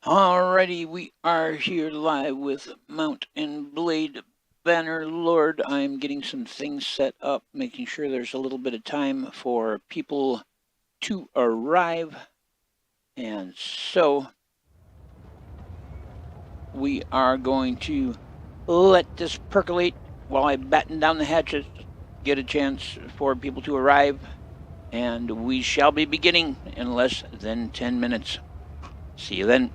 Alrighty, we are here live with Mount and Blade Bannerlord. I'm getting some things set up, making sure there's a little bit of time for people to arrive. And so we are going to let this percolate while I batten down the hatches, get a chance for people to arrive, and we shall be beginning in less than 10 minutes. See you then.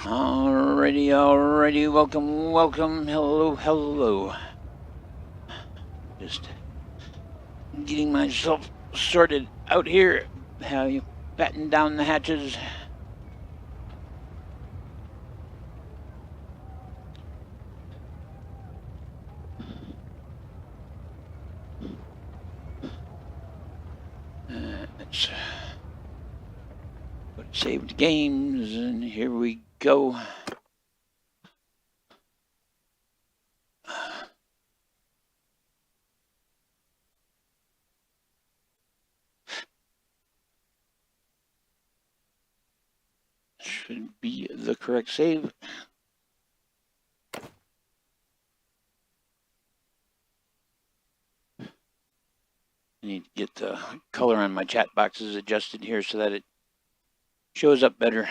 Alrighty, welcome, hello. Just getting myself sorted out here. How you batten down the hatches? Let's go to saved games, and here we go. Should be the correct save. I need to get the color on my chat boxes adjusted here so that it shows up better.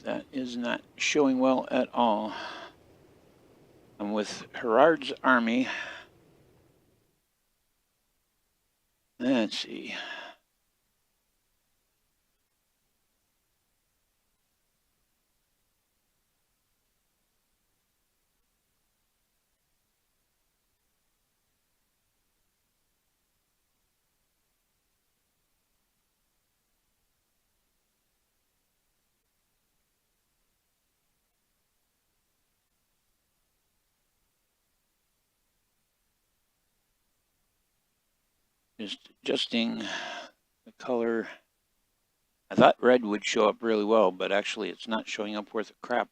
That is not showing well at all. I'm with Herard's army. Let's see. Just adjusting the color. I thought red would show up really well, but actually it's not showing up worth a crap.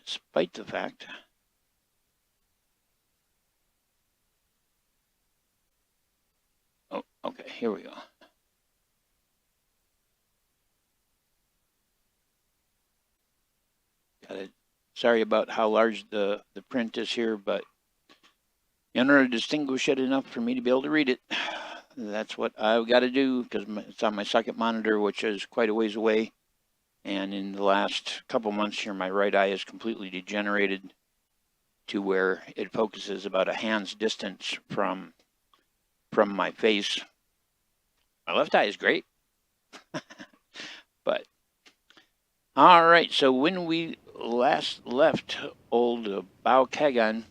Despite the fact okay, here we go. Got it. Sorry about how large the print is here, but in order to distinguish it enough for me to be able to read it, that's what I've got to do, because it's on my second monitor, which is quite a ways away. And in the last couple months here, my right eye is completely degenerated to where it focuses about a hand's distance from my face. My left eye is great. But all right, so when we last left old Bao-Kagan,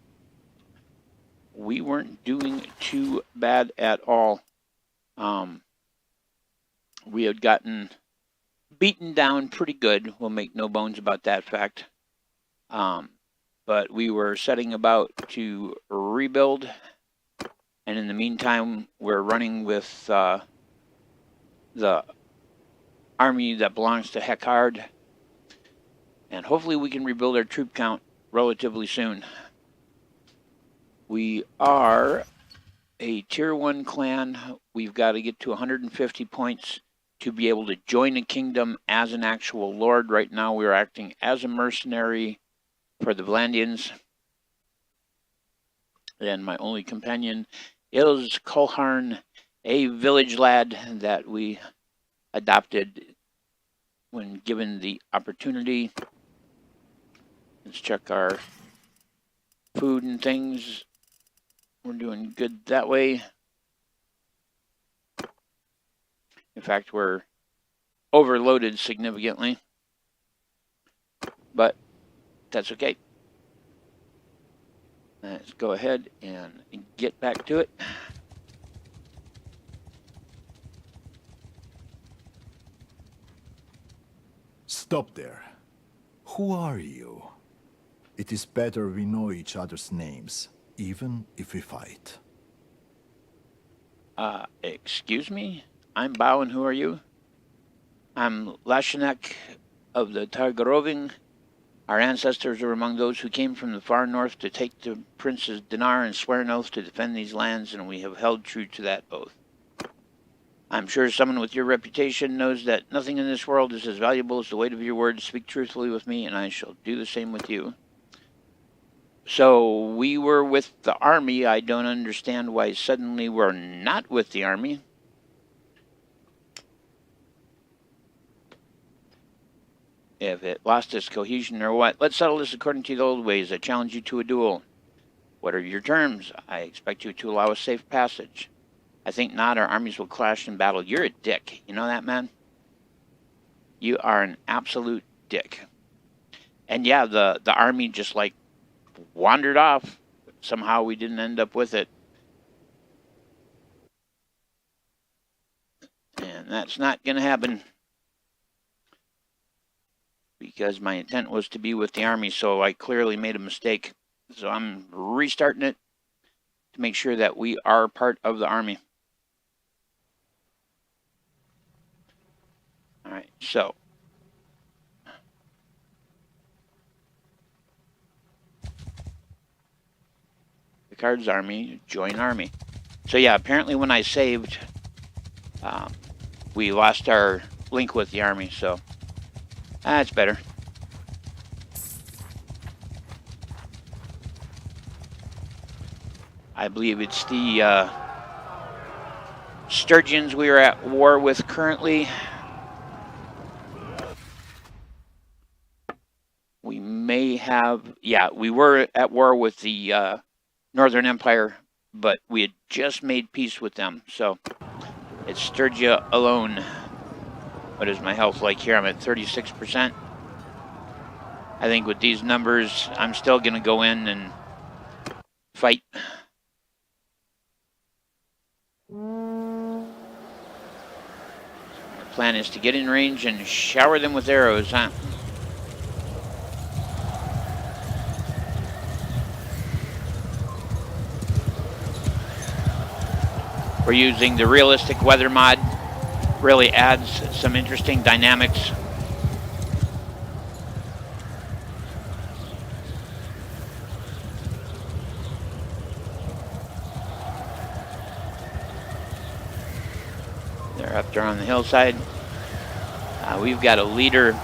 we weren't doing too bad at all. We had gotten beaten down pretty good. We'll make no bones about that fact. But we were setting about to rebuild, and in the meantime, we're running with the army that belongs to Heckard, and hopefully we can rebuild our troop count relatively soon. We are a tier 1 clan. We've got to get to 150 points to be able to join a kingdom as an actual lord. Right now we're acting as a mercenary for the Vlandians. And my only companion is Kolharn, a village lad that we adopted when given the opportunity. Let's check our food and things. We're doing good that way. In fact, we're overloaded significantly, but that's okay. Let's go ahead and get back to it. Stop there. Who are you? It is better we know each other's names, even if we fight. Excuse me? I'm Bao, and who are you? I'm Lashanek of the Targaroving. Our ancestors are among those who came from the far north to take the Prince's dinar and swear an oath to defend these lands, and we have held true to that oath. I'm sure someone with your reputation knows that nothing in this world is as valuable as the weight of your word. Speak truthfully with me, and I shall do the same with you. So we were with the army. I don't understand why suddenly we're not with the army. If it lost its cohesion or what. Let's settle this according to the old ways. I challenge you to a duel. What are your terms? I expect you to allow a safe passage. I think not. Our armies will clash in battle. You're a dick. You know that, man? You are an absolute dick. And yeah, the army just like wandered off. Somehow we didn't end up with it. And that's not going to happen. Because my intent was to be with the army, so I clearly made a mistake. So I'm restarting it to make sure that we are part of the army. All right, so Picard's army, join army. So yeah, apparently when I saved, we lost our link with the army, so that's better. I believe it's the Sturgeons we are at war with currently. We may have, yeah, we were at war with the Northern Empire, but we had just made peace with them, so it's Sturgia alone. What is my health like here? I'm at 36%. I think with these numbers, I'm still going to go in and fight. Our plan is to get in range and shower them with arrows, huh? We're using the realistic weather mod. Really adds some interesting dynamics. They're up there on the hillside. We've got a leader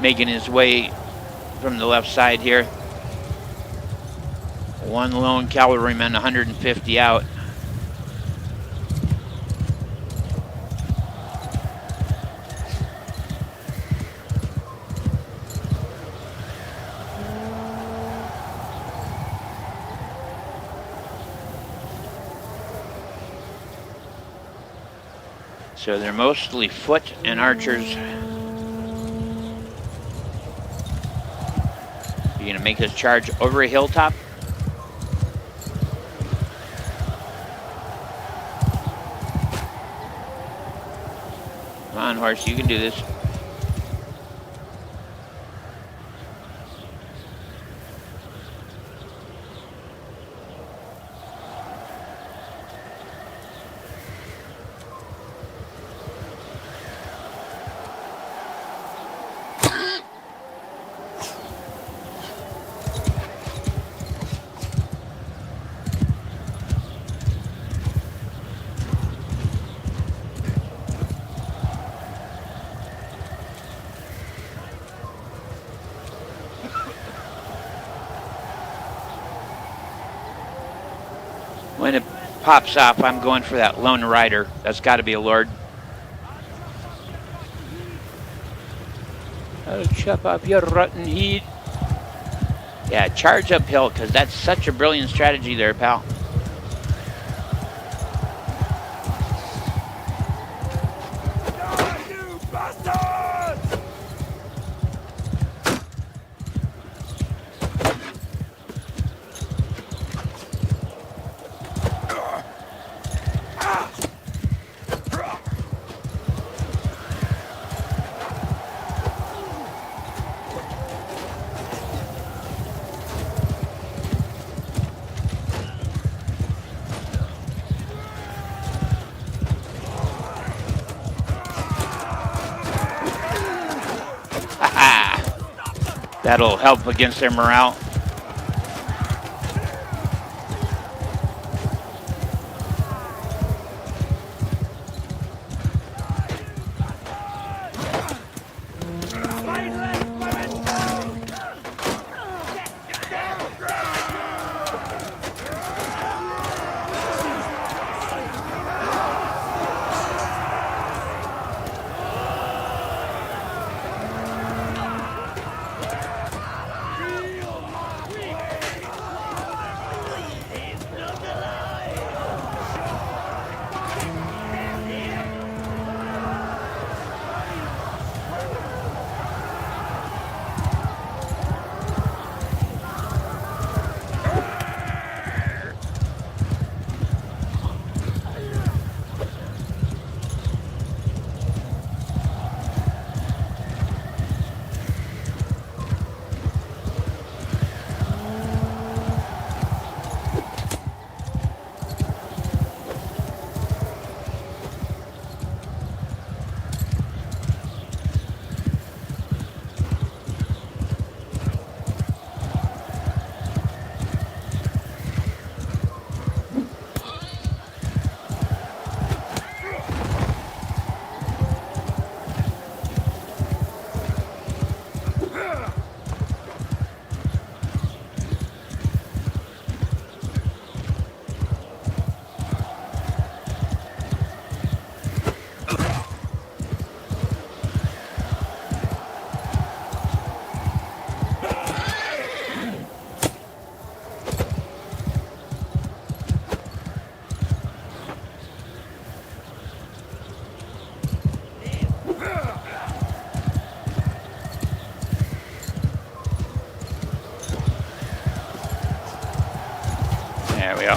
making his way from the left side here. One lone cavalryman, 150 out. So they're mostly foot and archers. You're going to make this charge over a hilltop? Come on, horse, you can do this. When it pops off, I'm going for that lone rider. That's got to be a lord. I'll chop off your rotten heat. Yeah, charge uphill, because that's such a brilliant strategy there, pal. You bastard! That'll help against their morale. There we go.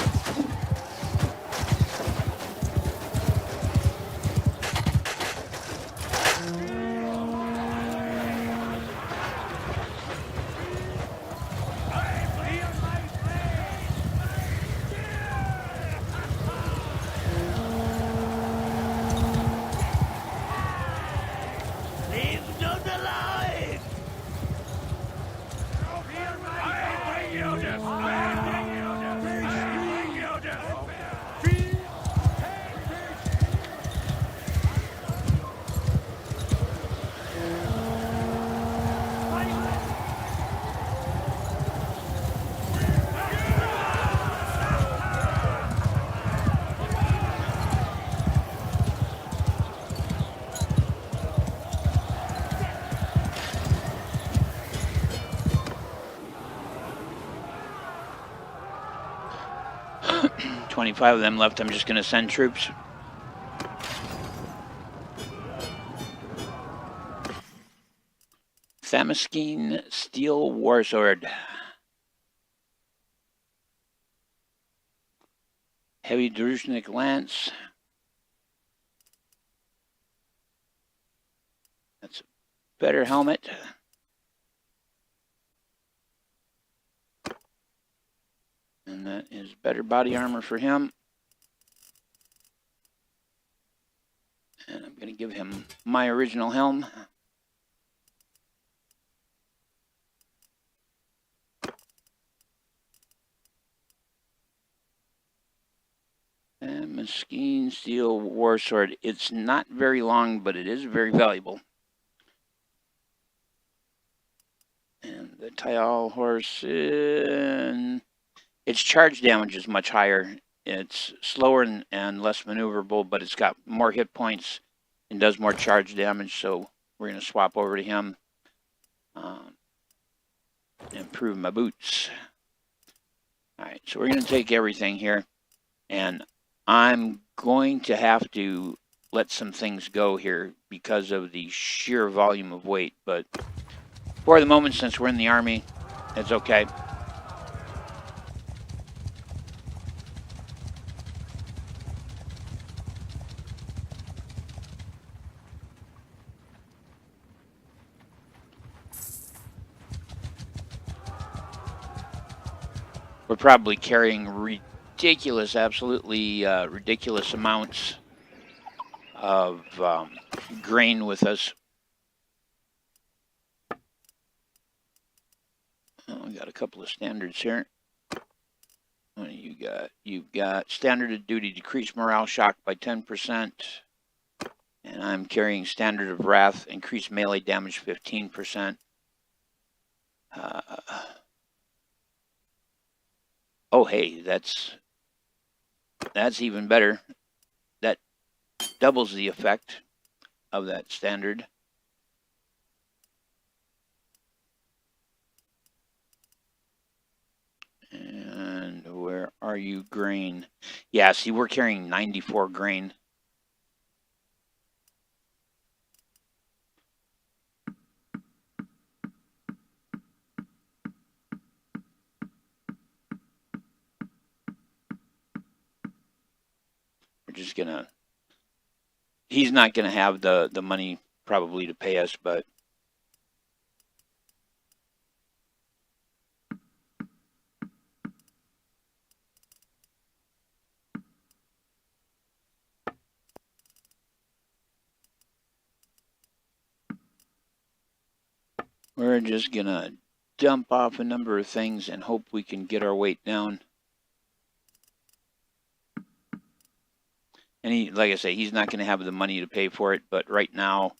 $25 of them left. I'm just going to send troops. Thamaskene Steel Warsword. Heavy Druzhnik Lance. That's a better helmet. And that is better body armor for him. And I'm going to give him my original helm. And Thamaskene Steel Warsword. It's not very long, but it is very valuable. And the Tyal horse, its charge damage is much higher. It's slower and less maneuverable, but it's got more hit points and does more charge damage, so we're going to swap over to him. Improve my boots. Alright, so we're going to take everything here, and I'm going to have to let some things go here because of the sheer volume of weight, but for the moment, since we're in the army, it's okay. We're probably carrying ridiculous, absolutely ridiculous amounts of grain with us. Oh, we got a couple of standards here. What do you got? You've got standard of duty, decrease morale shock by 10%. And I'm carrying standard of wrath, increase melee damage 15%. Oh, hey, that's even better. That doubles the effect of that standard. And where are you, grain? Yeah, see, we're carrying 94 grain. Just gonna, he's not gonna have the money probably to pay us, but we're just gonna dump off a number of things and hope we can get our weight down. And he, like I say, he's not going to have the money to pay for it, but right now,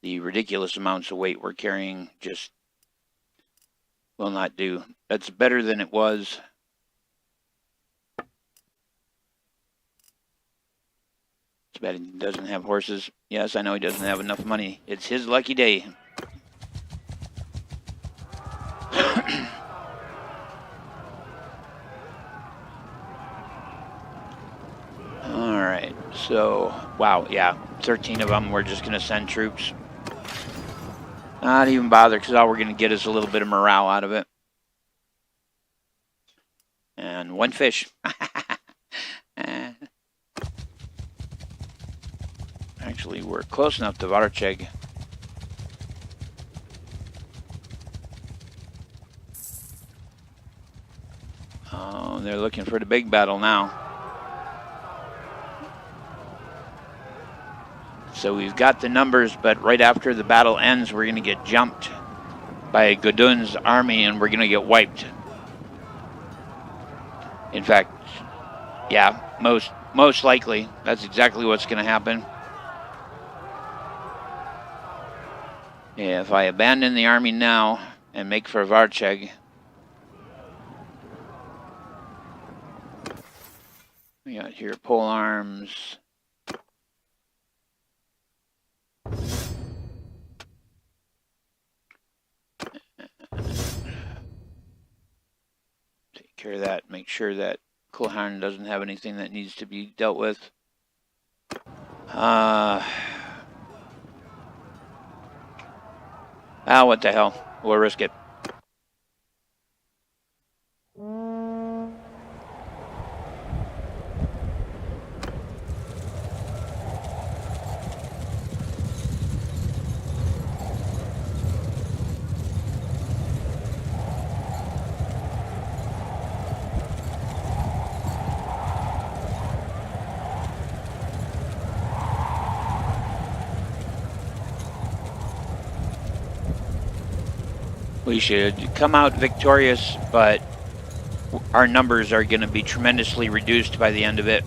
the ridiculous amounts of weight we're carrying just will not do. That's better than it was. It's bad he doesn't have horses. Yes, I know he doesn't have enough money. It's his lucky day. Alright, so, wow, yeah, 13 of them, we're just going to send troops. Not even bother, because all we're going to get is a little bit of morale out of it. And one fish. Actually, we're close enough to Varcheg. Oh, they're looking for the big battle now. So we've got the numbers, but right after the battle ends, we're going to get jumped by Godun's army, and we're going to get wiped. In fact, yeah, most likely, that's exactly what's going to happen. Yeah, if I abandon the army now and make for Varcheg, we got here pole arms. Take care of that. Make sure that Kulharn doesn't have anything that needs to be dealt with. What the hell? We'll risk it. We should come out victorious, but our numbers are going to be tremendously reduced by the end of it.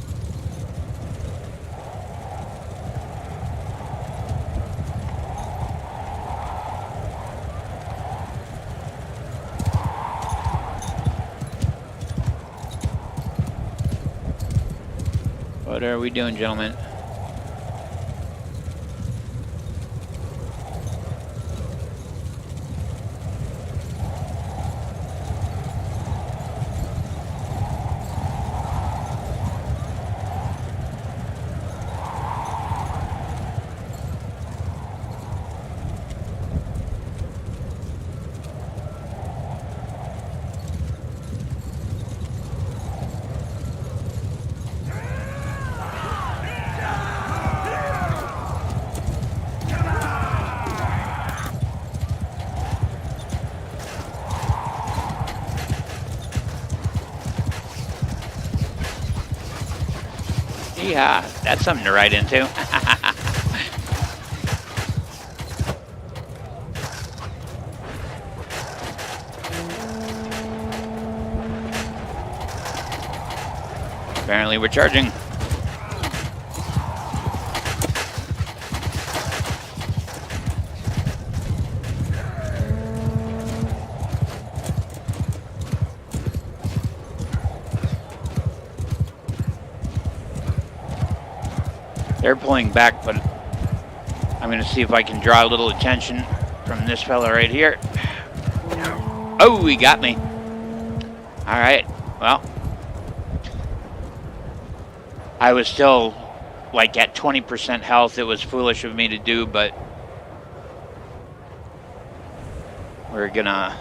What are we doing, gentlemen? Yeah, that's something to write into. Apparently we're charging. They're pulling back, but I'm going to see if I can draw a little attention from this fella right here. Oh, he got me. All right, well, I was still like at 20% health. It was foolish of me to do, but we're gonna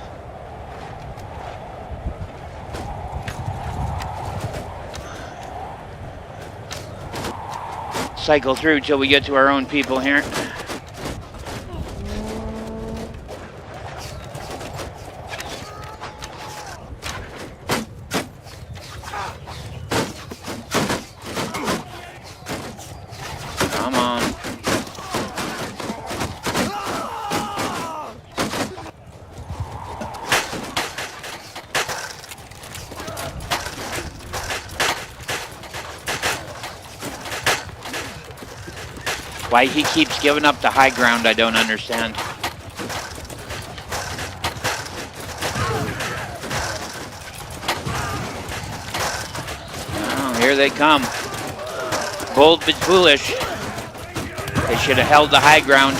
cycle through till we get to our own people here. Come on. Why he keeps giving up the high ground, I don't understand. Oh, here they come. Bold but foolish. They should have held the high ground.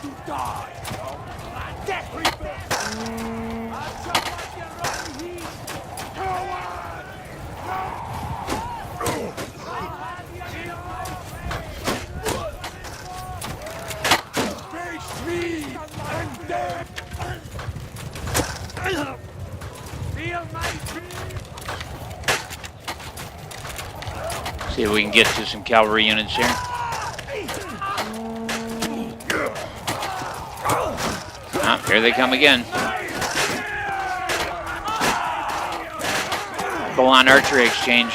to die. Death reapers. Coward! Face me and death. Feel my feet. See if we can get to some cavalry units here. Ah, here they come again. Full on archery exchange.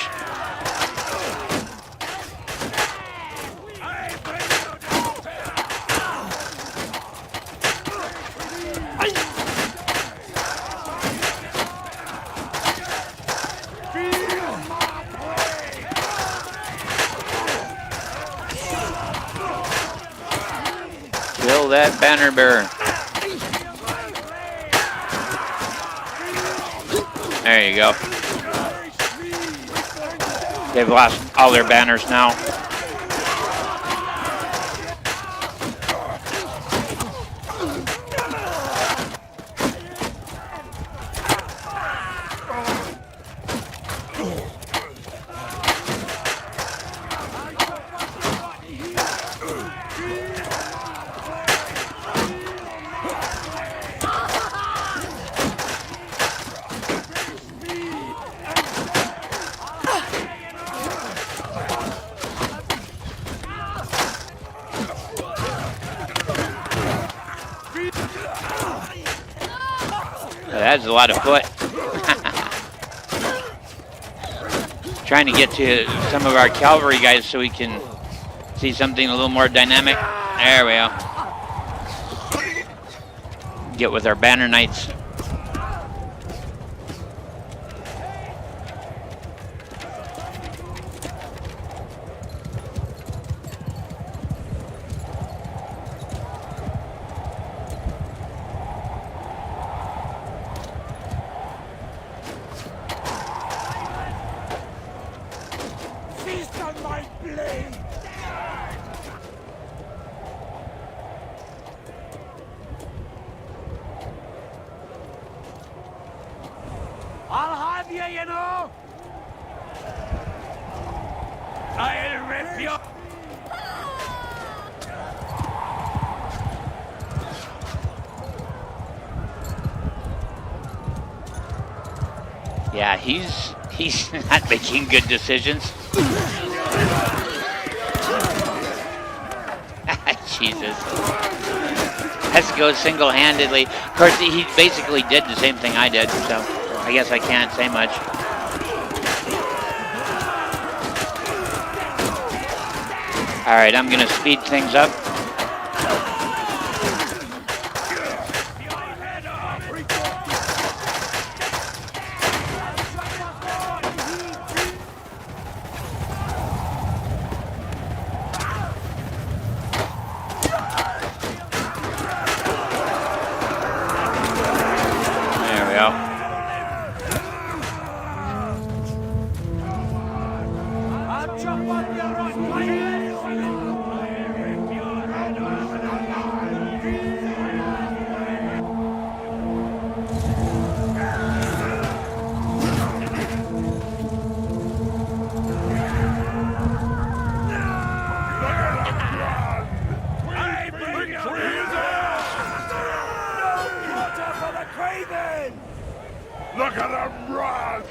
Kill that banner bearer. There you go. They've lost all their banners now. That's a lot of foot. Trying to get to some of our cavalry guys so we can see something a little more dynamic. There we go. Get with our banner knights. Feast on my blade. I'll have you know. I'll rip you. Yeah, he's not making good decisions. Jesus. Has to go single-handedly. Of course, he basically did the same thing I did, so I guess I can't say much. All right, I'm going to speed things up. Look at them run!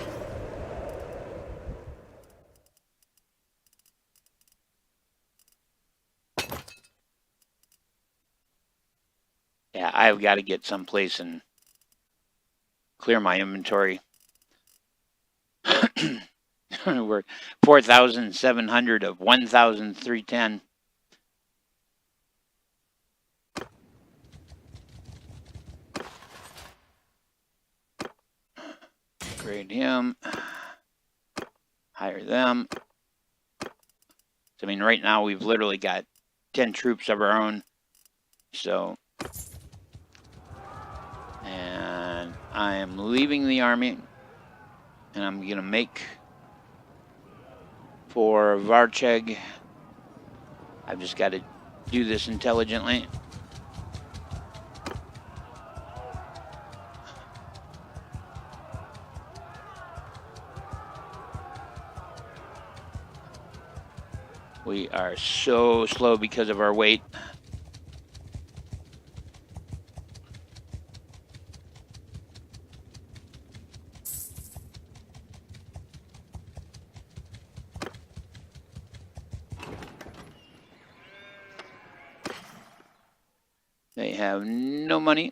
Yeah, I've got to get someplace and clear my inventory. We're 4,700 of 1,310. Grade him. Hire them. So, I mean, right now we've literally got 10 troops of our own. So, and I am leaving the army, and I'm going to make for Varcheg. I've just got to do this intelligently. We are so slow because of our weight. They have no money.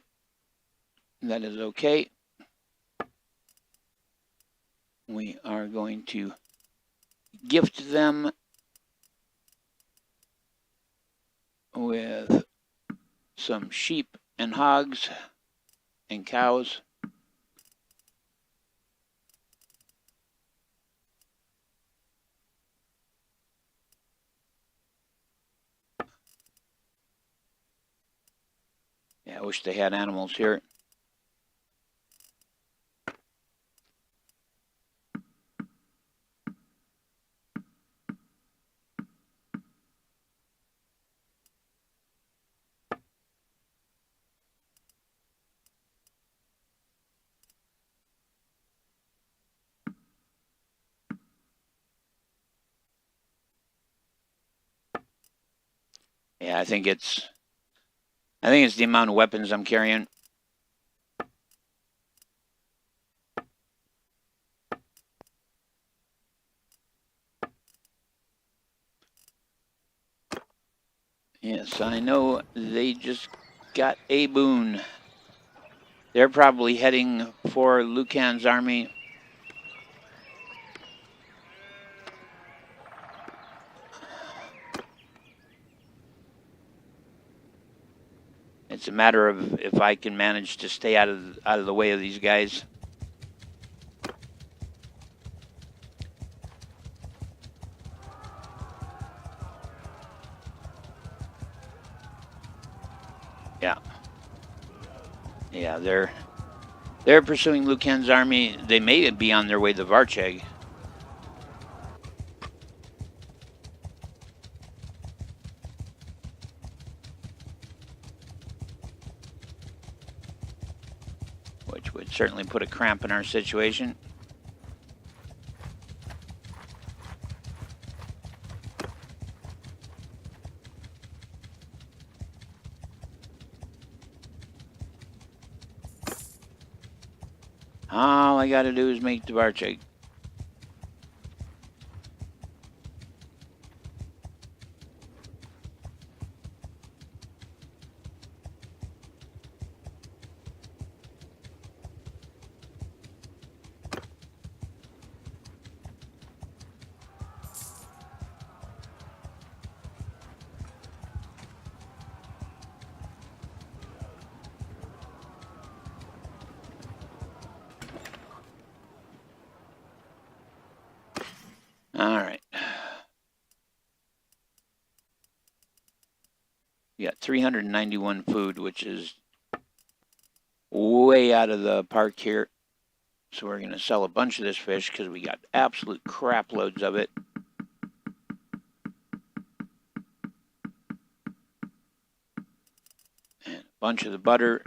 That is okay. We are going to gift them with some sheep and hogs and cows. Yeah, I wish they had animals here. Yeah, I think it's the amount of weapons I'm carrying. Yes, I know they just got a boon. They're probably heading for Lucan's army. It's a matter of if I can manage to stay out of the way of these guys. Yeah. Yeah, they're pursuing Lucan's army. They may be on their way to Varcheg. Which would certainly put a cramp in our situation. All I got to do is make the Varcheg. All right. We got 391 food, which is way out of the park here. So we're going to sell a bunch of this fish because we got absolute crap loads of it. And a bunch of the butter.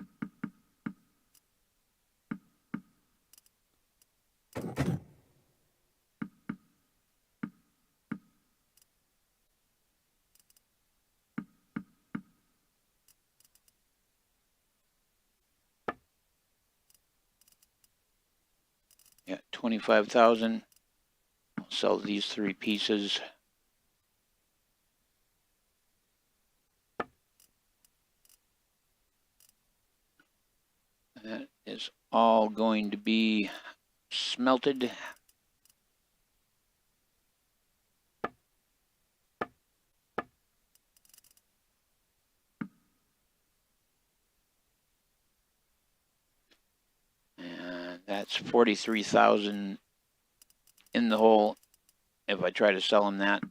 Yeah, 25,000. I'll sell these 3 pieces. That is all going to be smelted. And that's 43,000 in the hole if I try to sell them that.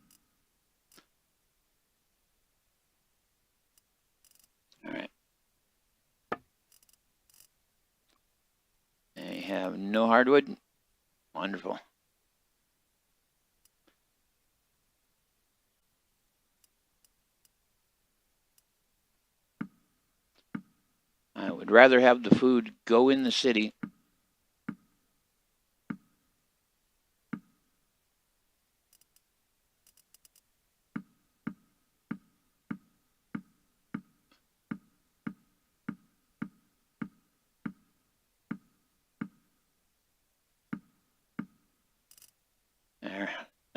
All right. They have no hardwood. Wonderful. I would rather have the food go in the city.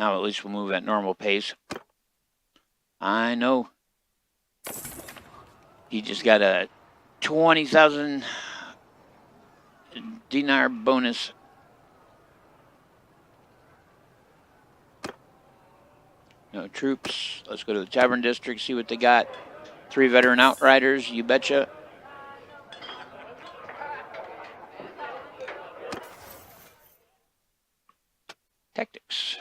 Now at least we'll move at normal pace. I know. He just got a 20,000 dinar bonus. No troops. Let's go to the Tavern District, see what they got. 3 veteran outriders, you betcha. Tactics.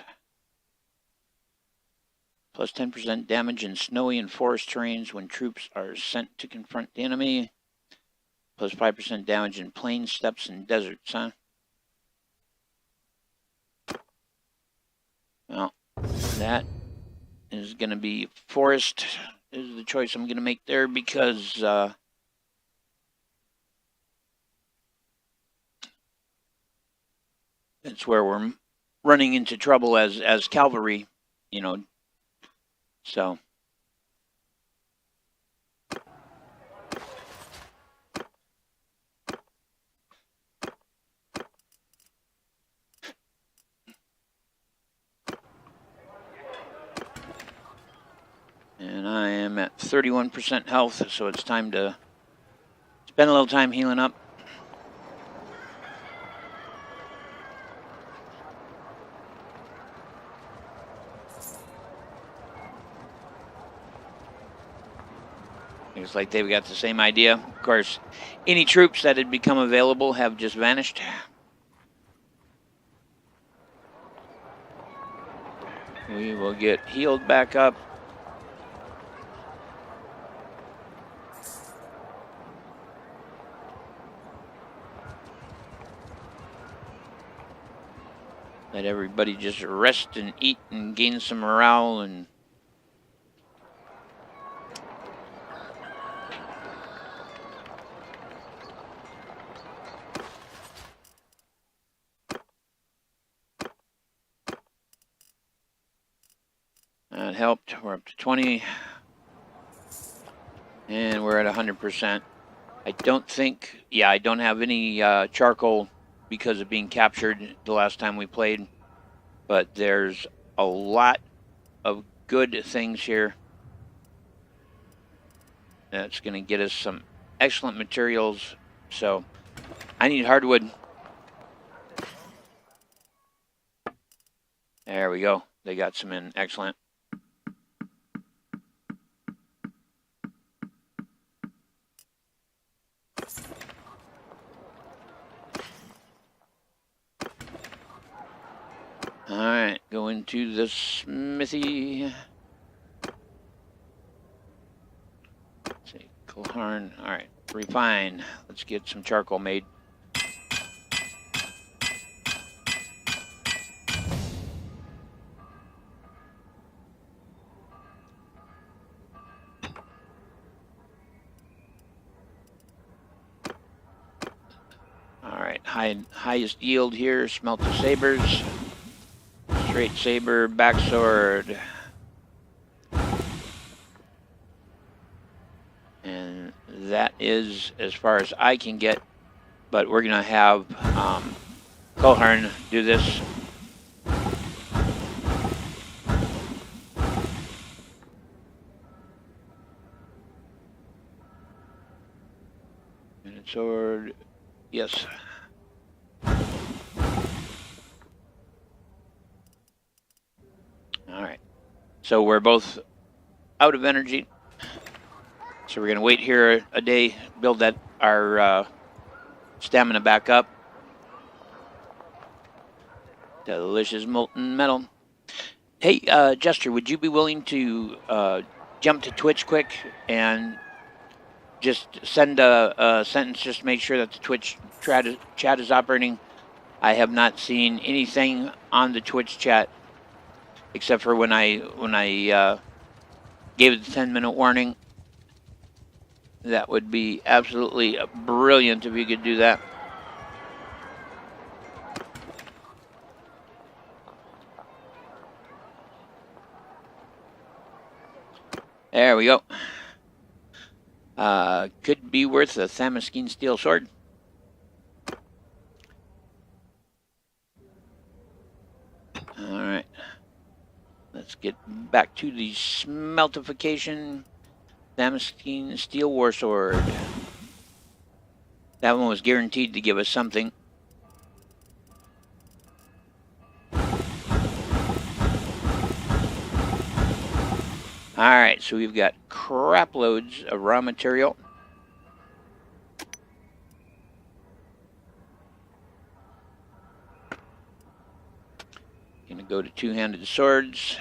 Plus 10% damage in snowy and forest terrains when troops are sent to confront the enemy. Plus 5% damage in plain steppes and deserts, huh? Well, that is going to be forest is the choice I'm going to make there because that's where we're running into trouble as cavalry, you know. So and I am at 31% health, so it's time to spend a little time healing up. Looks like they've got the same idea. Of course, any troops that had become available have just vanished. We will get healed back up. Let everybody just rest and eat and gain some morale and that helped. We're up to 20 and we're at 100%. I don't think, yeah, I don't have any charcoal because of being captured the last time we played, but there's a lot of good things here that's going to get us some excellent materials. So I need hardwood. There we go. They got some in. Excellent. All right, go into the smithy. Let's see, Kulharn. All right, refine. Let's get some charcoal made. All right, highest yield here. Smelt the sabers. Straight saber, backsword. And that is as far as I can get. But we're going to have Kulharn do this. And sword, yes. All right. So we're both out of energy. So we're going to wait here a day, build that our stamina back up. Delicious molten metal. Hey, Jester, would you be willing to jump to Twitch quick and just send a sentence just to make sure that the Twitch chat is operating? I have not seen anything on the Twitch chat except for when I gave it the 10-minute warning. That would be absolutely brilliant if you could do that. There we go. Could be worth a Thamaskene steel sword. All right. Let's get back to the smeltification. Damascene Steel War Sword. That one was guaranteed to give us something. Alright, so we've got crap loads of raw material. Gonna go to two-handed swords.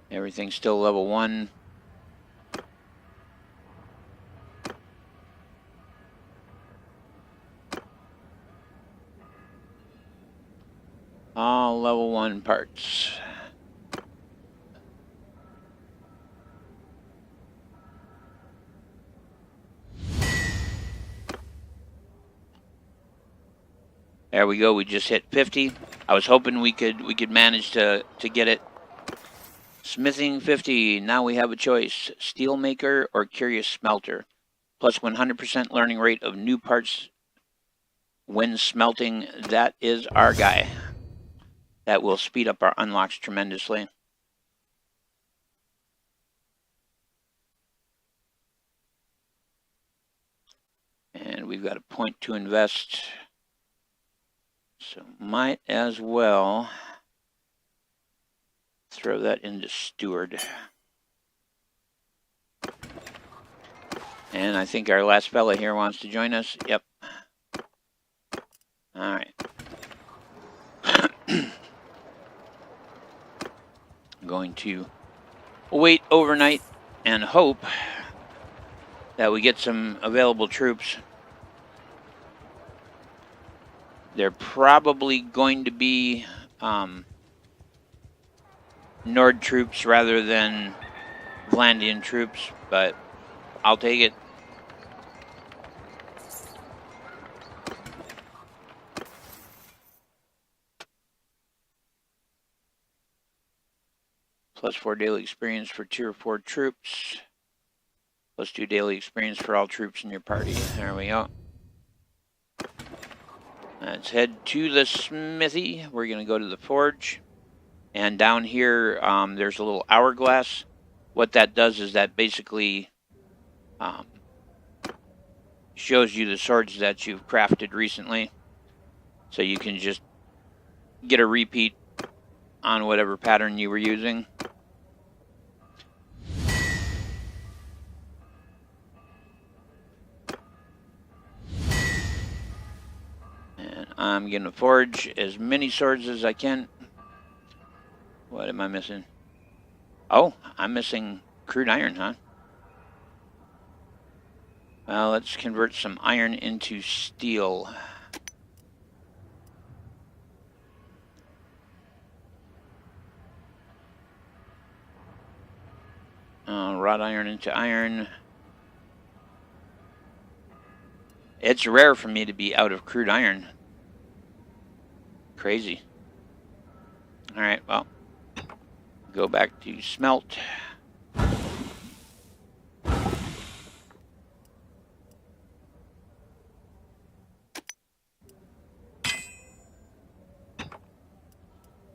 Everything's still level 1. All level 1 parts. There we go. We just hit 50. I was hoping we could manage to get it. Smithing 50. Now we have a choice: steelmaker or curious smelter. Plus 100% learning rate of new parts when smelting. That is our guy. That will speed up our unlocks tremendously. And we've got a point to invest. So might as well throw that into steward. And I think our last fella here wants to join us. Yep. All right. I'm going to wait overnight and hope that we get some available troops. They're probably going to be Nord troops rather than Vlandian troops, but I'll take it. Plus 4 daily experience for tier 4 troops. Plus 2 daily experience for all troops in your party. There we go. Let's head to the smithy. We're going to go to the forge. And down here, there's a little hourglass. What that does is that basically shows you the swords that you've crafted recently. So you can just get a repeat on whatever pattern you were using. And I'm going to forge as many swords as I can. What am I missing? Oh, I'm missing crude iron, huh? Well, let's convert some iron into steel. Wrought iron into iron. It's rare for me to be out of crude iron. Crazy. Alright, well, go back to smelt.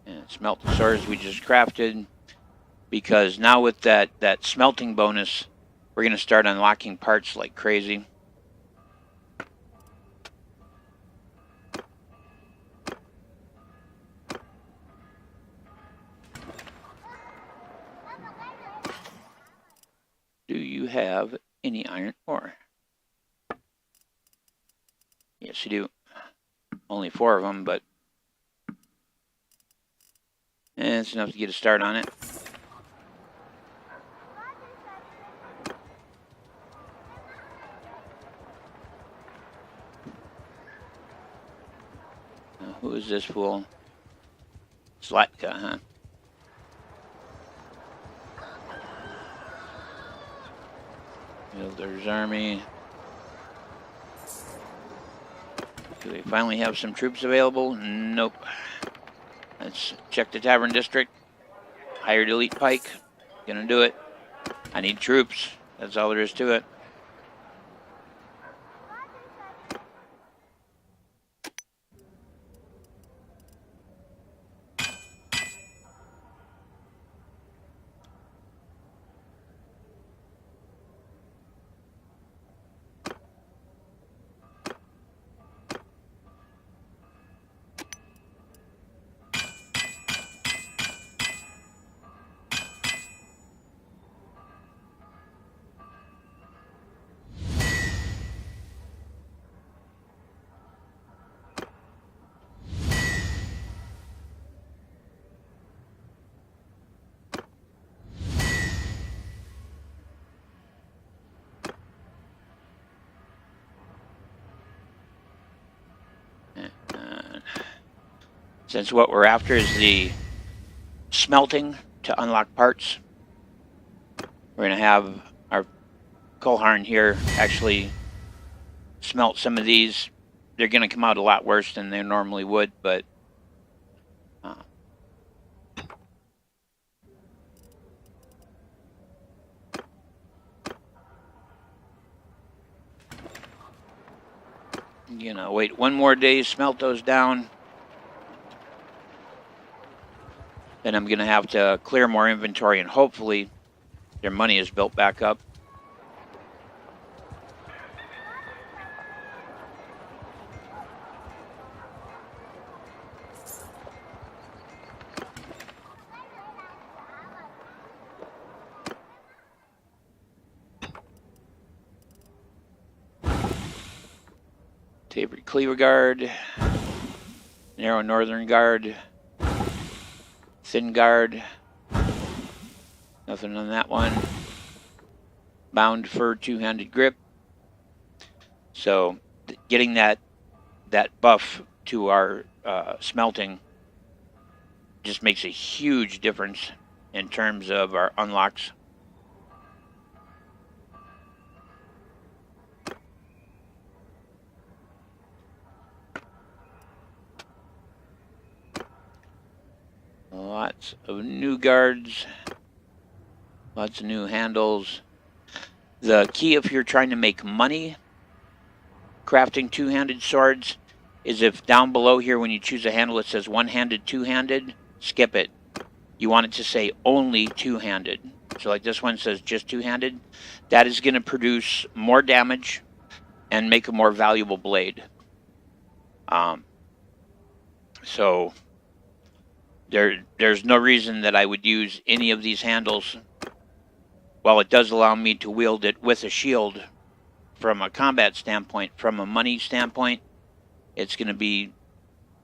And smelt the swords we just crafted. Because now with that smelting bonus, we're going to start unlocking parts like crazy. Do you have any iron ore? Yes, you do. Only 4 of them, but it's enough to get a start on it. Who is this fool? Slatka, huh? There's army. Do we finally have some troops available? Nope. Let's check the tavern district. Hired elite pike. Gonna do it. I need troops. That's all there is to it. Since what we're after is the smelting to unlock parts, we're going to have our Kolharn here actually smelt some of these. They're going to come out a lot worse than they normally would, but you know, wait one more day, smelt those down. Then I'm going to have to clear more inventory, and hopefully their money is built back up. Tapered Cleaver Guard, Narrow Northern Guard, Thin Guard, nothing on that one. Bound Fur Two-Handed Grip. So getting that buff to our smelting just makes a huge difference in terms of our unlocks. Lots of new guards, lots of new handles. The key if you're trying to make money crafting two-handed swords is if down below here when you choose a handle it says one-handed, two-handed, skip it. You want it to say only two-handed. So like this one says just two-handed. That is going to produce more damage and make a more valuable blade. So there's no reason that I would use any of these handles. While it does allow me to wield it with a shield from a combat standpoint, from a money standpoint, it's going to be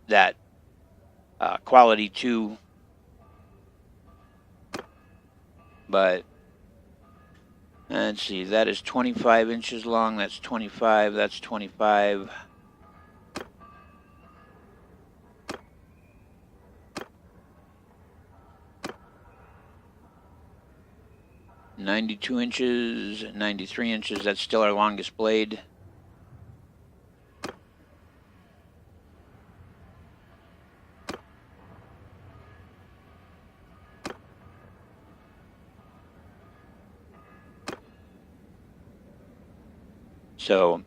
that quality 2. But let's see, that is 25 inches long, that's 25, that's 25. $92 inches, 93 inches, that's still our longest blade. So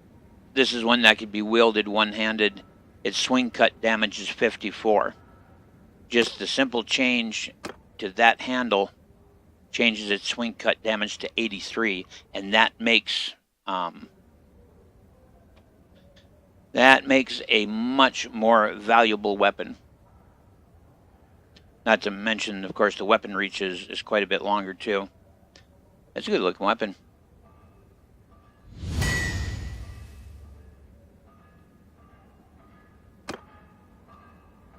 this is one that could be wielded one-handed. Its swing cut damage is 54. Just the simple change to that handle changes its swing cut damage to 83, and that makes a much more valuable weapon. Not to mention, of course, the weapon reach is quite a bit longer too. That's a good looking weapon.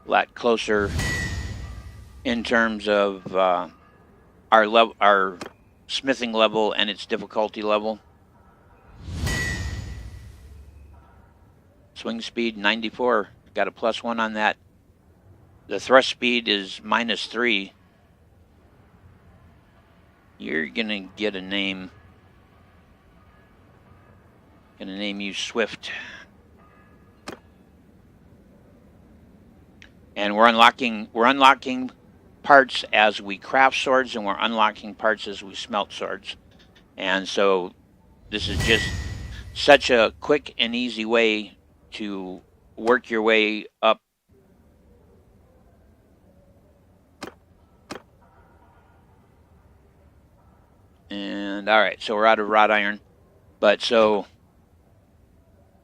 A lot closer in terms of our smithing level and its difficulty level. Swing speed 94, got a +1 on that. The thrust speed is -3. You're gonna get a name. Gonna name you Swift. And we're unlocking parts as we craft swords, and we're unlocking parts as we smelt swords. And so this is just such a quick and easy way to work your way up. And all right, so we're out of wrought iron. But so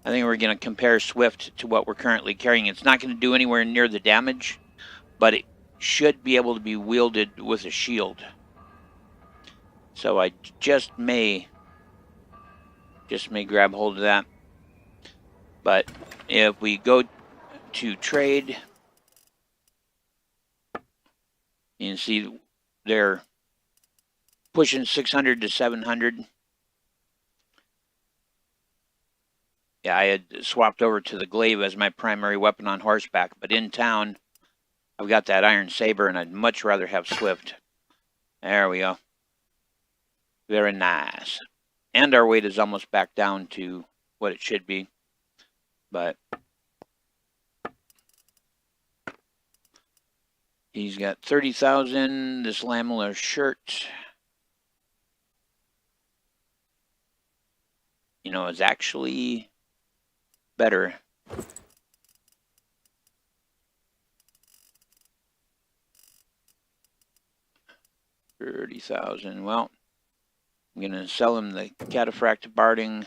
I think we're going to compare Swift to what we're currently carrying. It's not going to do anywhere near the damage, but it should be able to be wielded with a shield. So I just may grab hold of that. But if we go to trade, you can see they're pushing 600 to 700. Yeah, I had swapped over to the glaive as my primary weapon on horseback, but in town, I've got that iron saber, and I'd much rather have swift. There we go. Very nice. And our weight is almost back down to what it should be. But he's got 30,000. This lamellar shirt, you know, is actually better. $30,000. Well, I'm gonna sell him the cataphract barding.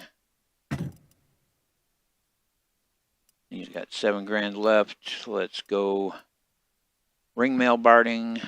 He's got 7 grand left. Let's go ringmail barding.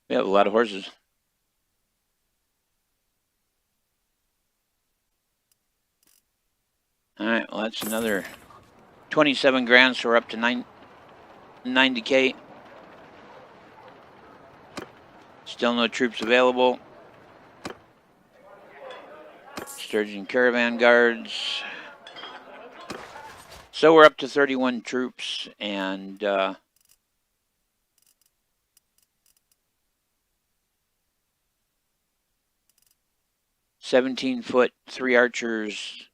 We have a lot of horses. All right, well, that's another 27 grand, so we're up to 90K. Still no troops available. Sturgeon caravan guards. So we're up to 31 troops, and 17-foot, 3 archers,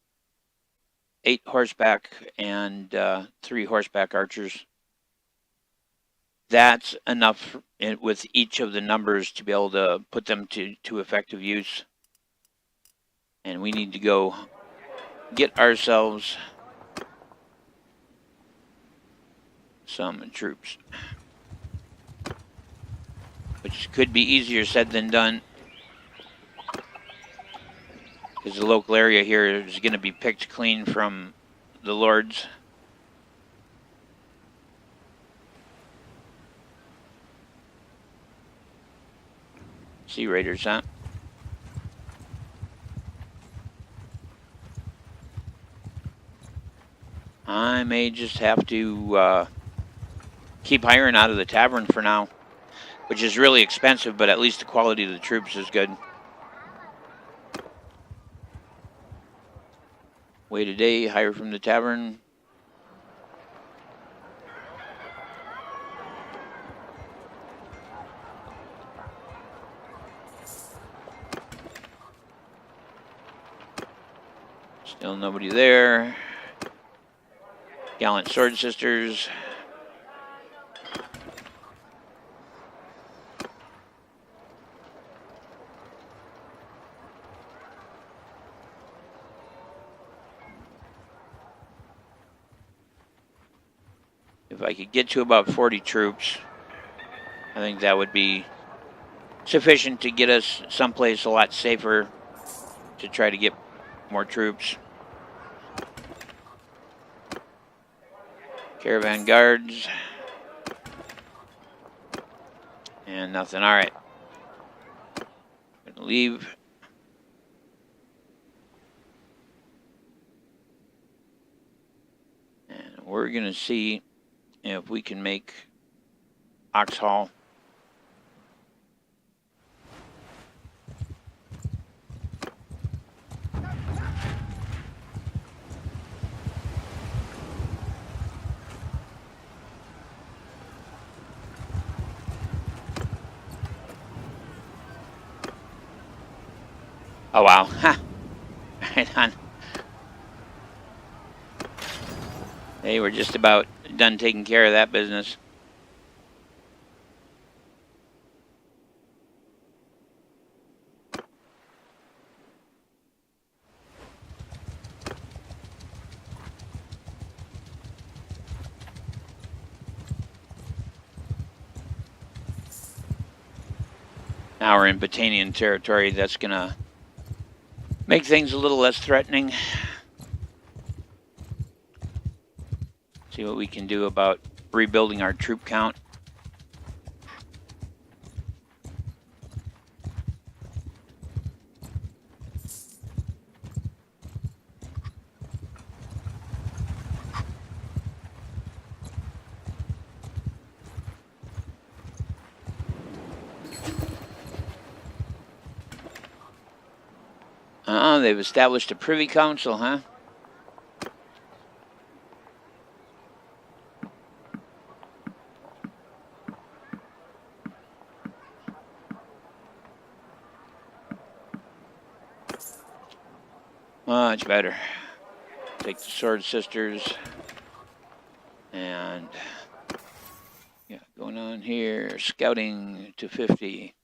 8 horseback, and 3 horseback archers. That's enough with each of the numbers to be able to put them to effective use. And we need to go get ourselves some troops, which could be easier said than done, because the local area here is going to be picked clean from the lords. Sea Raiders, huh? I may just have to keep hiring out of the tavern for now, which is really expensive, but at least the quality of the troops is good. Wait a day, hire from the tavern. Still nobody there. Gallant Sword Sisters. If I could get to about 40 troops, I think that would be sufficient to get us someplace a lot safer to try to get more troops. Caravan guards. And nothing. All right. Gonna leave. And we're gonna see if we can make Oxhall. Oh, wow. Ha! Right on. They were just about done taking care of that business. Now we're in Batanian territory. That's going to make things a little less threatening. See what we can do about rebuilding our troop count. Oh, they've established a privy council, huh? Much better. Take the Sword Sisters. And yeah, going on here, scouting to 50.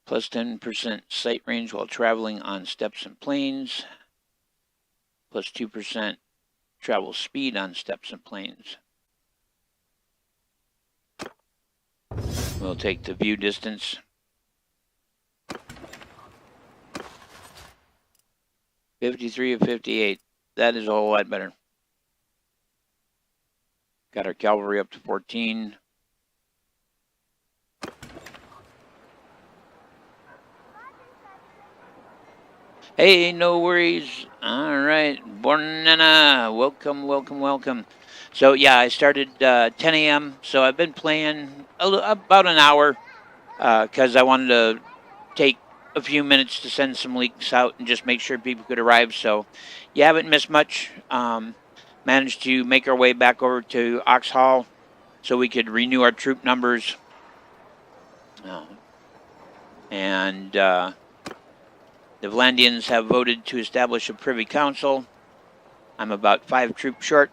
Plus 10% sight range while traveling on steppes and plains. Plus 2% travel speed on steppes and plains. We'll take the view distance. 53 of 58. That is a whole lot better. Got our cavalry up to 14. Hey, no worries. All right. Bornana. Welcome, welcome, welcome. So, yeah, I started 10 a.m. So I've been playing about an hour because I wanted to take a few minutes to send some links out and just make sure people could arrive. So you haven't missed much. Managed to make our way back over to Oxhall so we could renew our troop numbers. And the Vlandians have voted to establish a privy council. I'm about 5 troops short.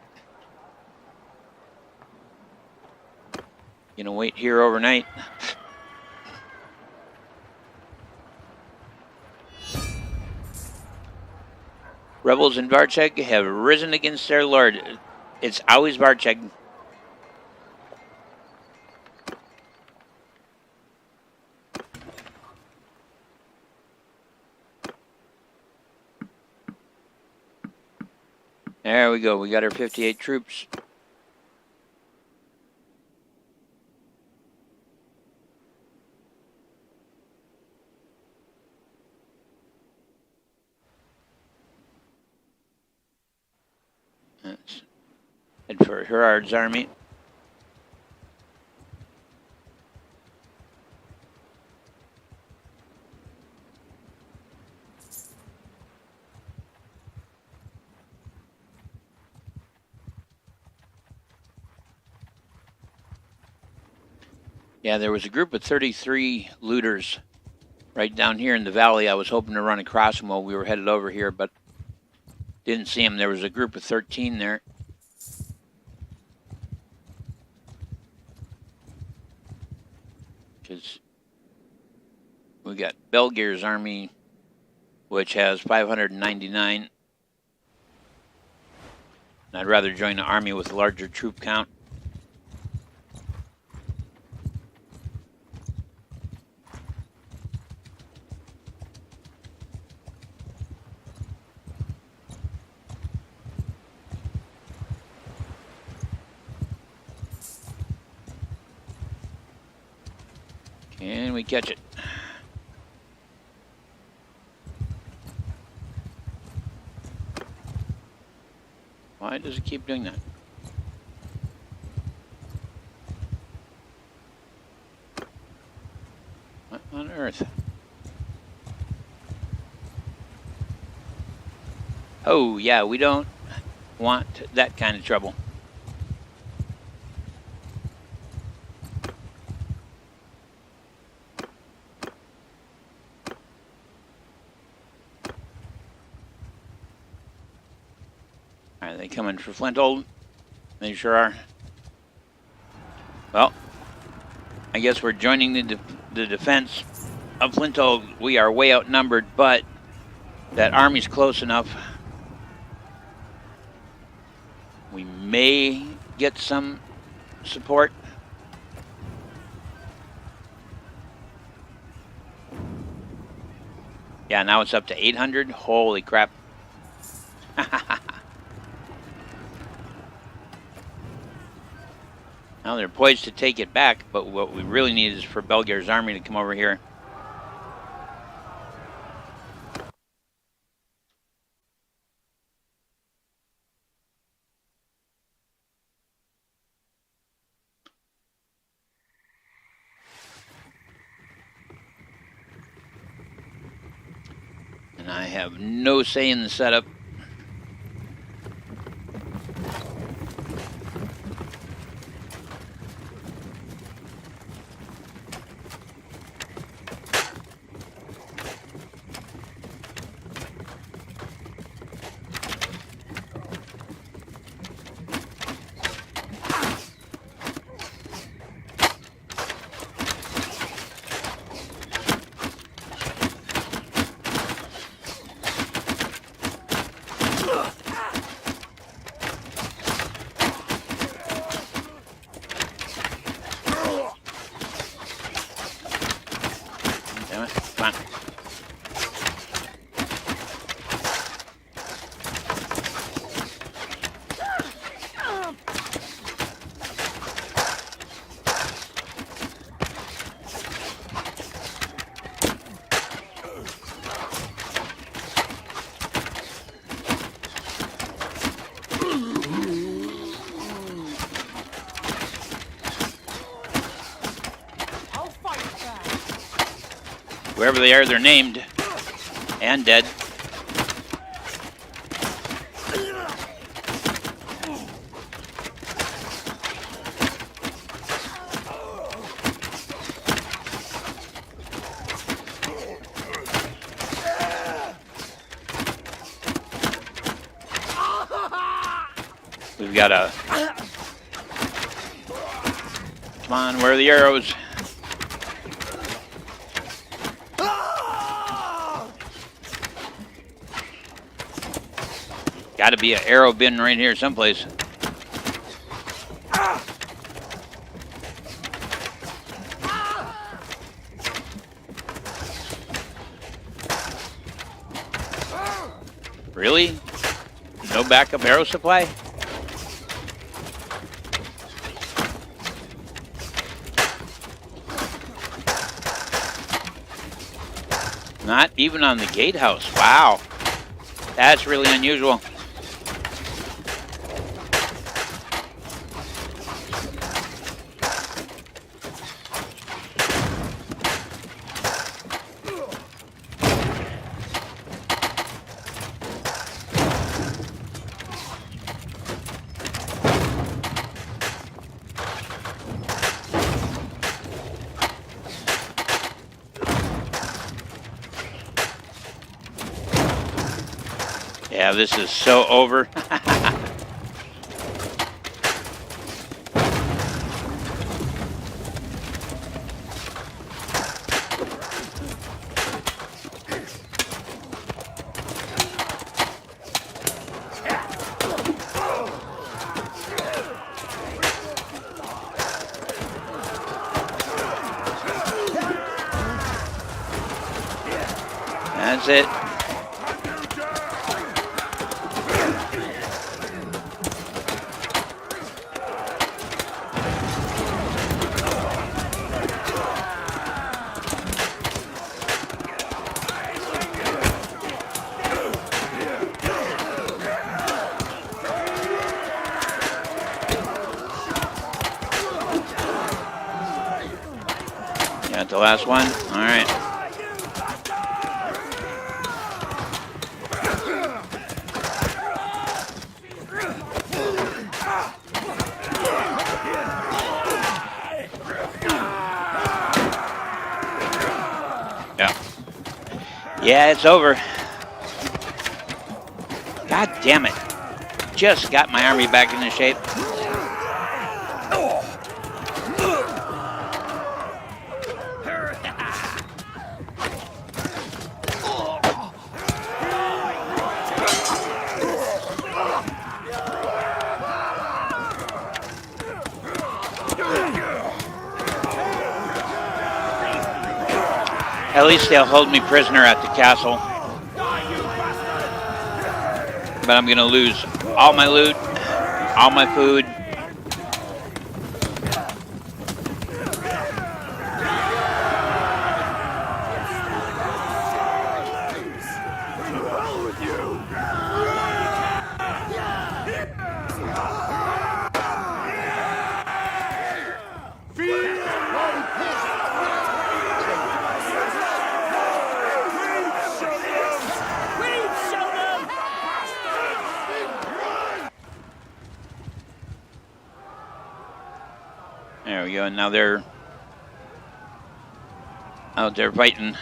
Gonna wait here overnight. Rebels in Varcheg have risen against their lord. It's always Varcheg. There we go. We got our 58 troops. Let's head for Herard's army. Yeah, there was a group of 33 looters right down here in the valley. I was hoping to run across them while we were headed over here, but didn't see them. There was a group of 13 there. Because we got Belgier's army, which has 599. I'd rather join the army with a larger troop count. Can we catch it? Why does it keep doing that? What on earth? Oh, yeah, we don't want that kind of trouble. Are they coming for Flintold? They sure are. Well, I guess we're joining the defense of Flintold. We are way outnumbered, but that army's close enough. We may get some support. Yeah, now it's up to 800. Holy crap. Now they're poised to take it back, but what we really need is for Belgier's army to come over here. And I have no say in the setup. Damn it. Come on. Wherever they are, they're named and dead. We've got a... Come on, where are the arrows? Got to be an arrow bin right here someplace. Really? No backup arrow supply? Not even on the gatehouse. Wow. That's really unusual. Yeah, this is so over. That's it. Got the last one? All right. Yeah. Yeah, it's over. God damn it. Just got my army back into shape. At least they'll hold me prisoner at the castle. But I'm gonna lose all my loot, all my food. There we go. And now they're out there fighting.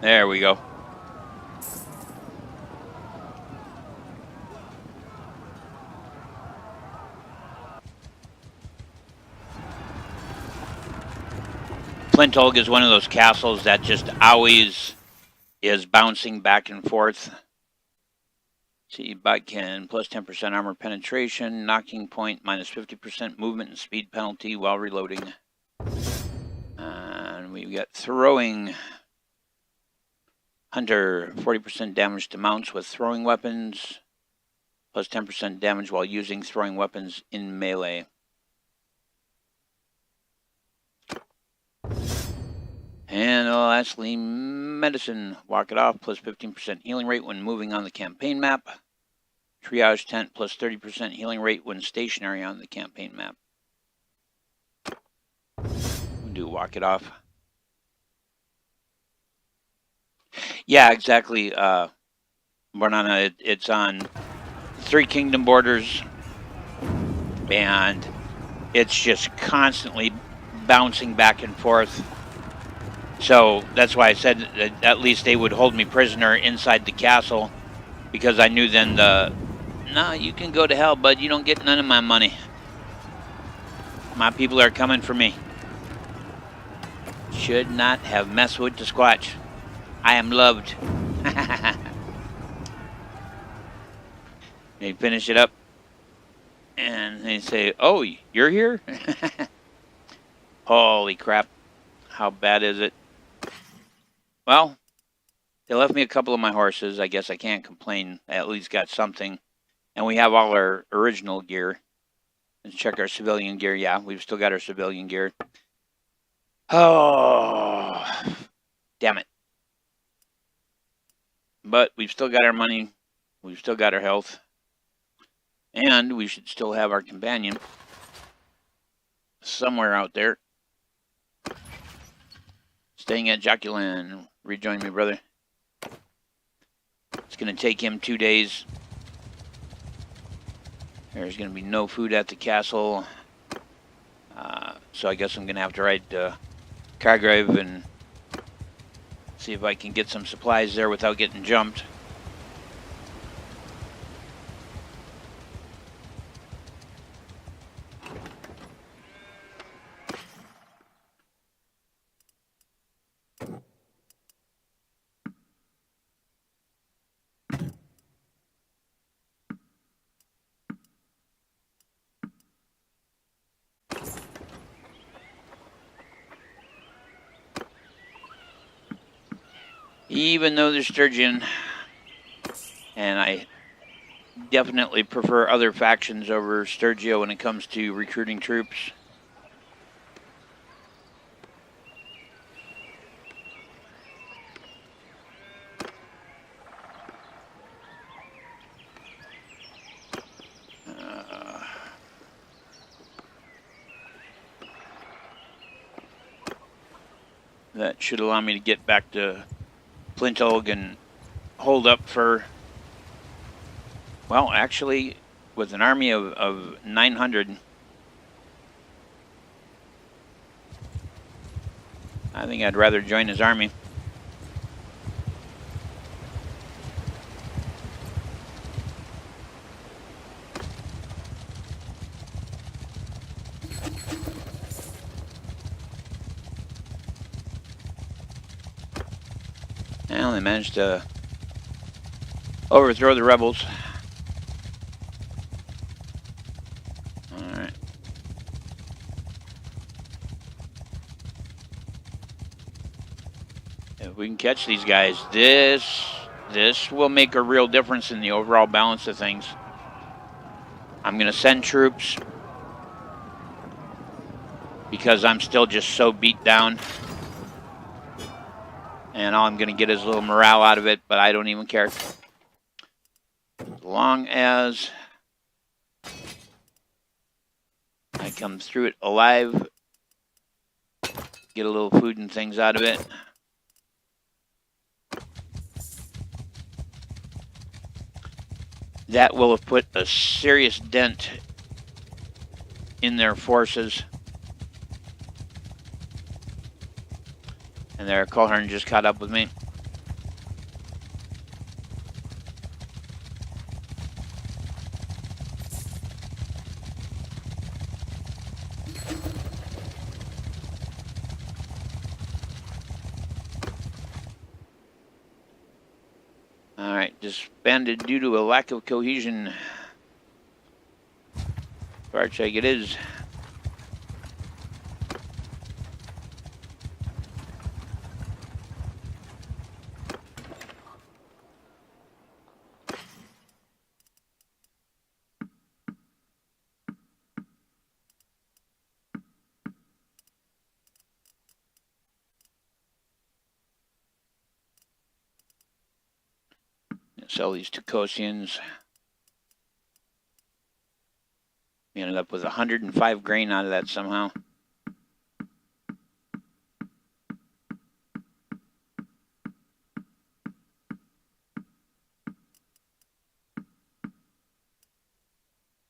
There we go. Flintolg is one of those castles that just always is bouncing back and forth. See, bot can plus 10% armor penetration, knocking point minus 50% movement and speed penalty while reloading. And we've got throwing. Hunter, 40% damage to mounts with throwing weapons, plus 10% damage while using throwing weapons in melee. And lastly, medicine, walk it off, plus 15% healing rate when moving on the campaign map. Triage tent, plus 30% healing rate when stationary on the campaign map. We'll do walk it off. Yeah, exactly, Banana. It's on Three Kingdom borders, and it's just constantly bouncing back and forth. So that's why I said that at least they would hold me prisoner inside the castle, because I knew then no, you can go to hell, bud. You don't get none of my money. My people are coming for me. Should not have messed with the Squatch. I am loved. They finish it up, and they say, "Oh, you're here?" Holy crap! How bad is it? Well, they left me a couple of my horses. I guess I can't complain. I at least got something, and we have all our original gear. Let's check our civilian gear. Yeah, we've still got our civilian gear. Oh, damn it! But we've still got our money. We've still got our health. And we should still have our companion somewhere out there. Staying at Joculan. Rejoin me, brother. It's going to take him 2 days. There's going to be no food at the castle. So I guess I'm going to have to ride to Cargrave and see if I can get some supplies there without getting jumped. Even though they're Sturgeon, and I definitely prefer other factions over Sturgio when it comes to recruiting troops. That should allow me to get back to Flintolg and hold up for, well, actually, with an army of 900, I think I'd rather join his army. Well, they managed to overthrow the rebels. Alright. If we can catch these guys, this will make a real difference in the overall balance of things. I'm going to send troops because I'm still just so beat down. And all I'm going to get is a little morale out of it, but I don't even care. As long as I come through it alive, get a little food and things out of it. That will have put a serious dent in their forces. And their Colhorn just caught up with me. Alright, disbanded due to a lack of cohesion. Squatchcave it is. Sell these to Kosians. We ended up with 105 grain out of that somehow.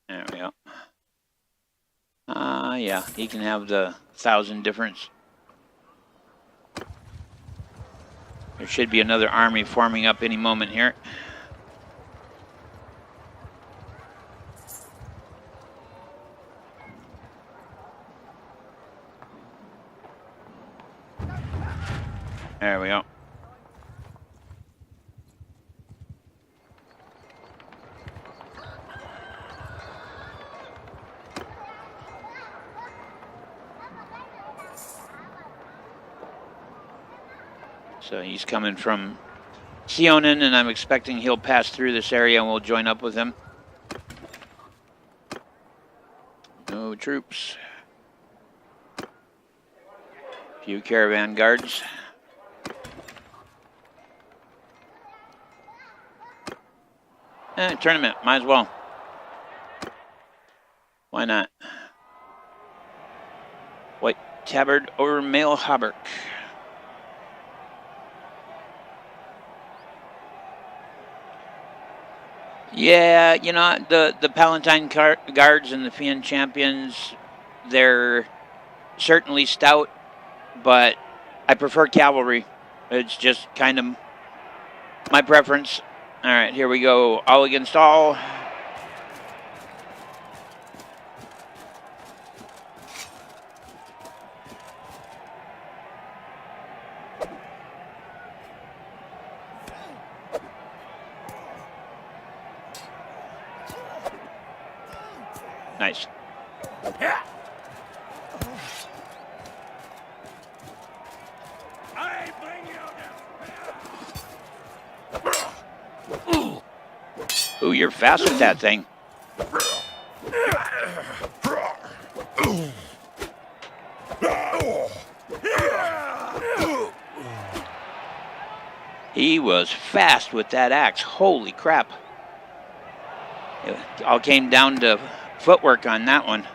There we go. Yeah, he can have the 1,000 difference. There should be another army forming up any moment here. There we go. So he's coming from Sionin, and I'm expecting he'll pass through this area and we'll join up with him. No troops. Few caravan guards. Tournament, might as well. Why not? White tabard or mail hauberk. Yeah, you know, the Palatine guards and the Fian champions, they're certainly stout, but I prefer cavalry. It's just kind of my preference. All right, here we go. All against all. Nice. Ooh, you're fast with that thing. He was fast with that axe. Holy crap. It all came down to footwork on that one.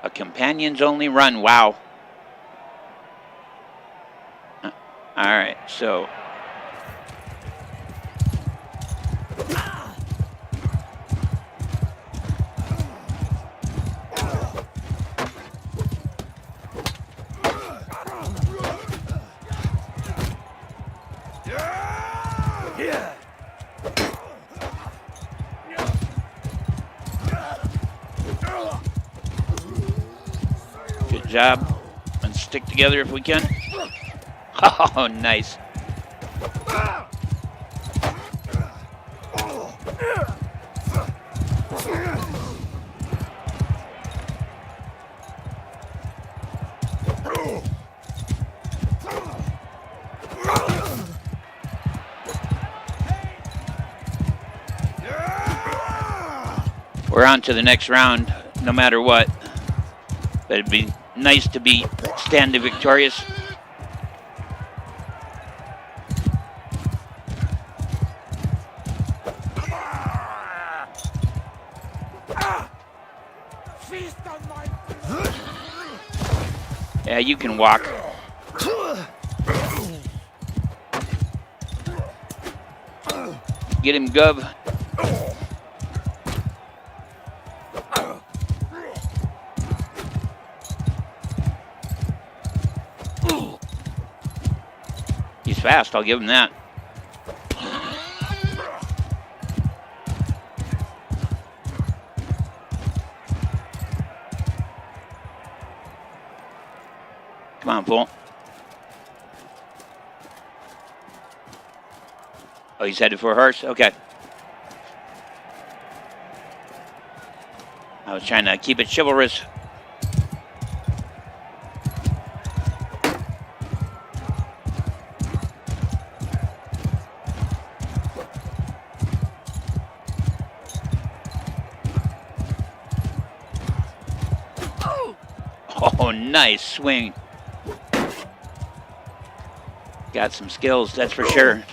A companions only run. Wow. All right, so good job. And stick together if we can. Oh, nice. We're on to the next round, no matter what. But it'd be nice to be standing victorious. Yeah, you can walk. Get him, Gov. fast, I'll give him that. Come on, fool. Oh, he's headed for a horse? Okay. I was trying to keep it chivalrous. Oh, nice swing. Got some skills, that's for sure.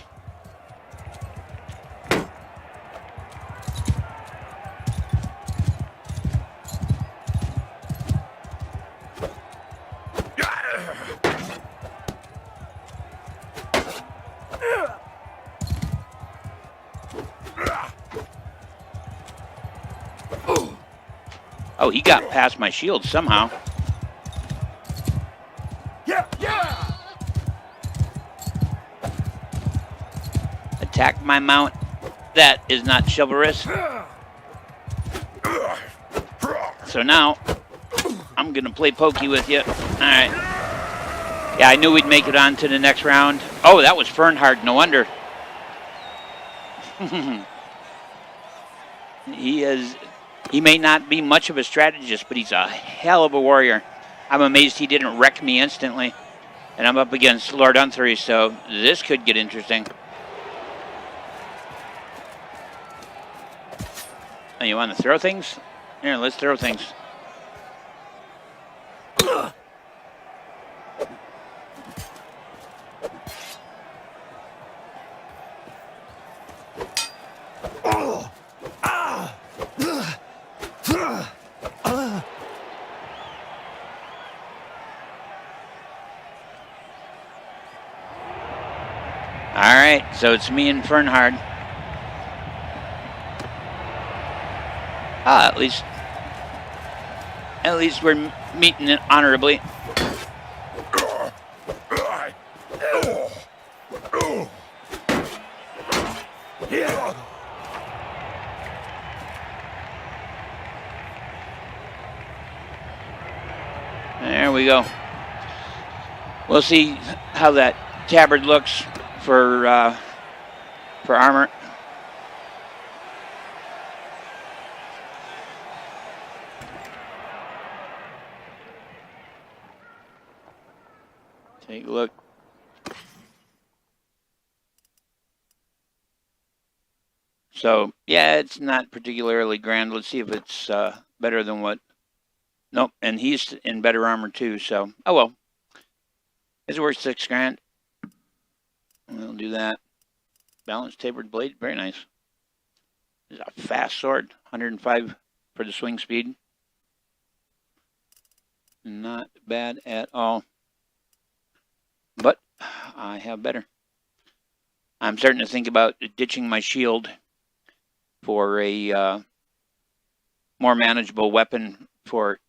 Oh, he got past my shield somehow. Attack my mount. That is not chivalrous. So now, I'm going to play pokey with you. Alright. Yeah, I knew we'd make it on to the next round. Oh, that was Fernhard. No wonder. He may not be much of a strategist, but he's a hell of a warrior. I'm amazed he didn't wreck me instantly. And I'm up against Lord Unthree, so this could get interesting. Oh, you want to throw things? Here, let's throw things. All right, so it's me and Fernhard. At least we're meeting it honorably. There we go. We'll see how that tabard looks for armor. Take a look. So, yeah, it's not particularly grand. Let's see if it's better than what... Nope, and he's in better armor too, so... Oh, well. It's worth $6,000. We'll do that. Balanced tapered blade, very nice. It's a fast sword, 105 for the swing speed. Not bad at all. But I have better. I'm starting to think about ditching my shield for a more manageable weapon for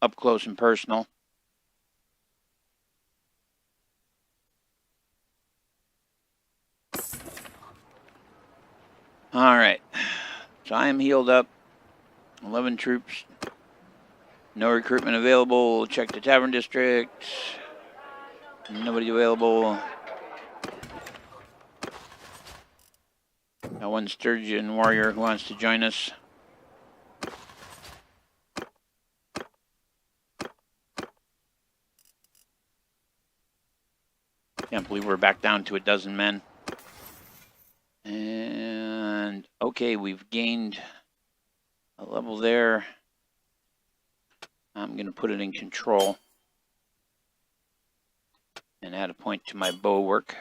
up close and personal. All right, so I am healed up. 11 troops. No recruitment available. Check the tavern district. Nobody available. Got one Sturgeon warrior who wants to join us. Can't believe we're back down to 12 men. And okay, we've gained a level there. I'm going to put it in control and add a point to my bow work.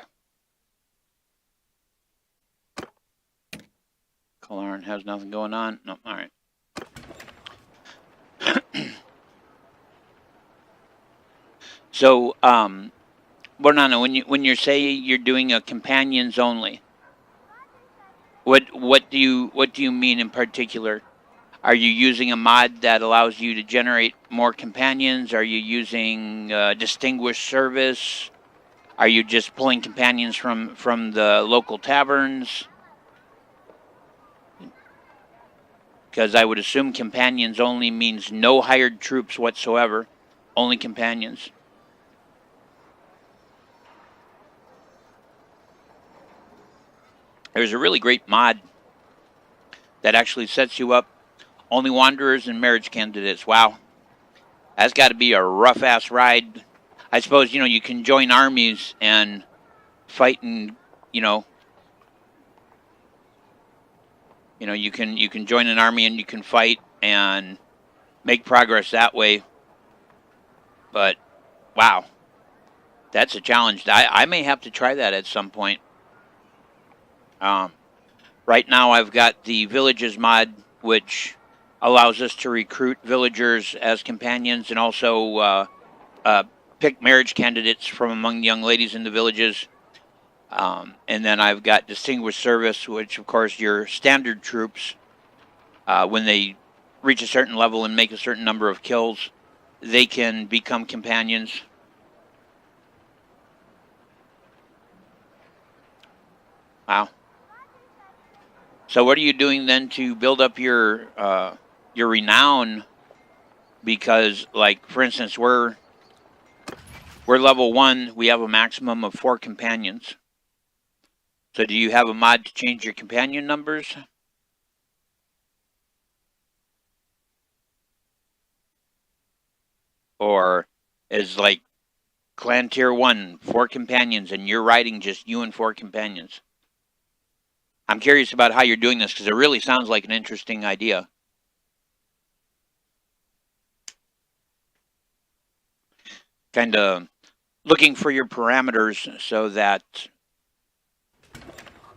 Kalaran has nothing going on. No, all right. So, Bornano, when you say you're doing a companions only, what do you mean in particular? Are you using a mod that allows you to generate more companions? Are you using distinguished service? Are you just pulling companions from the local taverns? Because I would assume companions only means no hired troops whatsoever, only companions. There's a really great mod that actually sets you up only wanderers and marriage candidates. Wow, that's got to be a rough-ass ride. I suppose, you can join armies and fight and, you can join an army and you can fight and make progress that way. But, wow, that's a challenge. I may have to try that at some point. Right now I've got the Villages mod, which allows us to recruit villagers as companions and also pick marriage candidates from among the young ladies in the villages. And then I've got Distinguished Service, which, of course, your standard troops, when they reach a certain level and make a certain number of kills, they can become companions. Wow. So what are you doing then to build up your renown? Because, like, for instance, we're level 1. We have a maximum of 4 companions. So do you have a mod to change your companion numbers? Or is, like, Clan Tier 1, 4 companions, and you're riding just you and 4 companions? I'm curious about how you're doing this, because it really sounds like an interesting idea. Kind of looking for your parameters so that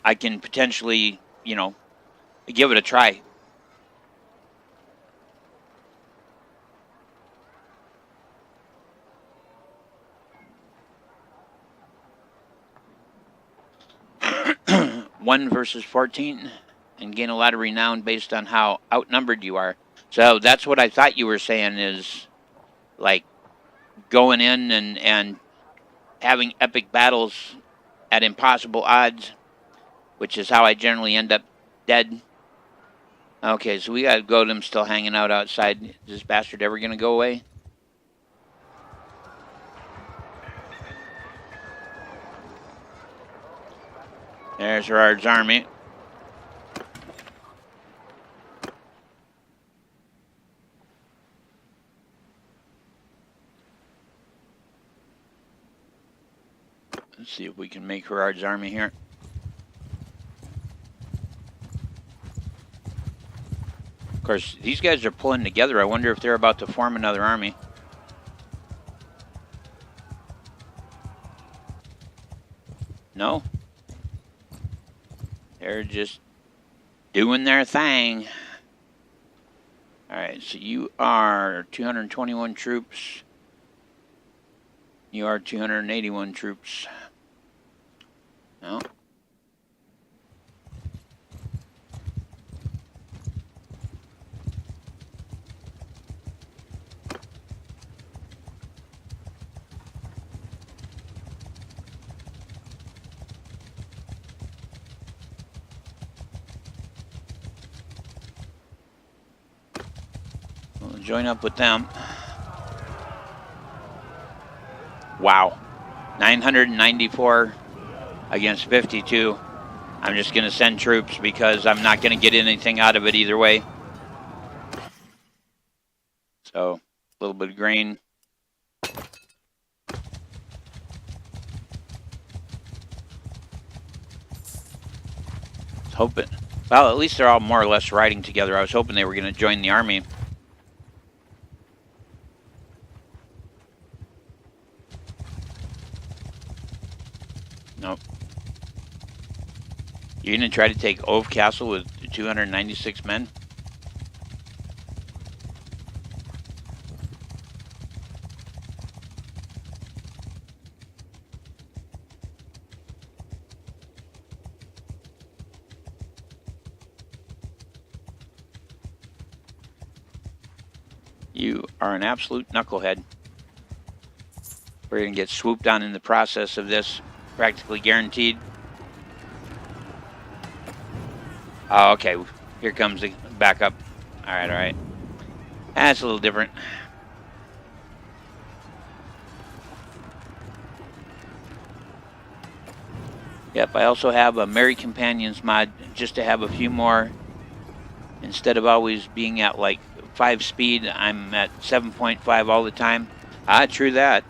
I can potentially, give it a try. One versus 14 and gain a lot of renown based on how outnumbered you are. So that's what I thought you were saying is, like, going in and having epic battles at impossible odds, which is how I generally end up dead. Okay, so we got Godem still hanging out outside. Is this bastard ever going to go away? There's Gerard's army. Let's see if we can make Gerard's army here. Of course, these guys are pulling together. I wonder if they're about to form another army. No. They're just doing their thing. Alright, so you are 221 troops. You are 281 troops. No. We'll join up with them. Wow. 994 against 52. I'm just going to send troops because I'm not going to get anything out of it either way. So, a little bit of grain. Hoping. Well, at least they're all more or less riding together. I was hoping they were going to join the army. Nope. You're going to try to take Ove Castle with 296 men? You are an absolute knucklehead. We're going to get swooped on in the process of this, practically guaranteed. Oh, okay. Here comes the backup. All right, all right. That's a little different. Yep, I also have a Merry Companions mod just to have a few more. Instead of always being at like 5 speed, I'm at 7.5 all the time. Ah, true that.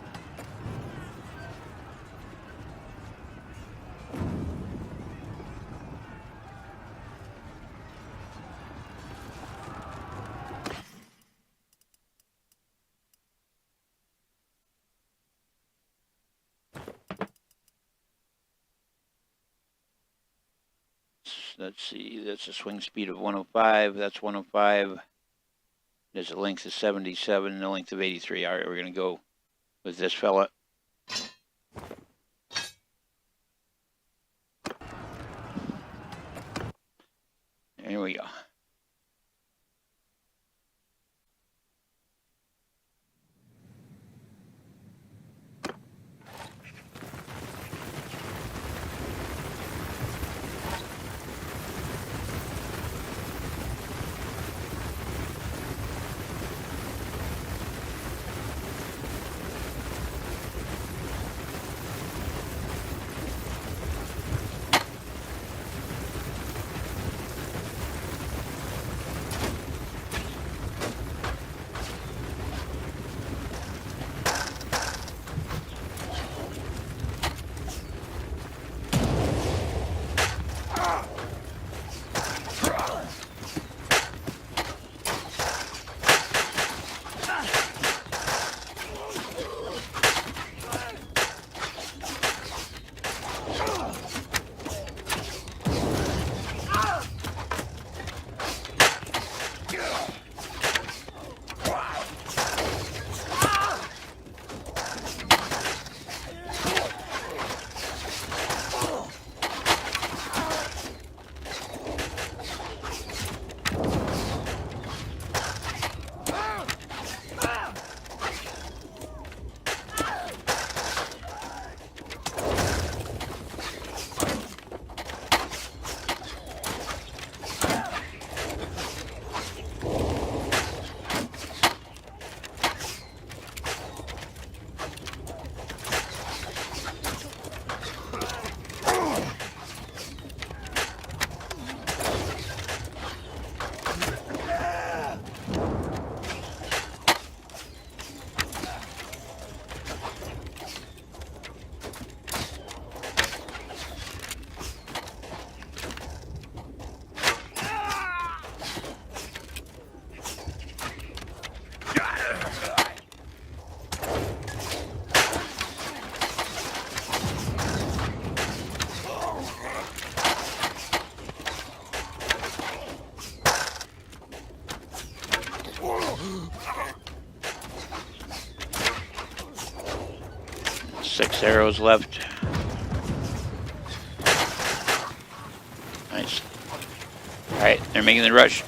Let's see, that's a swing speed of 105, that's 105. There's a length of 77 and a length of 83. All right, we're going to go with this fella. Here we go. Six arrows left. Nice. All right, they're making the rush.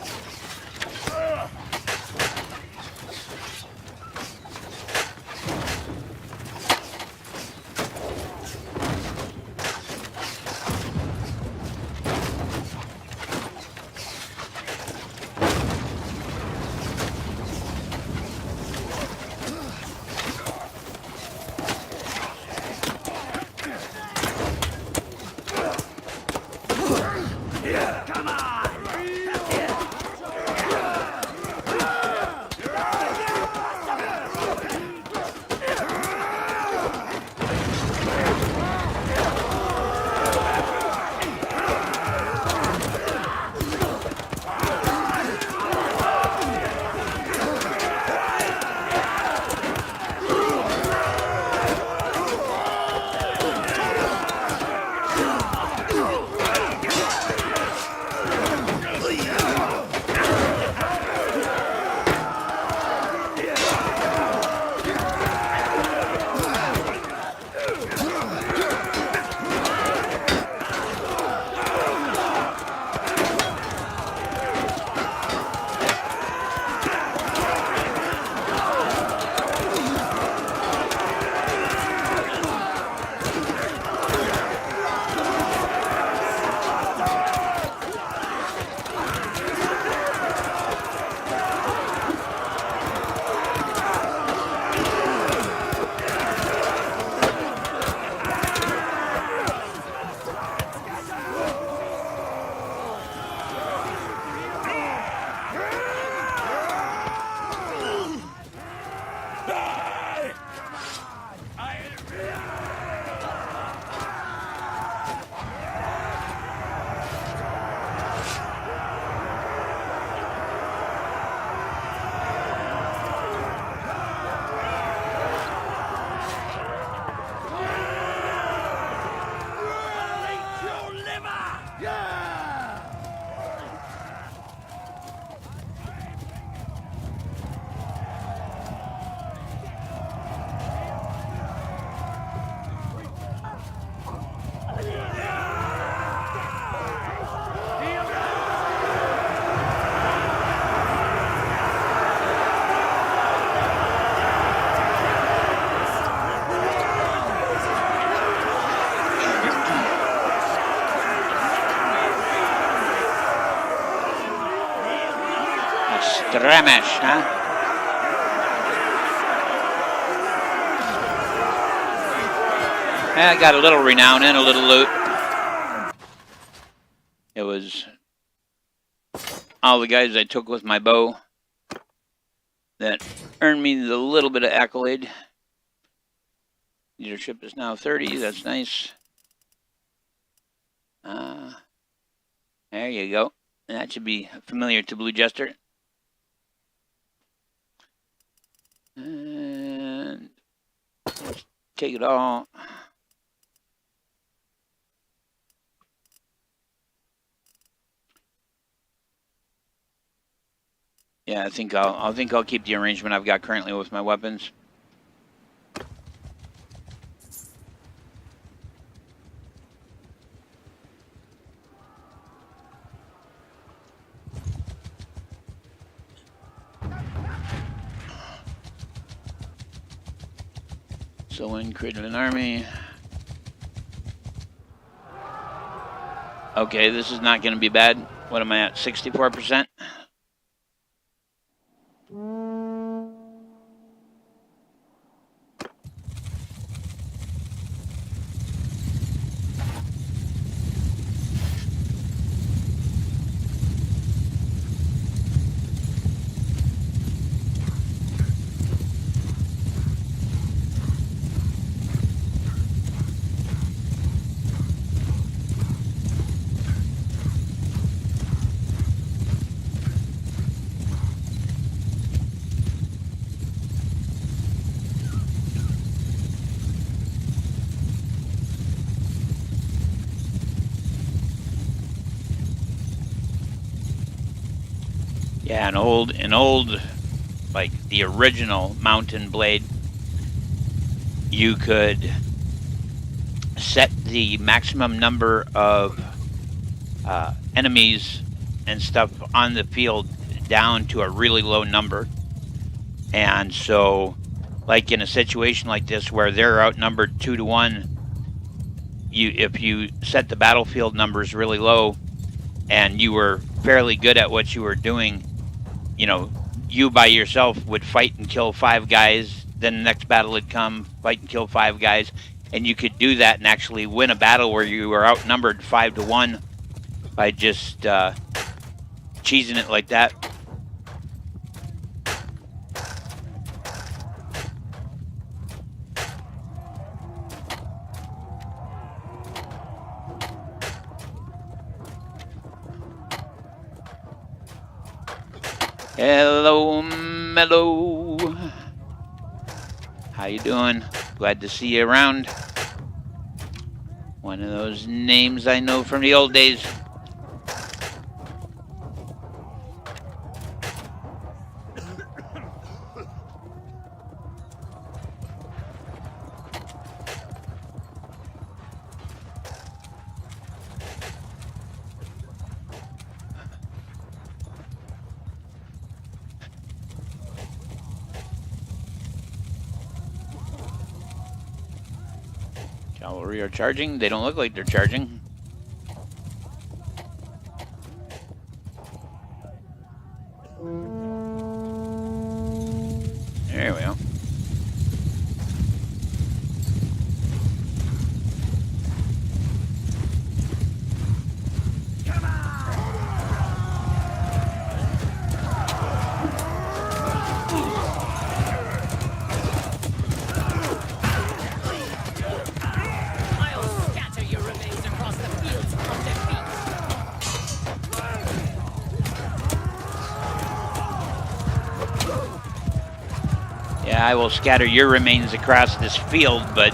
Stramish, huh? I got a little renown and a little loot. It was all the guys I took with my bow that earned me the little bit of accolade. Leadership is now 30. That's nice. There you go. That should be familiar to Blue Jester. And let's take it all. Yeah, I think I'll keep the arrangement I've got currently with my weapons. So when created an army. Okay, this is not going to be bad. What am I at? 64%? Yeah, an old, like the original mountain blade, you could set the maximum number of enemies and stuff on the field down to a really low number. And so, like in a situation like this where they're outnumbered 2-1, if you set the battlefield numbers really low and you were fairly good at what you were doing, you know, you by yourself would fight and kill 5 guys, then the next battle would come, fight and kill 5 guys, and you could do that and actually win a battle where you were outnumbered 5-1 by just cheesing it like that. Hello, Mellow. How you doing? Glad to see you around. One of those names I know from the old days. Cavalry are charging. They don't look like they're charging. There we go. I will scatter your remains across this field, but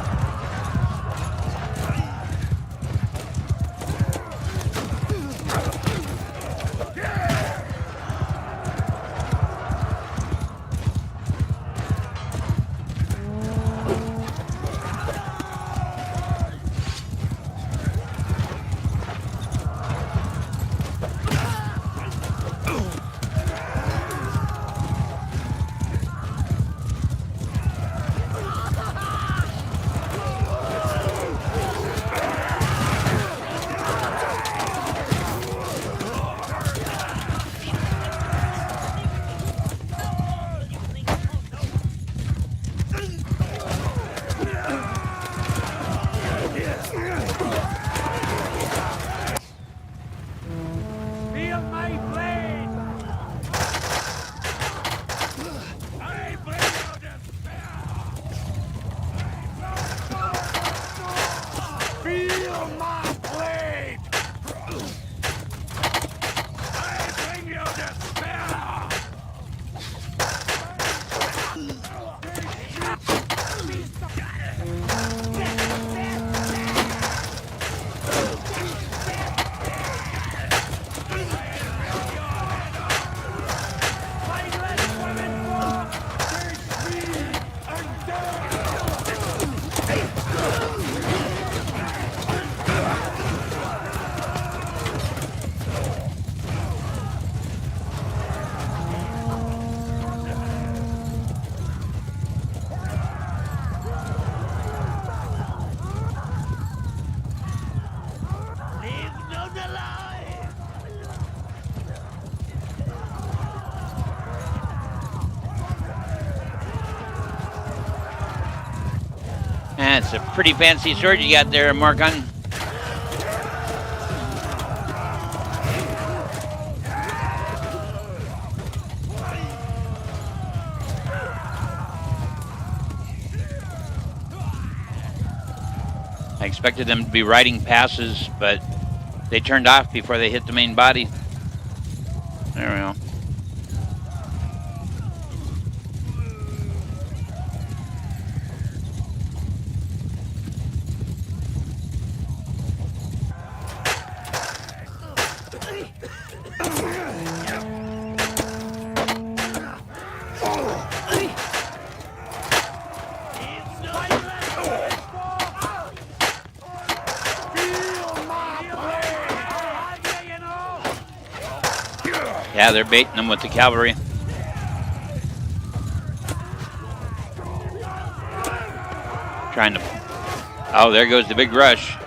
That's a pretty fancy sword you got there, Markon. I expected them to be riding passes, but they turned off before they hit the main body. There we go. Yeah, they're baiting them with the cavalry. Trying to... Oh, there goes the big rush.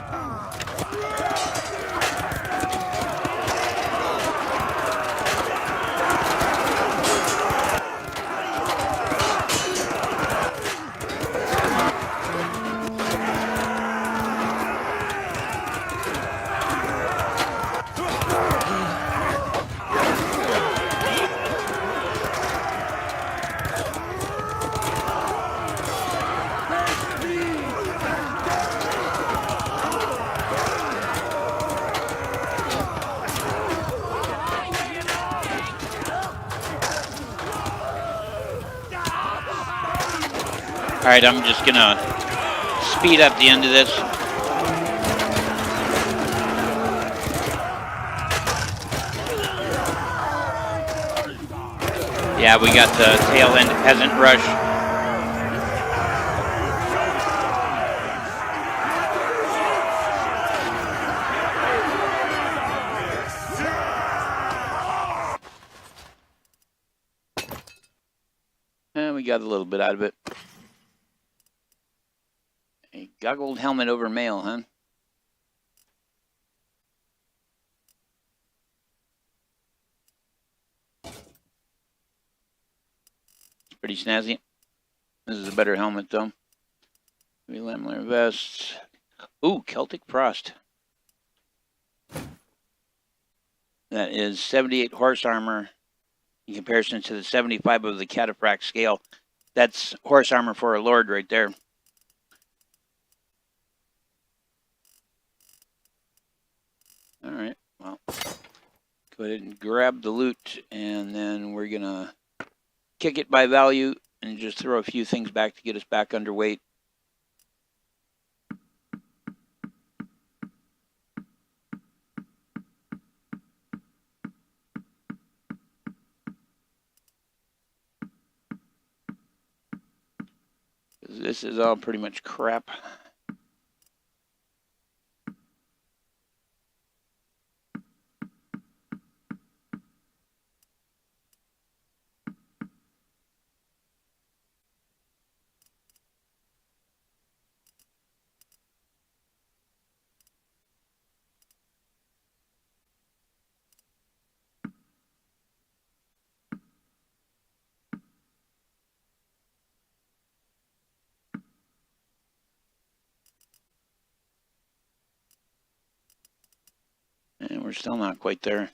All right, I'm just gonna speed up the end of this. Yeah, we got the tail end peasant rush. And we got a little bit out of it. A goggled helmet over mail, huh? It's pretty snazzy. This is a better helmet, though. Laminar vest. Ooh, Celtic Frost. That is 78 horse armor in comparison to the 75 of the cataphract scale. That's horse armor for a lord right there. All right, well, go ahead and grab the loot, and then we're going to kick it by value and just throw a few things back to get us back underweight. This is all pretty much crap. And we're still not quite there.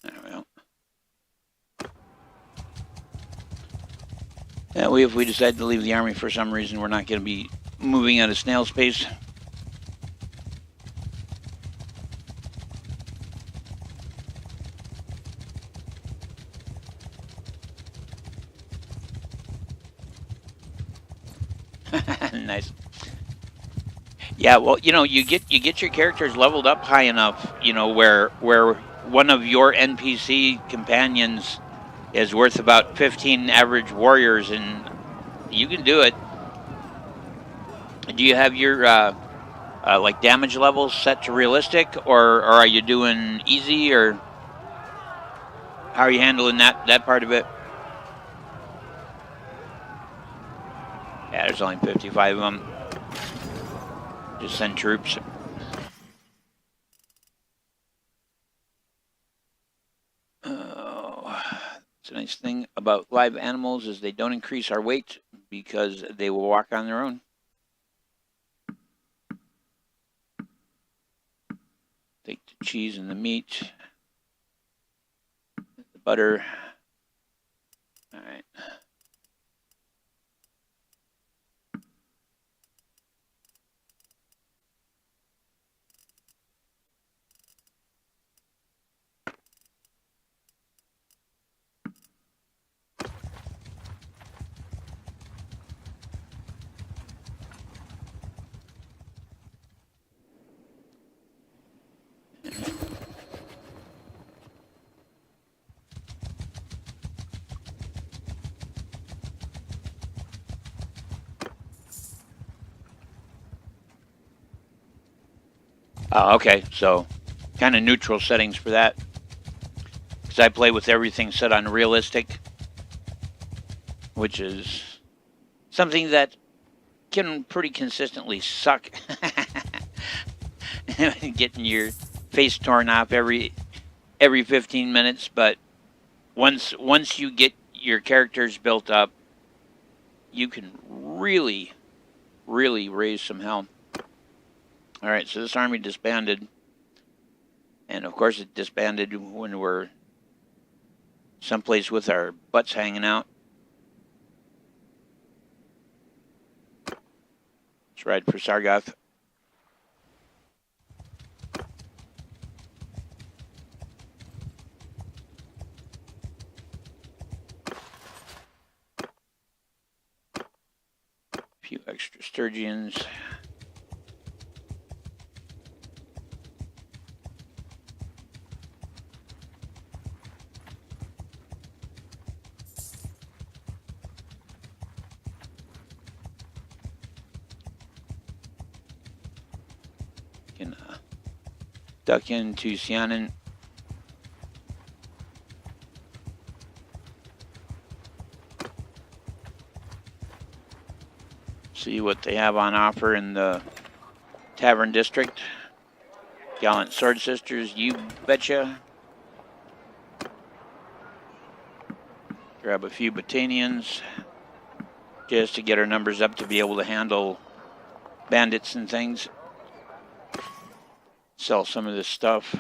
There we go. That way, if we decide to leave the army for some reason, we're not going to be moving at a snail's pace. Nice. Yeah, well, you know, you get your characters leveled up high enough, you know, where one of your NPC companions is worth about 15 average warriors, and you can do it. Do you have your like damage levels set to realistic, or are you doing easy, or how are you handling that part of it? Yeah, there's only 55 of them. Just send troops. It's a nice thing about live animals is they don't increase our weight because they will walk on their own. Take the cheese and the meat, the butter. All right. Okay, so kind of neutral settings for that. Because I play with everything set on realistic, which is something that can pretty consistently suck. Getting your face torn off every 15 minutes, but once you get your characters built up, you can really raise some hell. All right, so this army disbanded, and of course it disbanded when we're someplace with our butts hanging out. Let's ride for Sargoth. A few extra sturgeons. Can duck into Sianen. See what they have on offer in the Tavern District. Gallant Sword Sisters, you betcha. Grab a few Botanians just to get our numbers up to be able to handle bandits and things. Sell some of this stuff.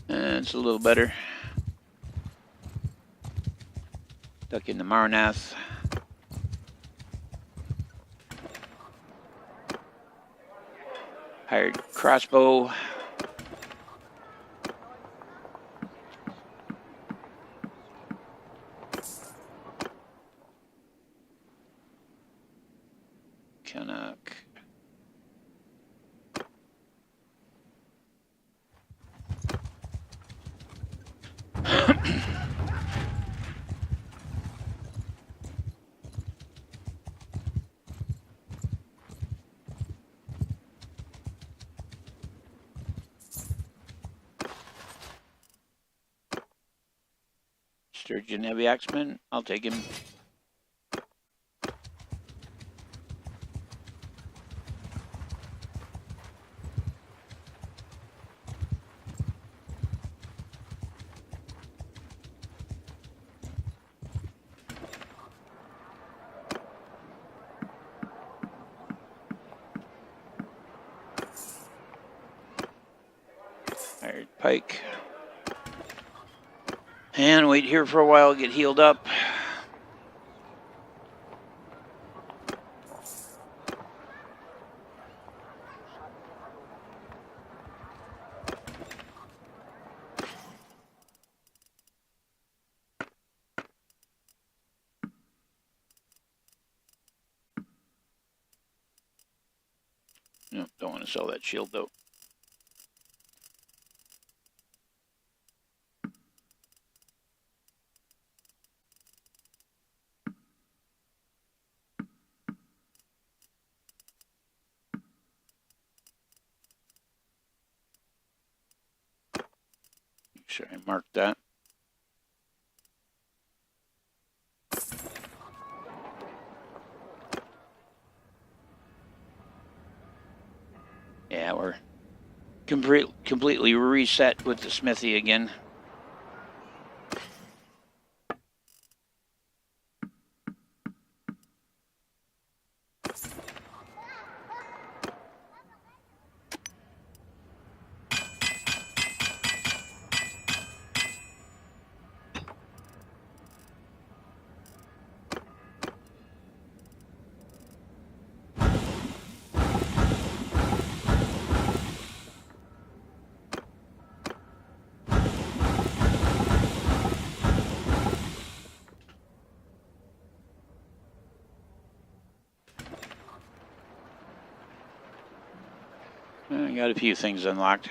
It's a little better. Duck into Marnath. Hired crossbow. Canuck. Sturgeon Heavy Axeman. I'll take him. Hired pike. And wait here for a while, get healed up. No, don't want to sell that shield though. sure I marked that. Yeah, we're completely reset with the smithy again. I got a few things unlocked.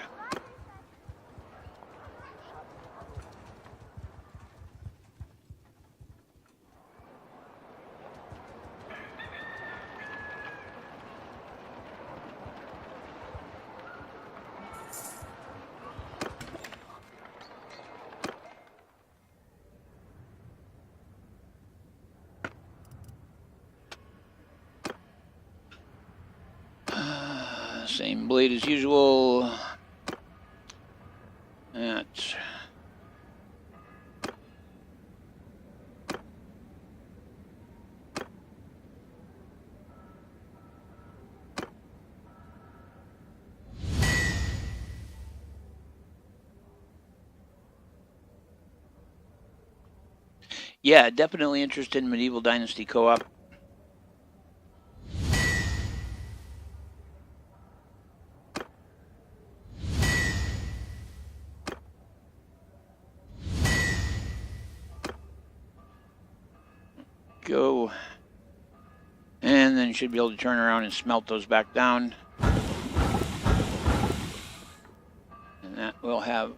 Same blade as usual. That's yeah, definitely interested in Medieval Dynasty co-op. Go. And then should be able to turn around and smelt those back down. And that will have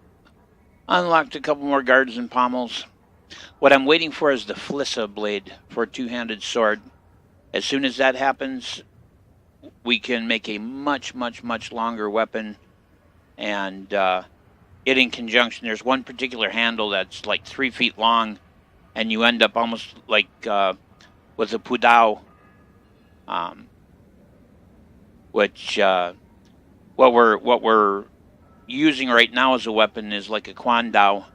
unlocked a couple more guards and pommels. What I'm waiting for is the Flissa blade for a two-handed sword. As soon as that happens, we can make a much longer weapon. And it in conjunction, there's one particular handle that's like 3 feet long, and you end up almost like with a pudao, which what we're using right now as a weapon is like a quandao.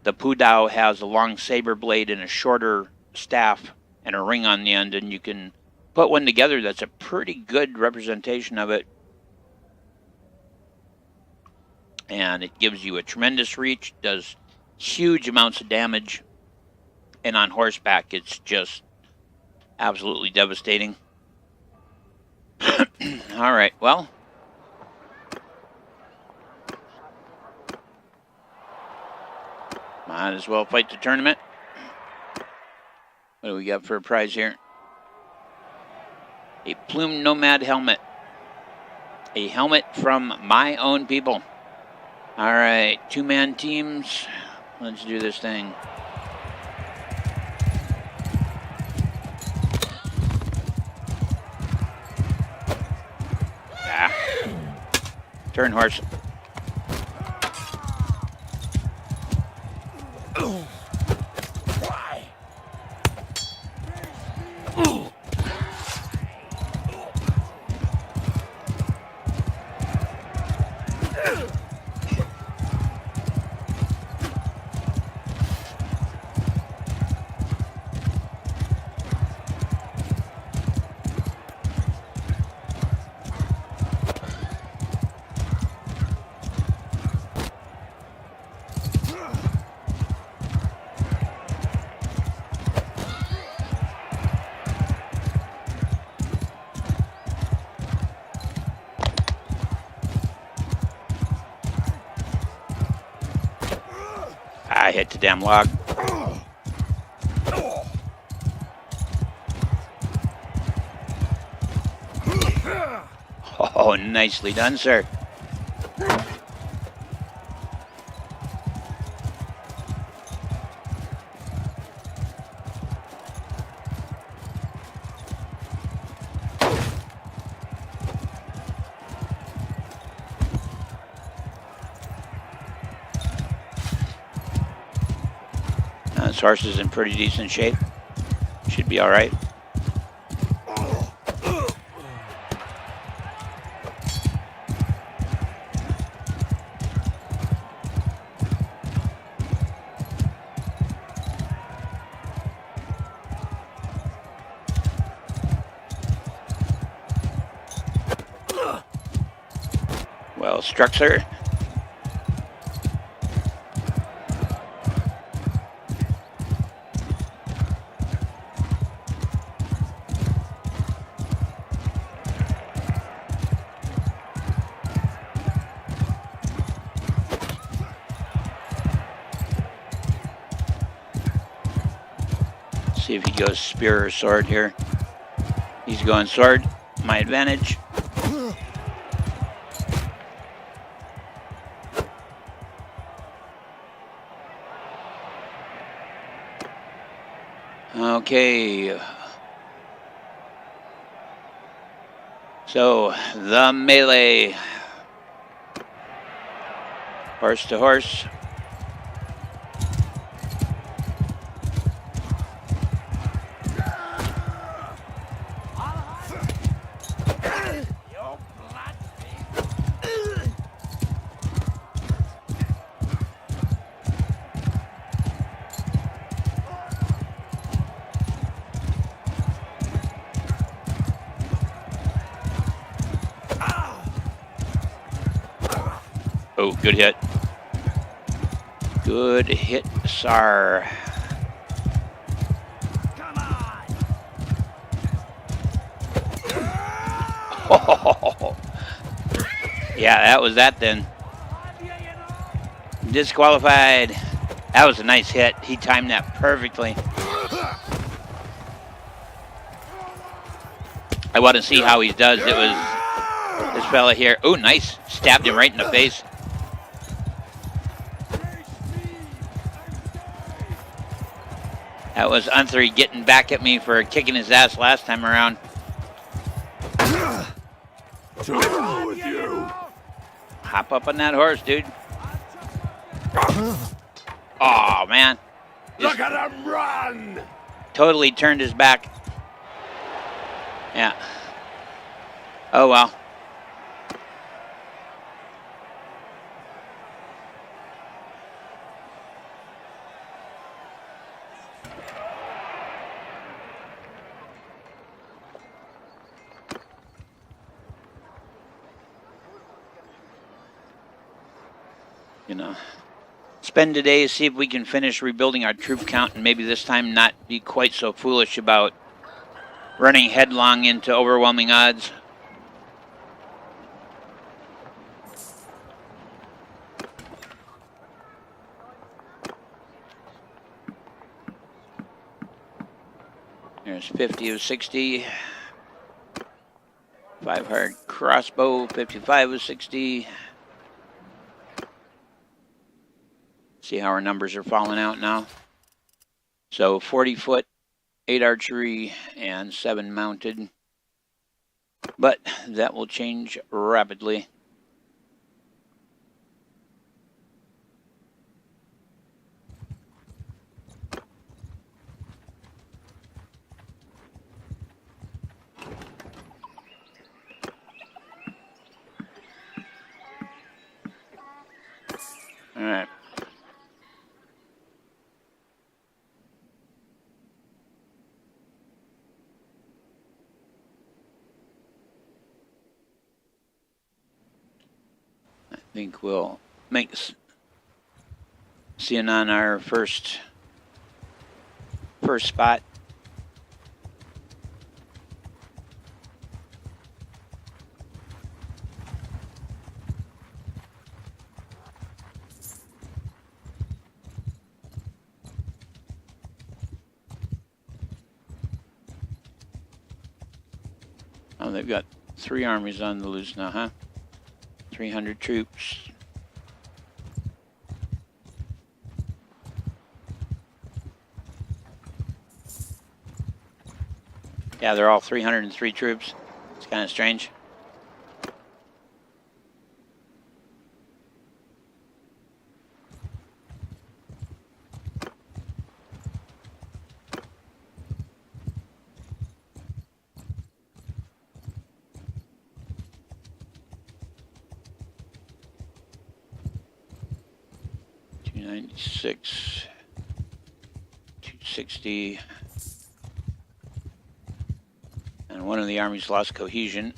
The pudao has a long saber blade and a shorter staff and a ring on the end, and you can put one together that's a pretty good representation of it. And it gives you a tremendous reach, does huge amounts of damage, and on horseback it's just absolutely devastating. All right, well, might as well fight the tournament. What do we got for a prize here? A plumed nomad helmet. A helmet from my own people. All right, two-man teams. Let's do this thing. Ah. Turn horse. I hit the damn log. Oh, nicely done, sir. This horse is in pretty decent shape. Should be all right. Well struck, sir. See if he goes spear or sword here. He's going sword. My advantage. Okay. So, the melee. Horse to horse. Oh, good hit. Good hit, sir. Come on! Oh, yeah, that was that then. Disqualified. That was a nice hit. He timed that perfectly. I want to see how he does. It was this fella here. Oh, nice. Stabbed him right in the face. That was Unthry getting back at me for kicking his ass last time around. What's wrong with you? Hop up on that horse, dude. Oh, man. Look at him run! Totally turned his back. Yeah. Oh, well. You know, spend today, see if we can finish rebuilding our troop count and maybe this time not be quite so foolish about running headlong into overwhelming odds. There's 50 of 60. 5 hard crossbow, 55 of 60. See how our numbers are falling out now. So 40 foot, 8 archery, and 7 mounted. But that will change rapidly. All right. I think we'll make seeing on our first spot. Oh, they've got 3 armies on the loose now, huh? 300 troops. Yeah, they're all 303 troops. It's kind of strange. 296, 260, and one of the armies lost cohesion.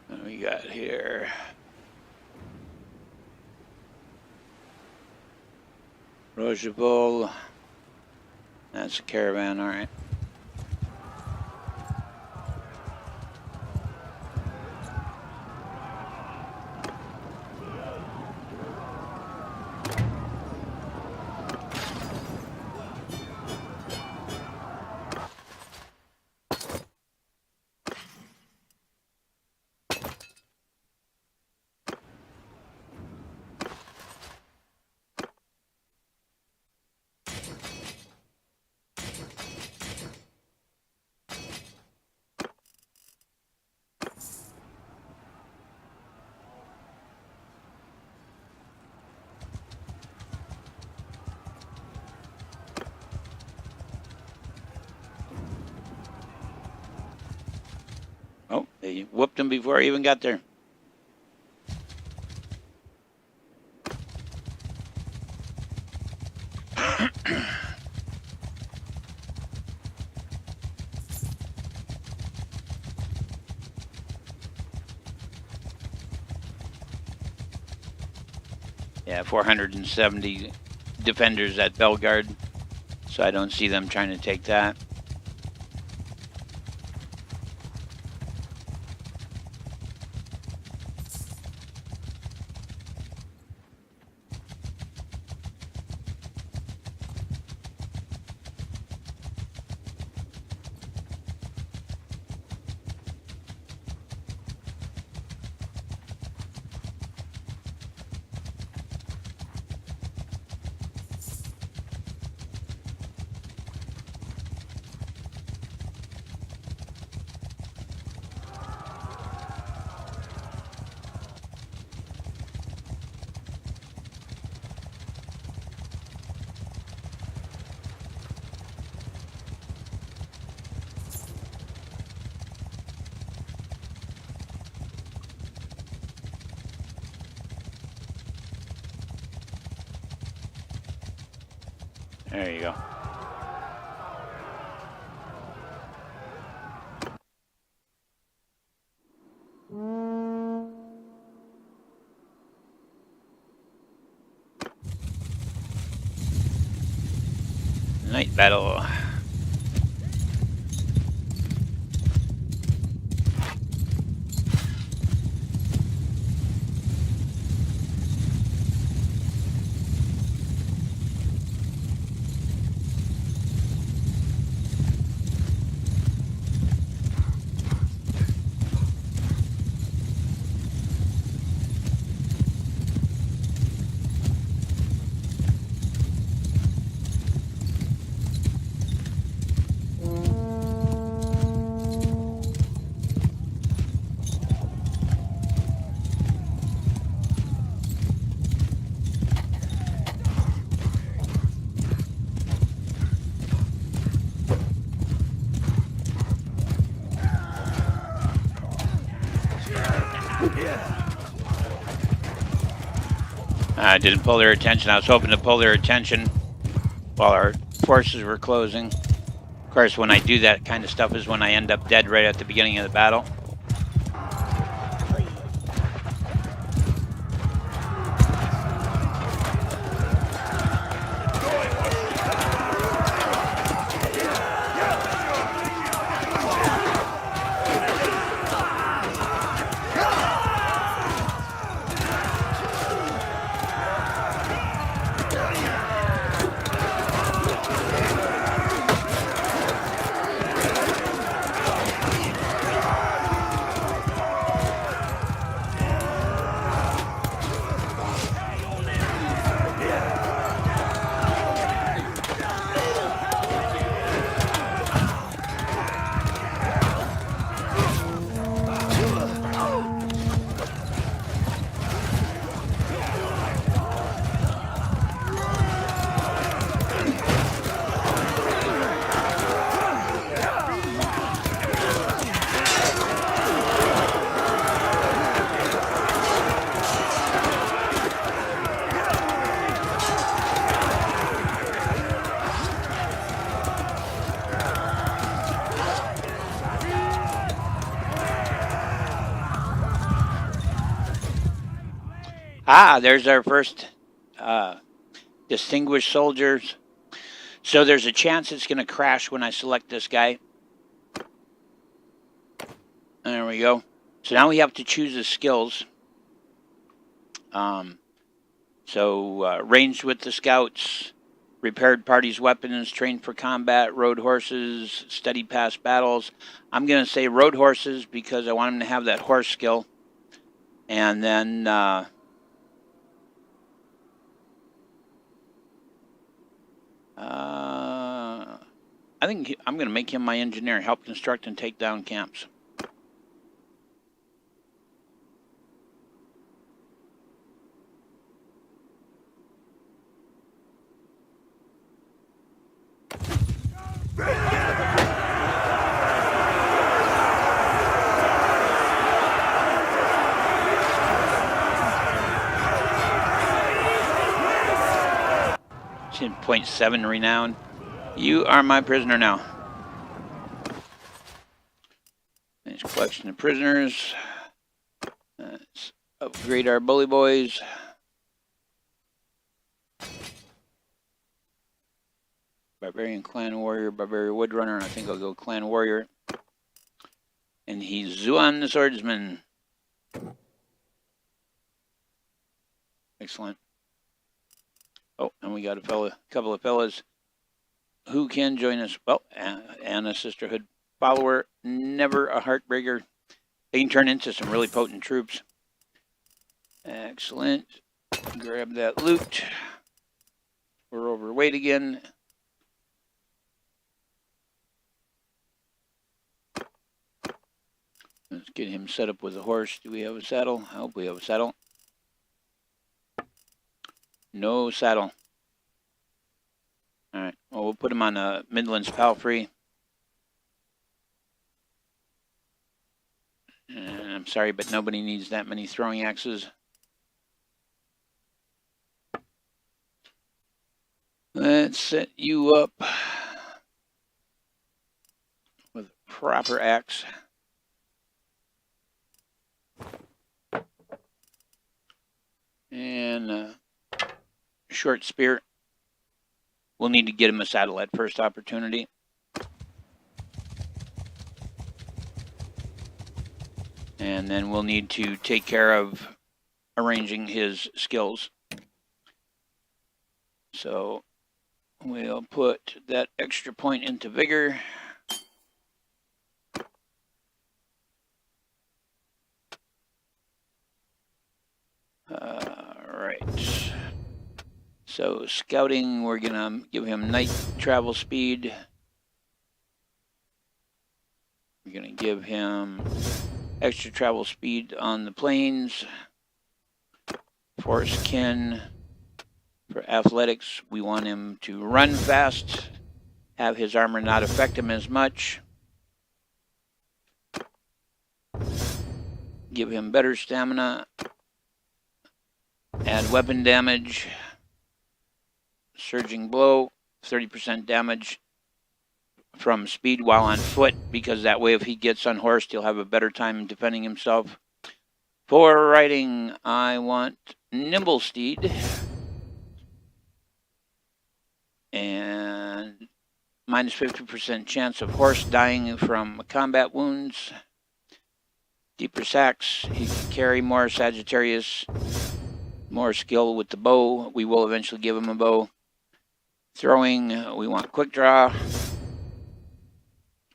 What do we got here? Rojabul. That's a caravan, all right. Oh, they whooped him before I even got there. Yeah, 470 defenders at Belgard, so I don't see them trying to take that. There you go. Night battle. I didn't pull their attention. I was hoping to pull their attention while our forces were closing. Of course, when I do that kind of stuff is when I end up dead right at the beginning of the battle. Ah, there's our first distinguished soldiers. So there's a chance it's going to crash when I select this guy. There we go. So now we have to choose the skills. Ranged with the scouts, repaired parties' weapons, trained for combat, rode horses, steady past battles. I'm going to say rode horses because I want him to have that horse skill. And then I think I'm going to make him my engineer, help construct and take down camps. It's in 0.7 renown. You are my prisoner now. Nice collection of prisoners. Let's upgrade our bully boys. Barbarian clan warrior, barbarian woodrunner. I think I'll go clan warrior. And he's Zuan the swordsman. Excellent. Oh, and we got a couple of fellas who can join us. Well, and a sisterhood follower, never a heartbreaker. They can turn into some really potent troops. Excellent. Grab that loot. We're overweight again. Let's get him set up with a horse. Do we have a saddle? I hope we have a saddle. No saddle. All right. Well, we'll put him on a Midlands palfrey. And I'm sorry, but nobody needs that many throwing axes. Let's set you up with a proper axe. And a short spear. We'll need to get him a saddle at first opportunity. And then we'll need to take care of arranging his skills. So we'll put that extra point into vigor. Right. So scouting, we're gonna give him night travel speed. We're gonna give him extra travel speed on the plains. Force kin. For athletics, we want him to run fast, have his armor not affect him as much. Give him better stamina. Add weapon damage. Surging blow, 30% damage from speed while on foot, because that way if he gets unhorsed, he'll have a better time defending himself. For riding, I want nimble steed. And minus 50% chance of horse dying from combat wounds. Deeper sacks, he can carry more Sagittarius. More skill with the bow. We will eventually give him a bow. Throwing, we want quick draw.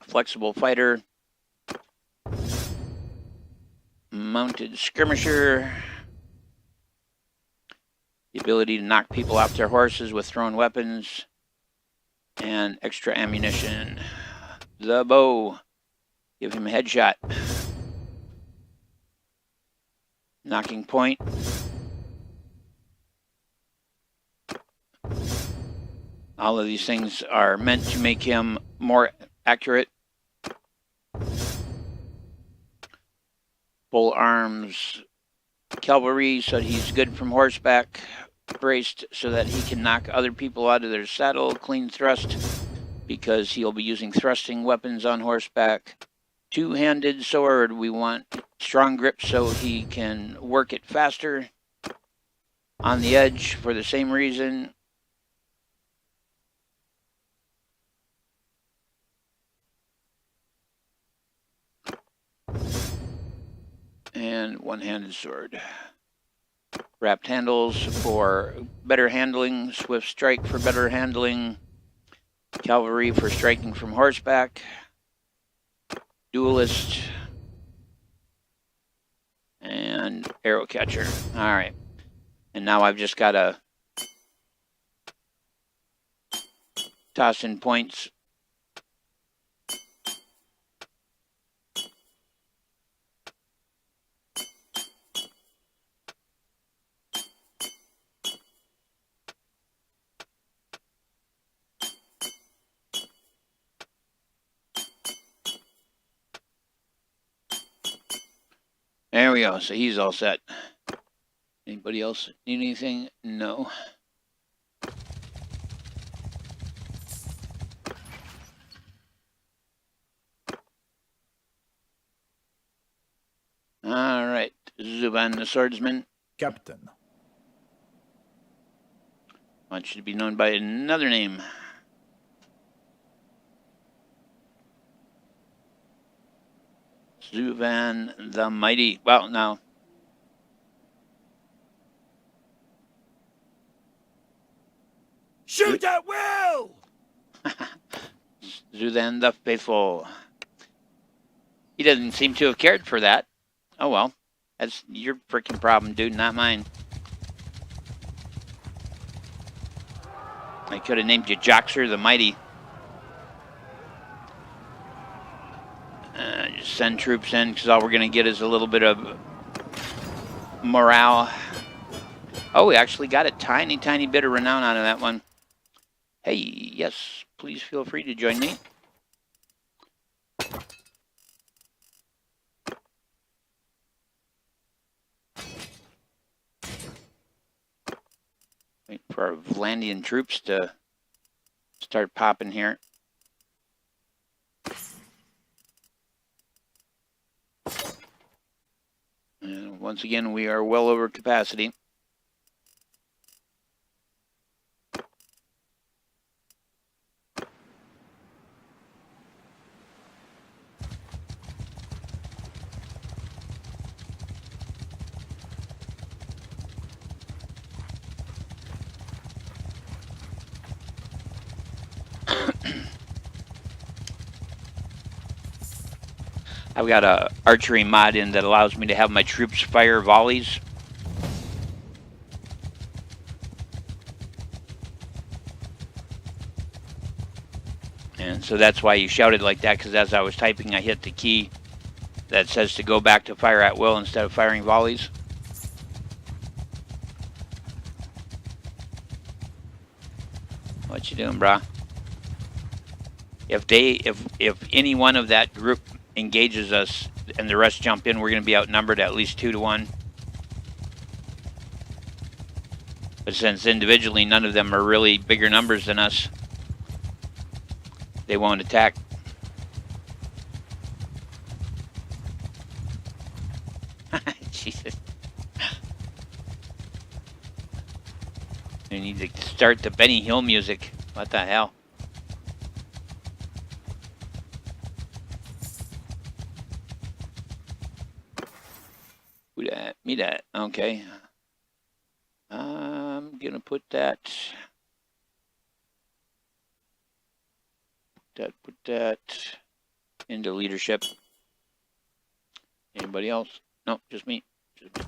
Flexible fighter. Mounted skirmisher. The ability to knock people off their horses with thrown weapons. And extra ammunition. The bow. Give him a headshot. Knocking point. All of these things are meant to make him more accurate. Full arms cavalry, so he's good from horseback. Braced so that he can knock other people out of their saddle. Clean thrust, because he'll be using thrusting weapons on horseback. Two-handed sword, we want strong grip so he can work it faster. on the edge for the same reason. And one-handed sword. Wrapped handles for better handling. Swift strike for better handling. Cavalry for striking from horseback. Duelist. And arrow catcher. All right. And now I've just got to toss in points. There we go. So he's all set. Anybody else need anything? No. All right. Zuban the swordsman. Captain. Wants you to be known by another name. Zuvan the Mighty. Well, now. Shoot at will! Zuthan the Faithful. He doesn't seem to have cared for that. Oh well. That's your freaking problem, dude, not mine. I could have named you Joxer the Mighty. Just send troops in, because all we're going to get is a little bit of morale. Oh, we actually got a tiny, tiny bit of renown out of that one. Hey, yes, please feel free to join me. Wait for our Vlandian troops to start popping here. And once again, we are well over capacity. I've got a archery mod in that allows me to have my troops fire volleys. And so that's why you shouted like that, because as I was typing, I hit the key that says to go back to fire at will instead of firing volleys. What you doing, brah? If any one of that group engages us and the rest jump in, we're going to be outnumbered at least 2-1. But since individually none of them are really bigger numbers than us, they won't attack. Jesus. We need to start the Benny Hill music. What the hell? Who that? Me that. Okay. I'm gonna put that into leadership. Anybody else? No, just me. Just me.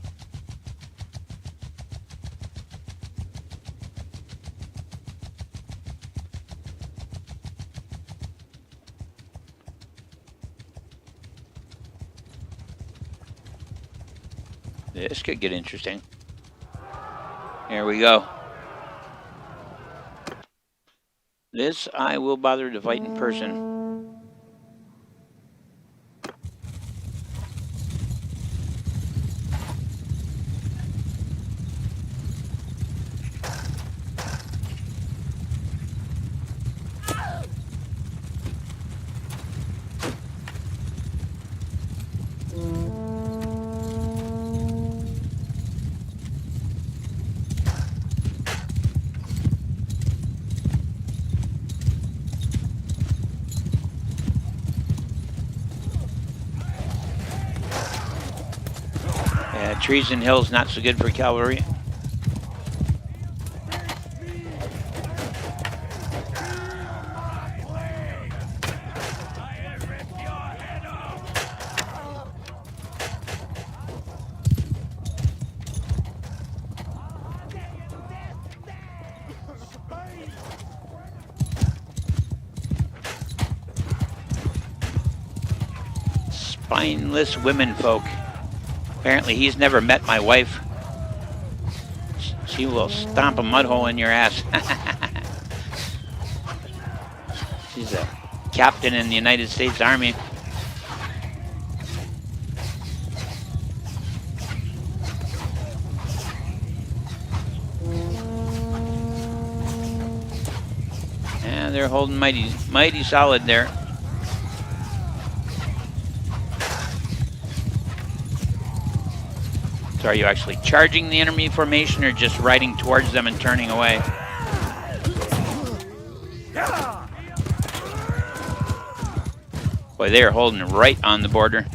This could get interesting. Here we go. This I will bother to fight in person. Trees and hills not so good for cavalry. Spineless women folk. Apparently he's never met my wife. She will stomp a mud hole in your ass. She's a captain in the United States Army. And they're holding mighty solid there. So are you actually charging the enemy formation or just riding towards them and turning away? Boy, they are holding right on the border.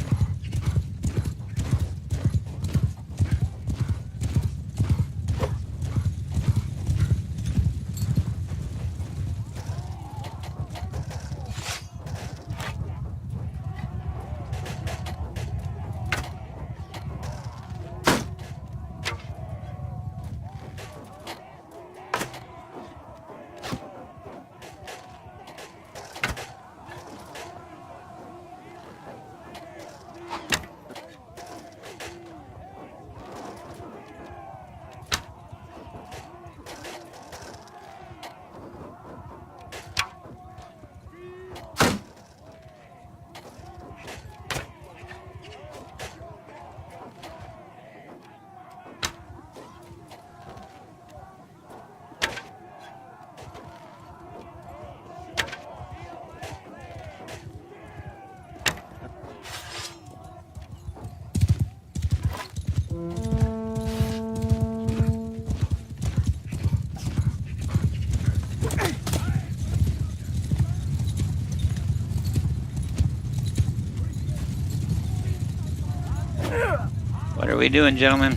What are we doing, gentlemen?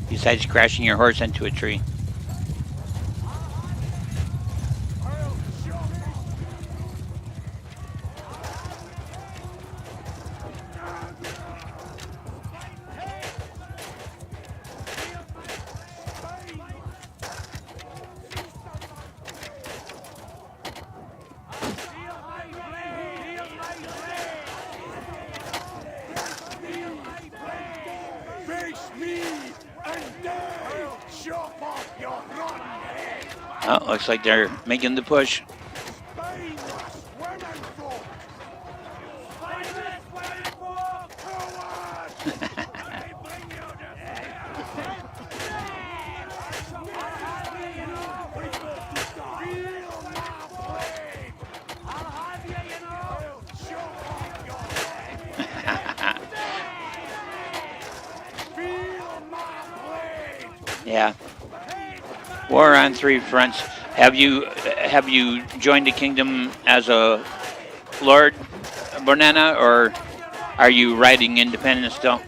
Besides crashing your horse into a tree. Oh, looks like they're making the push. Yeah. War on three fronts. Have you joined the kingdom as a lord, Bonanna, or are you riding independent still?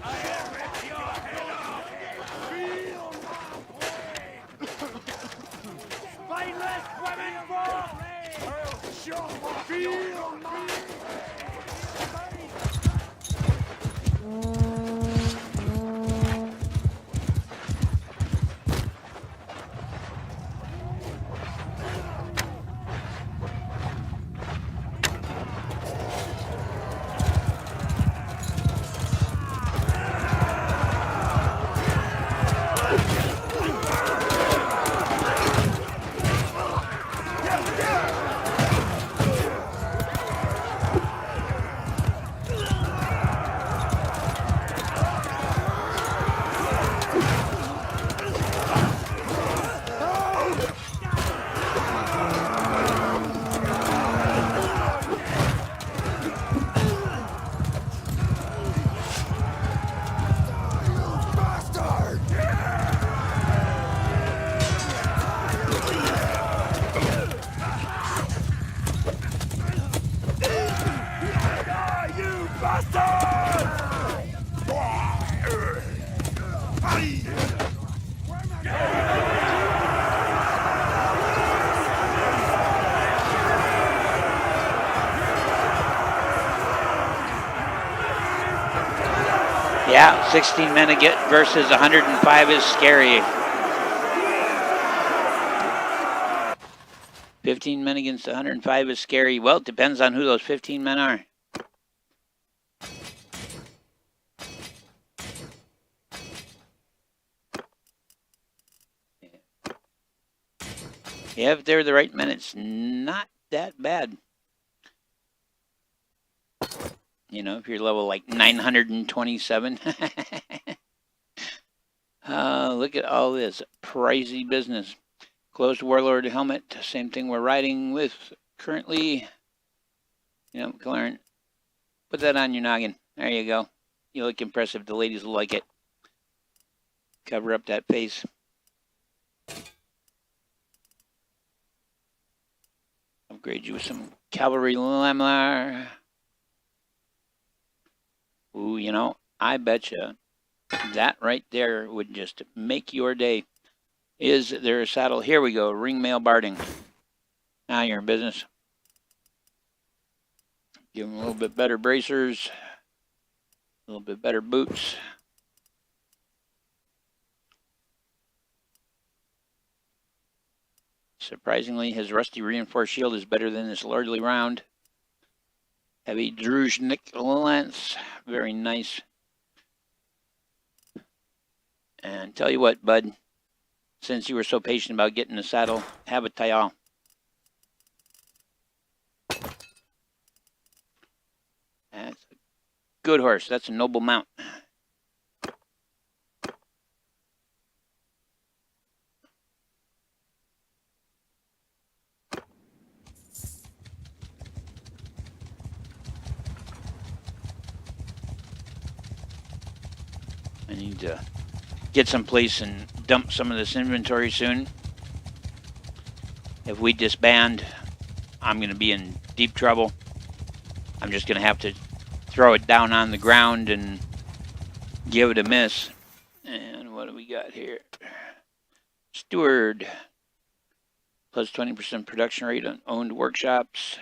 Yeah, 16 men versus 105 is scary. 15 men against 105 is scary. Well, it depends on who those 15 men are. Yeah, if they're the right men, it's not that bad. You know, if you're level like 927. Look at all this pricey business. Closed Warlord helmet, same thing we're riding with currently. You know, Clarence, put that on your noggin. There you go. You look impressive. The ladies will like it. Cover up that face. Upgrade you with some cavalry lamlar. Ooh, you know, I betcha that right there would just make your day. Is there a saddle? Here we go. Ring mail barding. Now you're in business. Give them a little bit better bracers. A little bit better boots. Surprisingly, his rusty reinforced shield is better than his lordly round. Heavy Druzhnik lance. Very nice. And tell you what, bud. Since you were so patient about getting the saddle, have a Tayal. That's a good horse. That's a noble mount. I need to get someplace and dump some of this inventory soon. If we disband, I'm going to be in deep trouble. I'm just going to have to throw it down on the ground and give it a miss. And what do we got here? Steward. Plus 20% production rate on owned workshops.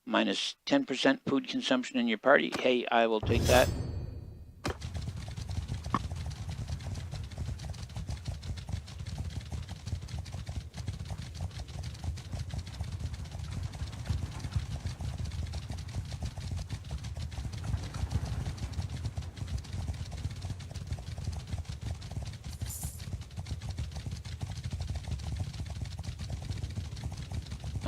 Minus 10% food consumption in your party. Hey, I will take that.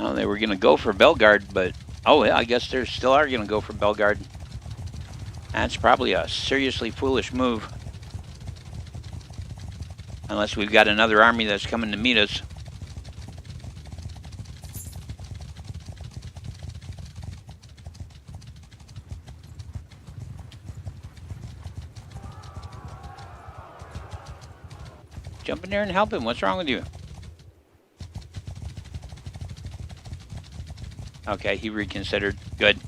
Oh, they were going to go for Bellegarde, but oh, yeah, I guess they still are going to go for Bellegarde. That's probably a seriously foolish move. Unless we've got another army that's coming to meet us. Jump in there and help him. What's wrong with you? Okay, he reconsidered. Good.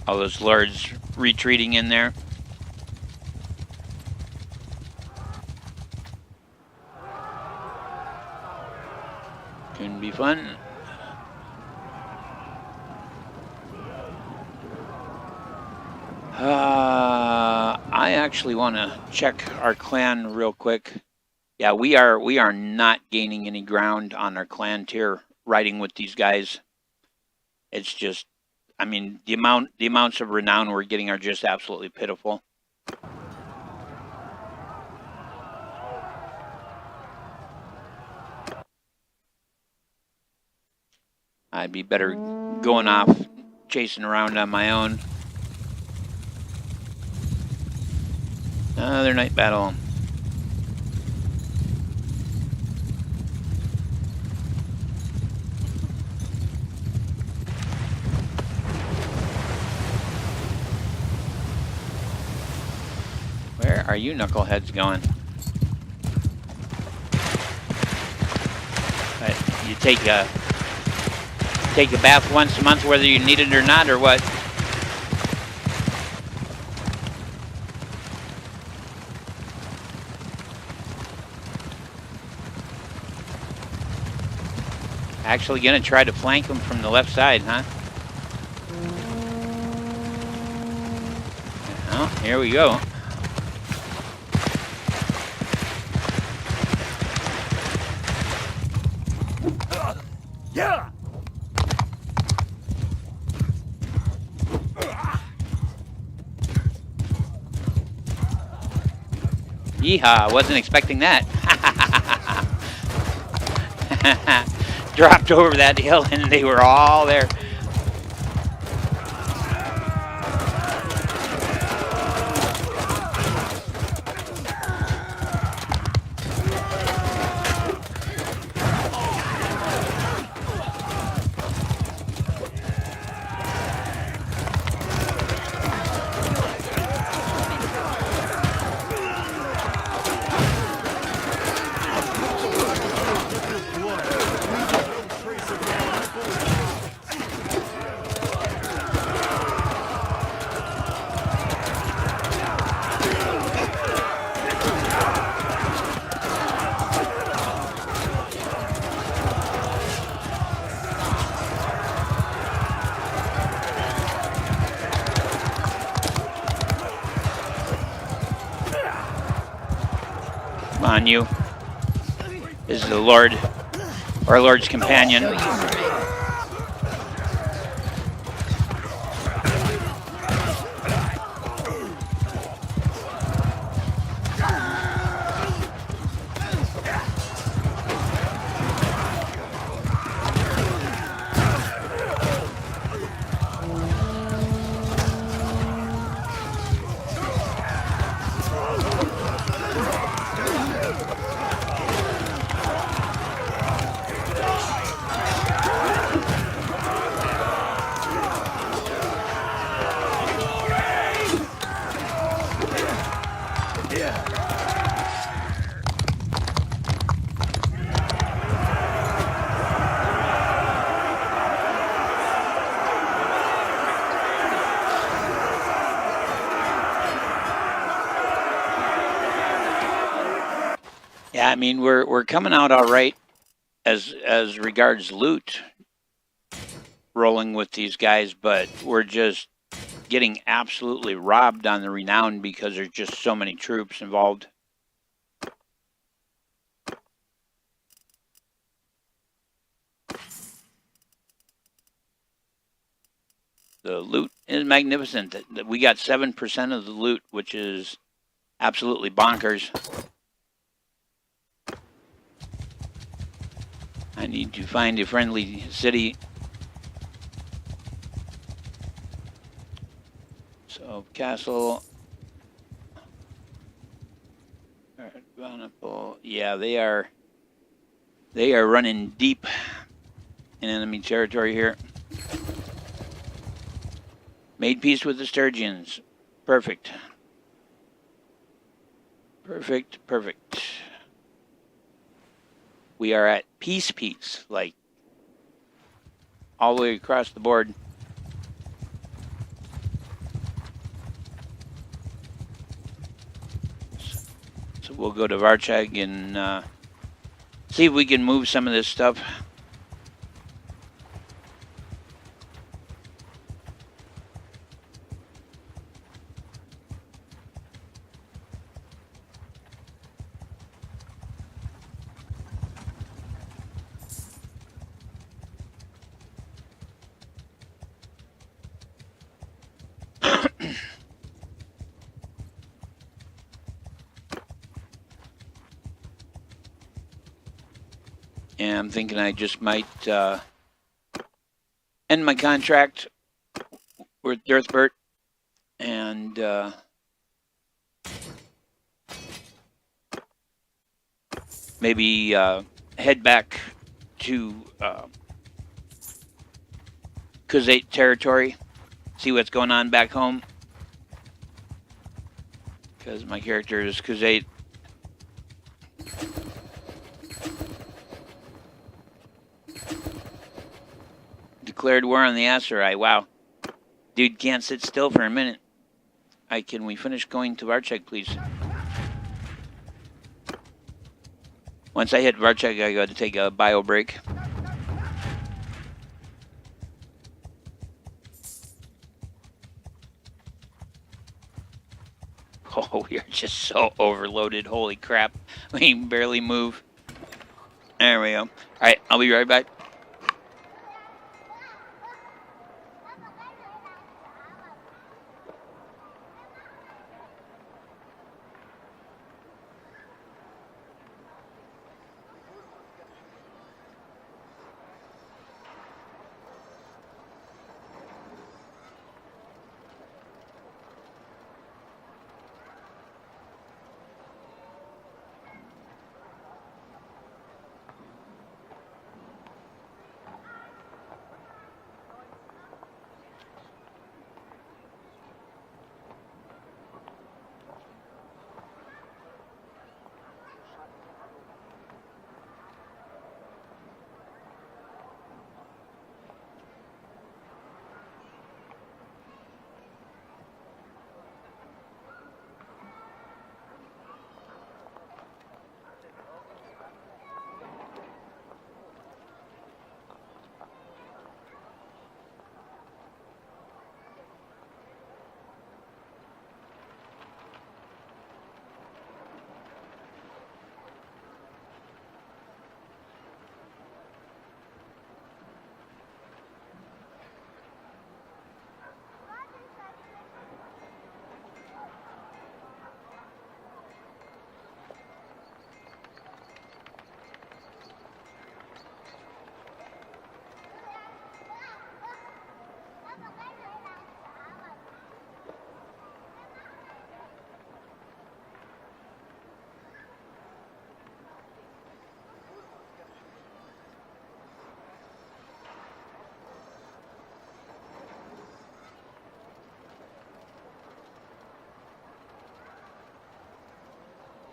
All those lords retreating in there. Couldn't be fun. I actually want to check our clan real quick. Yeah, we are not gaining any ground on our clan tier riding with these guys. It's just, I mean, the amounts of renown we're getting are just absolutely pitiful. I'd be better going off chasing around on my own. Another night battle. Where are you knuckleheads going? You take a bath once a month whether you need it or not, or what? Actually gonna try to flank them from the left side, huh? Oh, here we go. Yeah. Yeehaw, wasn't expecting that. Dropped over that hill and they were all there. Come on, you. This is the Lord, our Lord's companion. Yeah, I mean we're coming out all right as regards loot, rolling with these guys, but we're just getting absolutely robbed on the renown because there's just so many troops involved. The loot is magnificent. We got 7% of the loot, which is absolutely bonkers. I need to find a friendly city. So, castle. Yeah, they are running deep in enemy territory here. Made peace with the Sturgians. Perfect. Perfect, perfect. We are at peace, like all the way across the board. So we'll go to Varchag and see if we can move some of this stuff. And I'm thinking I just might end my contract with Dirthbert and maybe head back to Kuzate territory, see what's going on back home. Because my character is Kuzate. Declared war on the Aserai. Wow. Dude can't sit still for a minute. Can we finish going to Varchek, please? Once I hit Varchek, I got to take a bio break. Oh, we are just so overloaded. Holy crap. We can barely move. There we go. All right, I'll be right back.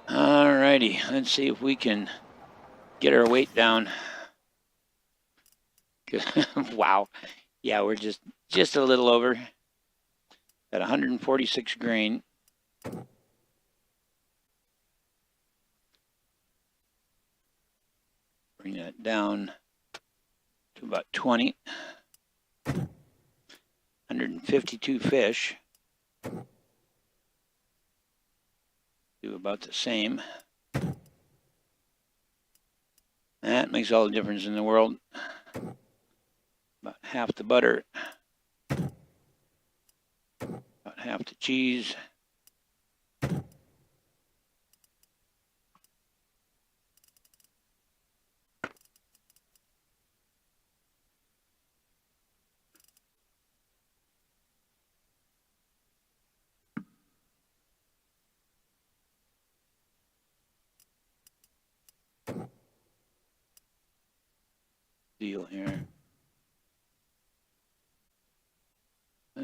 Alrighty, let's see if we can get our weight down. Wow. Yeah, we're just a little over at 146 grain. Bring that down to about 20. 152 fish. Do about the same. That makes all the difference in the world. About half the butter. About half the cheese. Deal here.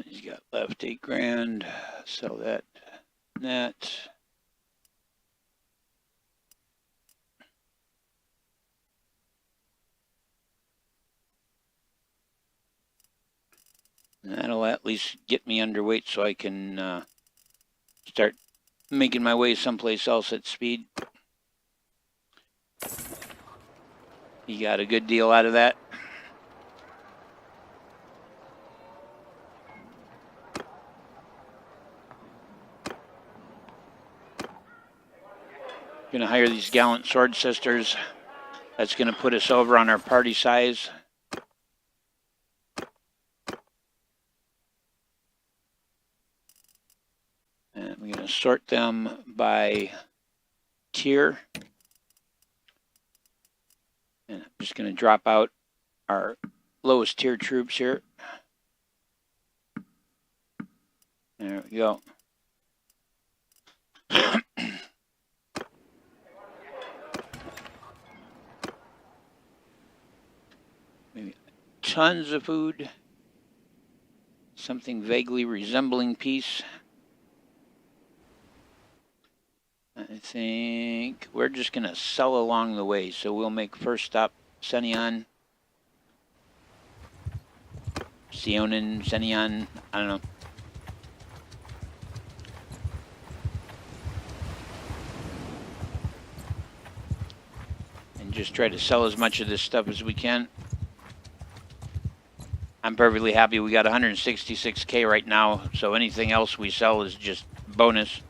He's got left 8 grand. Sell that. That. That'll at least get me underweight so I can start making my way someplace else at speed. You got a good deal out of that. Gonna hire these gallant sword sisters. That's gonna put us over on our party size. And we're gonna sort them by tier. And I'm just gonna drop out our lowest tier troops here. There we go. Maybe tons of food. Something vaguely resembling peace. I think we're just going to sell along the way. So we'll make first stop Senion. Sionin, Senion, I don't know. And just try to sell as much of this stuff as we can. I'm perfectly happy we got 166K right now, so anything else we sell is just bonus.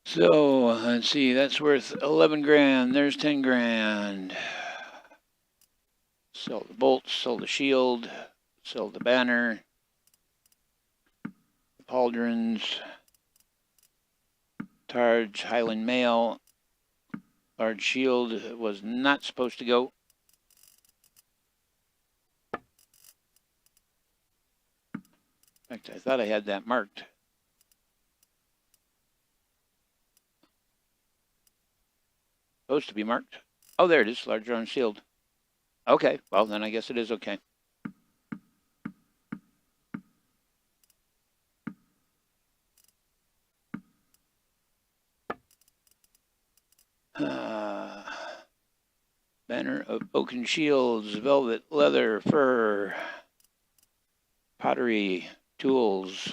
So, let's see, that's worth 11 grand. There's 10 grand. Sell the bolts, sell the shield, sell the banner, the pauldrons, Targe, Highland Mail. Large shield was not supposed to go. In fact, I thought I had that marked. Supposed to be marked. Oh, there it is, large round shield. Okay, well, then I guess it is okay. Banner of oaken shields, velvet, leather, fur, pottery, tools,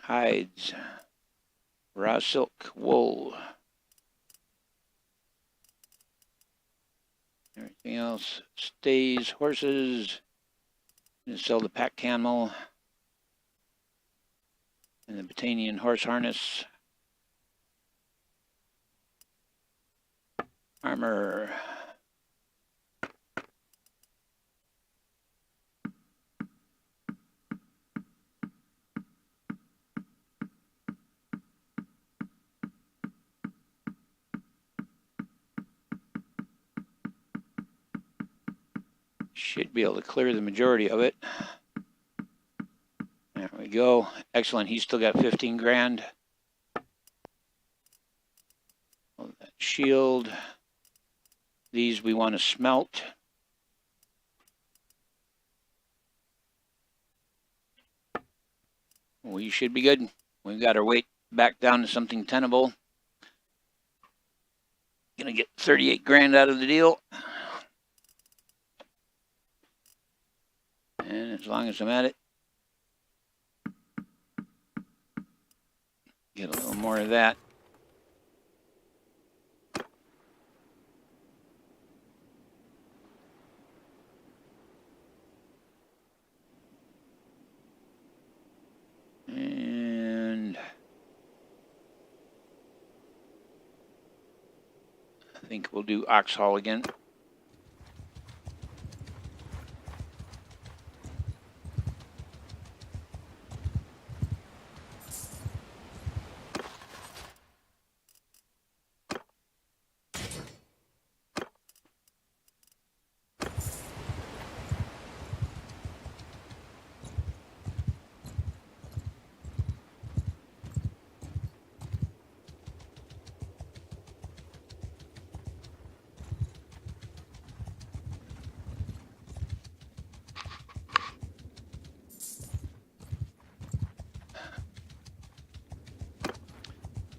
hides, raw silk, wool. Everything else stays. Horses. Sell the pack camel and the Batanian horse harness. Armor. Should be able to clear the majority of it. There we go. Excellent. He's still got 15 grand. That shield. These we want to smelt. We should be good. We've got our weight back down to something tenable. Gonna get 38 grand out of the deal. And as long as I'm at it, get a little more of that. And I think we'll do Ox Hall again.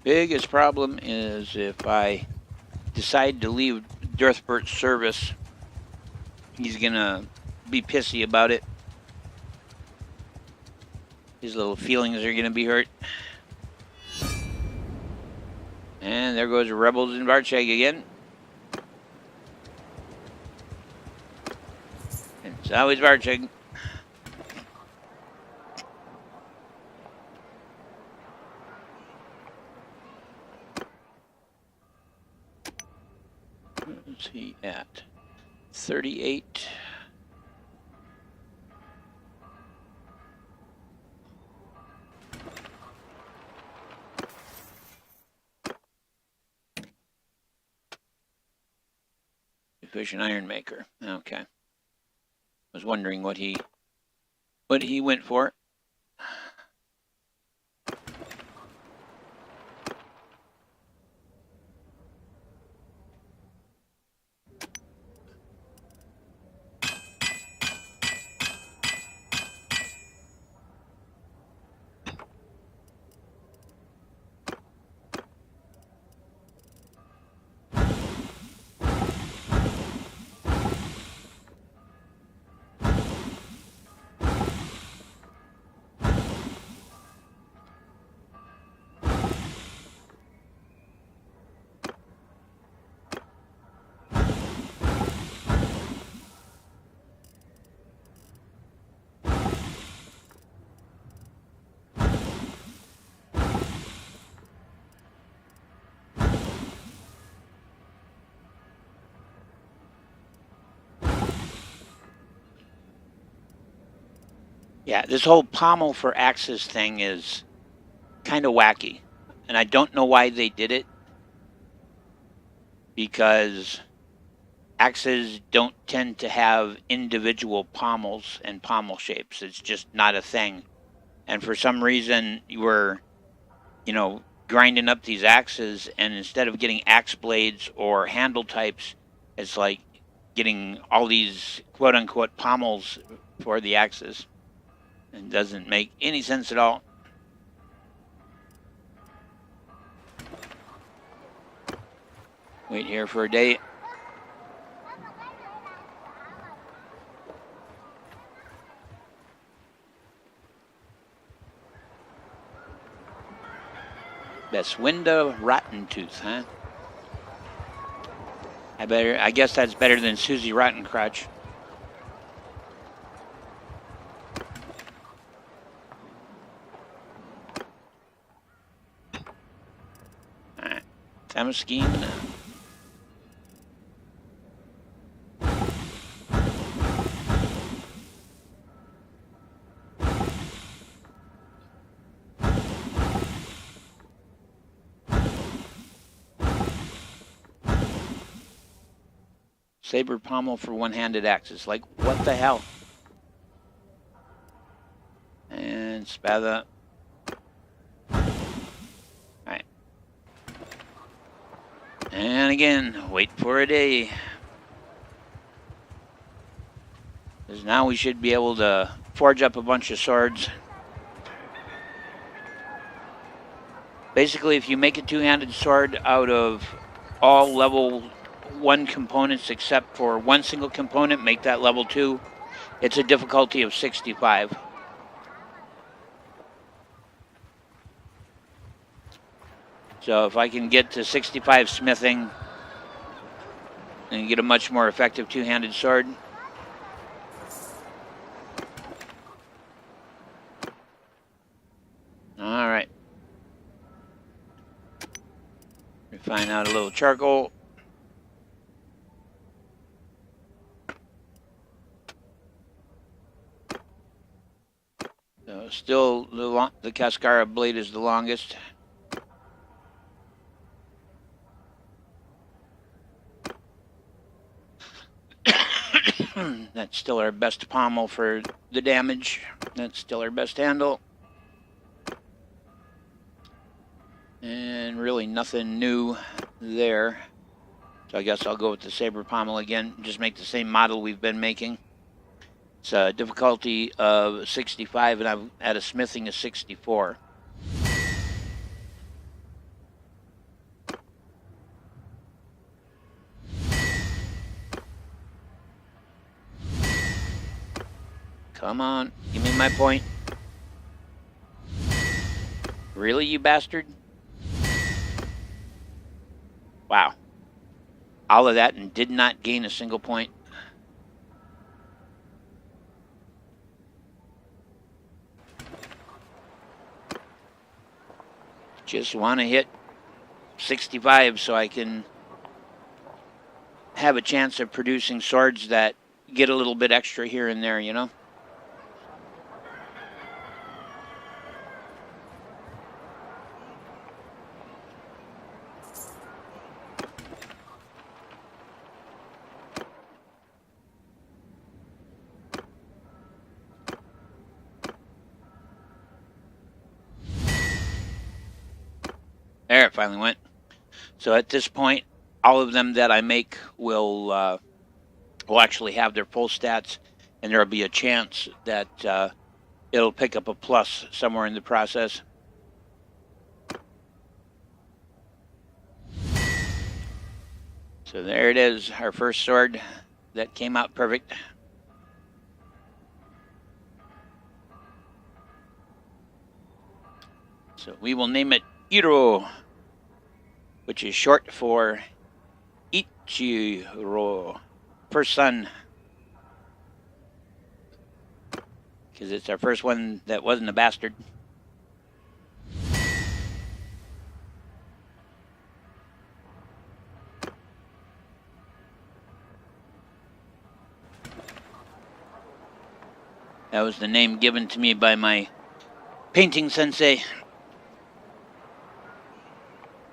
Biggest problem is if I decide to leave Dirthbert's service, he's gonna be pissy about it. His little feelings are gonna be hurt. And there goes the rebels in Varcheg again. And it's always Varcheg. What's he at? 38. Efficient iron maker. Okay. Was wondering what he went for. Yeah, this whole pommel for axes thing is kind of wacky. And I don't know why they did it, because axes don't tend to have individual pommels and pommel shapes. It's just not a thing. And for some reason, you were, grinding up these axes, and instead of getting axe blades or handle types, it's like getting all these quote unquote pommels for the axes. It doesn't make any sense at all. Wait here for a day. Beswinda Rotten Tooth, huh? I guess that's better than Susie Rottencrotch. Alright. Thamaskeen. Saber pommel for one-handed axes. Like, what the hell? And Spatha. Alright. And again, wait for a day. Because now we should be able to forge up a bunch of swords. Basically, if you make a two-handed sword out of all level 1 components except for one single component, make that level 2, it's a difficulty of 65. So if I can get to 65 smithing and get a much more effective two-handed sword. All right. Refine out a little charcoal. So still the Cascara blade is the longest. That's still our best pommel for the damage. That's still our best handle. And really nothing new there. So I guess I'll go with the saber pommel again. Just make the same model we've been making. It's a difficulty of 65, and I'm at a smithing of 64. Come on, give me my point. Really, you bastard? Wow. All of that and did not gain a single point. Just want to hit 65 so I can have a chance of producing swords that get a little bit extra here and there, you know? There, it finally went. So at this point, all of them that I make will actually have their full stats, and there'll be a chance that it'll pick up a plus somewhere in the process. So there it is, our first sword that came out perfect. So we will name it Iro, which is short for Ichiro, first son. Because it's our first one that wasn't a bastard. That was the name given to me by my painting sensei.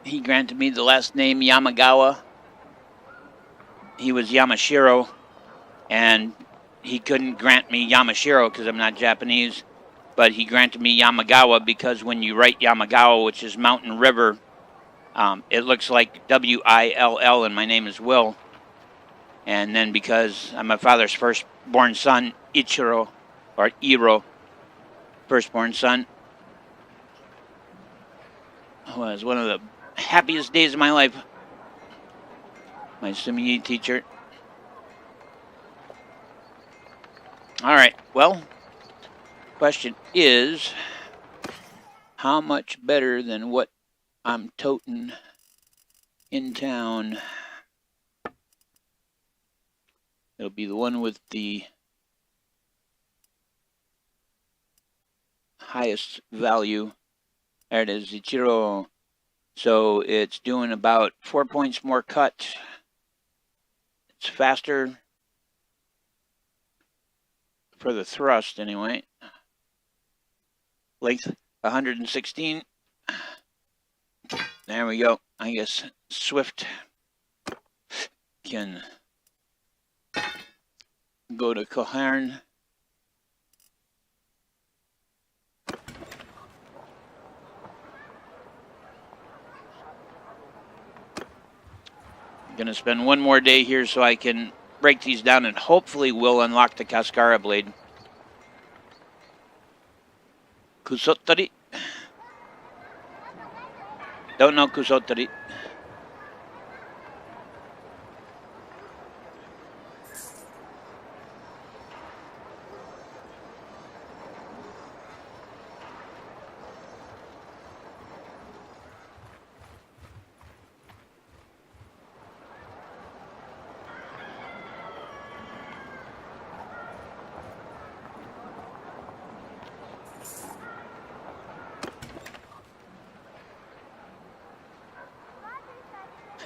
He granted me the last name Yamagawa. He was Yamashiro, and he couldn't grant me Yamashiro because I'm not Japanese, but he granted me Yamagawa because when you write Yamagawa, which is mountain river, it looks like W-I-L-L, and my name is Will. And then because I'm my father's firstborn son, Ichiro, or Iro, firstborn son, was one of the happiest days of my life. My Sumi teacher. All right, well, question is, how much better than what I'm toting in town? It'll be the one with the highest value. There it is, Ichiro. So it's doing about 4 points more cut. It's faster for the thrust anyway. Length 116. There we go. I guess Swift can go to Cohern. I'm gonna spend one more day here so I can break these down and hopefully we'll unlock the Cascara blade. Kusotari. Don't know Kusotari.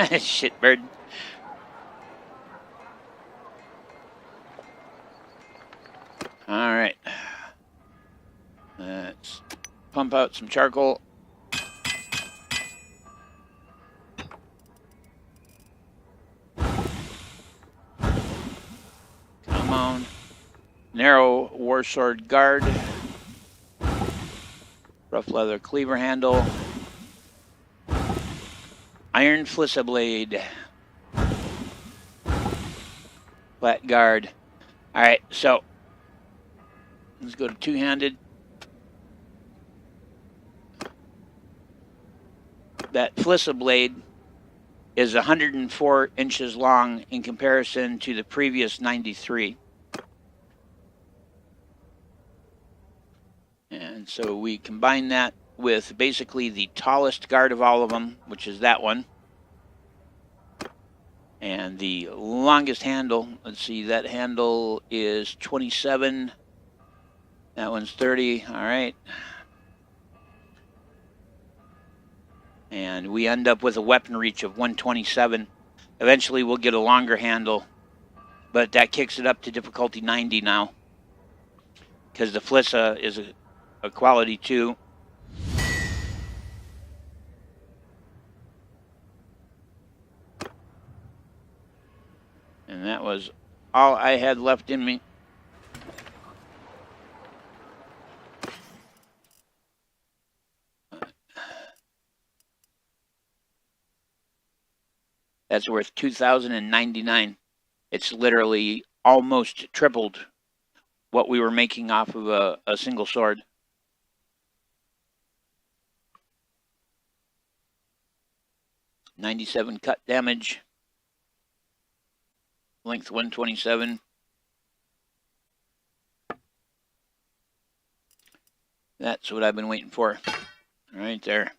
Shitbird. All right. Let's pump out some charcoal. Come on. Narrow warsword guard. Rough leather cleaver handle. Iron Flissa blade. Flat guard. All right, so let's go to two-handed. That Flissa blade is 104 inches long in comparison to the previous 93. And so we combine that with basically the tallest guard of all of them, which is that one. And the longest handle, let's see, that handle is 27. That one's 30, all right. And we end up with a weapon reach of 127. Eventually we'll get a longer handle, but that kicks it up to difficulty 90 now, because the Flissa is a quality 2. And that was all I had left in me. That's worth 2,099. It's literally almost tripled what we were making off of a single sword. $97 cut damage. Length 127. That's what I've been waiting for. Right there.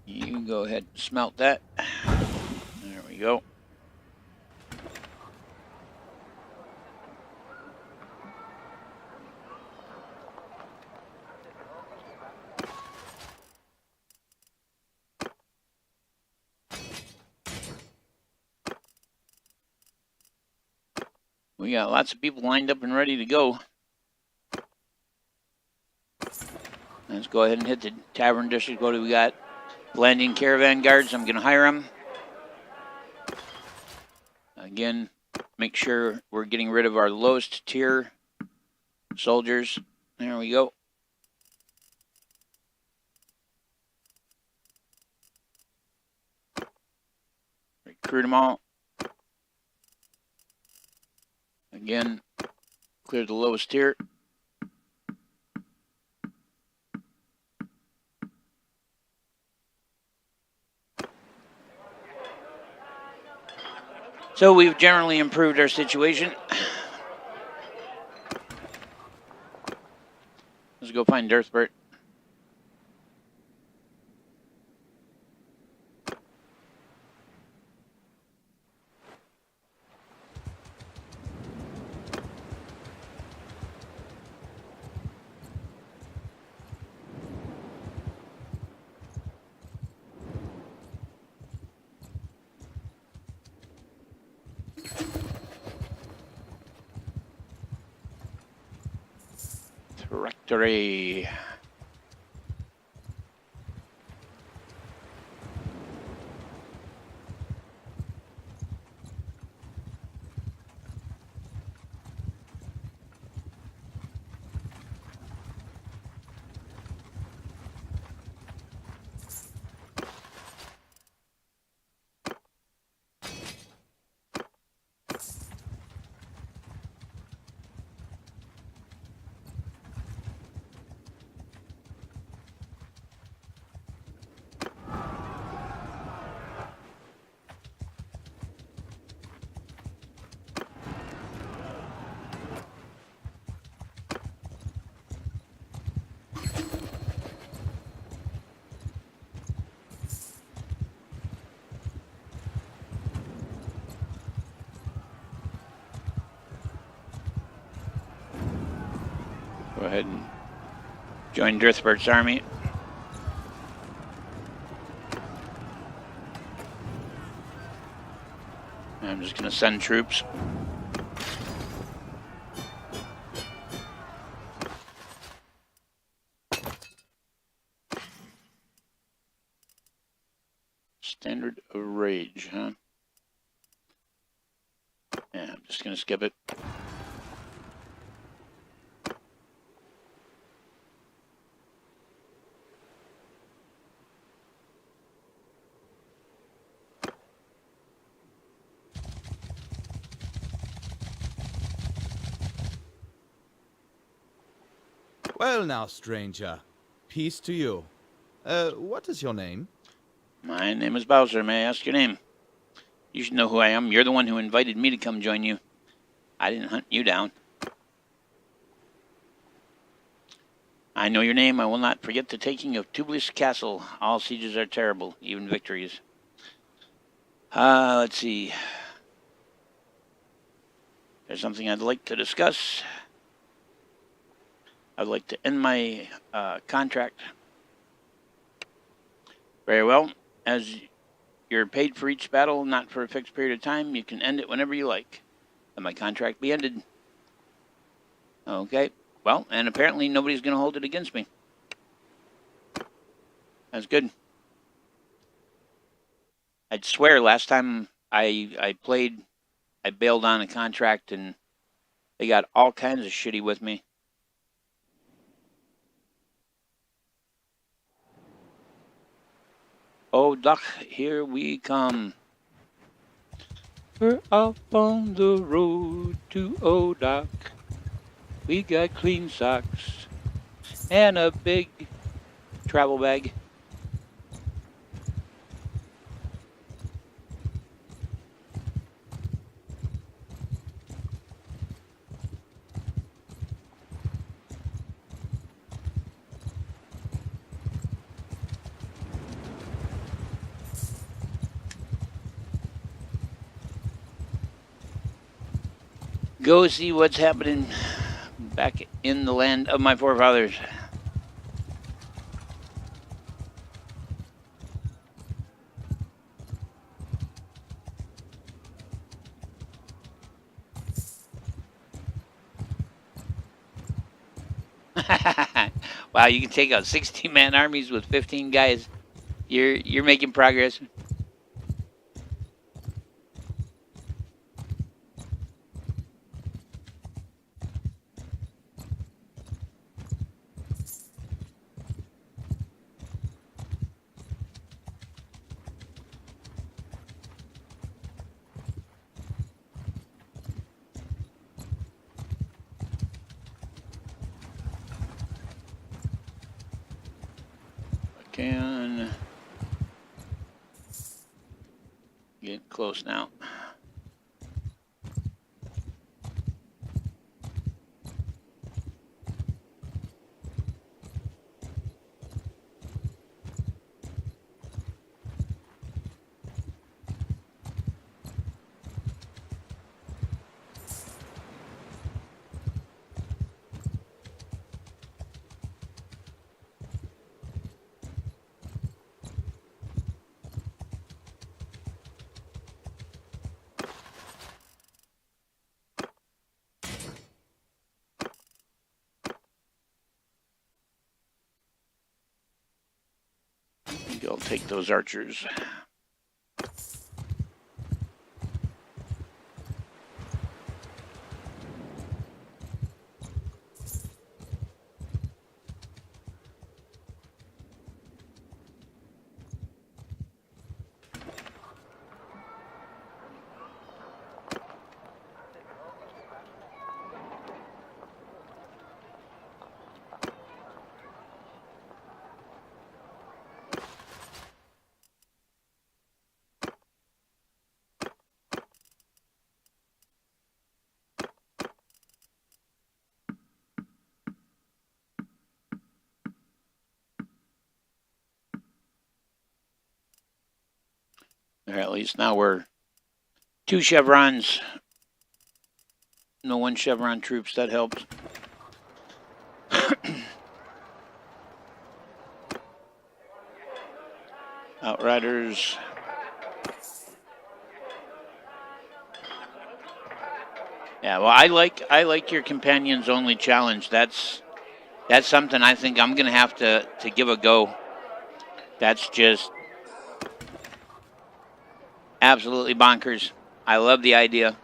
You can go ahead and smelt that. There we go. We got lots of people lined up and ready to go. Let's go ahead and hit the tavern district. What do we got? Landing caravan guards. I'm going to hire them. Again, make sure we're getting rid of our lowest tier soldiers. There we go. Recruit them all. Again, clear the lowest tier. So we've generally improved our situation. Let's go find Dirthbert. Directory. Go ahead and join Dirthbert's army. I'm just going to send troops. Standard of Rage, huh? Yeah, I'm just going to skip it. Well now, stranger. Peace to you. What is your name? My name is Bowser. May I ask your name? You should know who I am. You're the one who invited me to come join you. I didn't hunt you down. I know your name. I will not forget the taking of Tubulus Castle. All sieges are terrible, even victories. Let's see. There's something I'd like to discuss. I'd like to end my contract. Very well. As you're paid for each battle, not for a fixed period of time, you can end it whenever you like. Let my contract be ended. Okay. Well, and apparently nobody's going to hold it against me. That's good. I'd swear last time I played, I bailed on a contract and they got all kinds of shitty with me. Oh, Duck, here we come. We're off on the road to Odock. We got clean socks and a big travel bag. Go see what's happening back in the land of my forefathers. Wow, you can take out 60-man armies with 15 guys. You're making progress. Can get close now. I think I'll take those archers. Or at least now we're 2 chevrons. No 1 chevron troops, that helps. Outriders. Yeah, well, I like your companions only challenge. That's something I think I'm gonna have to give a go. That's just absolutely bonkers. I love the idea.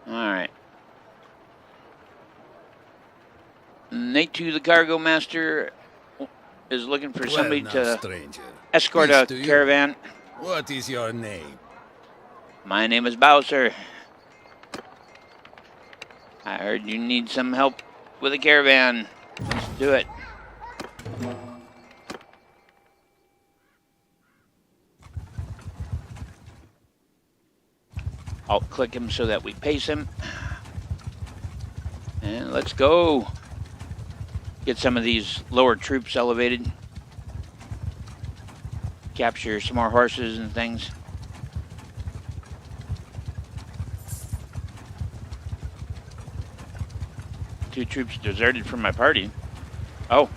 All right. Natu, the cargo master, is looking for somebody to stranger. escort Peace a to you. caravan. What is your name? My name is Bowser. I heard you need some help with a caravan. Let's do it. I'll click him so that we pace him. And let's go. Get some of these lower troops elevated. Capture some more horses and things. Two troops deserted from my party. Oh,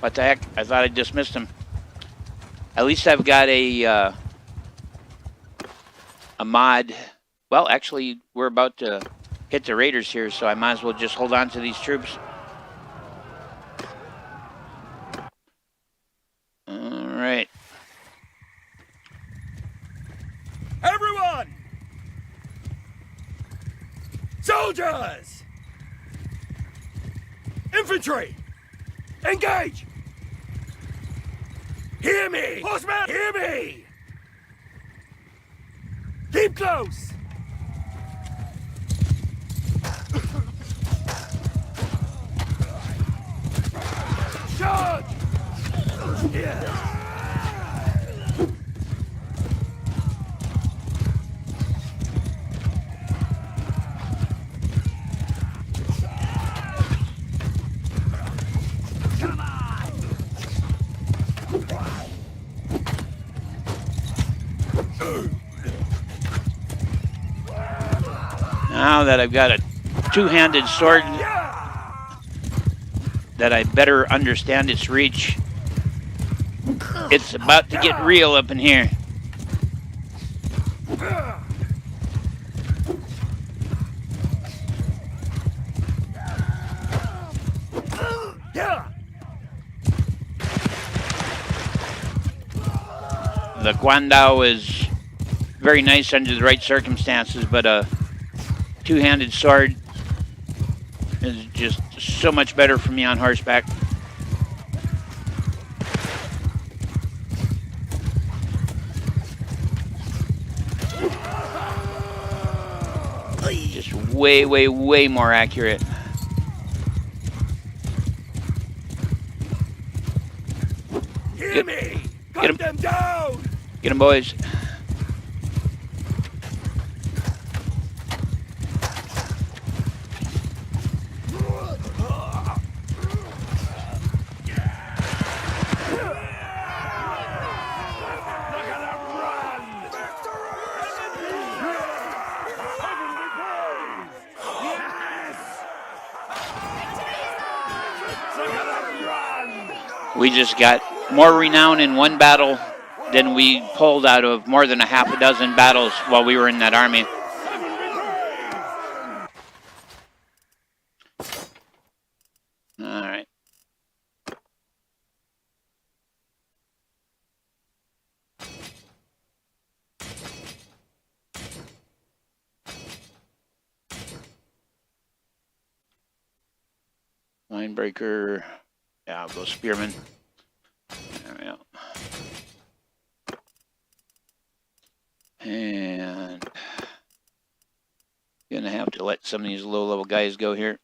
what the heck? I thought I dismissed them. At least I've got a mod. Well, actually, we're about to hit the raiders here, so I might as well just hold on to these troops. All right. Everyone! Soldiers! Infantry! Engage! Hear me! Horsemen, hear me! Keep close! Charge! Yeah. Now that I've got a two-handed sword that I better understand its reach, it's about to get real up in here. Yeah. The Guandao is very nice under the right circumstances, but a two-handed sword is just so much better for me on horseback. Just way, way, way more accurate. Hear me! Cut them down! Get 'em, boys. We just got more renown in one battle than we pulled out of more than a half a dozen battles while we were in that army. All right. Linebreaker. Yeah, I'll go Spearman. There we go. And gonna have to let some of these low-level guys go here.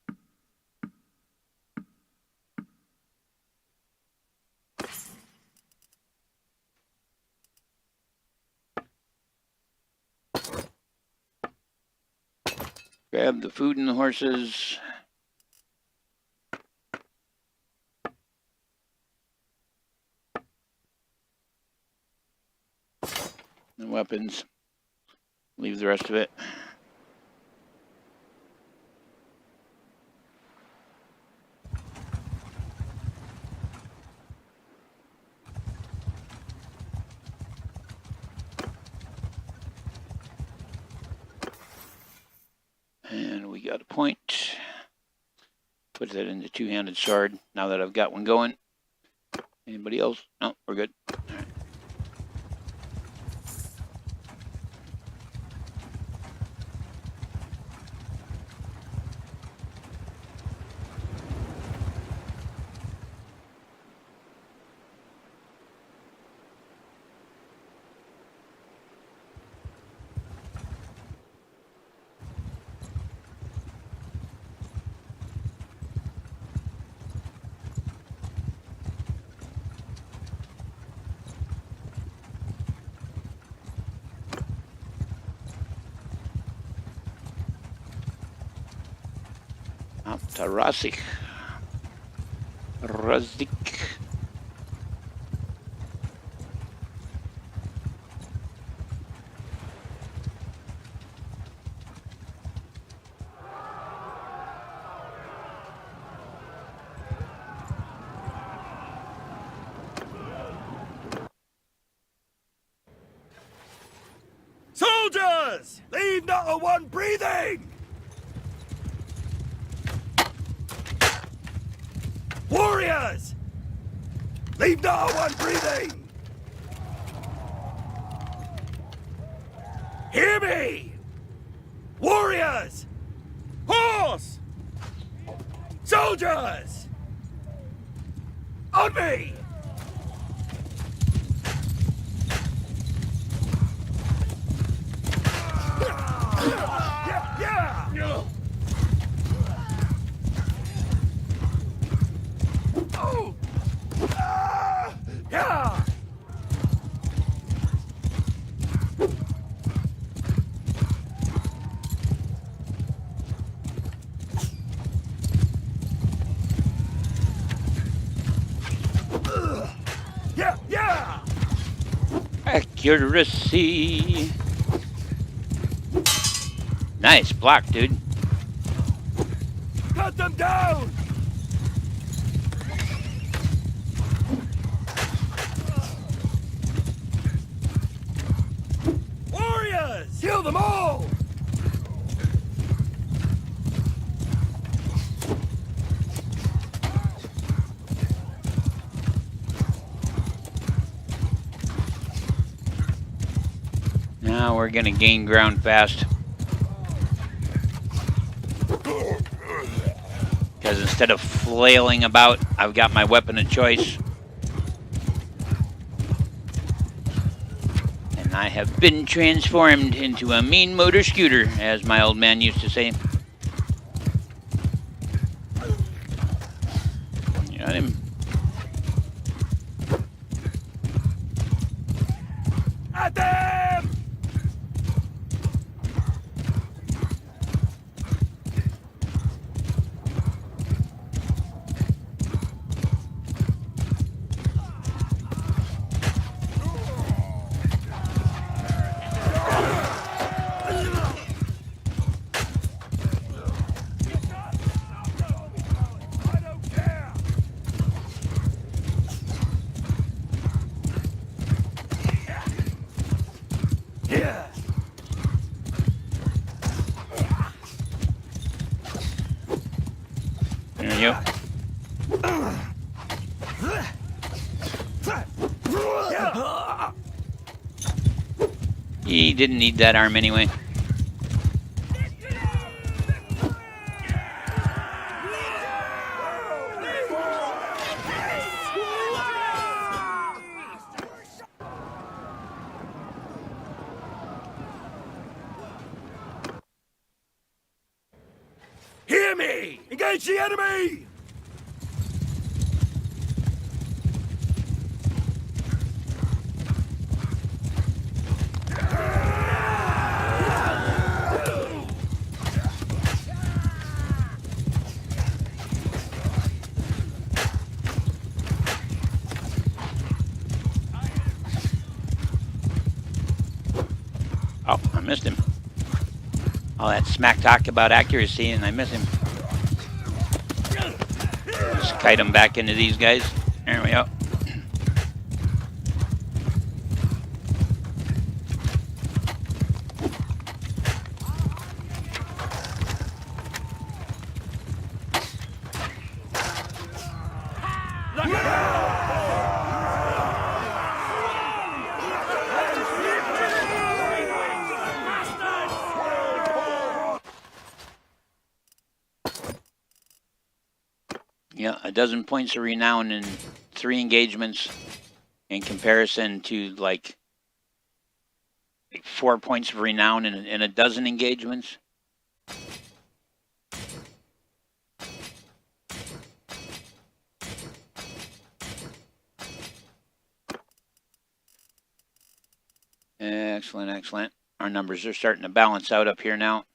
Grab the food and the horses. And weapons. Leave the rest of it. And we got a point. Put that in the two-handed sword now that I've got one going. Anybody else? No, we're good. All right. Tarasik. Razik. Soldiers! Leave not a one breathing! Warriors! Leave not a one breathing! Hear me! Warriors! Horse! Soldiers! On me! Yeah! Oh! Yeah! Yeah! Accuracy. Nice block, dude. Cut them down! Warriors! Kill them all! Now we're gonna gain ground fast. Because instead of flailing about, I've got my weapon of choice. And I have been transformed into a mean motor scooter, as my old man used to say. Got him. At them! There we go. He didn't need that arm anyway. Hear me! Engage the enemy! Oh, I missed him. All that smack talk about accuracy, and I miss him. Just kite him back into these guys. There we go. Yeah, 12 points of renown in 3 engagements in comparison to like 4 points of renown in a dozen engagements. Excellent, excellent. Our numbers are starting to balance out up here now.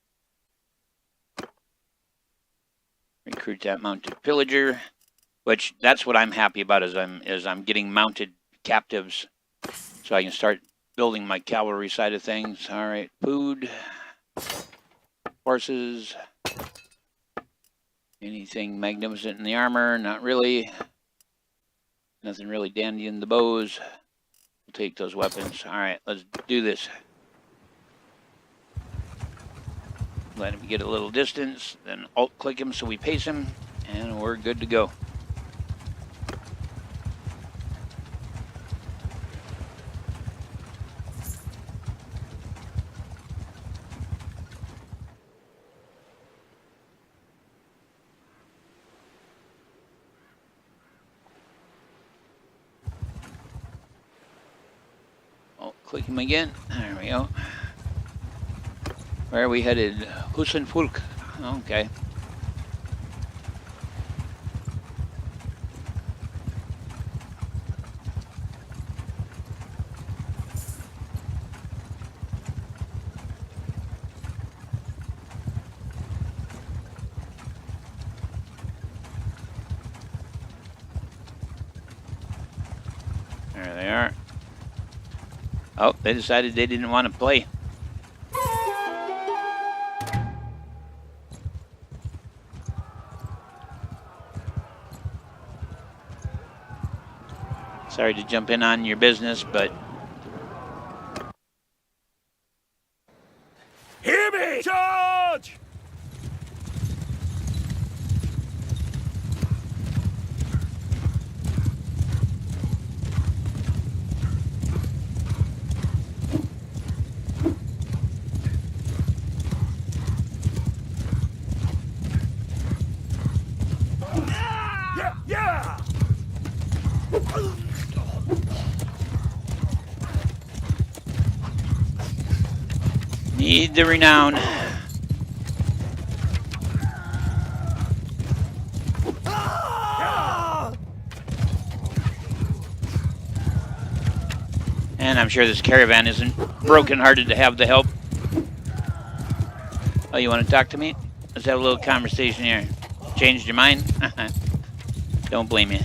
Recruit that mounted pillager, which that's what I'm happy about is I'm getting mounted captives, so I can start building my cavalry side of things. All right, food, horses, anything magnificent in the armor? Not really. Nothing really dandy in the bows. We'll take those weapons. All right, let's do this. Let him get a little distance, then alt-click him so we pace him, and we're good to go. Alt-click him again. There we go. Where are we headed? Husenfulk. Okay. There they are. Oh, they decided they didn't want to play. Sorry to jump in on your business, but Hear me! Charge! Yeah! Need the renown. And I'm sure this caravan isn't broken-hearted to have the help. Oh, you want to talk to me? Let's have a little conversation here. Changed your mind? Don't blame you.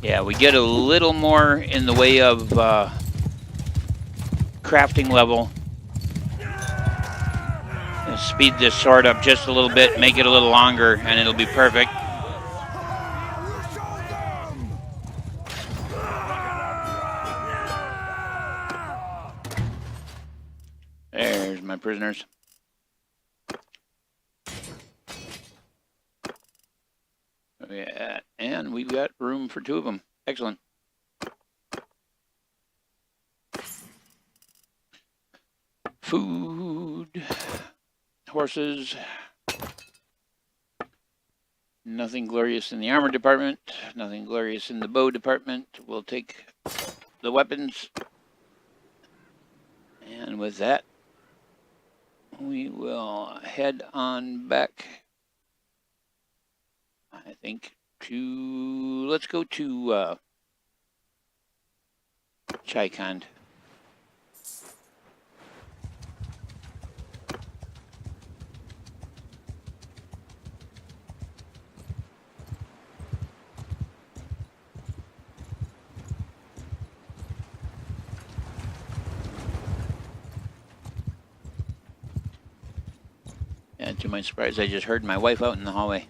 Yeah, we get a little more in the way of crafting level. And speed this sword up just a little bit, make it a little longer, and it'll be perfect. There's my prisoners. Yeah, and we've got room for 2 of them. Excellent. Food. Horses. Nothing glorious in the armor department. Nothing glorious in the bow department. We'll take the weapons. And with that, we will head on back, I think, to... Let's go to Chaikand. And to my surprise, I just heard my wife out in the hallway.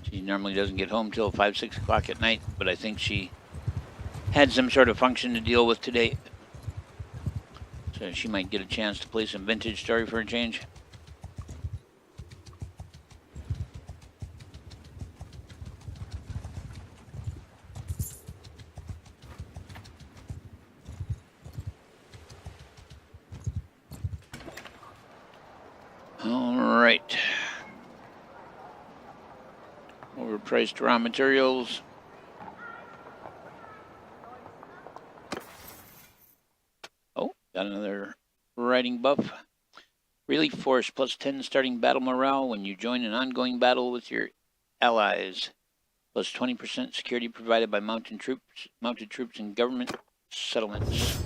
She normally doesn't get home till 5, 6 o'clock at night, but I think she had some sort of function to deal with today. So she might get a chance to play some Vintage Story for a change. All right. Overpriced raw materials. Oh, got another riding buff. Relief force plus 10 starting battle morale when you join an ongoing battle with your allies. Plus 20% security provided by mounted troops and government settlements.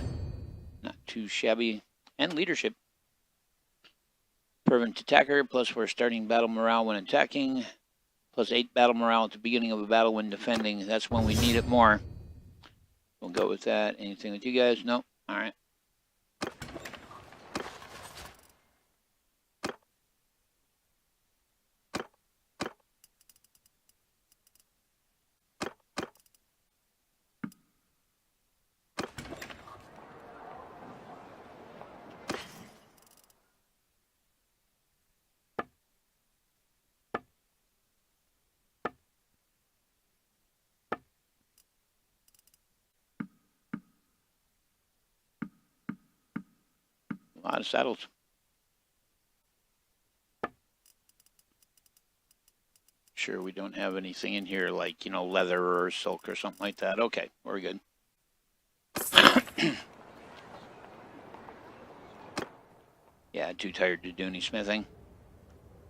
Not too shabby. And leadership. Fervent attacker plus 4 starting battle morale when attacking. Plus 8 battle morale at the beginning of a battle when defending. That's when we need it more. We'll go with that. Anything with you guys? Nope. All right. A lot of saddles. Sure, we don't have anything in here like, leather or silk or something like that. Okay, we're good. Yeah, too tired to do any smithing.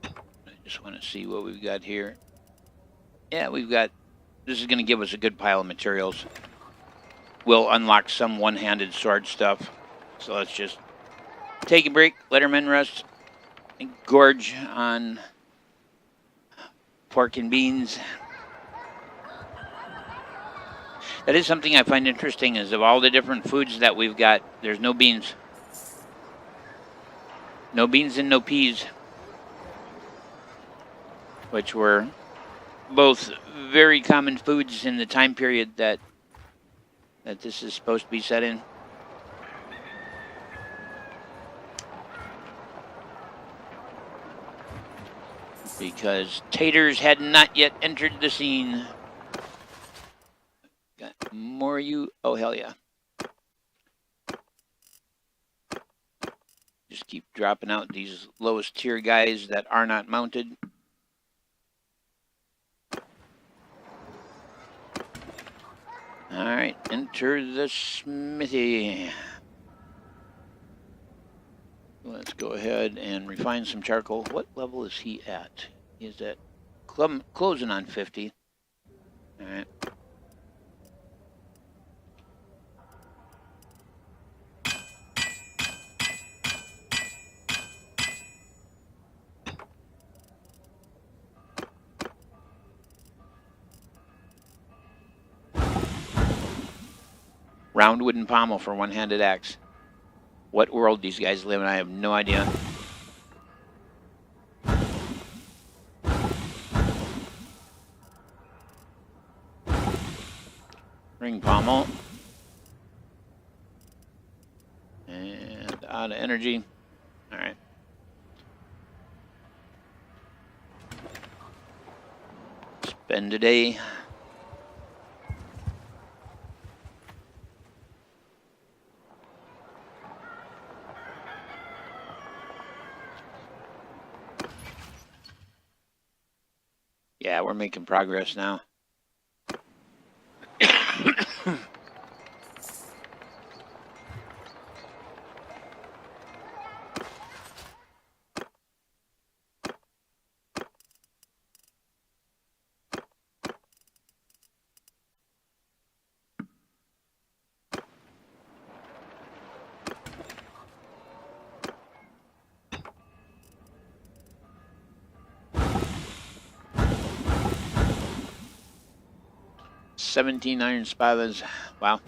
I just want to see what we've got here. Yeah, this is going to give us a good pile of materials. We'll unlock some one-handed sword stuff. So let's just take a break, let our men rest, and gorge on pork and beans. That is something I find interesting, is of all the different foods that we've got, there's no beans. No beans and no peas. Which were both very common foods in the time period that this is supposed to be set in. because taters had not yet entered the scene. Got more you. Oh, hell yeah. Just keep dropping out these lowest tier guys that are not mounted. All right, enter the smithy. Let's go ahead and refine some charcoal. What level is he at? He's at closing on 50. All right. Round wooden pommel for one-handed axe. What world these guys live in, I have no idea. Ring pommel. And out of energy. All right. Spend a day. Yeah, we're making progress now. $17 iron spadas. Wow.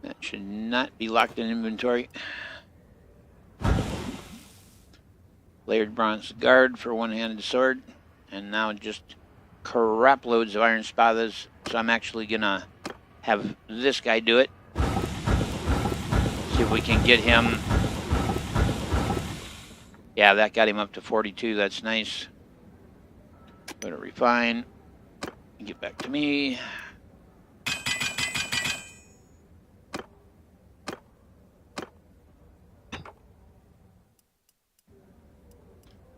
That should not be locked in inventory. Layered bronze guard for one-handed sword. And now just crap loads of iron spadas. So I'm actually gonna have this guy do it. See if we can get him. Yeah, that got him up to 42. That's nice. Go to refine. Get back to me.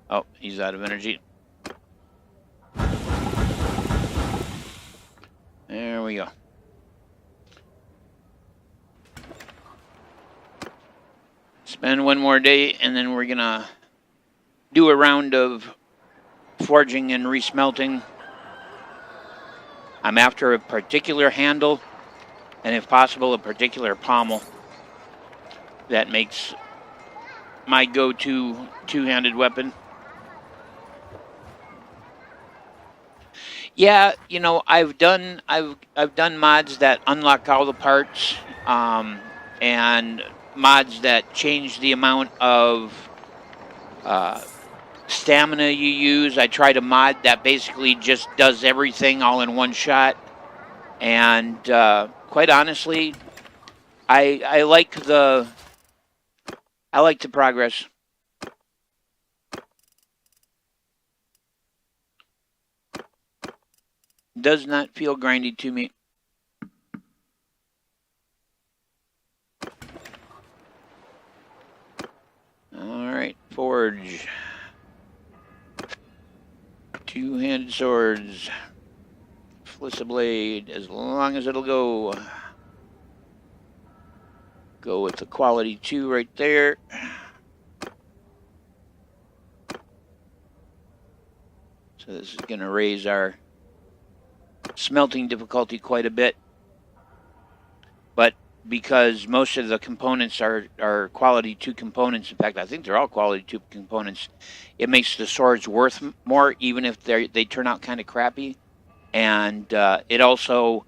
Oh, he's out of energy. There we go. Spend one more day, and then we're gonna do a round of forging and resmelting. I'm after a particular handle, and if possible, a particular pommel. That makes my go-to two-handed weapon. Yeah, you know, I've done mods that unlock all the parts, and mods that change the amount of stamina you use. I tried a mod that basically just does everything all in one shot, and quite honestly, I like the progress. Does not feel grindy to me. All right, forge. Two-handed swords. Fliss a blade, as long as it'll go. Go with the quality 2 right there. So this is going to raise our smelting difficulty quite a bit. But because most of the components are quality 2 components, in fact, I think they're all quality 2 components, it makes the swords worth more, even if they turn out kind of crappy. And it also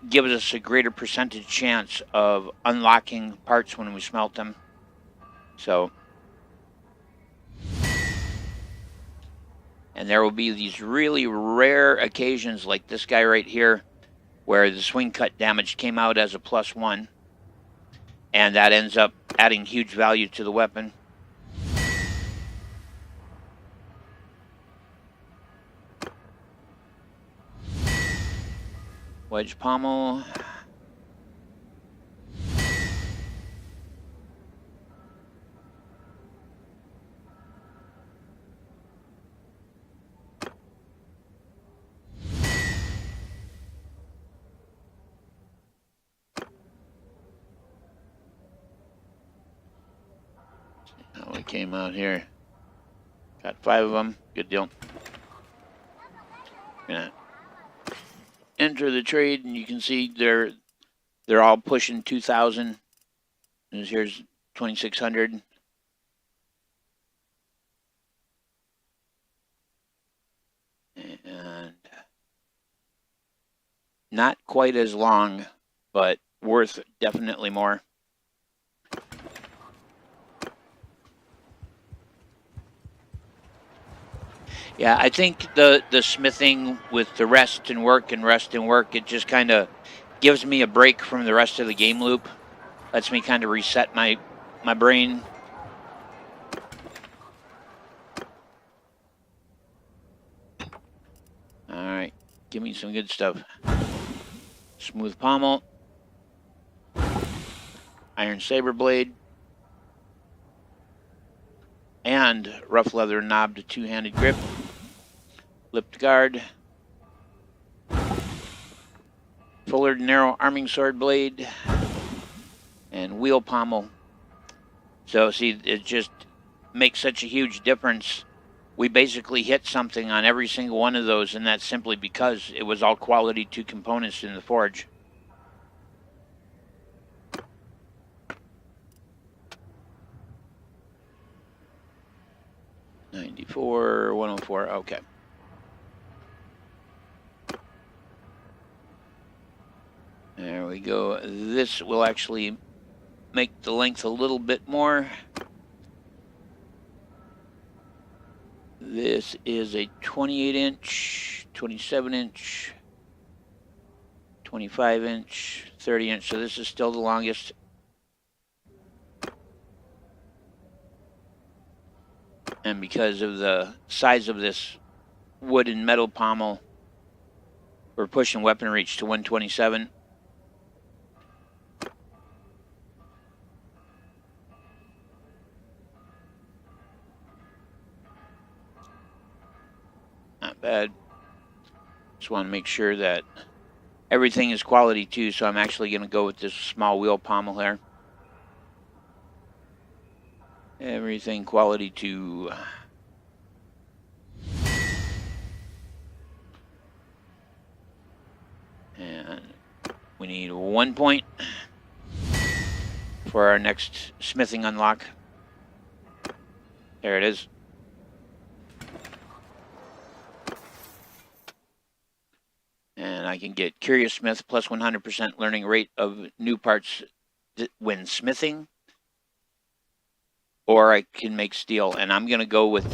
gives us a greater percentage chance of unlocking parts when we smelt them. So, and there will be these really rare occasions like this guy right here, where the swing cut damage came out as a +1. and that ends up adding huge value to the weapon. Wedge pommel. How we came out here. Got 5 of them. Good deal. Gonna enter the trade, and you can see they're all pushing 2,000. Here's 2,600. And not quite as long, but worth definitely more. Yeah, I think the smithing with the rest and work, it just kind of gives me a break from the rest of the game loop. Lets me kind of reset my brain. All right, give me some good stuff. Smooth pommel, iron saber blade, and rough leather knobbed 2-handed grip, lipped guard, fullard narrow arming sword blade, and wheel pommel. So see, it just makes such a huge difference. We basically hit something on every single one of those, and that's simply because it was all quality 2 components in the forge. $94, $104, okay. There we go. This will actually make the length a little bit more. This is a 28-inch, 27-inch, 25-inch, 30-inch. So this is still the longest. And because of the size of this wood and metal pommel, we're pushing weapon reach to 127. Not bad. Just want to make sure that everything is quality too, so I'm actually going to go with this small wheel pommel here. Everything quality 2. And we need 1 point for our next smithing unlock. There it is. And I can get Curious Smith plus 100% learning rate of new parts when smithing. Or I can make steel. And I'm going to go with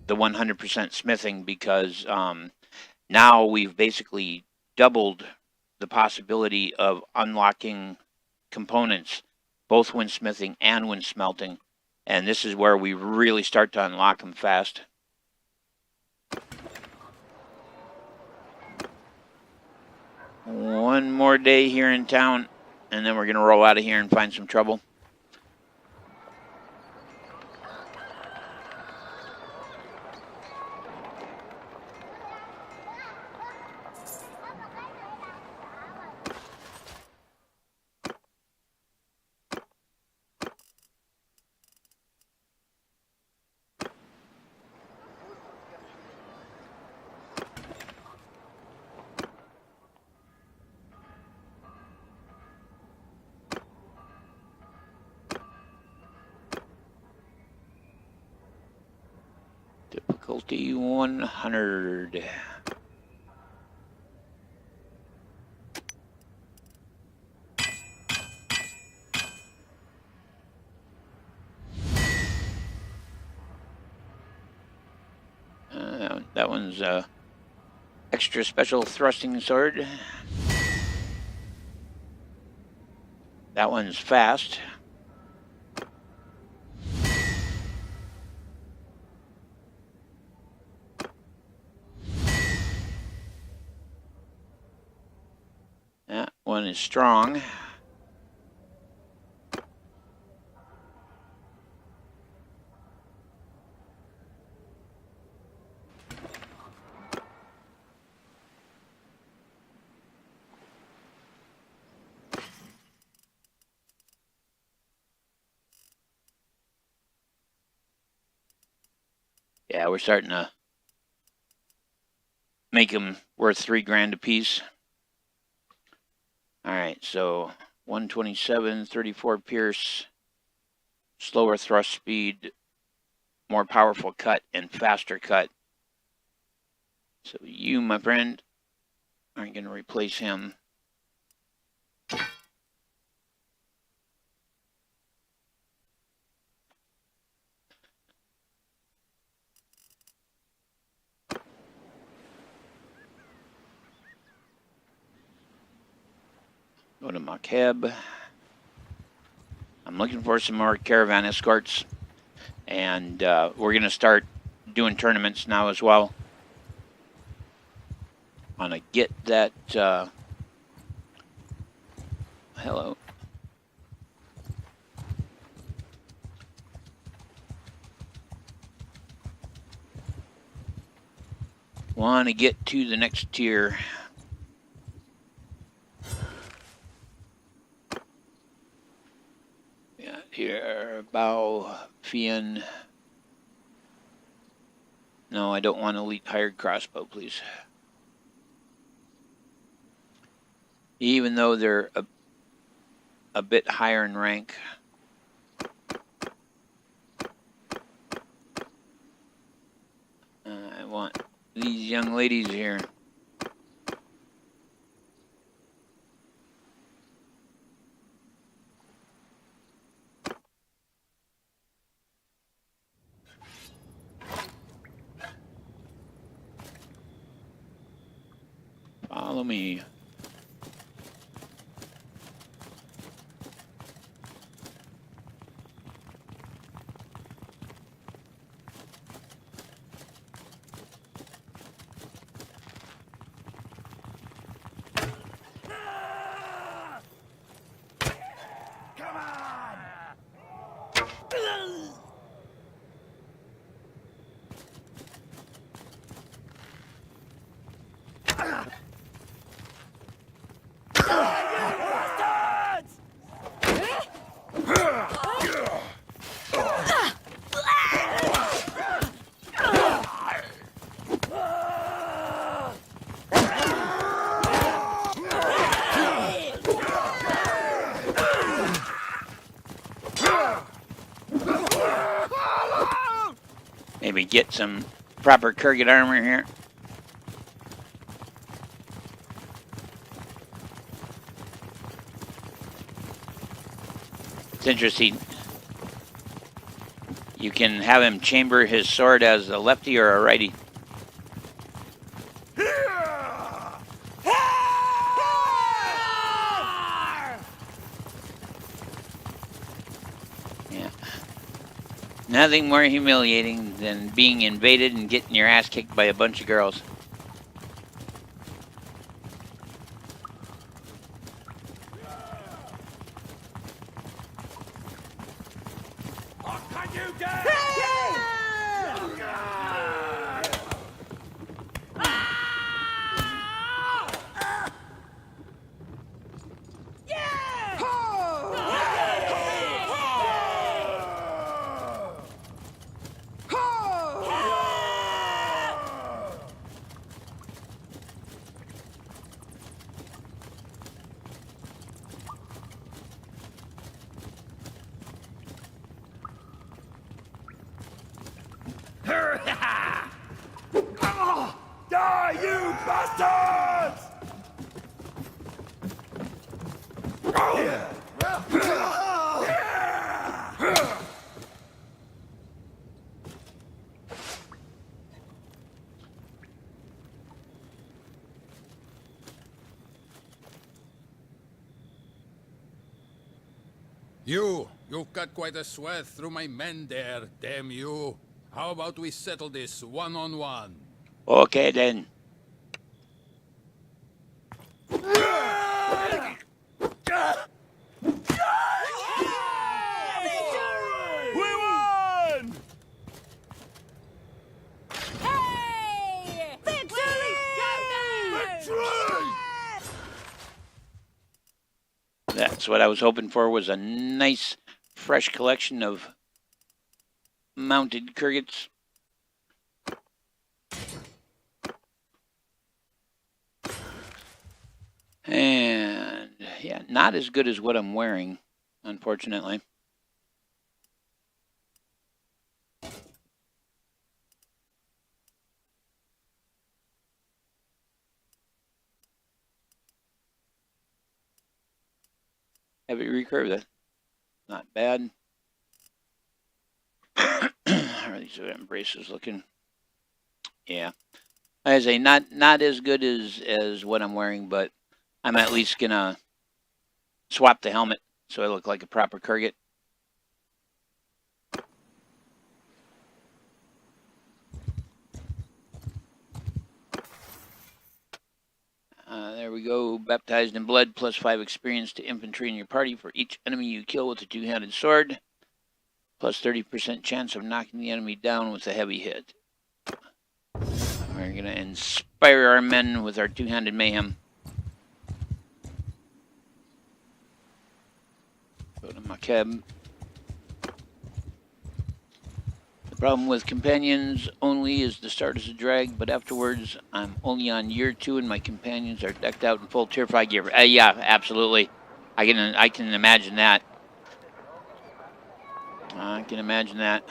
the 100% smithing because now we've basically doubled the possibility of unlocking components, both when smithing and when smelting. And this is where we really start to unlock them fast. One more day here in town, and then we're going to roll out of here and find some trouble. Difficulty 100. That one's extra special thrusting sword. That one's fast. That one is strong. Yeah, we're starting to make them worth $3,000 a piece. All right, so 127, 34 Pierce, slower thrust speed, more powerful cut, and faster cut. So you, my friend, are going to replace him. Go to Makeb. I'm looking for some more caravan escorts, and we're going to start doing tournaments now as well. I'm going to get that. Hello. Want to get to the next tier. Yeah, here, Bao, Fian. No, I don't want elite hired crossbow, please. Even though they're a bit higher in rank. I want these young ladies here. Follow me. Maybe get some proper Kurgan armor here. It's interesting. You can have him chamber his sword as a lefty or a righty. Yeah. Nothing more humiliating than being invaded and getting your ass kicked by a bunch of girls. Die, you bastards! You've cut quite a swath through my men there, damn you. How about we settle this one-on-one? Okay, then. We won! Hey! Victory! Victory! That's what I was hoping for, was a nice, fresh collection of mounted kurgats. And, yeah, not as good as what I'm wearing, unfortunately. Heavy recurve, that's not bad. How are these braces looking? Yeah. I say not as good as what I'm wearing, but I'm at least gonna swap the helmet so I look like a proper kurgat. There we go. Baptized in blood, plus 5 experience to infantry in your party for each enemy you kill with a two-handed sword. Plus 30% chance of knocking the enemy down with a heavy hit. We're going to inspire our men with our two-handed mayhem. Go to Makeb. The problem with companions only is the start is a drag, but afterwards I'm only on year 2 and my companions are decked out in full tier 5 gear. Yeah, absolutely. I can imagine that. I can imagine that.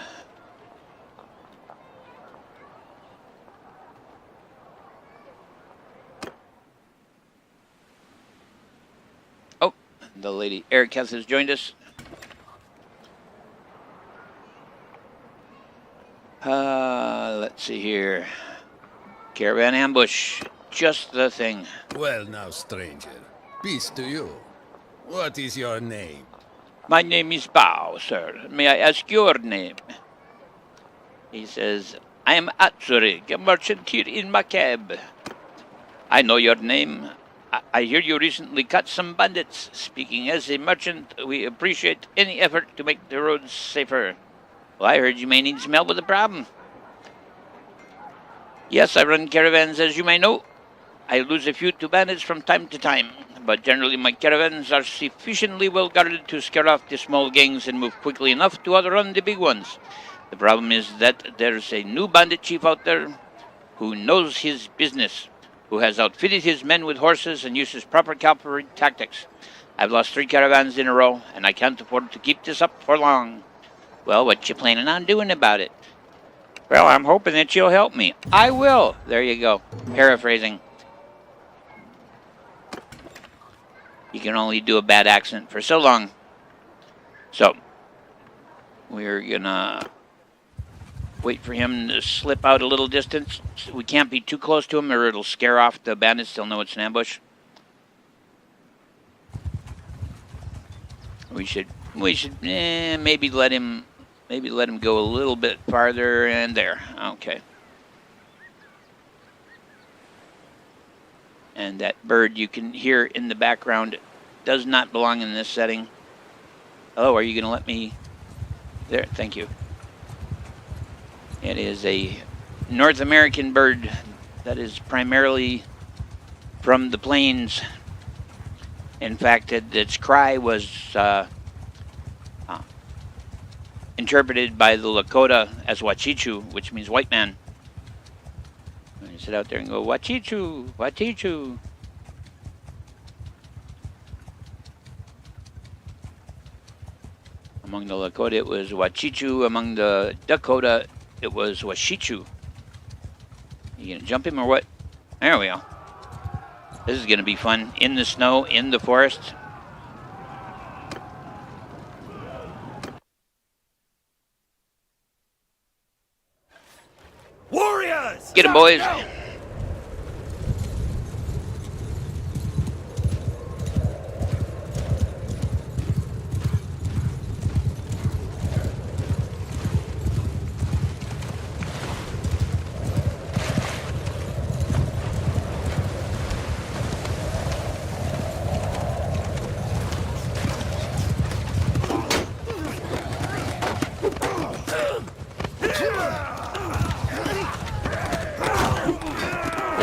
Oh, the lady Eric Hess has joined us. Let's see here. Caravan ambush. Just the thing. Well now, stranger. Peace to you. What is your name? My name is Bao, sir. May I ask your name? He says, I am Atsurik, a merchant here in Makeb. I know your name. I hear you recently cut some bandits. Speaking as a merchant, we appreciate any effort to make the roads safer. Well, I heard you may need some help with the problem. Yes, I run caravans, as you may know. I lose a few to bandits from time to time, but generally my caravans are sufficiently well guarded to scare off the small gangs and move quickly enough to outrun the big ones. The problem is that there's a new bandit chief out there who knows his business, who has outfitted his men with horses and uses proper cavalry tactics. I've lost 3 caravans in a row, and I can't afford to keep this up for long. Well, what you planning on doing about it? Well, I'm hoping that you'll help me. I will. There you go. Paraphrasing. You can only do a bad accent for so long. So, we're gonna wait for him to slip out a little distance. We can't be too close to him or it'll scare off the bandits. They'll know it's an ambush. We should maybe let him go a little bit farther, and there. Okay. And that bird you can hear in the background does not belong in this setting. Oh, are you going to let me? There, thank you. It is a North American bird that is primarily from the plains. In fact, its cry was interpreted by the Lakota as Wachichu, which means white man. And you sit out there and go, Wachichu, Wachichu. Among the Lakota, it was Wachichu. Among the Dakota, it was Washichu. You gonna jump him or what? There we go. This is gonna be fun. In the snow, in the forest. Warriors! Get him, boys. Go!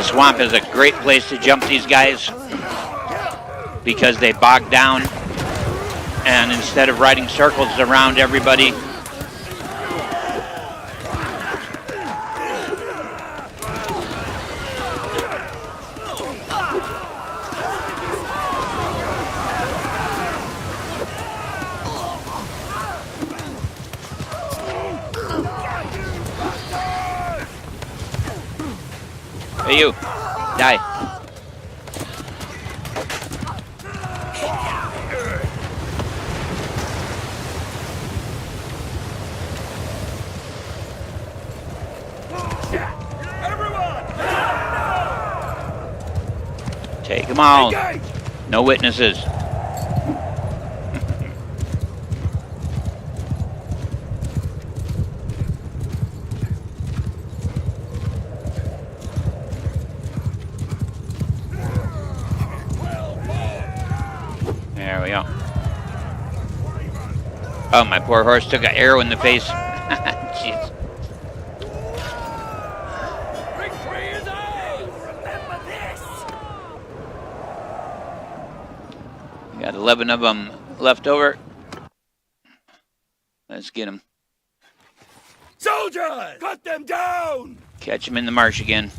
The swamp is a great place to jump these guys because they bog down, and instead of riding circles around everybody, hey you, die. Take them all. No witnesses. There we go. Oh, my poor horse took an arrow in the face. Jeez. We got 11 of them left over. Let's get them. Soldiers! Cut them down! Catch them in the marsh again.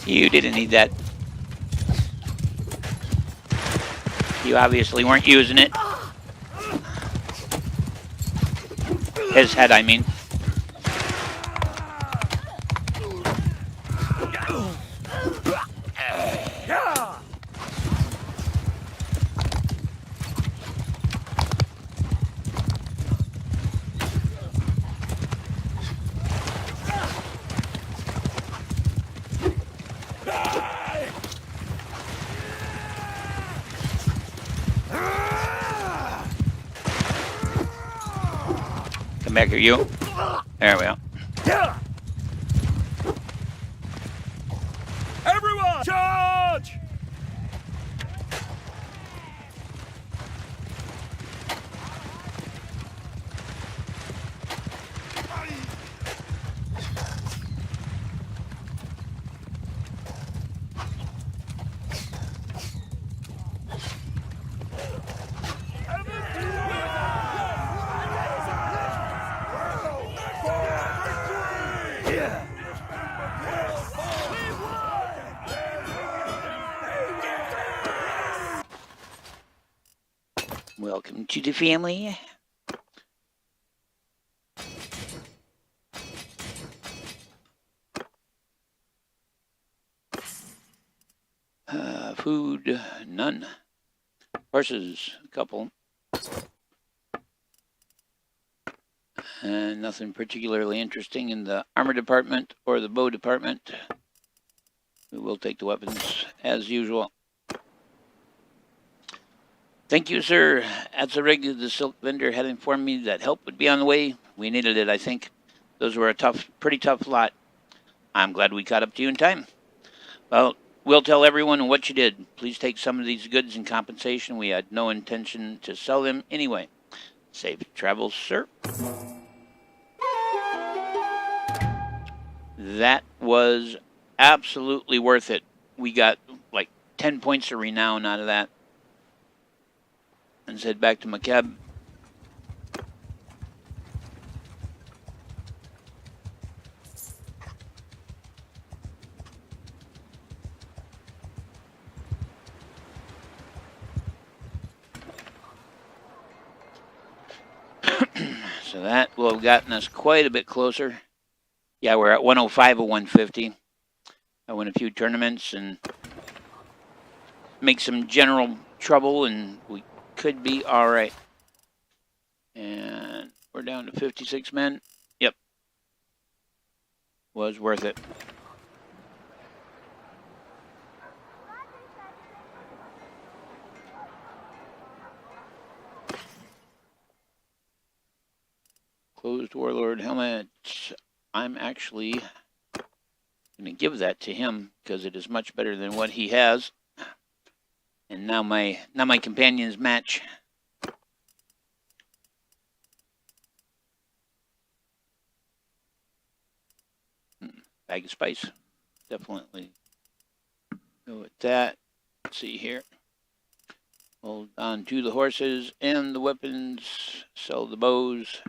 You didn't need that. You obviously weren't using it. His head, I mean. Come back here, you. There we go. Everyone, charge! Welcome to the family. Food, none. Horses, a couple. And nothing particularly interesting in the armor department or the bow department. We will take the weapons as usual. Thank you, sir. At the rig, the silk vendor had informed me that help would be on the way. We needed it, I think. Those were a pretty tough lot. I'm glad we caught up to you in time. Well, we'll tell everyone what you did. Please take some of these goods in compensation. We had no intention to sell them anyway. Safe travels, sir. That was absolutely worth it. We got like 10 points of renown out of that. Let's head back to McCab. So that will have gotten us quite a bit closer. Yeah, we're at 105 of 150. I win a few tournaments and make some general trouble, and we could be all right. And we're down to 56 men. Yep. Was worth it. Used Warlord helmet. I'm actually going to give that to him because it is much better than what he has. And now my companions match. Bag of spice. Definitely go with that. Let's see here. Hold on to the horses and the weapons. Sell the bows.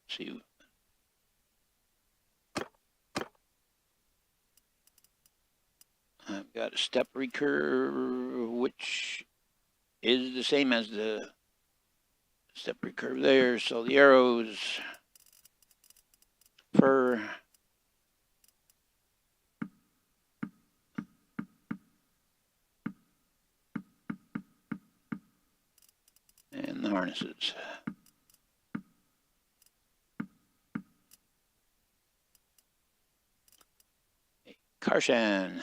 Let's see. I've got a step recurve, which is the same as the step recurve there. So the arrows, fur, and the harnesses. Karshan,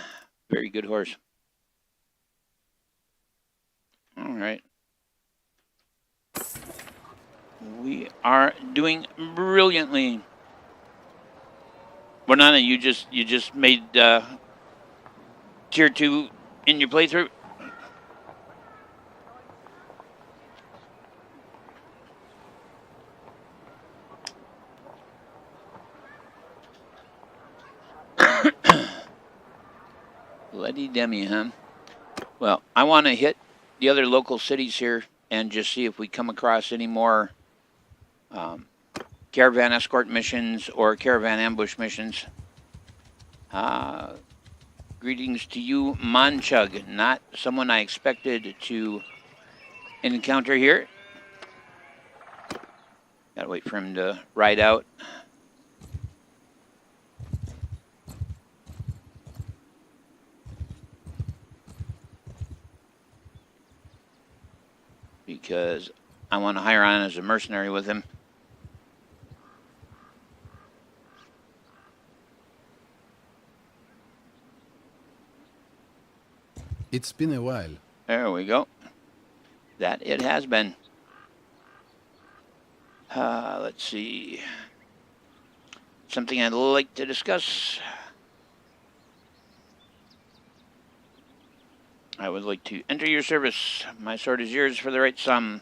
very good horse. All right. We are doing brilliantly. Banana, you just made tier 2 in your playthrough. Bloody Demi, huh? Well, I want to hit the other local cities here and just see if we come across any more caravan escort missions or caravan ambush missions. Greetings to you, Manchug. Not someone I expected to encounter here. Gotta wait for him to ride out. Because I want to hire on as a mercenary with him. It's been a while. There we go. That it has been. Let's see. Something I'd like to discuss. I would like to enter your service. My sword is yours for the right sum.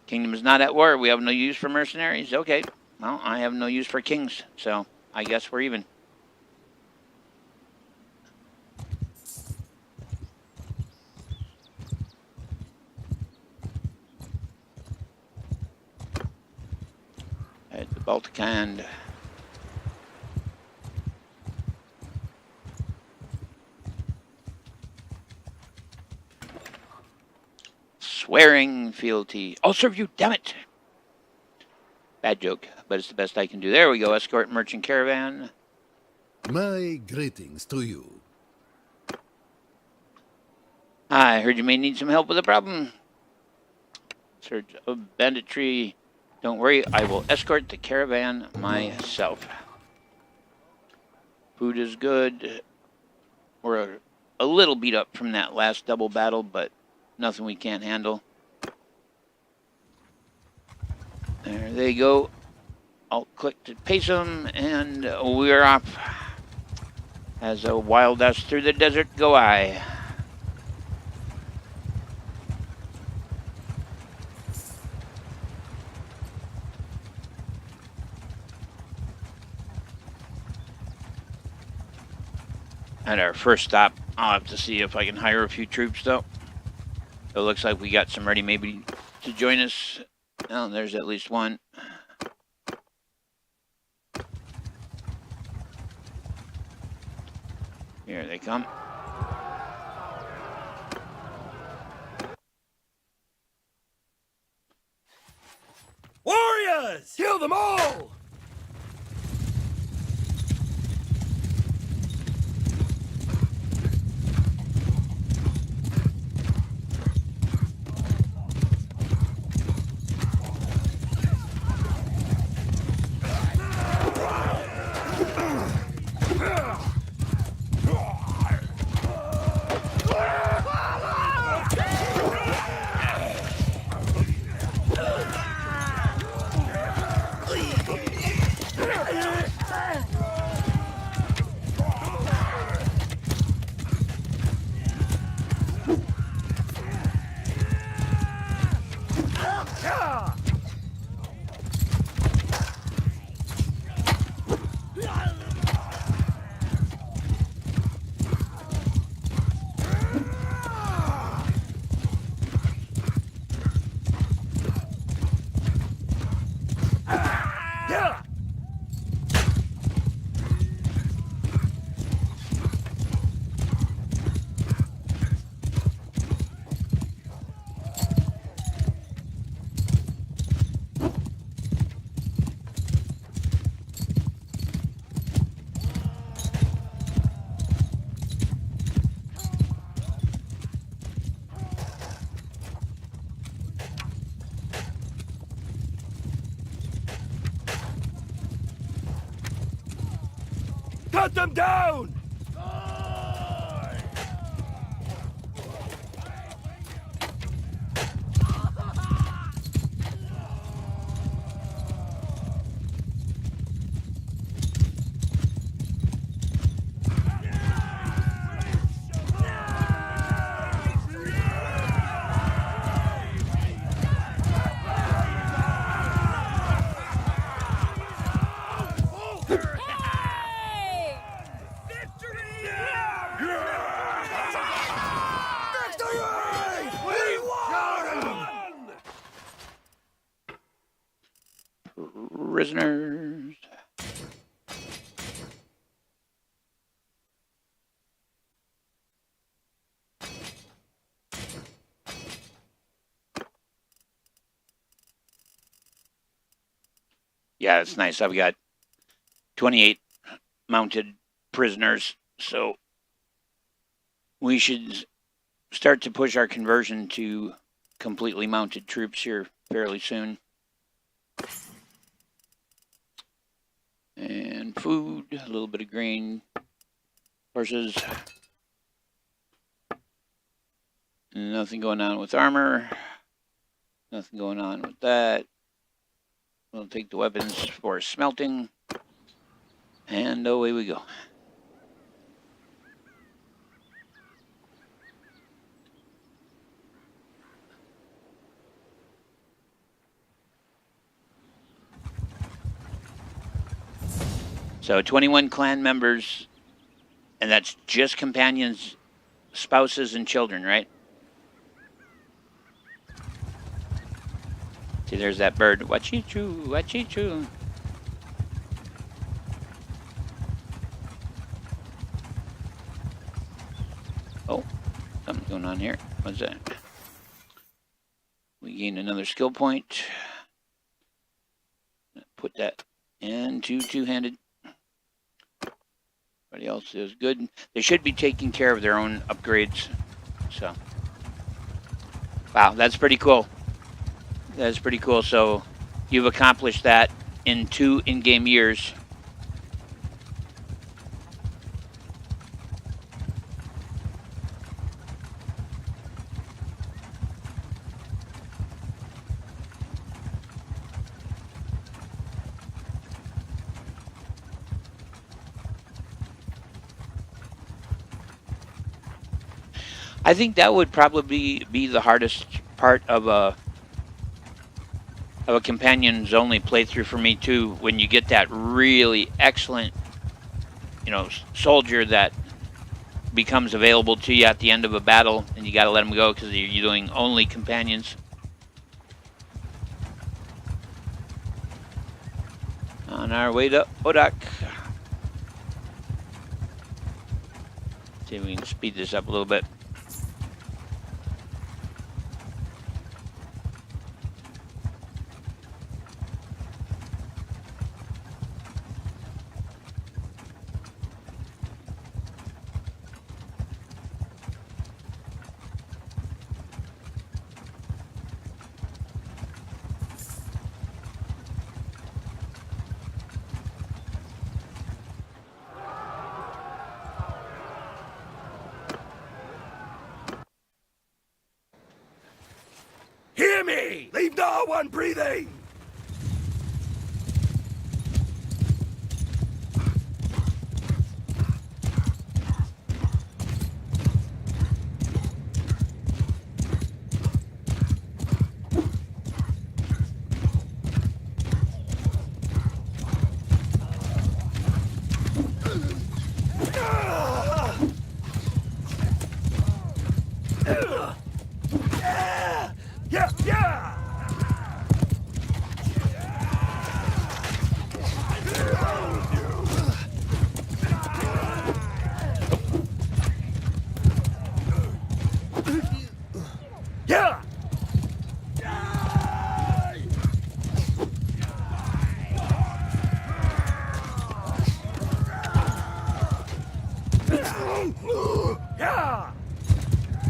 Kingdom is not at war. We have no use for mercenaries. Okay. Well, I have no use for kings, so I guess we're even. At the Baltic Hand. Swearing fealty. I'll serve you, damn it. Bad joke, but it's the best I can do. There we go. Escort merchant caravan. My greetings to you. I heard you may need some help with a problem. Search of banditry. Don't worry, I will escort the caravan myself. Food is good. We're a little beat up from that last double battle, but nothing we can't handle. There they go. I'll click to pace them, and we're off. As a wild us through the desert go I. At our first stop, I'll have to see if I can hire a few troops, though. It looks like we got some ready maybe to join us. Oh, there's at least one. Here they come. Warriors! Kill them all! Cut them down! Prisoners. Yeah, it's nice. I've got 28 mounted prisoners, so we should start to push our conversion to completely mounted troops here fairly soon. And food, a little bit of grain, horses. Nothing going on with armor. Nothing going on with that. We'll take the weapons for smelting. And away we go. So 21 clan members, and that's just companions, spouses, and children, right? See, there's that bird. Wachichu, wachichu. Oh, something's going on here. What's that? We gain another skill point. Put that into two-handed. Everybody else is good. They should be taking care of their own upgrades. So, wow, that's pretty cool. That's pretty cool. So, you've accomplished that in 2 in-game years. I think that would probably be the hardest part of a companions only playthrough for me too. When you get that really excellent, soldier that becomes available to you at the end of a battle, and you got to let him go because you're doing only companions. On our way to Odak. See if we can speed this up a little bit. Hear me! Leave no one breathing!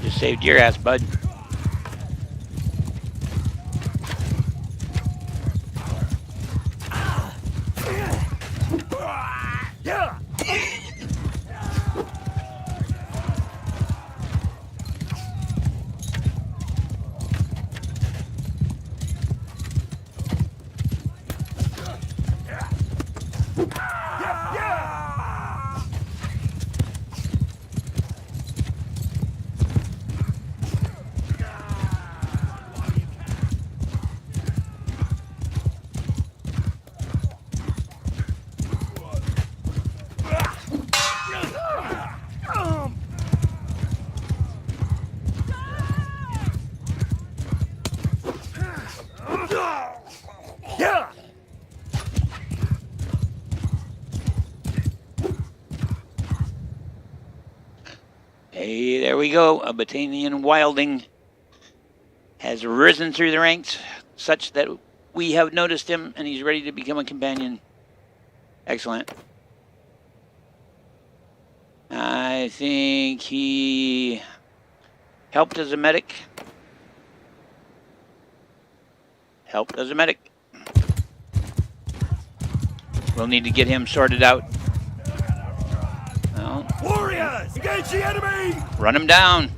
Just saved your ass, bud. Hey, there we go. A Batanian wilding has risen through the ranks such that we have noticed him and he's ready to become a companion. Excellent. I think he helped as a medic. Helped as a medic. We'll need to get him sorted out. Well, Warriors, engage the enemy! run him down.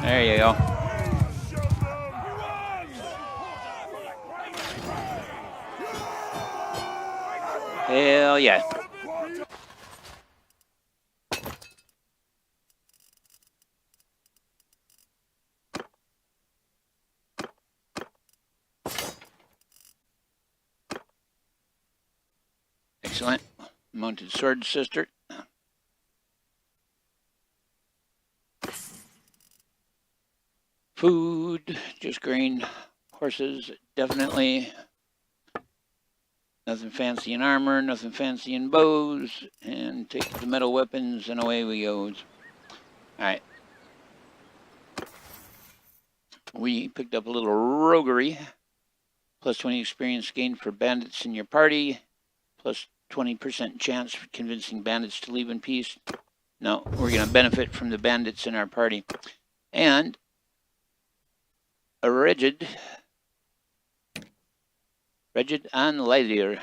There you go. Hell yeah. Excellent. Mounted sword sister. Food, just grain. Horses, definitely. Nothing fancy in armor, nothing fancy in bows. And take the metal weapons and away we go. Alright. We picked up a little roguery. Plus 20 experience gained for bandits in your party. Plus 20% chance for convincing bandits to leave in peace. No, we're going to benefit from the bandits in our party. And a rigid and lighter.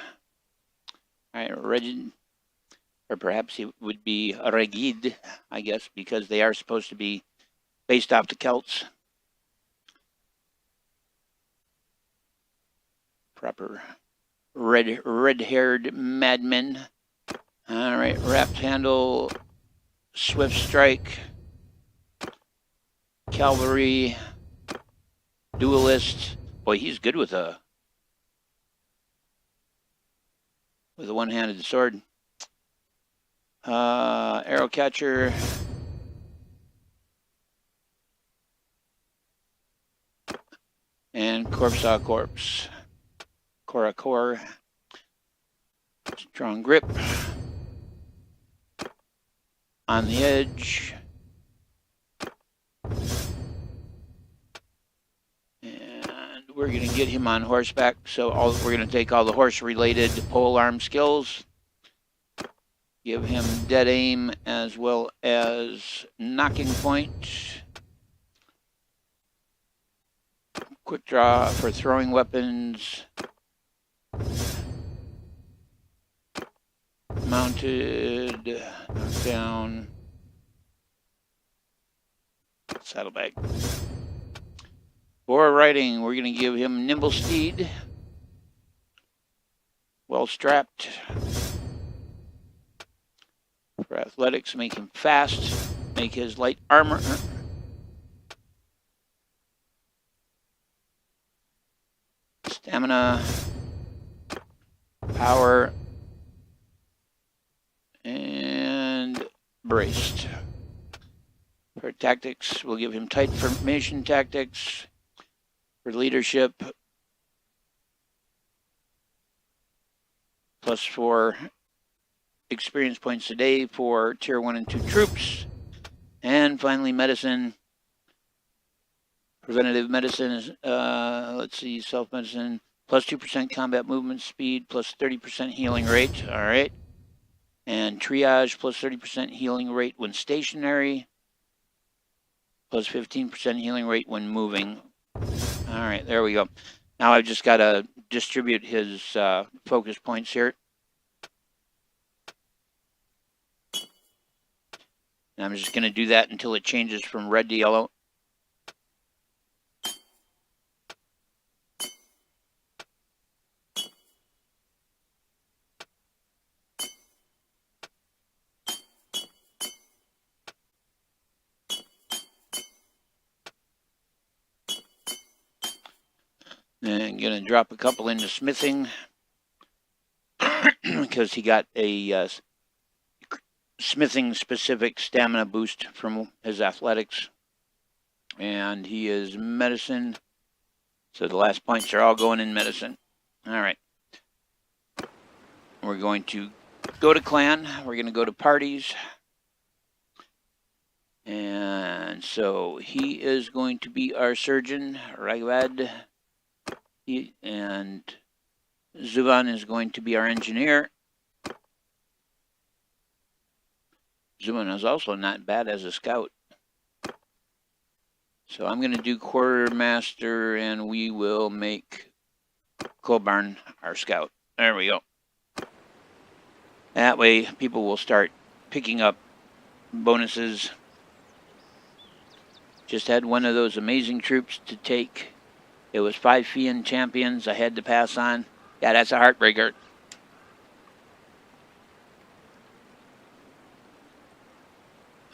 Alright, rigid, or perhaps it would be regid, I guess, because they are supposed to be based off the Celts. Proper red-haired madmen. Alright, wrapped handle, swift strike, cavalry, duelist. Boy, he's good with a one-handed sword. Arrow catcher. And corpse saw corpse. Core. Strong grip. On the edge. And we're going to get him on horseback. So we're going to take all the horse-related polearm skills. Give him dead aim as well as knocking point. Quick draw for throwing weapons. Mounted, knockdown, saddlebag. For riding, we're going to give him nimble steed, well strapped. For athletics, make him fast, make his light armor. Stamina, power, and braced. For tactics, we'll give him tight formation tactics. For leadership, plus 4 experience points a day for tier 1 and 2 troops. And finally, medicine. Preventative medicine is, let's see, self-medicine, plus 2% combat movement speed, plus 30% healing rate, all right. And triage, plus 30% healing rate when stationary, plus 15% healing rate when moving. All right, there we go. Now I've just got to distribute his focus points here. And I'm just going to do that until it changes from red to yellow. And gonna drop a couple into smithing because he got a smithing specific stamina boost from his athletics. And he is medicine. So the last points are all going in medicine. All right. We're going to go to clan. We're going to go to parties. And so he is going to be our surgeon, Ragvad. And Zuban is going to be our engineer. Zuban is also not bad as a scout. So I'm going to do quartermaster, and we will make Colbarn our scout. There we go. That way people will start picking up bonuses. Just had one of those amazing troops to take. It was 5 Fian champions I had to pass on. Yeah, that's a heartbreaker.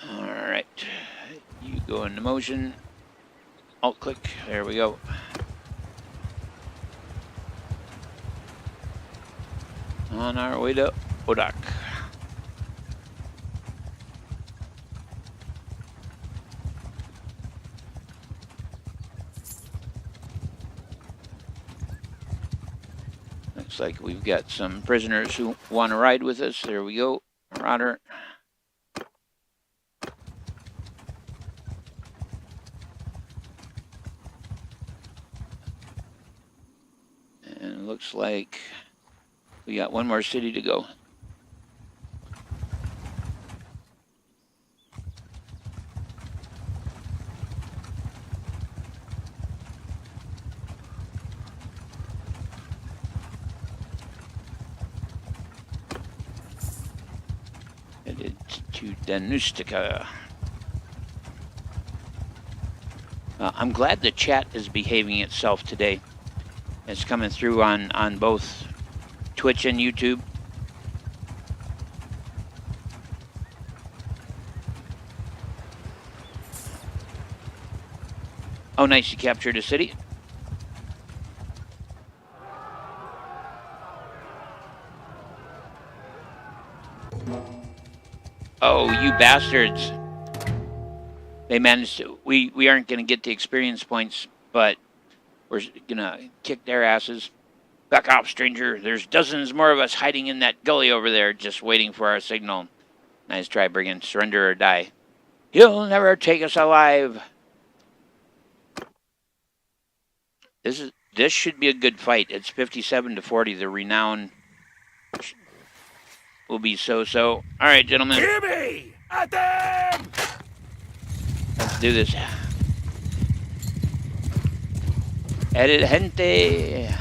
All right. You go into motion. Alt click. There we go. On our way to Odak. Looks like we've got some prisoners who want to ride with us. There we go. Marauder. And it looks like we got one more city to go. Headed to Danustica. I'm glad the chat is behaving itself today. It's coming through on both Twitch and YouTube. Oh, nice, you captured a city. Oh, you bastards. They managed to, we aren't going to get the experience points, but we're going to kick their asses. Back off, stranger. There's dozens more of us hiding in that gully over there, just waiting for our signal. Nice try, brigand. Surrender or die. You'll never take us alive. This should be a good fight. It's 57-40. The renown will be so-so. All right, gentlemen. Hear me! At them! Let's do this. El gente.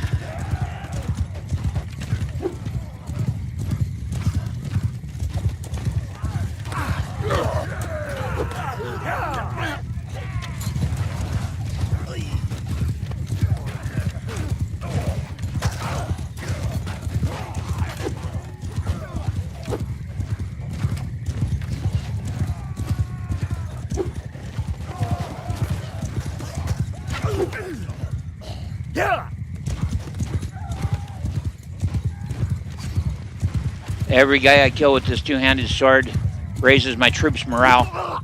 Every guy I kill with this two-handed sword raises my troops' morale.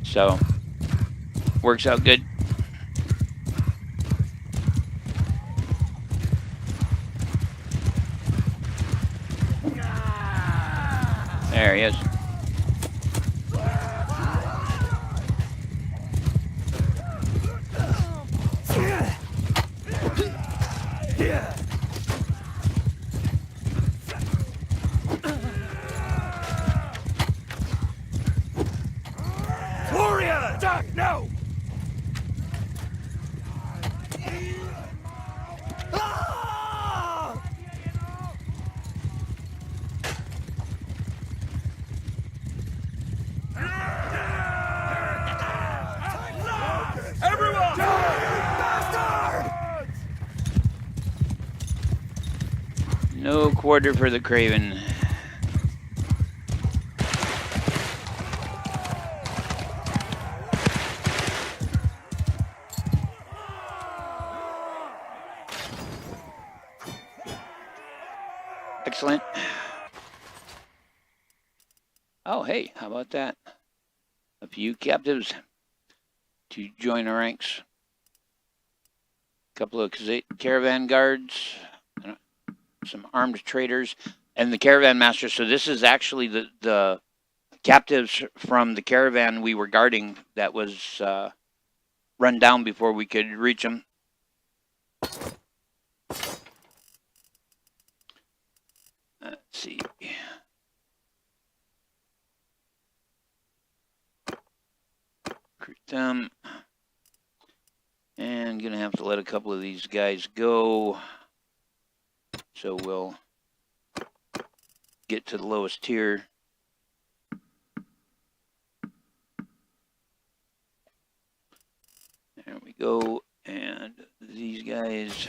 So, works out good. There he is. Warrior, attack now! Everyone! Bastards! No quarter for the Craven. Excellent. Oh, hey, how about that? A few captives to join our ranks. A couple of caravan guards, some armed traders, and the caravan master. So this is actually the captives from the caravan we were guarding that was run down before we could reach them. Let's see. Recruit them. And gonna have to let a couple of these guys go. So we'll get to the lowest tier. There we go. And these guys.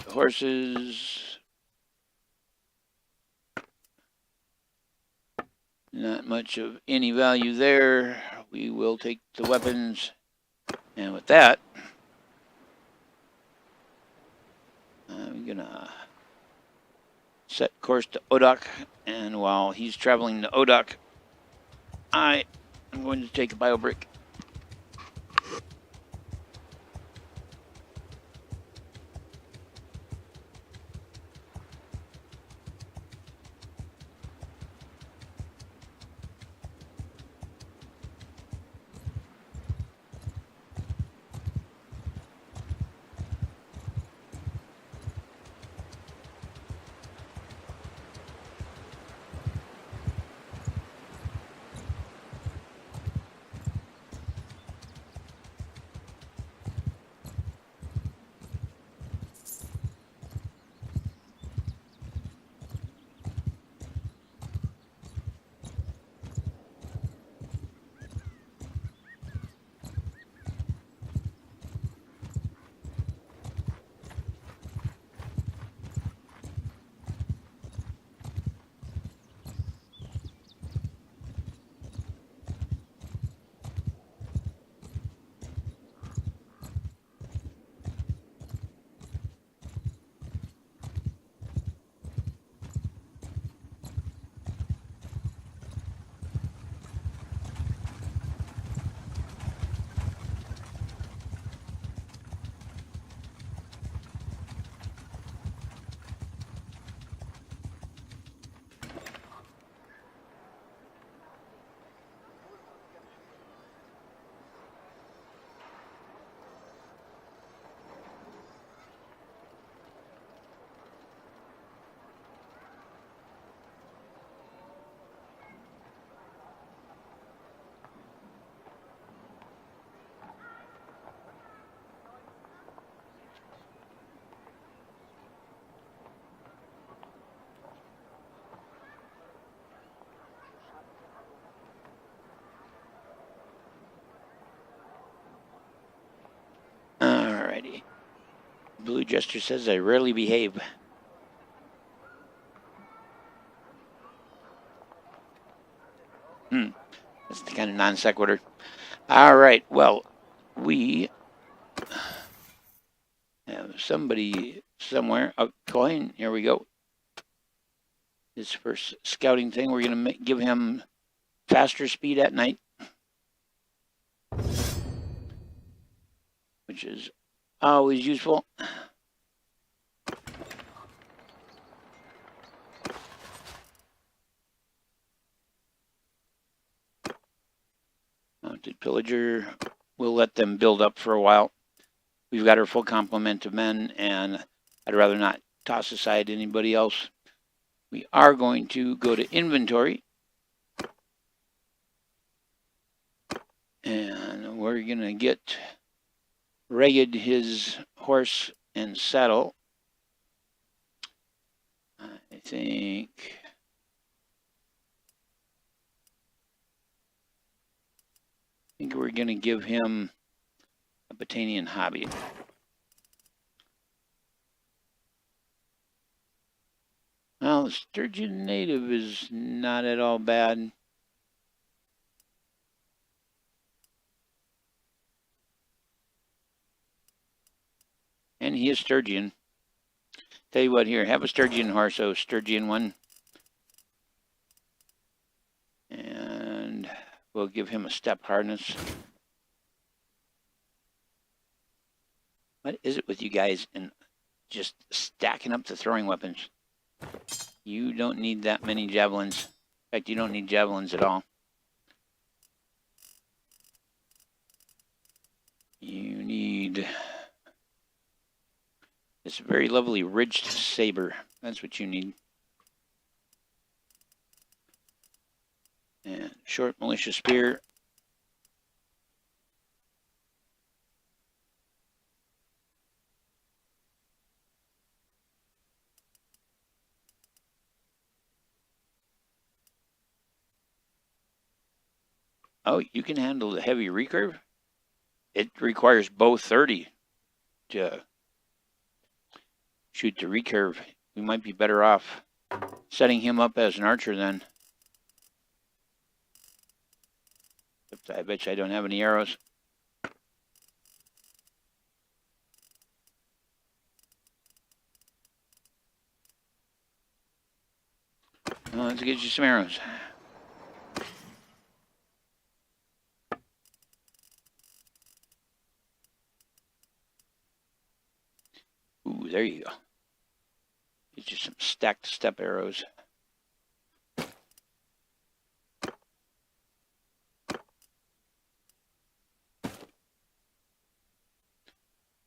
The horses. Not much of any value there. We will take the weapons. And with that, I'm gonna set course to Odok. And while he's traveling to Odok, I am going to take a bio brick. Alrighty. Blue Jester says I rarely behave. That's the kind of non sequitur. All right. Well, we have somebody somewhere. A coin. Here we go. His first scouting thing. We're going to give him faster speed at night, which is always useful. Mounted pillager. We'll let them build up for a while. We've got our full complement of men, and I'd rather not toss aside anybody else. We are going to go to inventory. And we're going to get Ragged his horse and saddle. I think we're going to give him a Botanian hobby. Well, Well, Sturgeon Native is not at all bad. And he is Sturgeon. Tell you what, here, have a Sturgeon horse, so Sturgeon 1. And we'll give him a step harness. What is it with you guys and just stacking up the throwing weapons? You don't need that many javelins. In fact, you don't need javelins at all. You need this very lovely ridged saber. That's what you need. And short militia spear. Oh, you can handle the heavy recurve? It requires bow 30 to shoot the recurve. We might be better off setting him up as an archer then. I bet you I don't have any arrows. Well, let's get you some arrows. Ooh, there you go. Get you some stacked step arrows.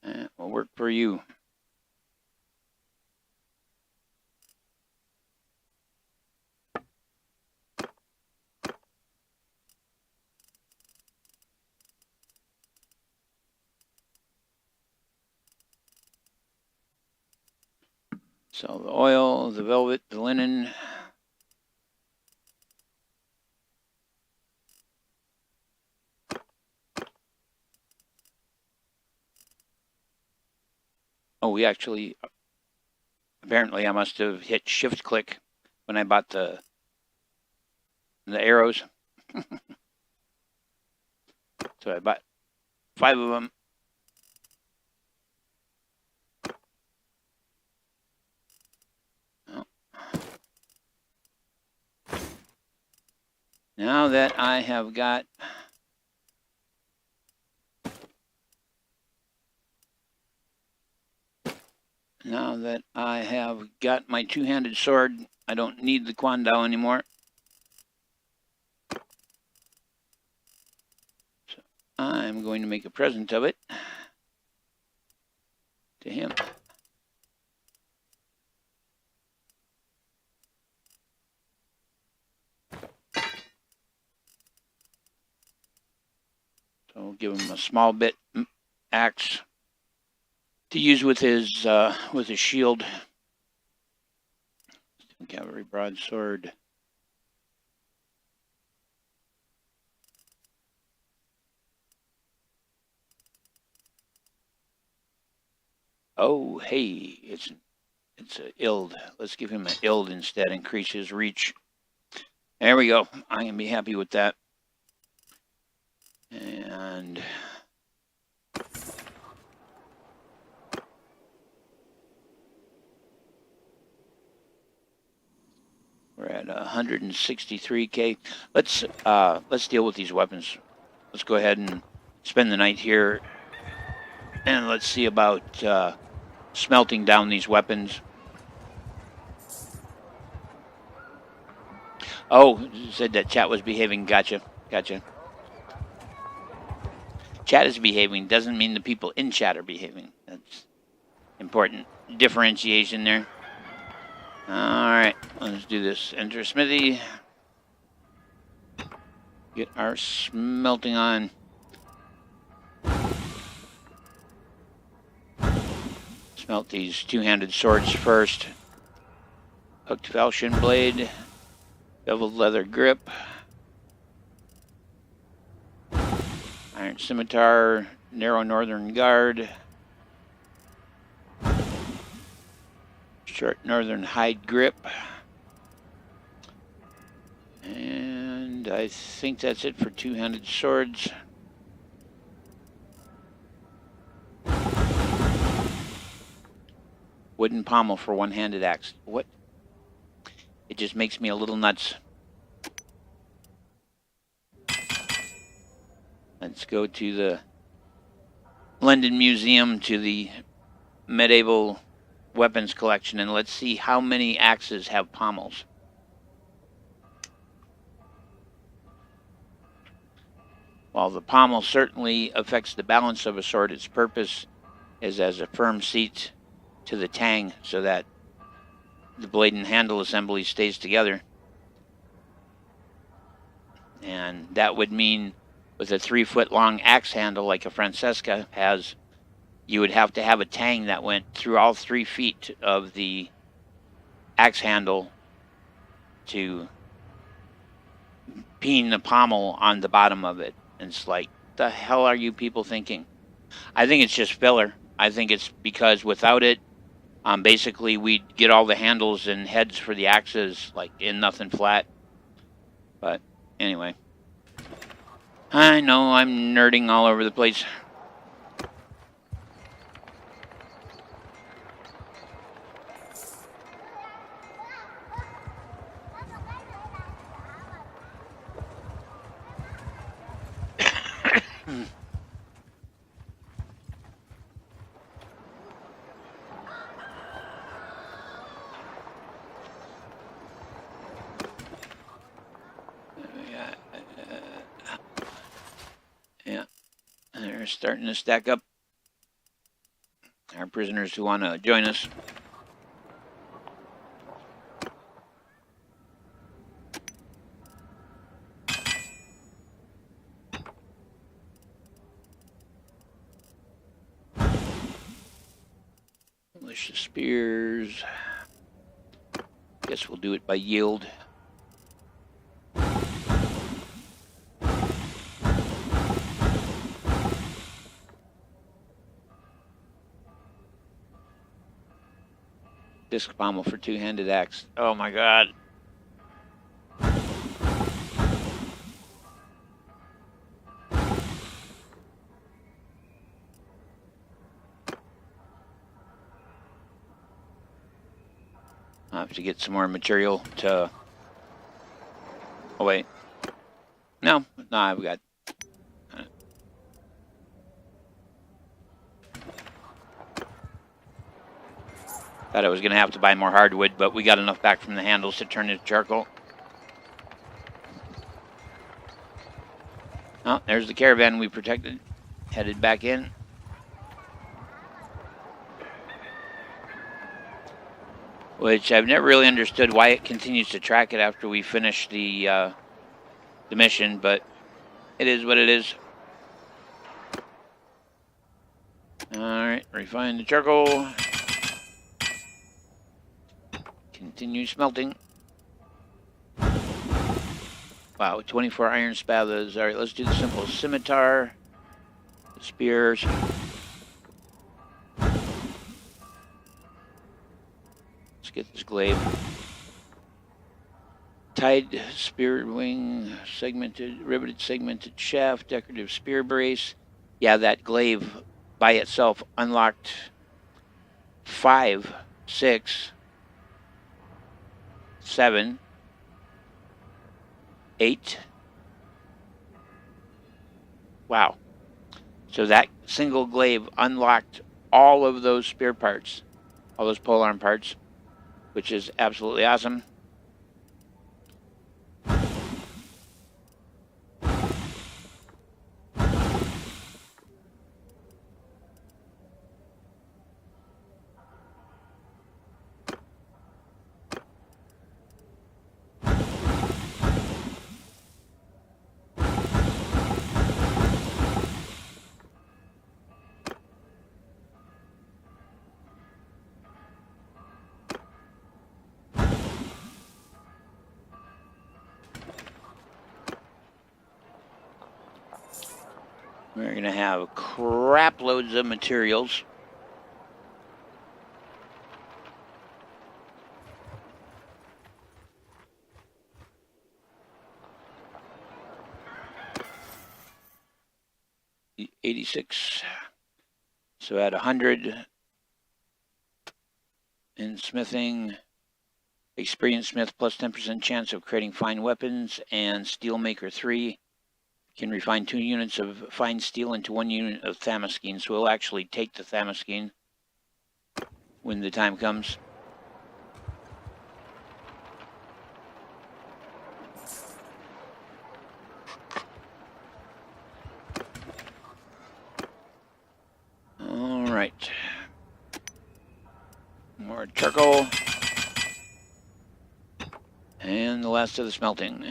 That will work for you. So the oil, the velvet, the linen. Oh, we actually, apparently I must have hit shift click when I bought the arrows. So I bought 5 of them. Oh. Now that I have got my two-handed sword, I don't need the Kwandao anymore. So I'm going to make a present of it to him. So we'll give him a small bit axe to use with his shield. Cavalry broadsword. Oh, hey, it's a Ild. Let's give him an Ild instead. Increase his reach. There we go. I can be happy with that. And we're at 163K. Let's deal with these weapons. Let's go ahead and spend the night here, and let's see about smelting down these weapons. Oh, said that chat was behaving. Gotcha. Chat is behaving doesn't mean the people in chat are behaving. That's important differentiation there. All right, let's do this. Enter smithy. Get our smelting on. Smelt these two-handed swords first. Hooked falchion blade. Beveled leather grip. Iron scimitar. Narrow northern guard. Short northern hide grip. I think that's it for two-handed swords. Wooden pommel for one-handed axe. What? It just makes me a little nuts. Let's go to the London Museum, to the medieval weapons collection, and let's see how many axes have pommels. While the pommel certainly affects the balance of a sword, its purpose is as a firm seat to the tang so that the blade and handle assembly stays together. And that would mean with a 3-foot long axe handle like a Francesca has, you would have to have a tang that went through all 3 feet of the axe handle to peen the pommel on the bottom of it. And it's like, the hell are you people thinking? I think it's just filler. I think it's because without it, basically we'd get all the handles and heads for the axes like in nothing flat. But anyway, I know I'm nerding all over the place. Yeah, they're starting to stack up. Our prisoners who want to join us. Militia spears. Guess we'll do it by yield. Disc pommel for two-handed axe. Oh my god. I'll have to get some more material to... Oh wait. No, I've got... Thought I was going to have to buy more hardwood, but we got enough back from the handles to turn into charcoal. Oh, there's the caravan we protected. Headed back in. Which I've never really understood why it continues to track it after we finish the mission, but it is what it is. Alright, refine the charcoal. Continue smelting. Wow, 24 iron spathes. Alright, let's do the simple scimitar. The spears. Let's get this glaive. Tied spear wing, riveted segmented shaft, decorative spear brace. Yeah, that glaive by itself unlocked 5, 6, 7, 8. Wow. So that single glaive unlocked all of those spear parts, all those polearm parts, which is absolutely awesome. We're going to have crap loads of materials. 86. So at 100 in smithing, experienced smith plus 10% chance of creating fine weapons, and steelmaker 3 can refine 2 units of fine steel into 1 unit of Thamaskene. So we'll actually take the Thamaskene when the time comes. All right. More charcoal. And the last of the smelting.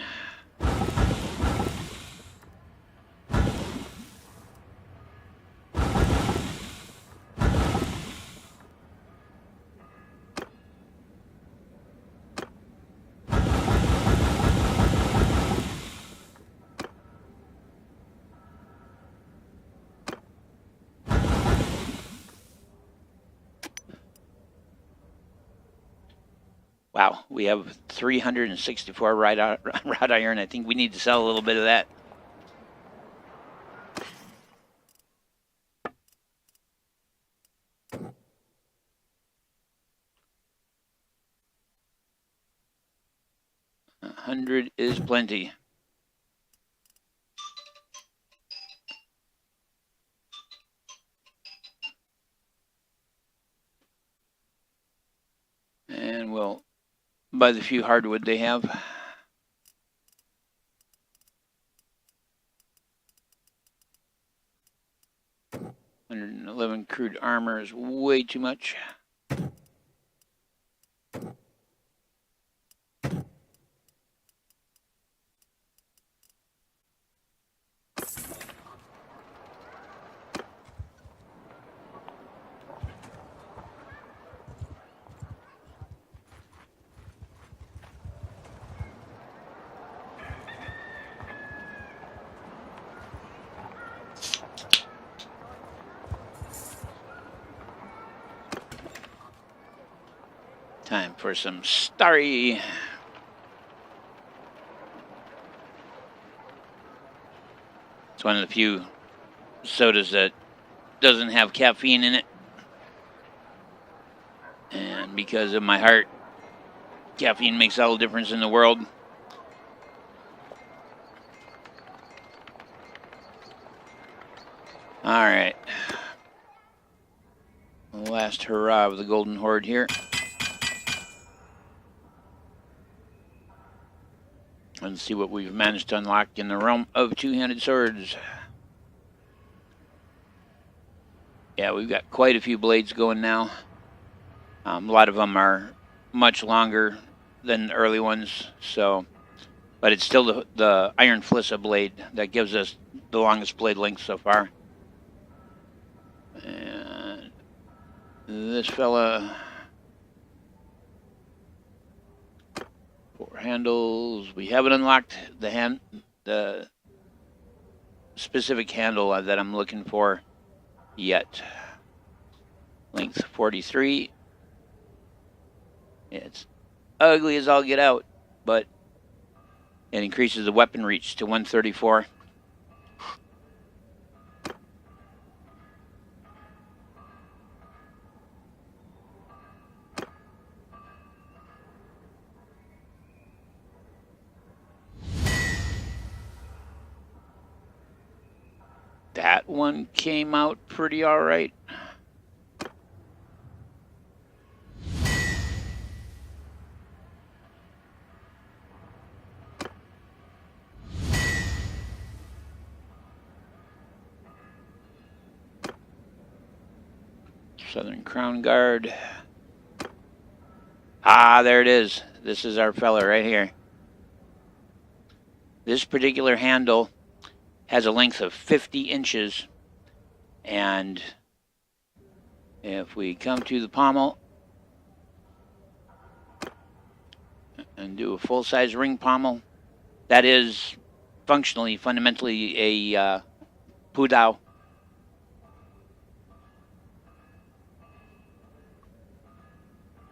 Wow, we have 364 wrought iron. I think we need to sell a little bit of that. $100 is plenty. And we'll buy the few hardwood they have. $111 crude armor is way too much. Time for some starry. It's one of the few sodas that doesn't have caffeine in it. And because of my heart, caffeine makes all the difference in the world. All right. Last hurrah of the Golden Horde here. Let's see what we've managed to unlock in the realm of two-handed swords. Yeah, we've got quite a few blades going now. A lot of them are much longer than the early ones, so, but it's still the Iron Flissa blade that gives us the longest blade length so far. And this fella, 4 handles. We haven't unlocked the specific handle that I'm looking for yet. Length 43. It's ugly as all get out, but it increases the weapon reach to 134. That one came out pretty all right. Southern Crown Guard. Ah, there it is. This is our fella right here. This particular handle has a length of 50 inches. And if we come to the pommel and do a full-size ring pommel, that is fundamentally a pudao.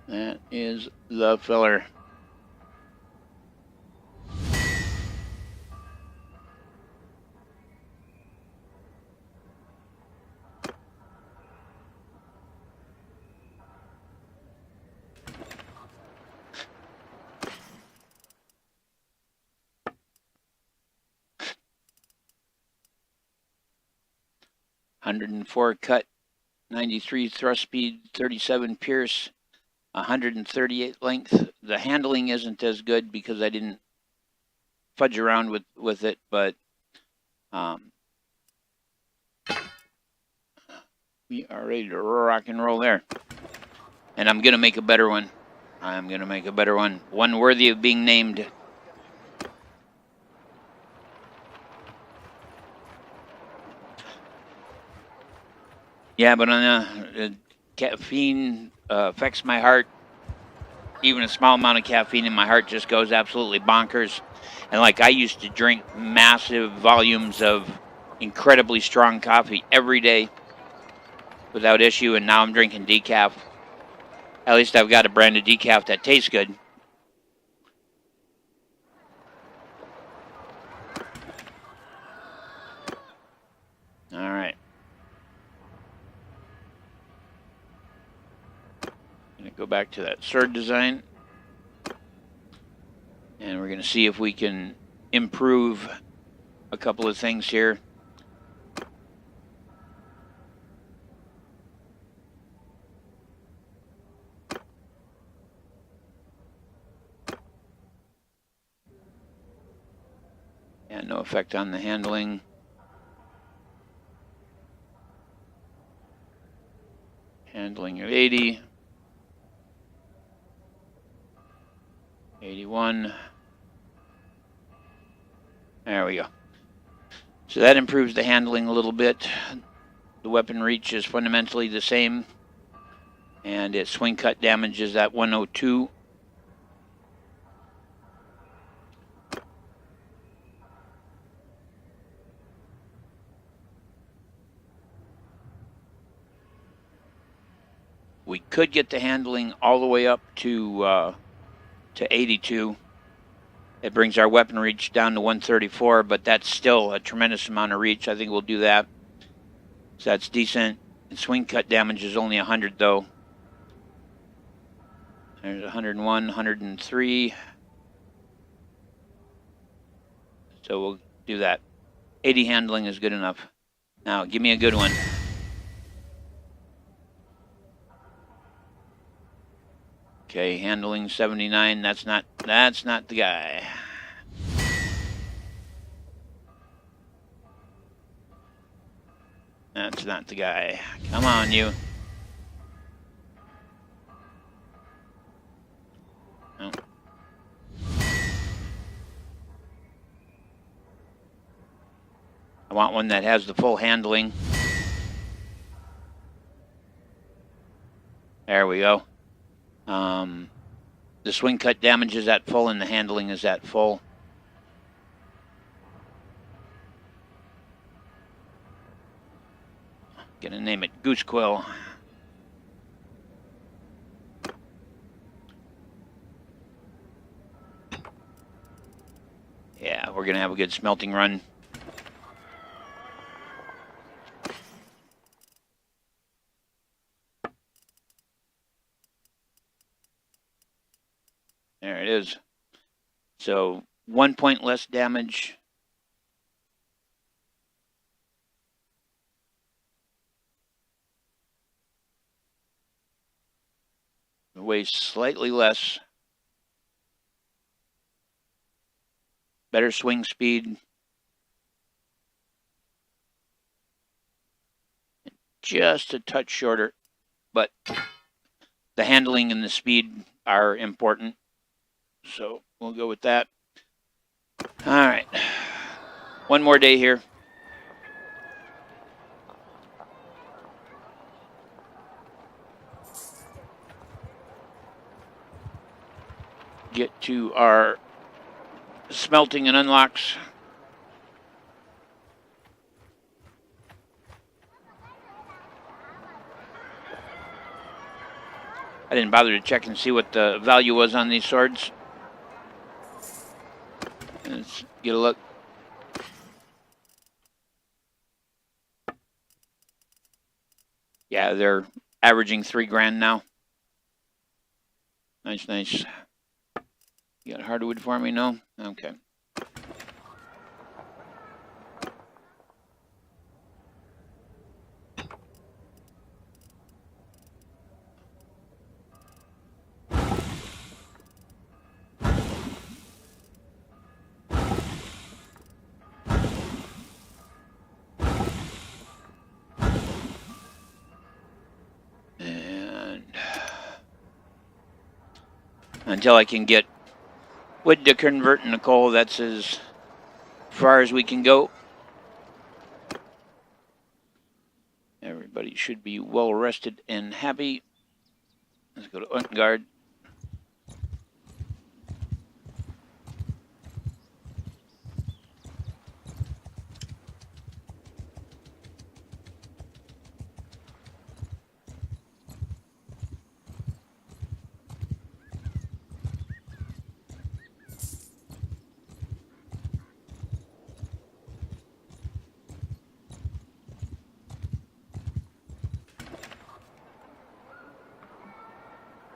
That is the filler. 104 cut, 93 thrust speed, 37 pierce, 138 length. The handling isn't as good because I didn't fudge around with it, but we are ready to rock and roll there. And I'm going to make a better one. I'm going to make a better one. One worthy of being named. Yeah, but on caffeine affects my heart. Even a small amount of caffeine in my heart just goes absolutely bonkers. And like I used to drink massive volumes of incredibly strong coffee every day without issue, and now I'm drinking decaf. At least I've got a brand of decaf that tastes good. All right. Going to go back to that sword design. And we're going to see if we can improve a couple of things here. And no effect on the handling. Handling of 80. 81. There we go. So that improves the handling a little bit. The weapon reach is fundamentally the same. And its swing cut damage is at 102. We could get the handling all the way up to 82. It brings our weapon reach down to 134, but that's still a tremendous amount of reach. I think we'll do that. So that's decent. And swing cut damage is only 100, though. There's 101, 103. So we'll do that. 80 handling is good enough. Now, give me a good one. Okay, handling 79. That's not the guy. That's not the guy. Come on, you. No. I want one that has the full handling. There we go. The swing cut damage is at full and the handling is at full. Gonna name it Goose Quill. Yeah, we're gonna have a good smelting run. There it is. So 1 point less damage. Weighs slightly less. Better swing speed. Just a touch shorter, but the handling and the speed are important. So we'll go with that. All right. One more day here. Get to our smelting and unlocks. I didn't bother to check and see what the value was on these swords. Let's get a look. Yeah, they're averaging $3,000 now. Nice, nice. You got hardwood for me? No? Okay. until I can get wood to convert into coal. That's as far as we can go. Everybody should be well rested and happy. Let's go to Utgard.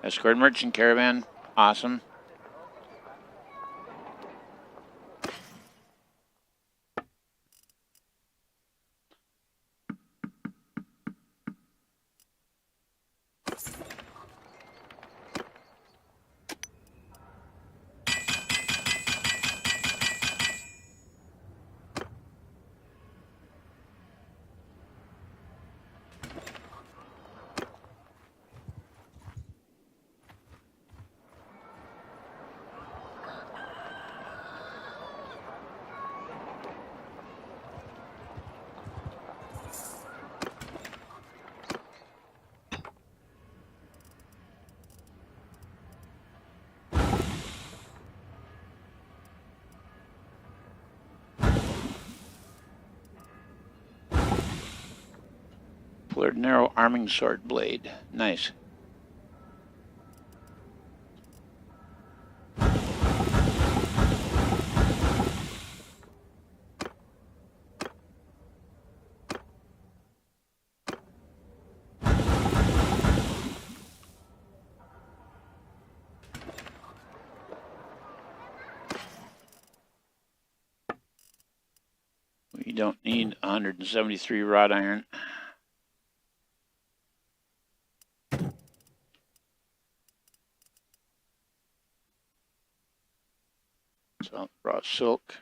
Escort merchant caravan. Awesome. Flared narrow arming sword blade. Nice. We don't need 173 wrought iron. So, raw silk.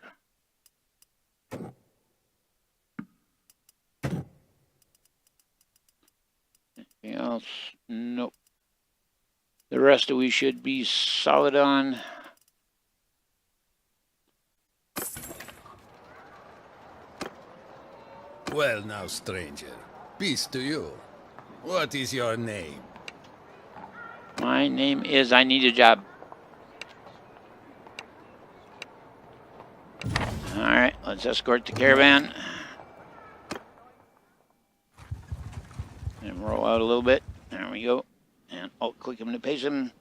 Anything else? Nope. The rest of we should be solid on. Well now, stranger. Peace to you. What is your name? My name is I Need a Job. Alright, let's escort the caravan. And roll out a little bit. There we go. And alt click him to paste him.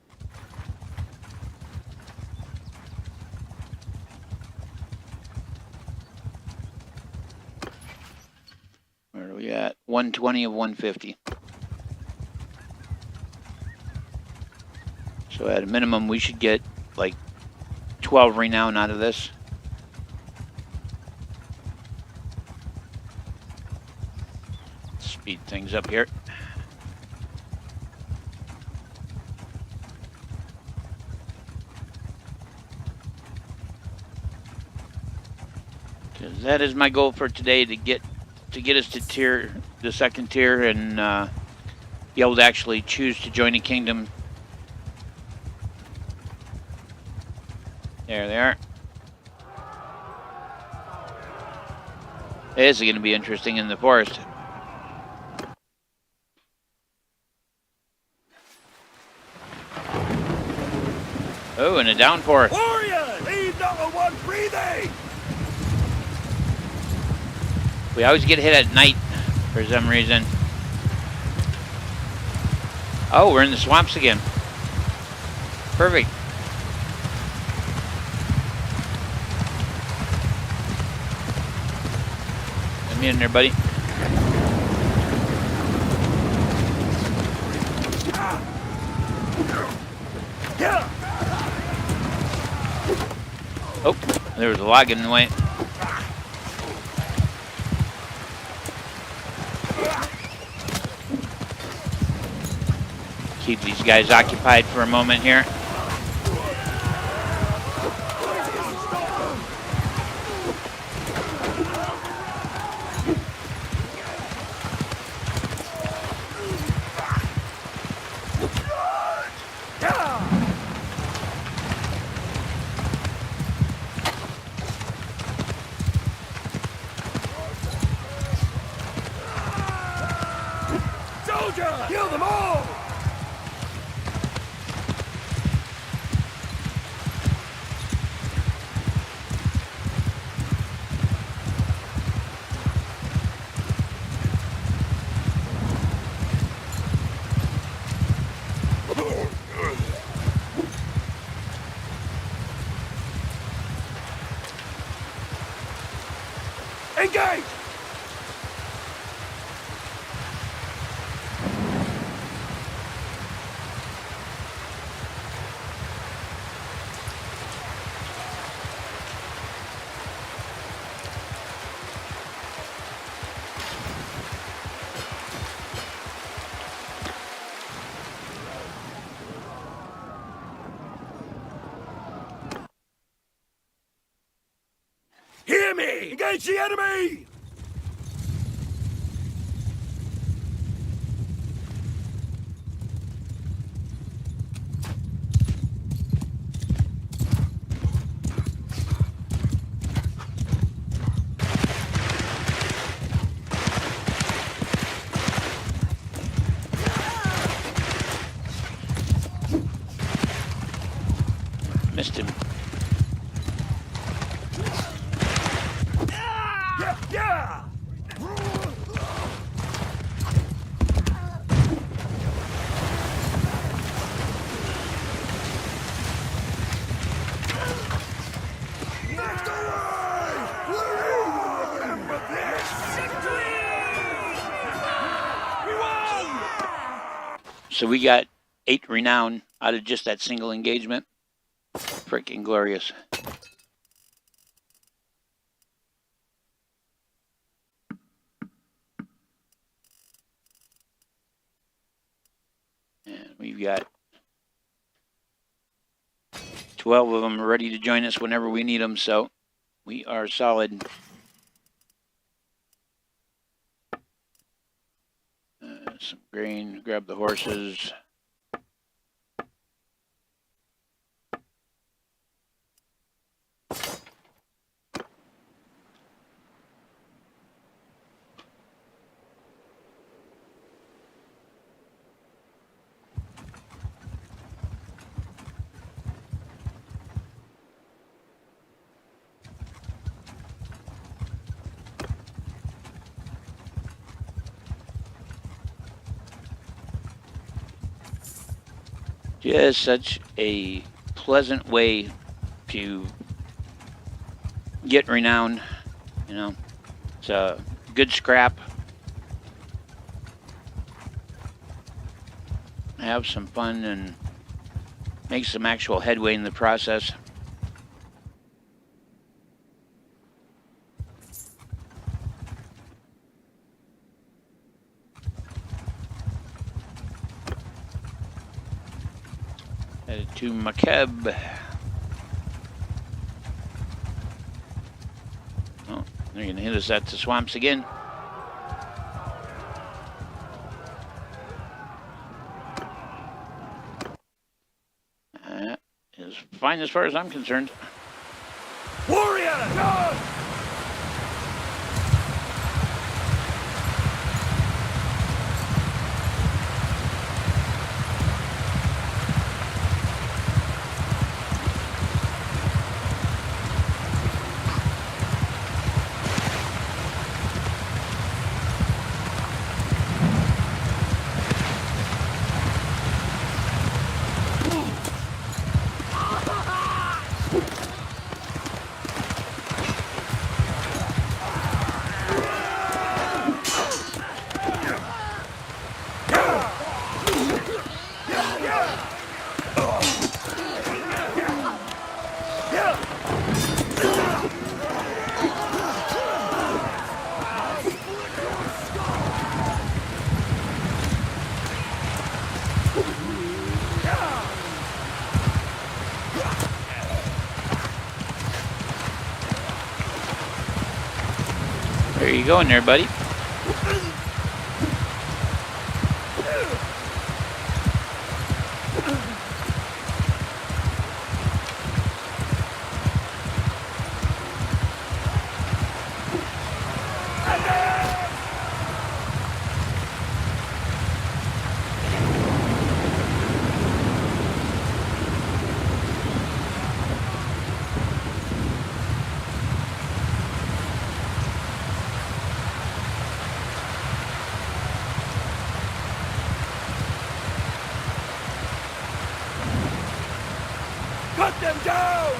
Where are we at? 120 of 150. So at a minimum, we should get like 12 renown out of this. Speed things up here. Because that is my goal for today, to get us to the second tier, and be able to actually choose to join a kingdom. There they are. This is going to be interesting in the forest. Oh, and a downpour. Warrior, leave not a one breathing! We always get hit at night for some reason. Oh, we're in the swamps again. Perfect. Let me in there, buddy. Oh, there was a log in the way. Keep these guys occupied for a moment here. Engage! Hear me! Engage the enemy! Missed him. Yeah! Next away! Remember this! We won! So we got 8 renown out of just that single engagement. Freaking glorious. And we've got 12 of them ready to join us whenever we need them, so we are solid. Some grain, grab the horses. Just such a pleasant way to get renown, you know. It's a good scrap. Have some fun and make some actual headway in the process. Headed to Makeb. Oh, they're gonna hit us at the swamps again. Is fine as far as I'm concerned. Warrior! Go! Where are you going there, buddy? Cut them down!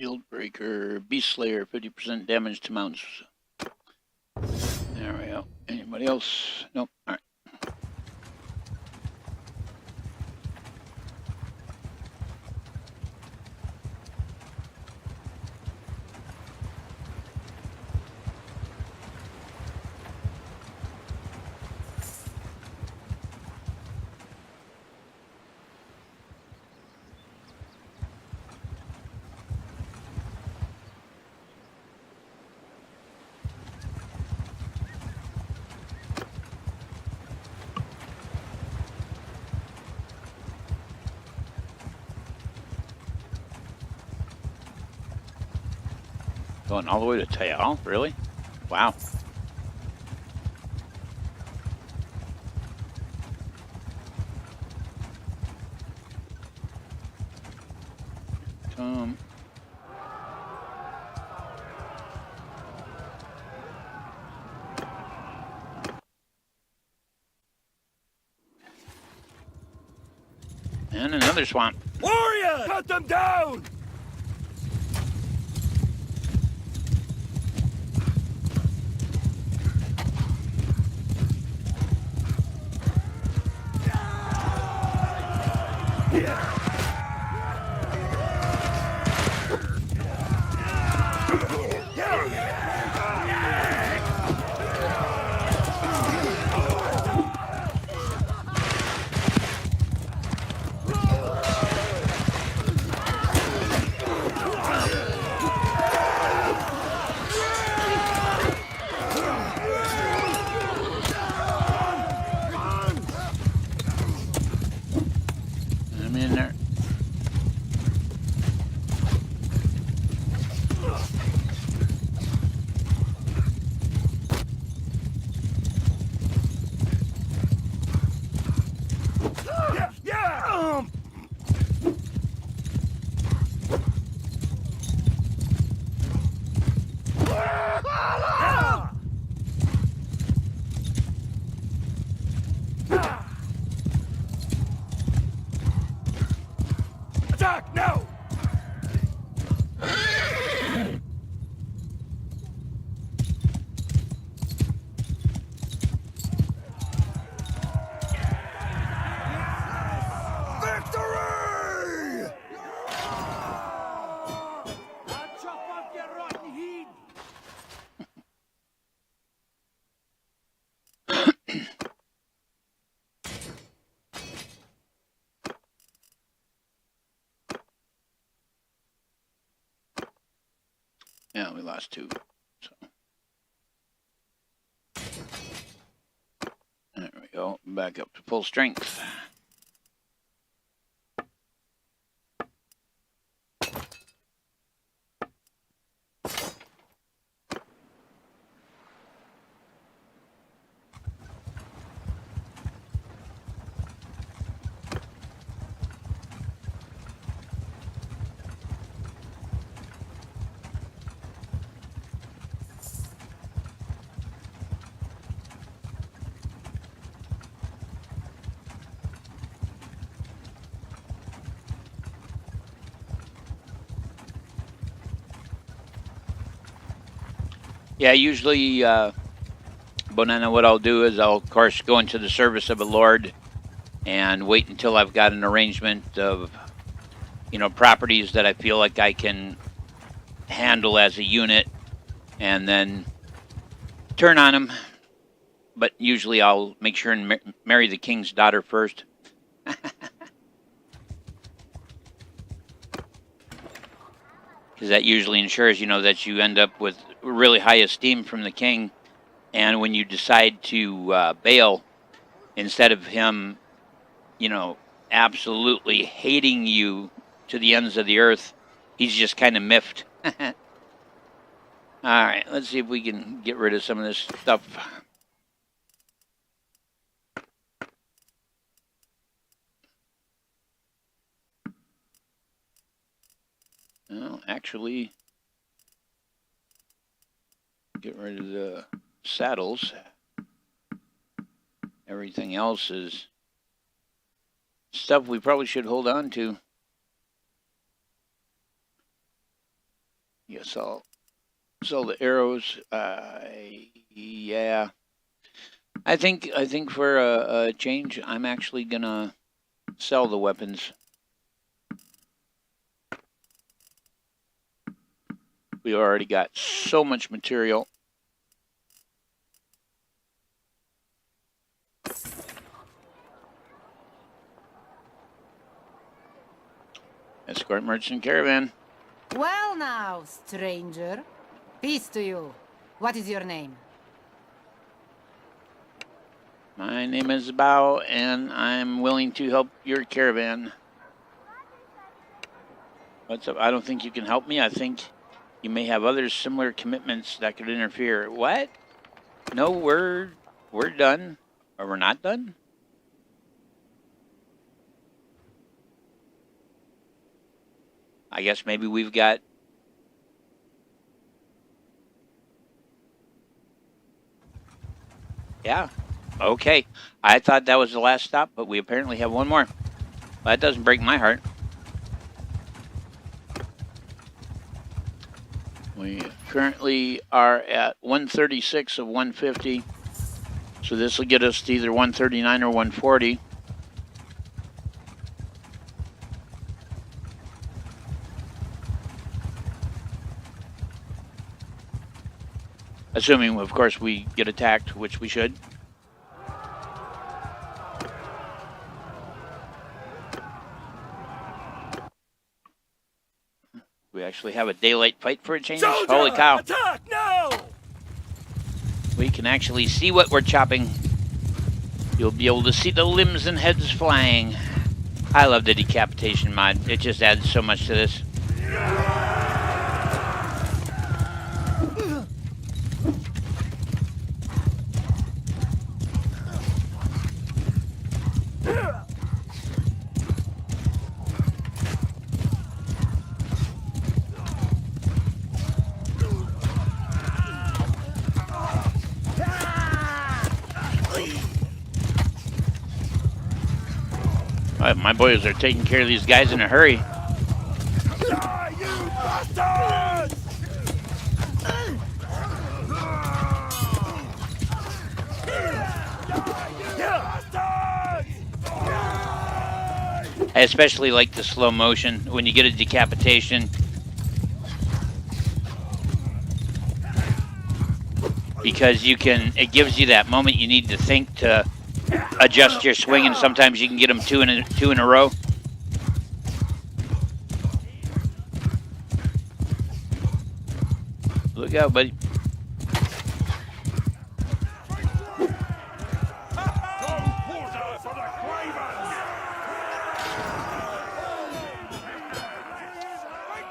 Shield Breaker, Beast Slayer, 50% damage to mounts. There we go. Anybody else? Nope. All right. Going all the way to Tayal? Really? Wow. Come. And another swamp. Warrior! Cut them down! I'm in there. Yeah! Attack now! Victory! Chop off your rotten head! Yeah, we lost 2. So. There we go. Back up to full strength. Yeah, usually, Bonanna, what I'll do is I'll, of course, go into the service of a lord and wait until I've got an arrangement of, properties that I feel like I can handle as a unit, and then turn on them. But usually I'll make sure and marry the king's daughter first. Because that usually ensures, that you end up with really high esteem from the king. And when you decide to bail, instead of him, absolutely hating you to the ends of the earth, he's just kind of miffed. All right, let's see if we can get rid of some of this stuff. Well, actually, get rid of the saddles. Everything else is stuff we probably should hold on to. guess I'll sell the arrows. Yeah. I think for a change, I'm actually gonna sell the weapons. We already got so much material. Escort merchant caravan. Well now, stranger. Peace to you. What is your name? My name is Bao, and I'm willing to help your caravan. What's up? I don't think you can help me. I think you may have other similar commitments that could interfere. What? No, we're done. Or we're not done? I guess maybe we've got... Yeah. Okay. I thought that was the last stop, but we apparently have one more. Well, that doesn't break my heart. We currently are at 136 of 150. So this will get us to either 139 or 140. Assuming, of course, we get attacked, which we should. We actually have a daylight fight for a change. Soldier! Holy cow. Attack now! We can actually see what we're chopping. You'll be able to see the limbs and heads flying. I love the decapitation mod. It just adds so much to this. My boys are taking care of these guys in a hurry. Die, you bastards! I especially like the slow motion when you get a decapitation. Because it gives you that moment you need to think to adjust your swing, and sometimes you can get them two in a row. Look out, buddy.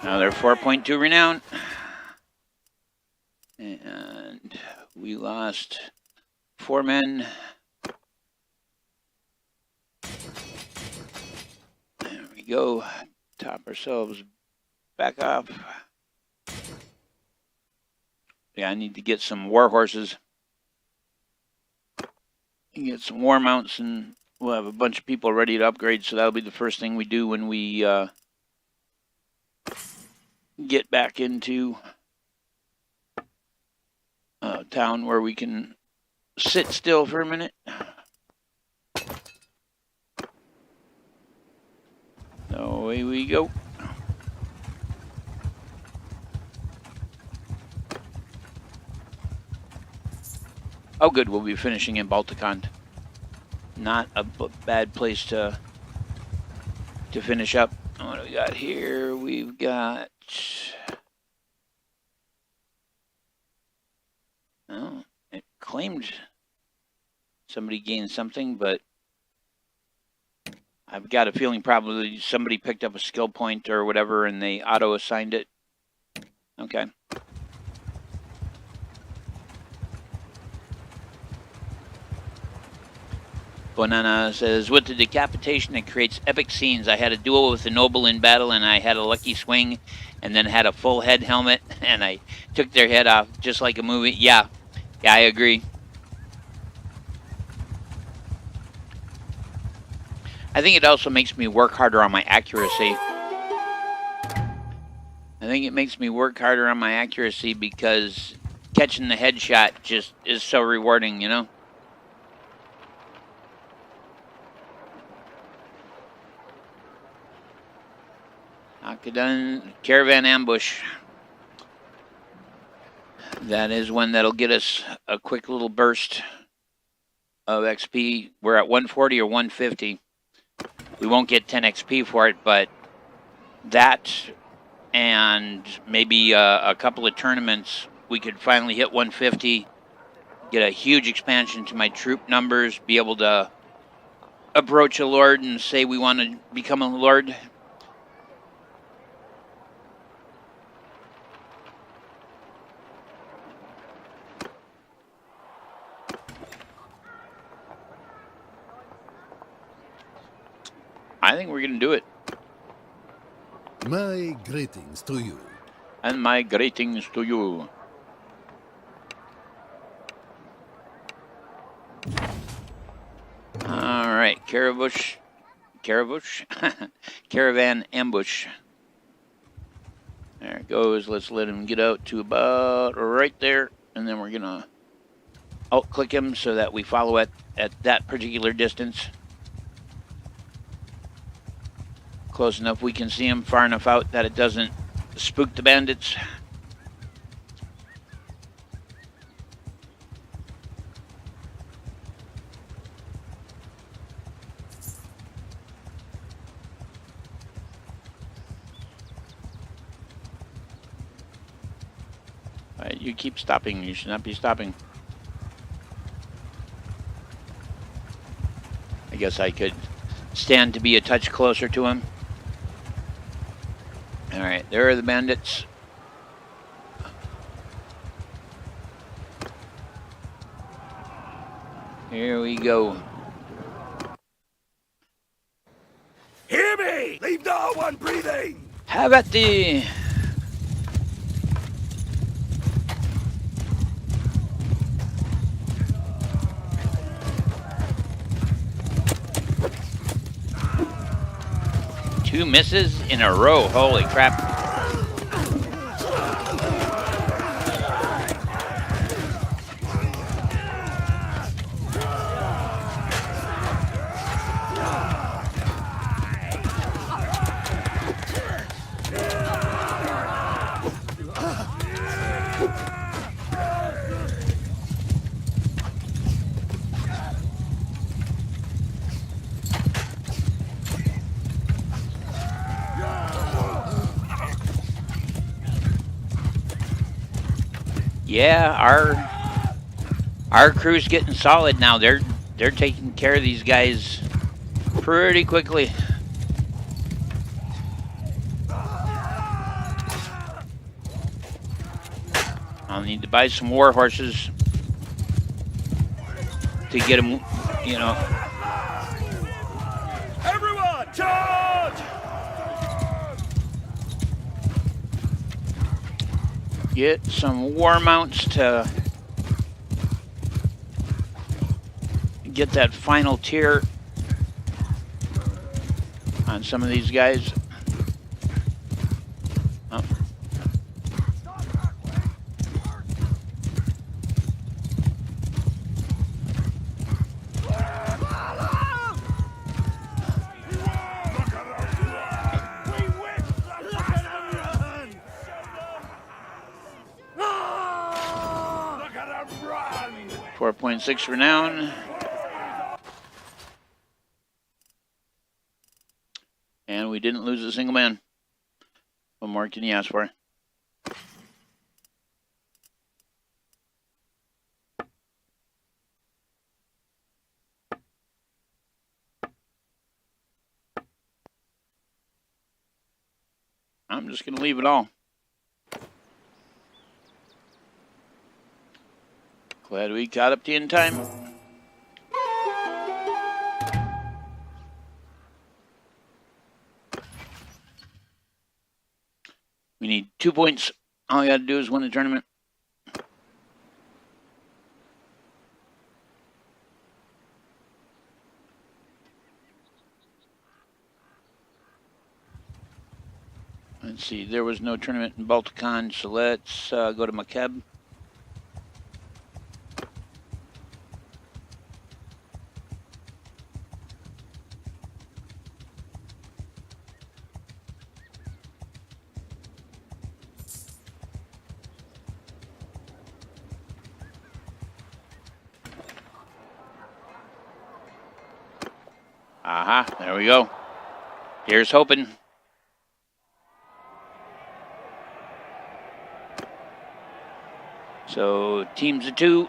Now they're 4.2 renown. And we lost 4 men. There we go. Top ourselves back up. Yeah, I need to get some war horses. And get some war mounts, and we'll have a bunch of people ready to upgrade, so that'll be the first thing we do when we get back into town where we can sit still for a minute. Away we go. Oh good, we'll be finishing in Balticon. Not a bad place to finish up. What do we got here? We've got... Oh, it claimed somebody gained something, but I've got a feeling probably somebody picked up a skill point or whatever and they auto-assigned it. Okay. Bonana says, with the decapitation, it creates epic scenes. I had a duel with a noble in battle, and I had a lucky swing, and then had a full head helmet, and I took their head off, just like a movie. Yeah, I agree. I think it also makes me work harder on my accuracy. I think it makes me work harder on my accuracy because catching the headshot just is so rewarding, you know? Akadun Caravan Ambush. That is one that'll get us a quick little burst of XP. We're at 140 or 150. We won't get 10 XP for it, but that and maybe a couple of tournaments, we could finally hit 150, get a huge expansion to my troop numbers, be able to approach a lord and say we want to become a lord. I think we're going to do it. My greetings to you. And my greetings to you. All right, Caravan Ambush. There it goes. Let's let him get out to about right there, and then we're gonna alt-click him so that we follow at that particular distance. Close enough we can see him, far enough out that it doesn't spook the bandits. All right, you keep stopping. You should not be stopping. I guess I could stand to be a touch closer to him. All right, there are the bandits. Here we go. Hear me! Leave no one breathing! Have at thee! Two misses in a row. Holy crap. 'Our crew's getting solid now. They're taking care of these guys pretty quickly. I'll need to buy some war horses to get them, you know. Everyone, charge! Get some war mounts to get that final tier on some of these guys. Oh. Look at him run! 4.6 renown. And we didn't lose a single man. What more can you ask for? I'm just going to leave it all. Glad we got up to you in time. We need 2 points. All you got to do is win the tournament. Let's see, there was no tournament in Balticon, so let's go to Makeb. Aha, there we go. Here's hoping. So, teams of 2.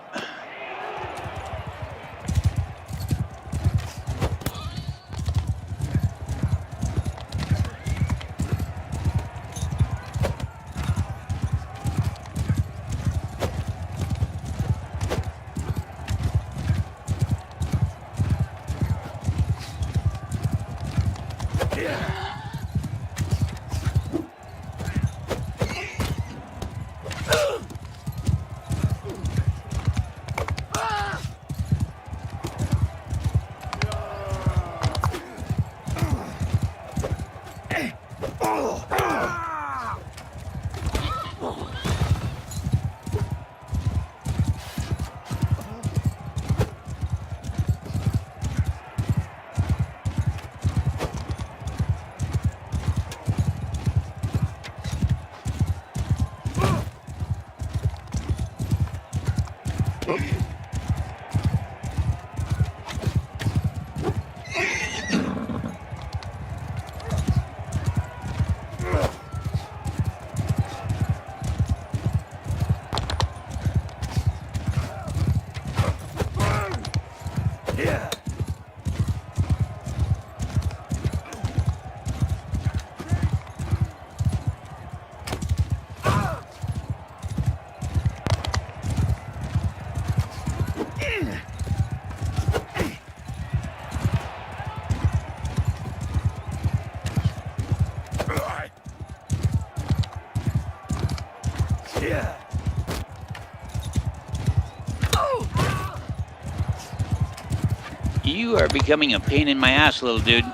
You are becoming a pain in my ass, little dude.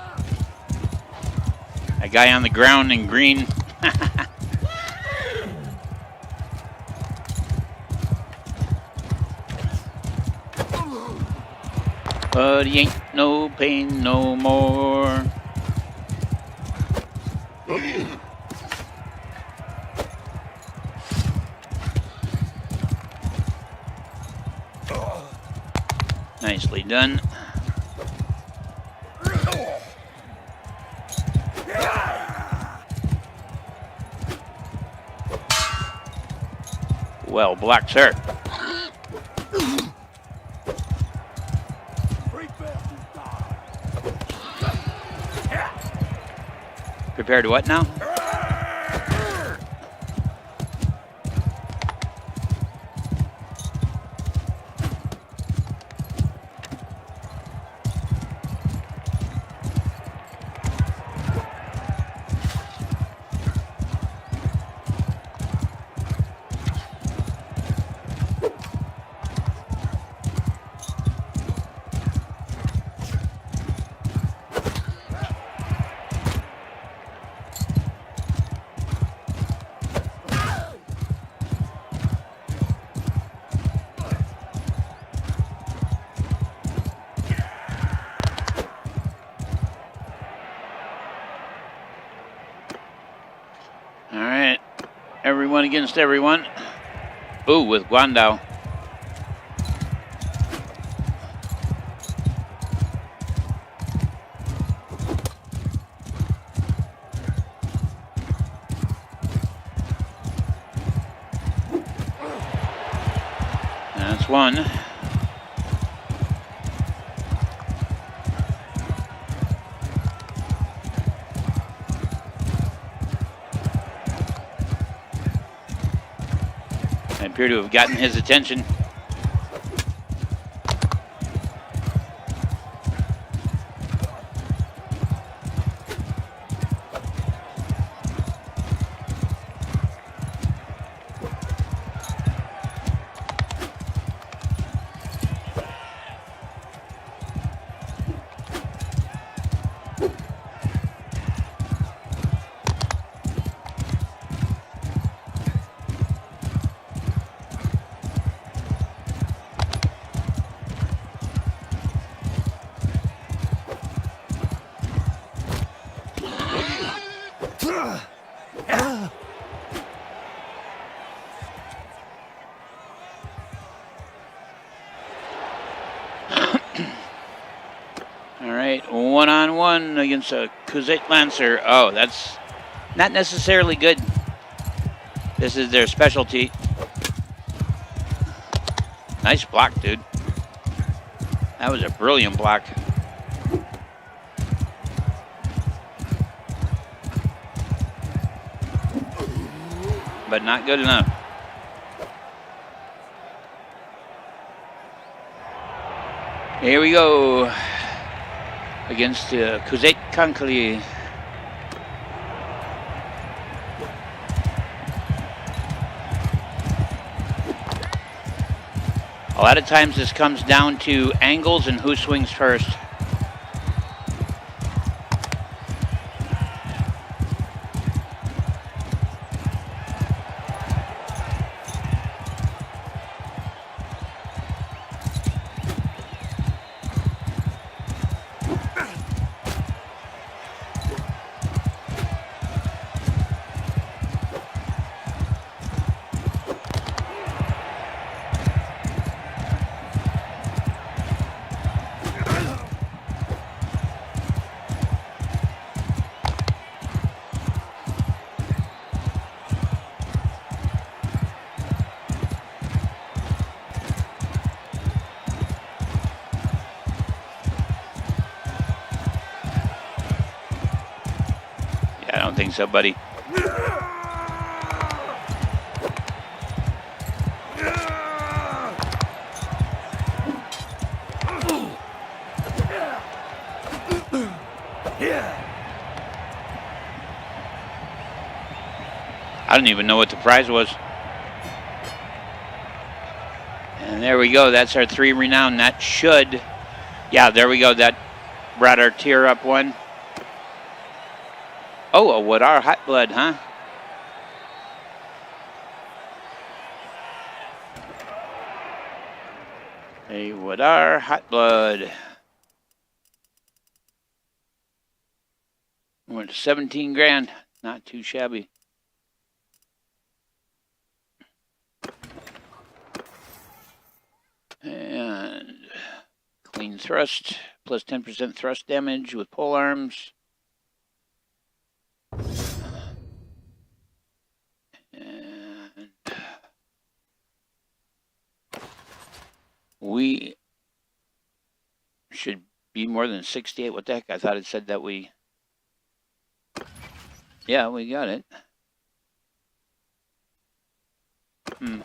A guy on the ground in green. But he ain't no pain no more. Nicely done. Well, black sir. Prepare to what now? All right, everyone against everyone. Ooh, with Guandao. That's one. I appear to have gotten his attention. right, 1-on-1 against a Kuzet Lancer. Oh, that's not necessarily good. This is their specialty. Nice block, dude. That was a brilliant block. But not good enough. Here we go. Against Kuzet Kankali. A lot of times this comes down to angles and who swings first. I don't think so, buddy. I don't even know what the prize was. And there we go. That's our 3 renown. That should... Yeah, there we go. That brought our tier up 1. Oh, a Wadar Hot Blood, huh? A Wadar Hot Blood. Went to 17 grand. Not too shabby. And clean thrust, plus 10% thrust damage with pole arms. And we should be more than 68. What the heck? I thought it said that we... Yeah, we got it. I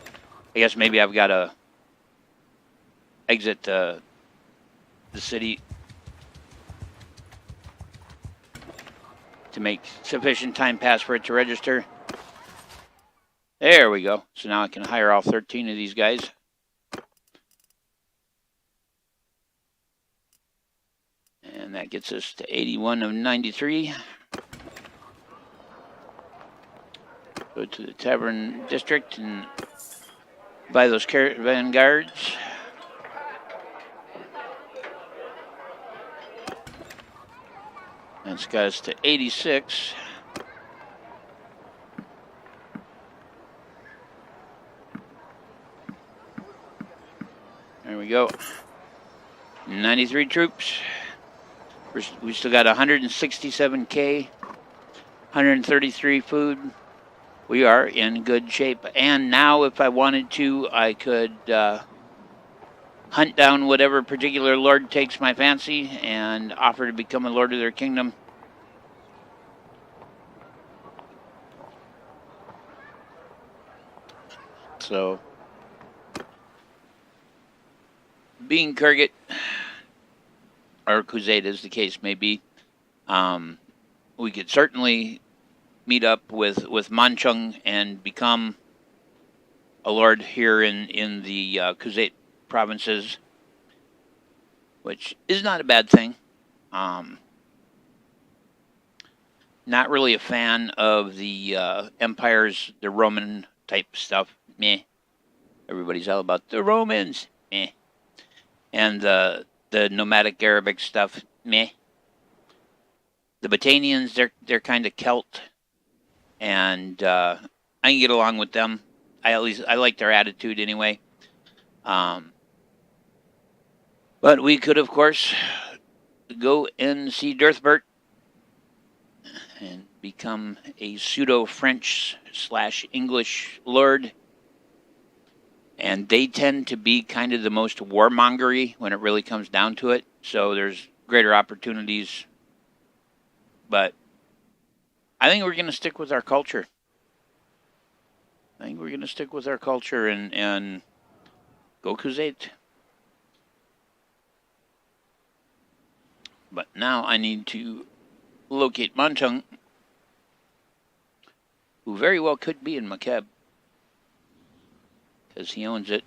guess maybe I've got to exit the city to make sufficient time pass for it to register. There we go. So now I can hire all 13 of these guys. And that gets us to 81 of 93. Go to the Tavern District and buy those caravan guards. That's got us to 86. There we go. 93 troops. We still got 167K, 133 food. We are in good shape. And now if I wanted to, I could hunt down whatever particular lord takes my fancy and offer to become a lord of their kingdom. So, being Kurgat, or Kuzet as the case may be, we could certainly meet up with Manchung and become a lord here in the Kuzet provinces, which is not a bad thing. Not really a fan of the empires, the Roman type stuff. Meh. Everybody's all about the Romans. Meh. And the nomadic Arabic stuff. Meh. The Batanians, they're kind of Celt, and I can get along with them. I like their attitude anyway. But we could, of course, go and see Dirthbert and become a pseudo-French / English lord. And they tend to be kind of the most warmongery when it really comes down to it. So there's greater opportunities. But I think we're going to stick with our culture. And go Khuzait. But now I need to locate Manchung, who very well could be in Makeb, because he owns it.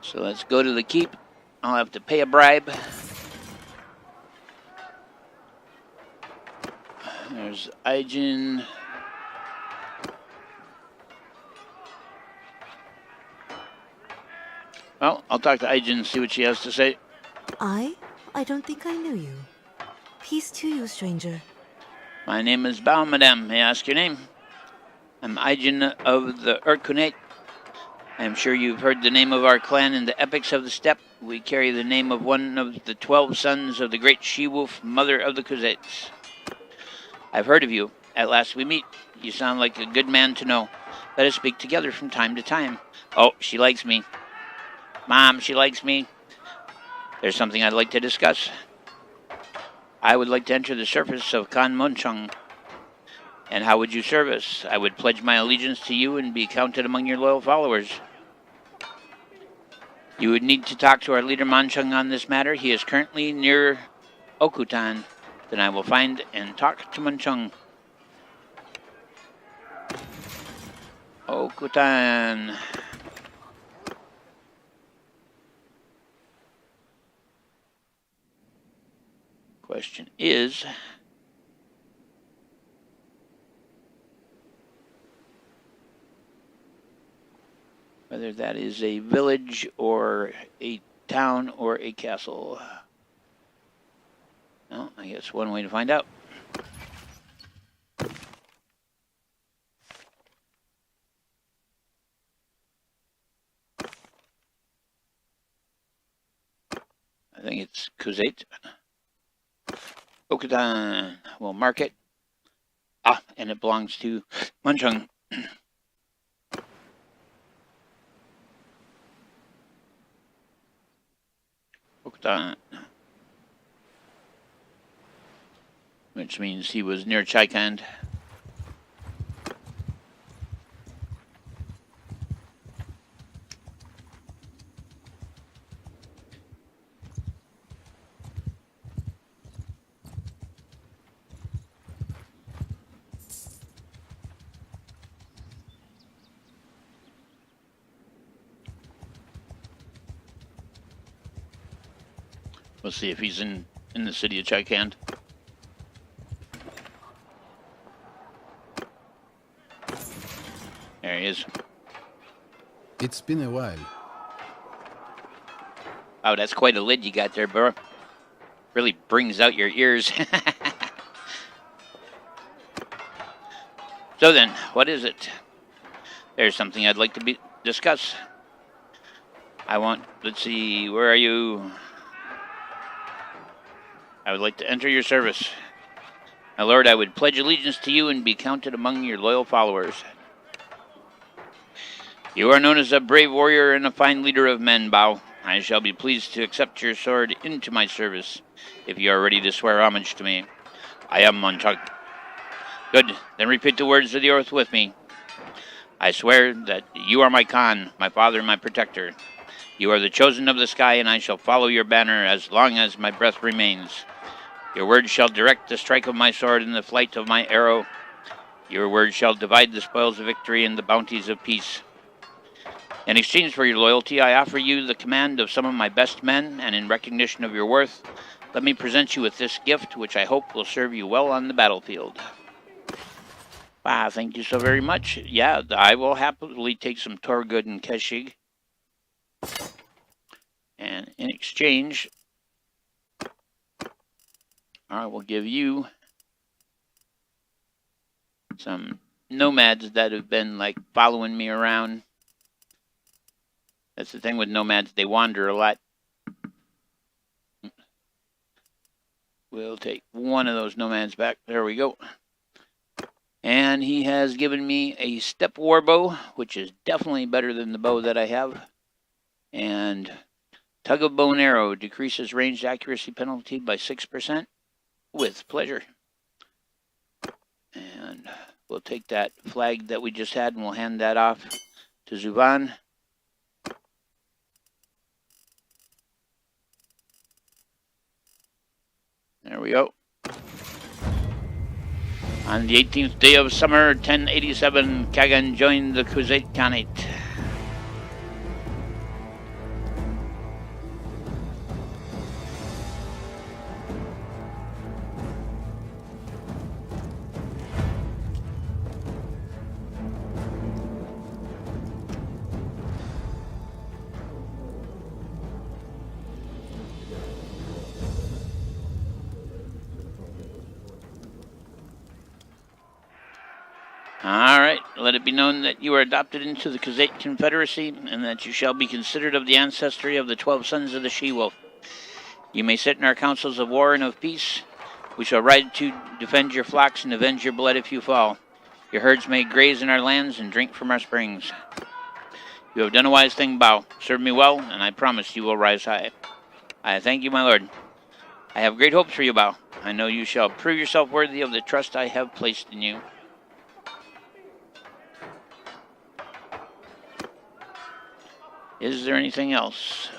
So let's go to the keep. I'll have to pay a bribe. There's Aijin. Well, I'll talk to Aijin and see what she has to say. I don't think I knew you. Peace to you, stranger. My name is Bao, madame. May I ask your name? I'm Aijin of the Urkunate. I am sure you've heard the name of our clan in the epics of the steppe. We carry the name of one of the 12 sons of the great she-wolf, mother of the Khuzaits. I've heard of you. At last we meet. You sound like a good man to know. Let us speak together from time to time. Oh, she likes me. Mom, she likes me. There's something I'd like to discuss. I would like to enter the service of Khan Munchung. And how would you serve us? I would pledge my allegiance to you and be counted among your loyal followers. You would need to talk to our leader Manchung on this matter. He is currently near Okutan. Then I will find and talk to Manchung. Okutan. Question is, whether that is a village or a town or a castle. Well, I guess one way to find out. I think it's Khuzait. Okutan. We'll mark it. Ah, and it belongs to Munchung. Okutan. Which means he was near Chaikand. We'll see if he's in the city of Chaikand. There he is. It's been a while. Oh, that's quite a lid you got there, bro. Really brings out your ears. So then, what is it? There's something I'd like to discuss. Let's see, where are you? I would like to enter your service. My lord, I would pledge allegiance to you and be counted among your loyal followers. You are known as a brave warrior and a fine leader of men, Bao. I shall be pleased to accept your sword into my service, if you are ready to swear homage to me. I am Monchuk. Good, then repeat the words of the oath with me. I swear that you are my Khan, my father and my protector. You are the chosen of the sky, and I shall follow your banner as long as my breath remains. Your words shall direct the strike of my sword and the flight of my arrow. Your words shall divide the spoils of victory and the bounties of peace. In exchange for your loyalty, I offer you the command of some of my best men, and in recognition of your worth, let me present you with this gift, which I hope will serve you well on the battlefield. Ah, thank you so very much. Yeah, I will happily take some Torgud and Keshig. And in exchange, I will give you some nomads that have been like following me around. That's the thing with nomads, they wander a lot. We'll take one of those nomads back. There we go. And he has given me a step war bow, which is definitely better than the bow that I have. And tug of bow and arrow decreases ranged accuracy penalty by 6%. With pleasure. And we'll take that flag that we just had and we'll hand that off to Zuvan. There we go. On the 18th day of summer, 1087, Kagan joined the Khuzait Khanate. All right, let it be known that you are adopted into the Khuzait Confederacy and that you shall be considered of the ancestry of the 12 sons of the She-Wolf. You may sit in our councils of war and of peace. We shall ride to defend your flocks and avenge your blood if you fall. Your herds may graze in our lands and drink from our springs. You have done a wise thing, Bao. Serve me well, and I promise you will rise high. I thank you, my lord. I have great hopes for you, Bao. I know you shall prove yourself worthy of the trust I have placed in you. Is there anything else?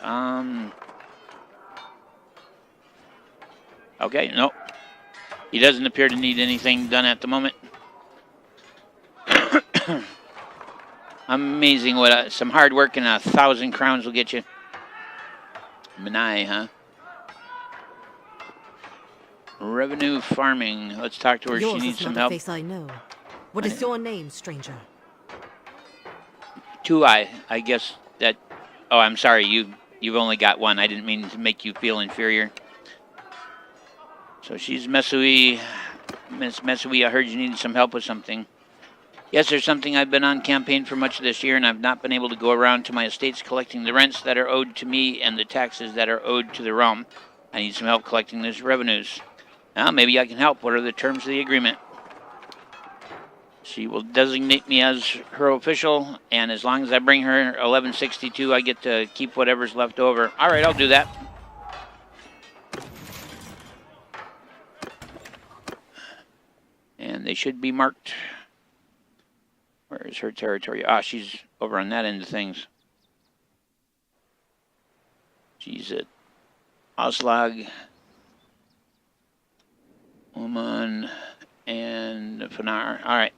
Okay, no. He doesn't appear to need anything done at the moment. Amazing what some hard work and 1,000 crowns will get you. Menai, huh? Revenue farming. Let's talk to her. Yours She needs is some not help. a face I know. What is your name, stranger? Two-eye, I guess that... Oh, I'm sorry. You've only got one. I didn't mean to make you feel inferior. So she's Mesui. Miss Mesui, I heard you needed some help with something. Yes, there's something. I've been on campaign for much of this year, and I've not been able to go around to my estates collecting the rents that are owed to me and the taxes that are owed to the realm. I need some help collecting those revenues. Now, maybe I can help. What are the terms of the agreement? She will designate me as her official, and as long as I bring her 1162, I get to keep whatever's left over. All right, I'll do that. And they should be marked. Where is her territory? Ah, she's over on that end of things. She's at Oslag, Oman, and Fanar. All right.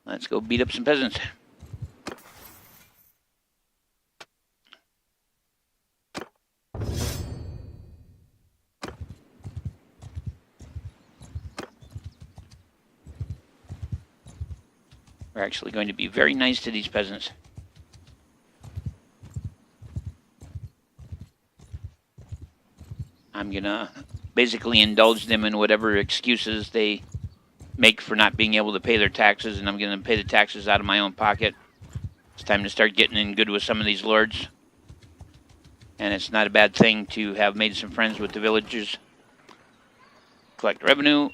Let's go beat up some peasants. We're actually going to be very nice to these peasants. I'm going to basically indulge them in whatever excuses they make for not being able to pay their taxes, and I'm going to pay the taxes out of my own pocket. It's time to start getting in good with some of these lords. And it's not a bad thing to have made some friends with the villagers. Collect revenue.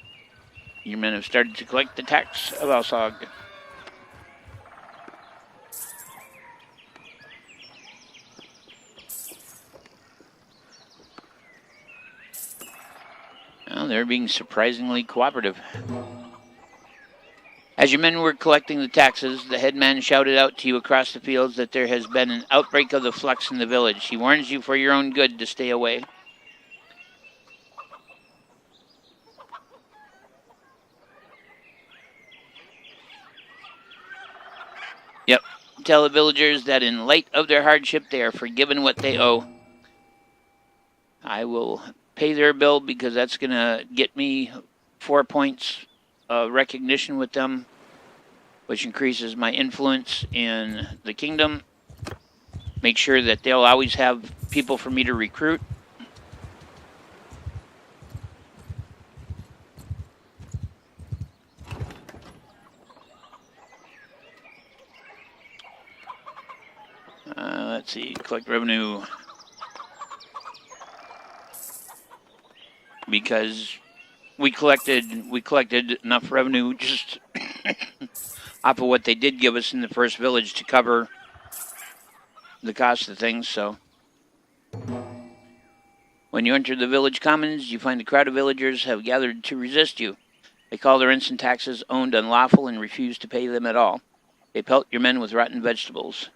Your men have started to collect the tax of Alsog. Well, they're being surprisingly cooperative. As your men were collecting the taxes, the headman shouted out to you across the fields that there has been an outbreak of the flux in the village. He warns you for your own good to stay away. Yep. Tell the villagers that in light of their hardship, they are forgiven what they owe. I will pay their bill because that's going to get me 4 points of recognition with them, which increases my influence in the kingdom. Make sure that they'll always have people for me to recruit. Let's see, collect revenue. because we collected enough revenue just off of what they did give us in the first village to cover the cost of things. So when you enter the village commons, you find a crowd of villagers have gathered to resist you. They call their instant taxes owned unlawful and refuse to pay them at all. They pelt your men with rotten vegetables.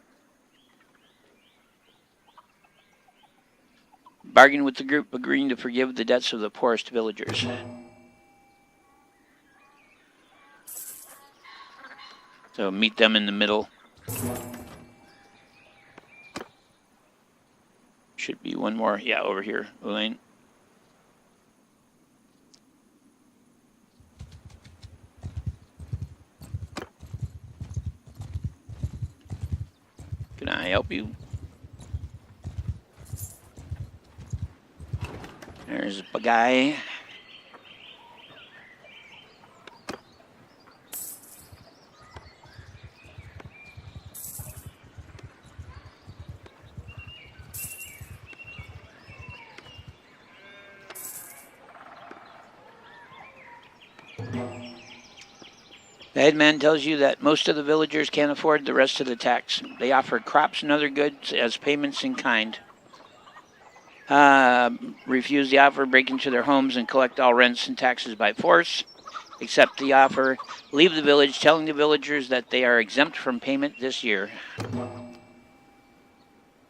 Bargain with the group, agreeing to forgive the debts of the poorest villagers. So meet them in the middle. Should be one more. Yeah, over here, Elaine. Can I help you? There's a guy. The headman tells you that most of the villagers can't afford the rest of the tax. They offer crops and other goods as payments in kind. Refuse the offer, break into their homes, and collect all rents and taxes by force. Accept the offer, leave the village, telling the villagers that they are exempt from payment this year.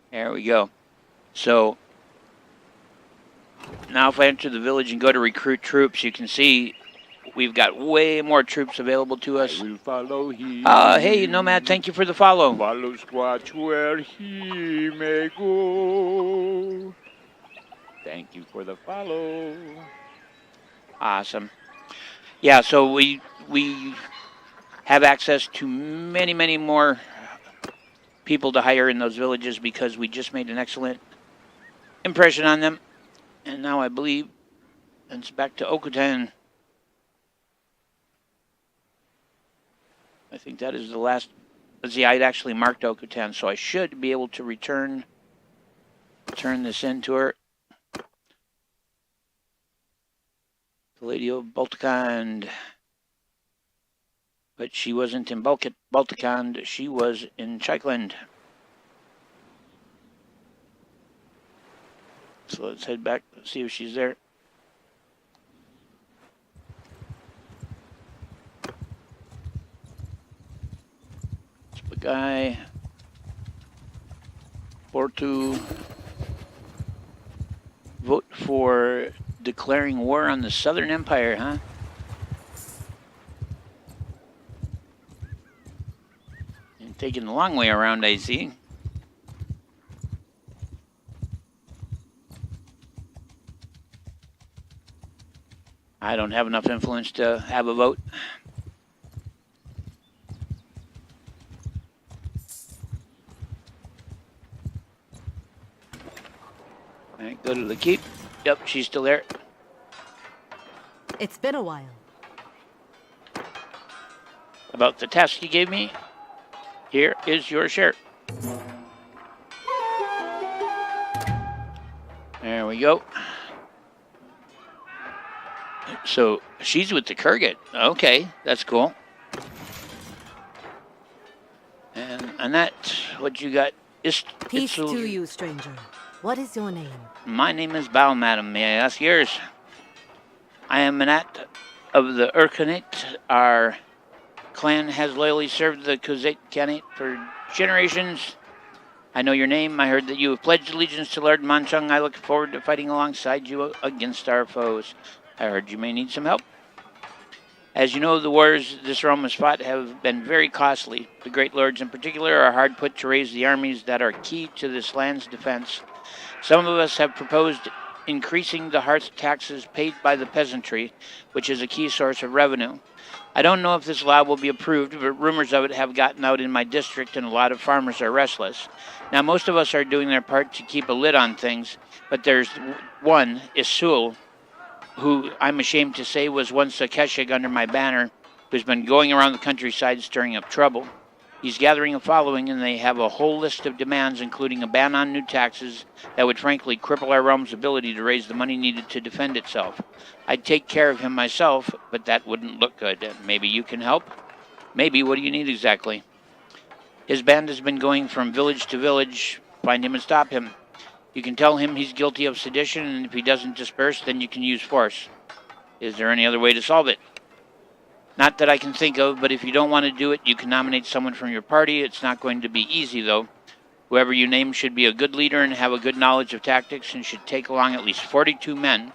There we go. So, now if I enter the village and go to recruit troops, you can see we've got way more troops available to us. I will follow him. Hey, Nomad, thank you for the follow. Follow Squatch where he may go. Thank you for the follow. Awesome. Yeah, so we have access to many, many more people to hire in those villages because we just made an excellent impression on them. And now I believe it's back to Okutan. I think that is the last. Let's see, I'd actually marked Okutan, so I should be able to turn this into her. The Lady of Baltikand. But she wasn't in Baltikand, she was in Chikeland. So let's head back, see if she's there. Guy Porto vote for declaring war on the Southern Empire, huh? And taking the long way around, I see. I don't have enough influence to have a vote. Alright, go to the keep. Yep, she's still there. It's been a while. About the task you gave me, here is your share. There we go. So she's with the Kurgan. Okay, that's cool. And Annette, what you got? Peace to you, stranger. What is your name? My name is Bao, madam. May I ask yours? I am Annette of the Urkanate. Our clan has loyally served the Kuzet Khanate for generations. I know your name. I heard that you have pledged allegiance to Lord Manchung. I look forward to fighting alongside you against our foes. I heard you may need some help. As you know, the wars this realm has fought have been very costly. The great lords in particular are hard put to raise the armies that are key to this land's defense. Some of us have proposed increasing the hearth taxes paid by the peasantry, which is a key source of revenue. I don't know if this law will be approved, but rumors of it have gotten out in my district and a lot of farmers are restless. Now, most of us are doing their part to keep a lid on things, but there's one, Isul, who I'm ashamed to say was once a Keshig under my banner, who's been going around the countryside stirring up trouble. He's gathering a following, and they have a whole list of demands, including a ban on new taxes that would frankly cripple our realm's ability to raise the money needed to defend itself. I'd take care of him myself, but that wouldn't look good. Maybe you can help? Maybe. What do you need exactly? His band has been going from village to village. Find him and stop him. You can tell him he's guilty of sedition, and if he doesn't disperse, then you can use force. Is there any other way to solve it? Not that I can think of, but if you don't want to do it, you can nominate someone from your party. It's not going to be easy, though. Whoever you name should be a good leader and have a good knowledge of tactics and should take along at least 42 men.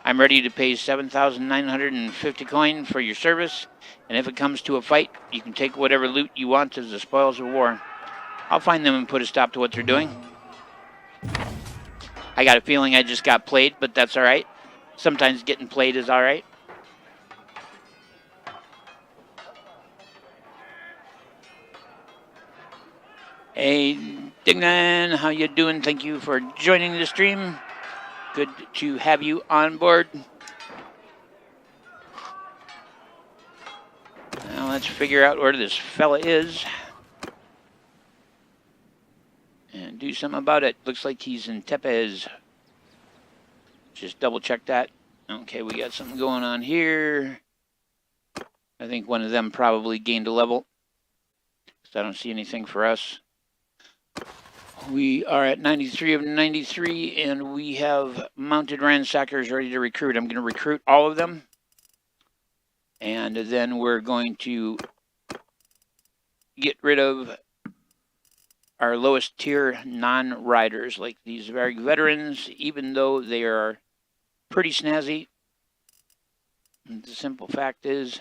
I'm ready to pay 7,950 coin for your service, and if it comes to a fight, you can take whatever loot you want as the spoils of war. I'll find them and put a stop to what they're doing. I got a feeling I just got played, but that's all right. Sometimes getting played is all right. Hey, Dignan, how you doing? Thank you for joining the stream. Good to have you on board. Now let's figure out where this fella is and do something about it. Looks like he's in Tepes. Just double check that. Okay, we got something going on here. I think one of them probably gained a level, because I don't see anything for us. We are at 93 of 93, and we have mounted ransackers ready to recruit. I'm going to recruit all of them, and then we're going to get rid of our lowest tier non-riders, like these Varg veterans, even though they are pretty snazzy. And the simple fact is,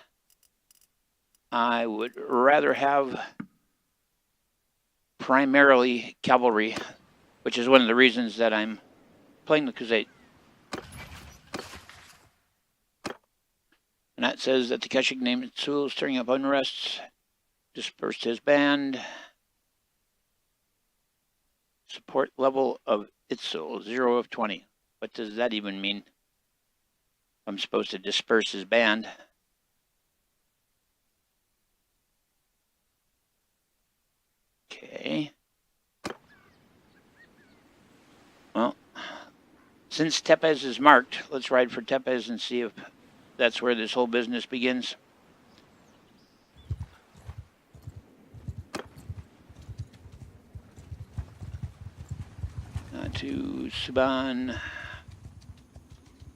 I would rather have primarily cavalry, which is one of the reasons that I'm playing the Crusade. And that says that the Keshik named Sul, stirring up unrest, dispersed his band. Support level of Itzel, 0 of 20. What does that even mean? I'm supposed to disperse his band. Okay. Well, since Tepes is marked, let's ride for Tepes and see if that's where this whole business begins. To Suban.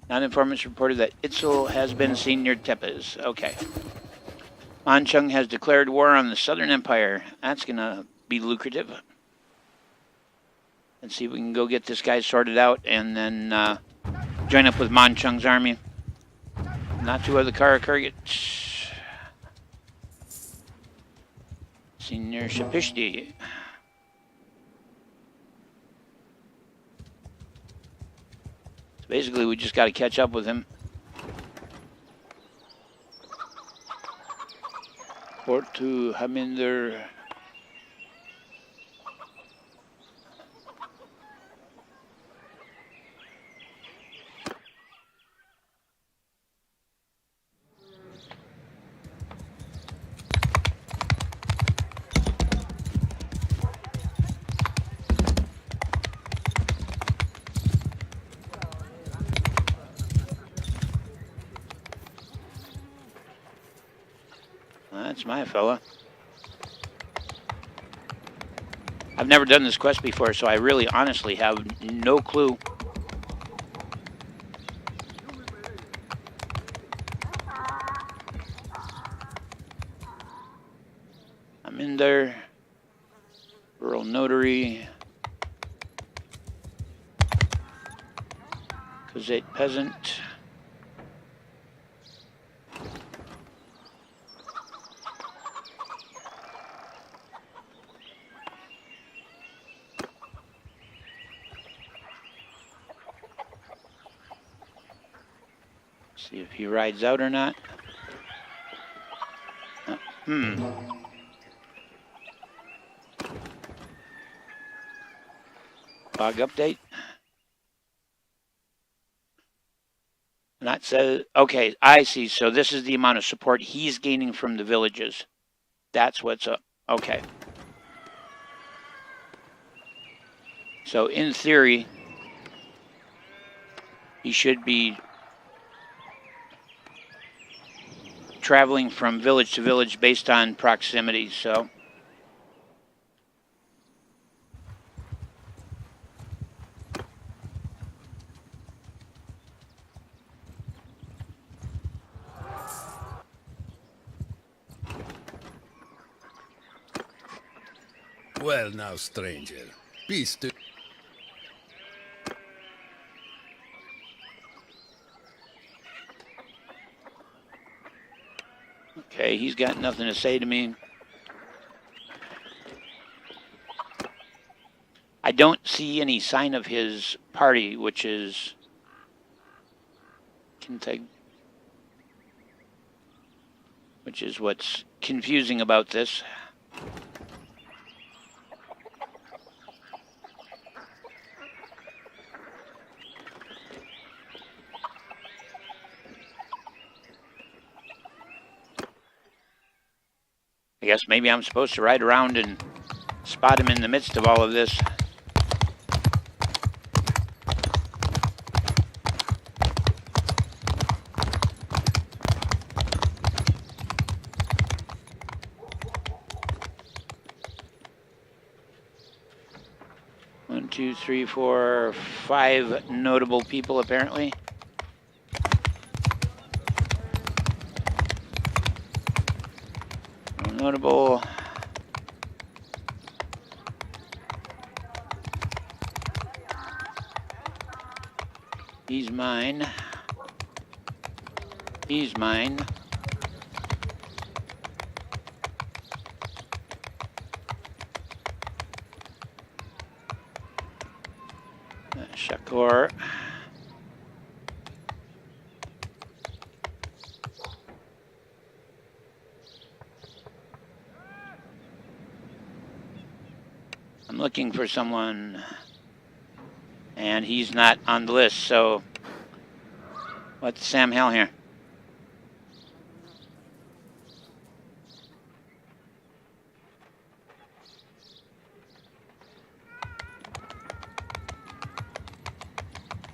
Non-informants reported that Itzel has been seen near Tepes. Okay. Manchung has declared war on the Southern Empire. That's going to be lucrative. Let's see if we can go get this guy sorted out and then join up with Manchung's army. Not to other Karakurgit. Senior Shapishti. So basically, we just got to catch up with him. Port to Haminder. That's my fella. I've never done this quest before, so I really honestly have no clue. I'm in there. Rural Notary. Kozate Peasant. See if he rides out or not. Log update. And that says, okay, I see. So this is the amount of support he's gaining from the villages. That's what's up. Okay. So in theory, he should be traveling from village to village based on proximity, so. Well now, stranger. Peace to... Okay, he's got nothing to say to me. I don't see any sign of his party, which is what's confusing about this. I guess maybe I'm supposed to ride around and spot him in the midst of all of this. One, two, three, four, 5 notable people apparently. Notable. He's mine. He's mine. Shakur. I'm looking for someone, and he's not on the list, so what's Sam Hell here?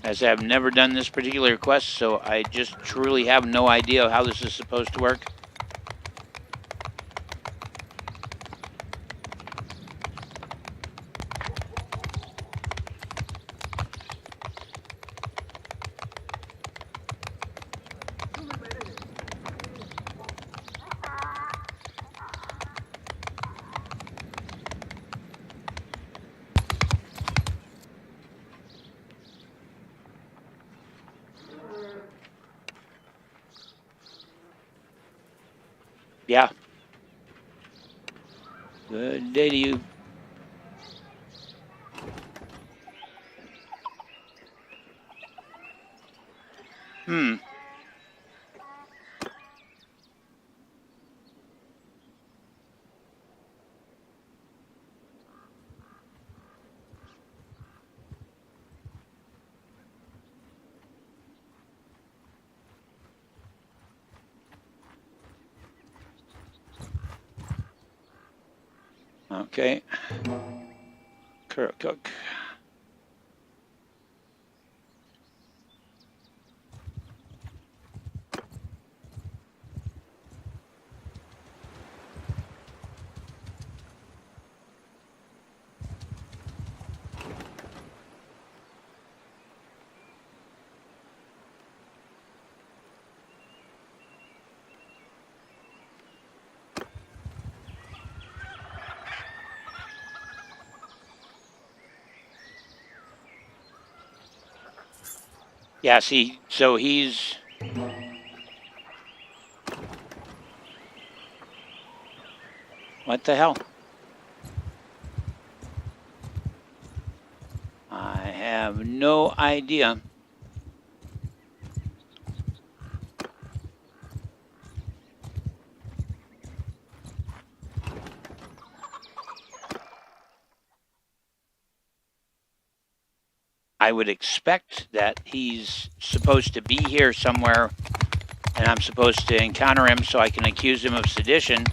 As I've never done this particular quest, so I just truly have no idea how this is supposed to work. Yeah. Good day to you. Okay. Cook. Yeah, see, so he's... What the hell? I have no idea. I would expect that he's supposed to be here somewhere, and I'm supposed to encounter him so I can accuse him of sedition.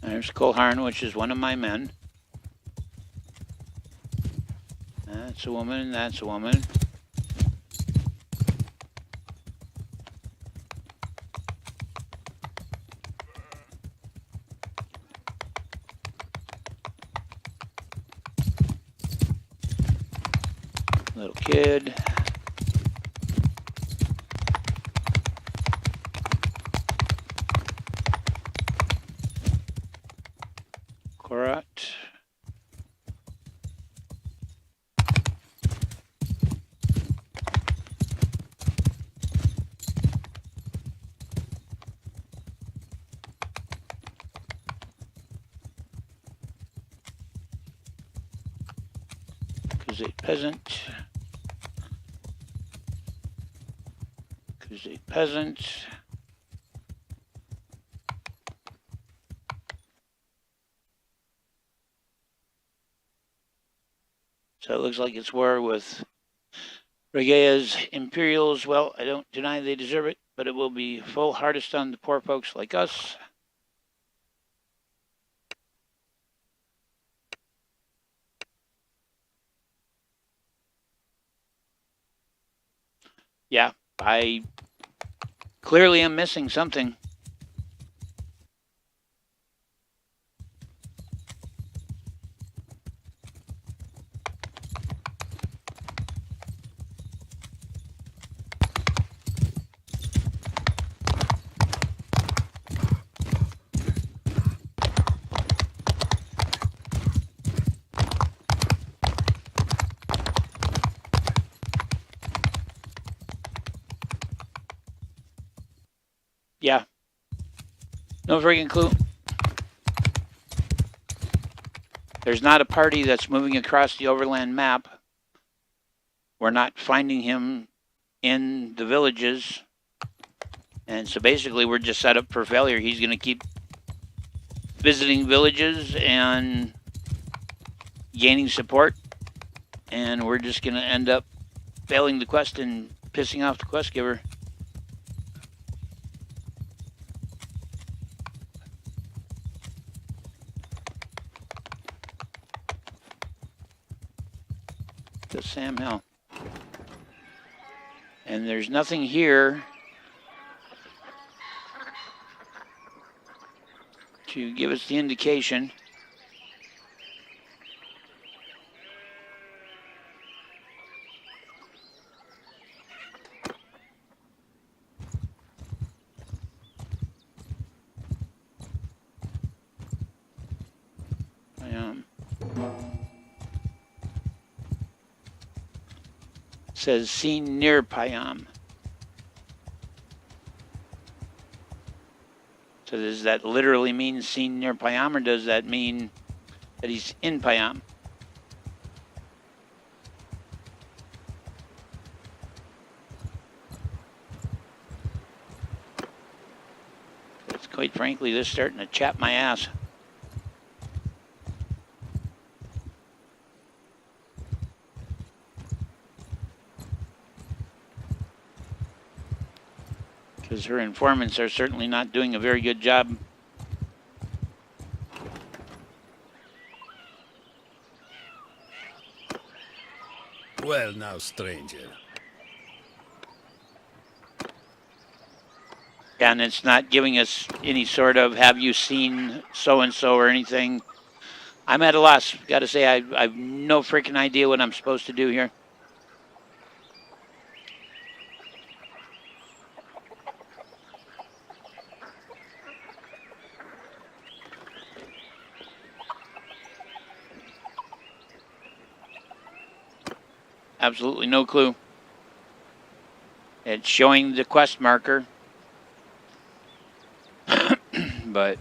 There's Kolharn, which is one of my men. That's a woman, that's a woman. Little kid. Korat. Kazate peasant. Kazate peasant. So it looks like it's war with Regaea's Imperials. Well, I don't deny they deserve it, but it will be full hardest on the poor folks like us. Yeah, I clearly am missing something. Yeah. No freaking clue. There's not a party that's moving across the overland map. We're not finding him in the villages. And so basically we're just set up for failure. He's going to keep visiting villages and gaining support. And we're just going to end up failing the quest and pissing off the quest giver. To Sam Hill. And there's nothing here to give us the indication. Says seen near Payam. So does that literally mean seen near Payam, or does that mean that he's in Payam? It's quite frankly, this is starting to chap my ass. Because her informants are certainly not doing a very good job. Well now, stranger. And it's not giving us any sort of have you seen so-and-so or anything. I'm at a loss. Got to say, I've no freaking idea what I'm supposed to do here. Absolutely no clue. It's showing the quest marker. But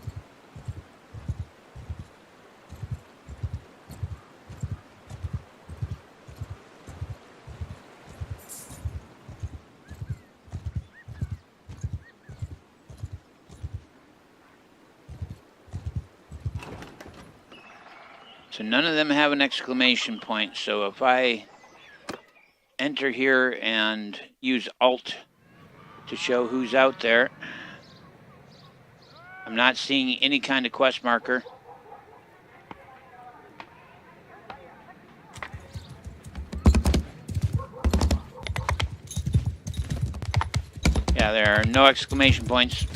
so none of them have an exclamation point. So if I enter here and use Alt to show who's out there, I'm I'm not seeing any kind of quest marker. Yeah, there are no exclamation points.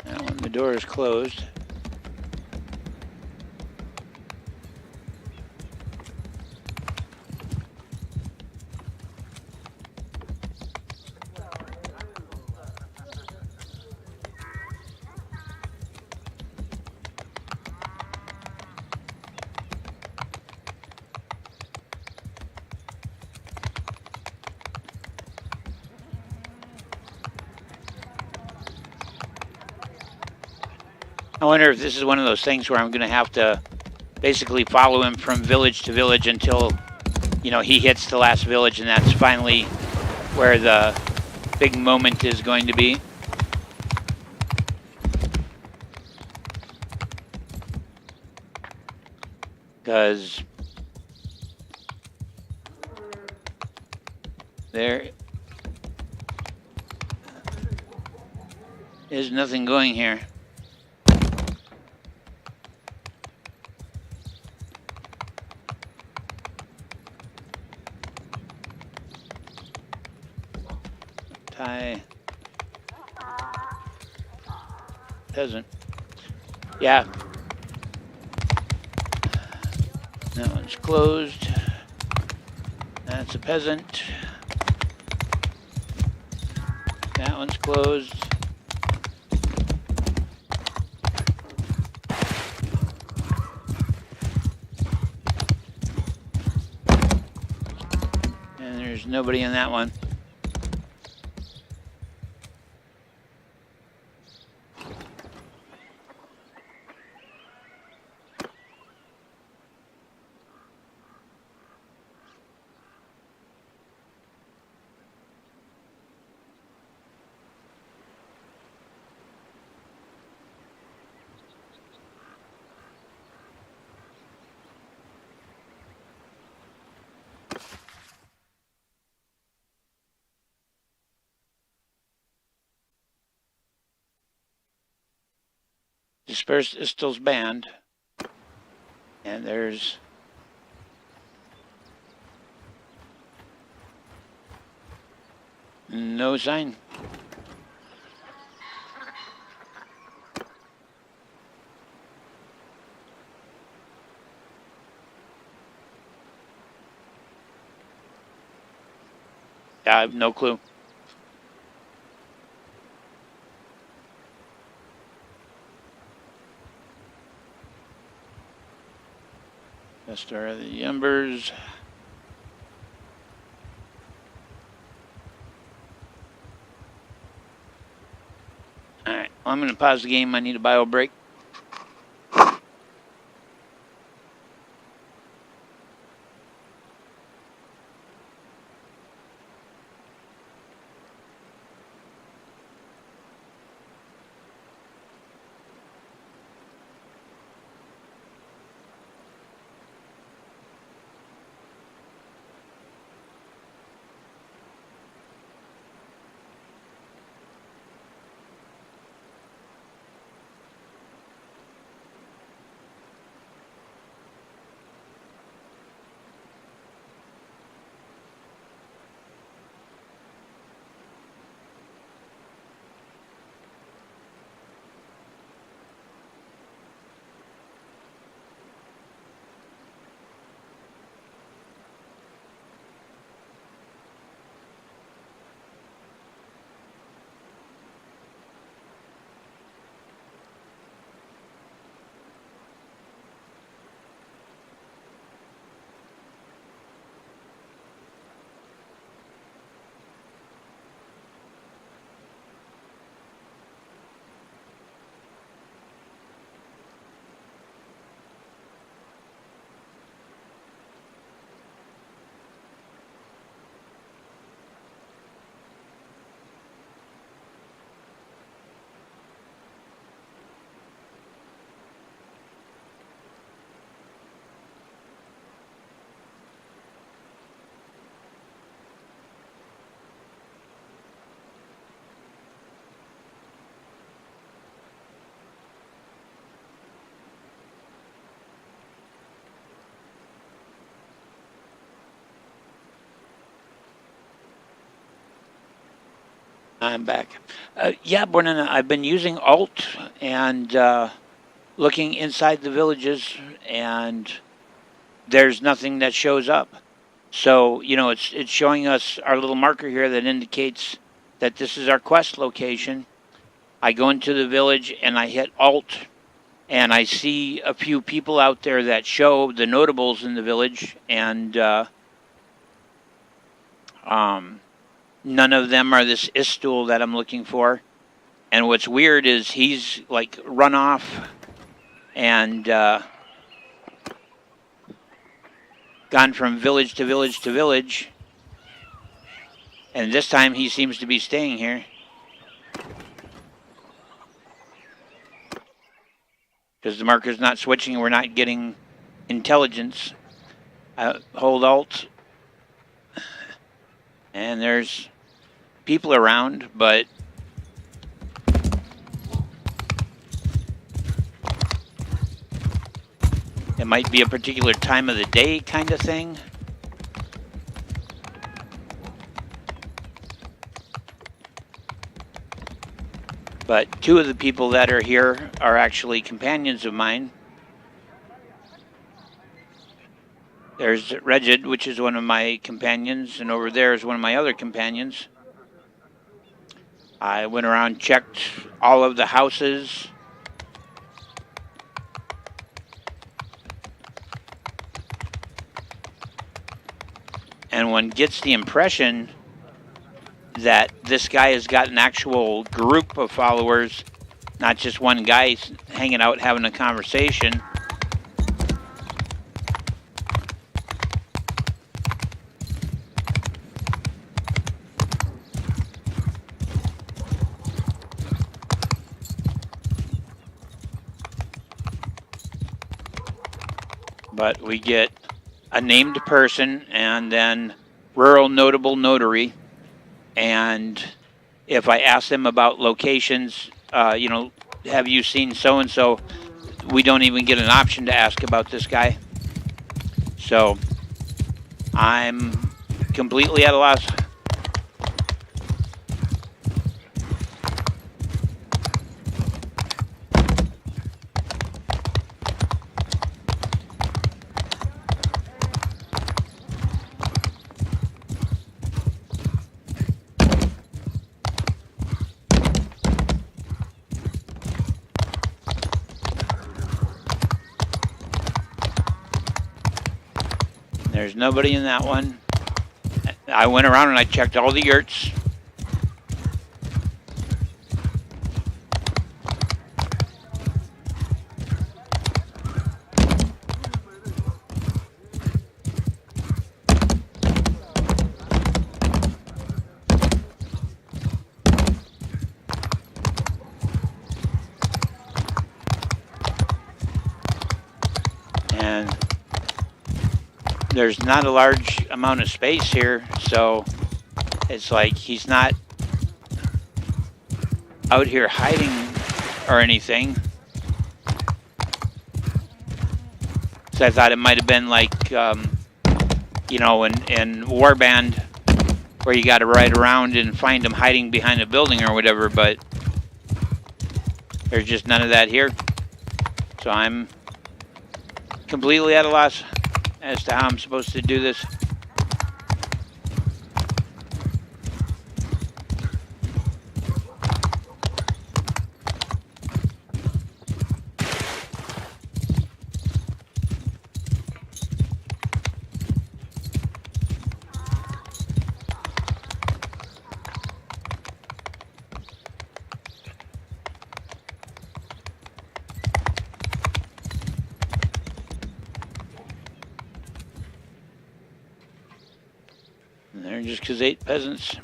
Now, when the door is closed, I wonder if this is one of those things where I'm going to have to basically follow him from village to village until, you know, he hits the last village, and that's finally where the big moment is going to be. Because there is nothing going here. Thai peasant. Yeah. That one's closed. That's a peasant. That one's closed. And there's nobody in that one. Disperse Istil's band. And there's no sign. I have no clue. Just are the embers. All right, well, I'm going to pause the game. I need a bio break. I'm back. Yeah, Bornana, I've been using Alt and looking inside the villages, and there's nothing that shows up. So, it's showing us our little marker here that indicates that this is our quest location. I go into the village and I hit Alt, and I see a few people out there that show the notables in the village, and none of them are this Istul that I'm looking for. And what's weird is he's like run off and gone from village to village to village. And this time he seems to be staying here. Because the marker's not switching and we're not getting intelligence. Hold Alt. And there's people around, but it might be a particular time of the day kind of thing. But two of the people that are here are actually companions of mine. There's Regid, which is one of my companions, and over there is one of my other companions. I went around, checked all of the houses. And one gets the impression that this guy has got an actual group of followers, not just one guy hanging out having a conversation. But we get a named person and then rural notable notary. And if I ask them about locations, have you seen so-and-so? We don't even get an option to ask about this guy. So I'm completely at a loss. There's nobody in that one. I went around and I checked all the yurts. And there's not a large amount of space here, so it's like he's not out here hiding or anything. So I thought it might have been like, in Warband, where you got to ride around and find him hiding behind a building or whatever, but there's just none of that here. So I'm completely at a loss as to how I'm supposed to do this. And they're just Khazate peasants.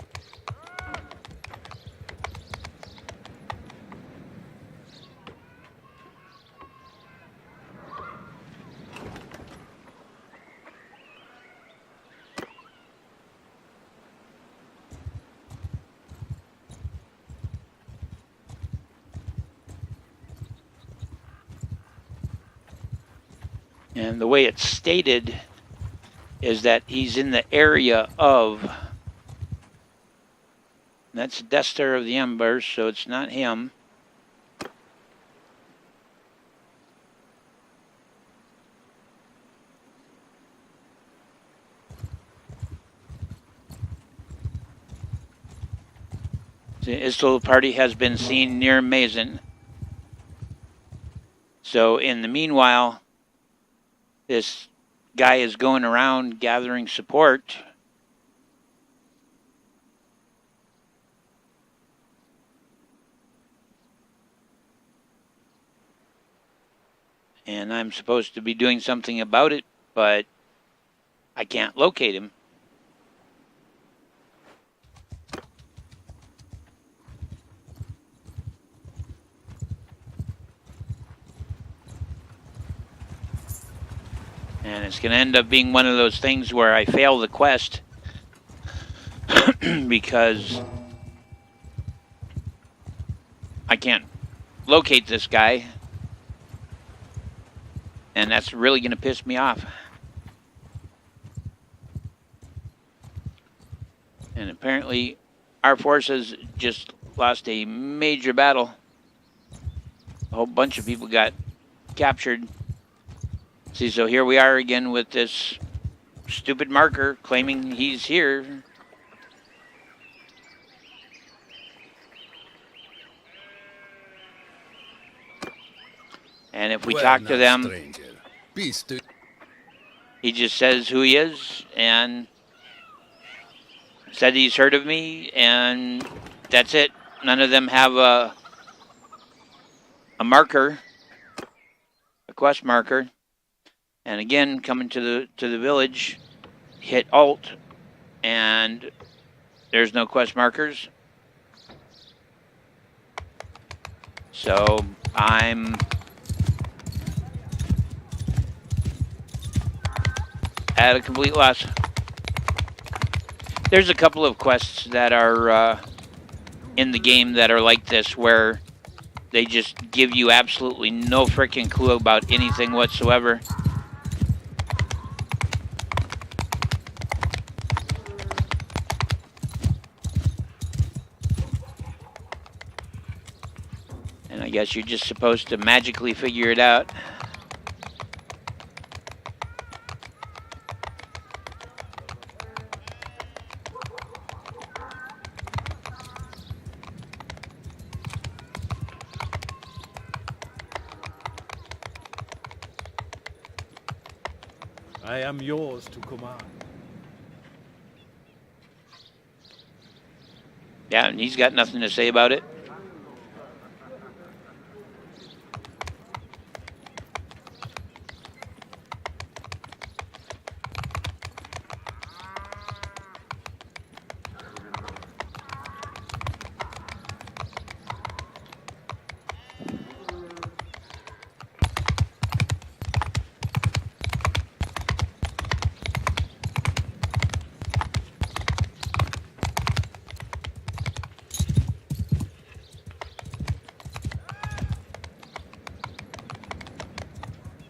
And the way it's stated is that he's in the area of That's Death Star of the Embers, so it's not him. The Istal party has been seen near Mazen. So in the meanwhile, this guy is going around gathering support. And I'm supposed to be doing something about it, but I can't locate him. And it's going to end up being one of those things where I fail the quest because I can't locate this guy. And that's really going to piss me off. And apparently our forces just lost a major battle. A whole bunch of people got captured. See, so here we are again with this stupid marker claiming he's here. And if we talk to them, stranger. Peace to he just says who he is and said he's heard of me, and that's it. None of them have a marker, a quest marker. And again, coming to the village, hit Alt, and there's no quest markers. So I'm at a complete loss. There's a couple of quests that are in the game that are like this, where they just give you absolutely no freaking clue about anything whatsoever. And I guess you're just supposed to magically figure it out. I am yours to command. Yeah, and he's got nothing to say about it.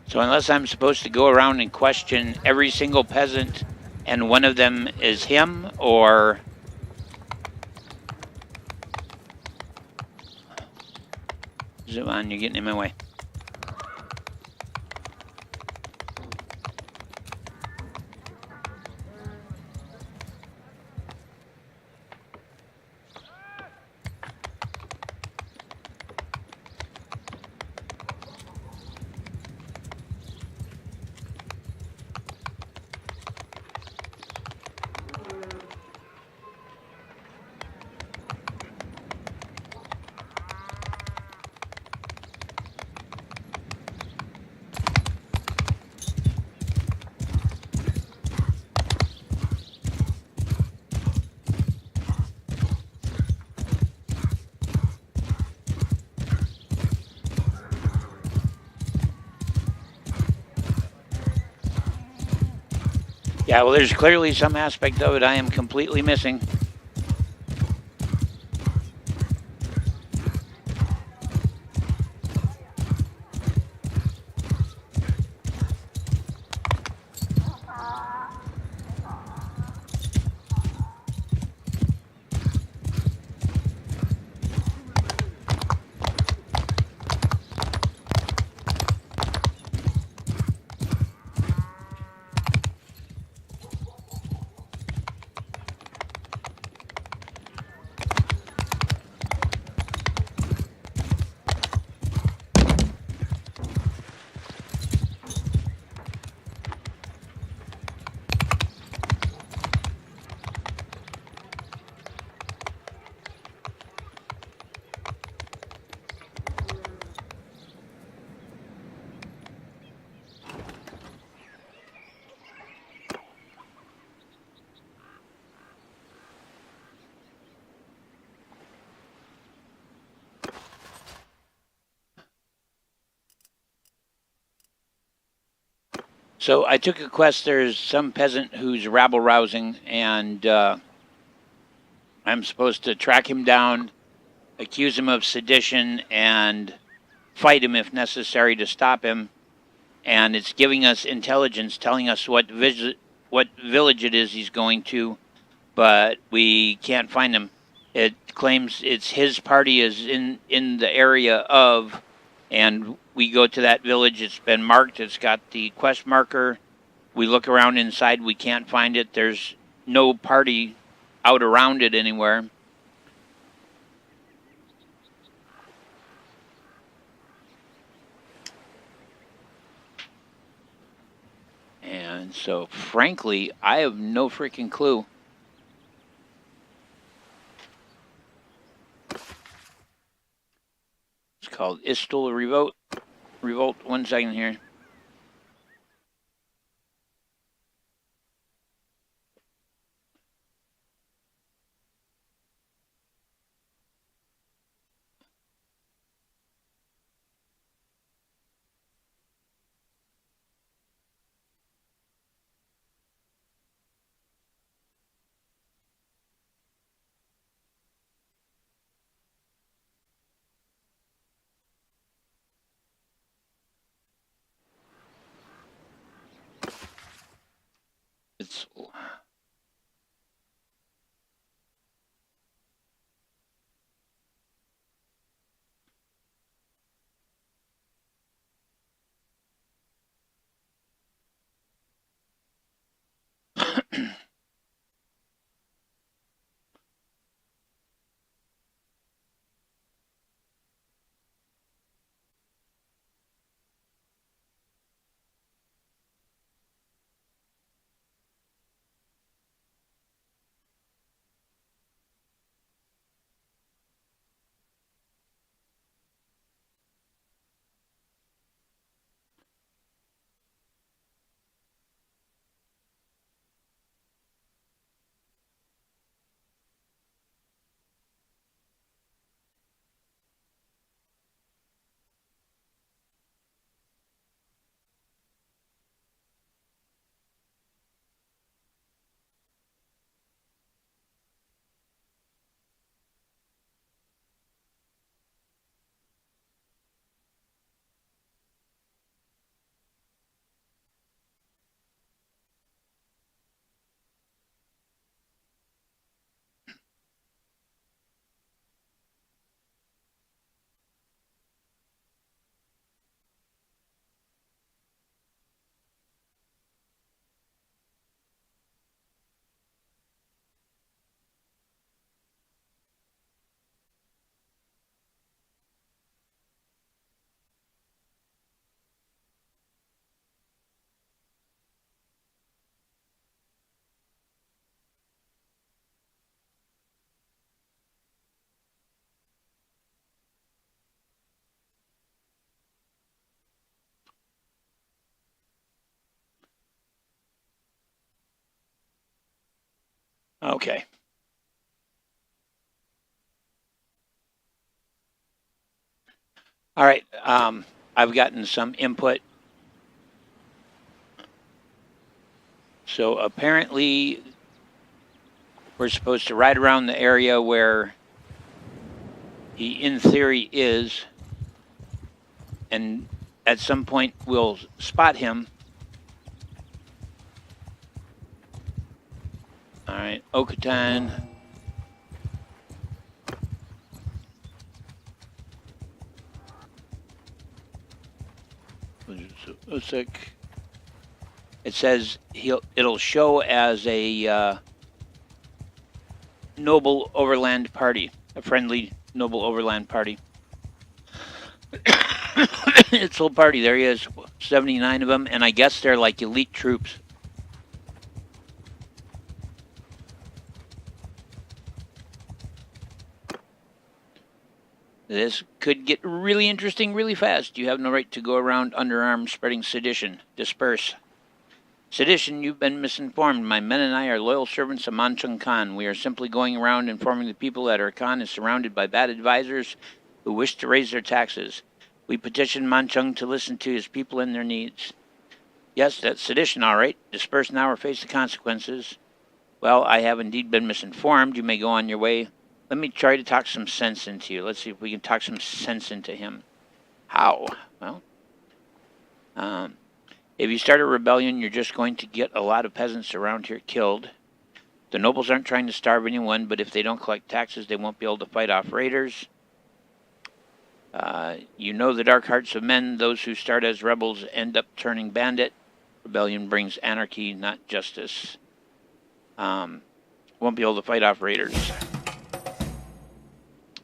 So unless I'm supposed to go around and question every single peasant and one of them is him, or... Zoom on, you're getting in my way. Yeah, well, there's clearly some aspect of it I am completely missing. So I took a quest. There's some peasant who's rabble rousing, and I'm supposed to track him down, accuse him of sedition, and fight him if necessary to stop him. And it's giving us intelligence, telling us what village it is he's going to, but we can't find him. It claims it's his party is in the area of, and we go to that village. It's been marked. It's got the quest marker. We look around inside. We can't find it. There's no party out around it anywhere. And so, frankly, I have no freaking clue. It's called Istul Revolt. Revolt. 1 second here. It's okay. All right. I've gotten some input. So apparently, we're supposed to ride around the area where he, in theory, is, and at some point we'll spot him. All right, Okatan. Usik. It says it'll show as a noble overland party, a friendly noble overland party. Its whole party. There he is, 79 of them, and I guess they're like elite troops. This could get really interesting really fast. You have no right to go around underarms spreading sedition. Disperse. Sedition, you've been misinformed. My men and I are loyal servants of Manchung Khan. We are simply going around informing the people that our Khan is surrounded by bad advisors who wish to raise their taxes. We petition Manchung to listen to his people and their needs. Yes, that's sedition, all right. Disperse now or face the consequences. Well, I have indeed been misinformed. You may go on your way. Let me try to talk some sense into you. Let's see if we can talk some sense into him. How? Well, if you start a rebellion, you're just going to get a lot of peasants around here killed. The nobles aren't trying to starve anyone, but if they don't collect taxes, they won't be able to fight off raiders. You know the dark hearts of men. Those who start as rebels end up turning bandit. Rebellion brings anarchy, not justice. Won't be able to fight off raiders.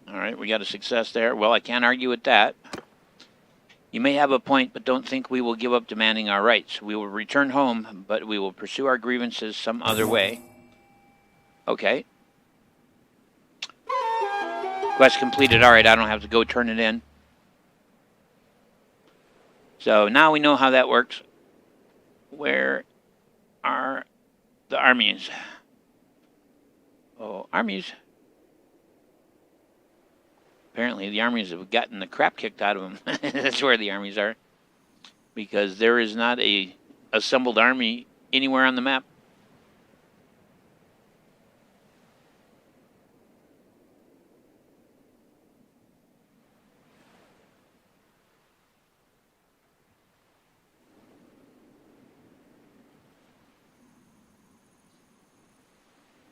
All right, we got a success there. Well, I can't argue with that. You may have a point, but don't think we will give up demanding our rights. We will return home, but we will pursue our grievances some other way. Okay. Quest completed. All right, I don't have to go turn it in. So now we know how that works. Where are the armies? Oh, armies. Apparently the armies have gotten the crap kicked out of them. That's where the armies are. Because there is not a assembled army anywhere on the map.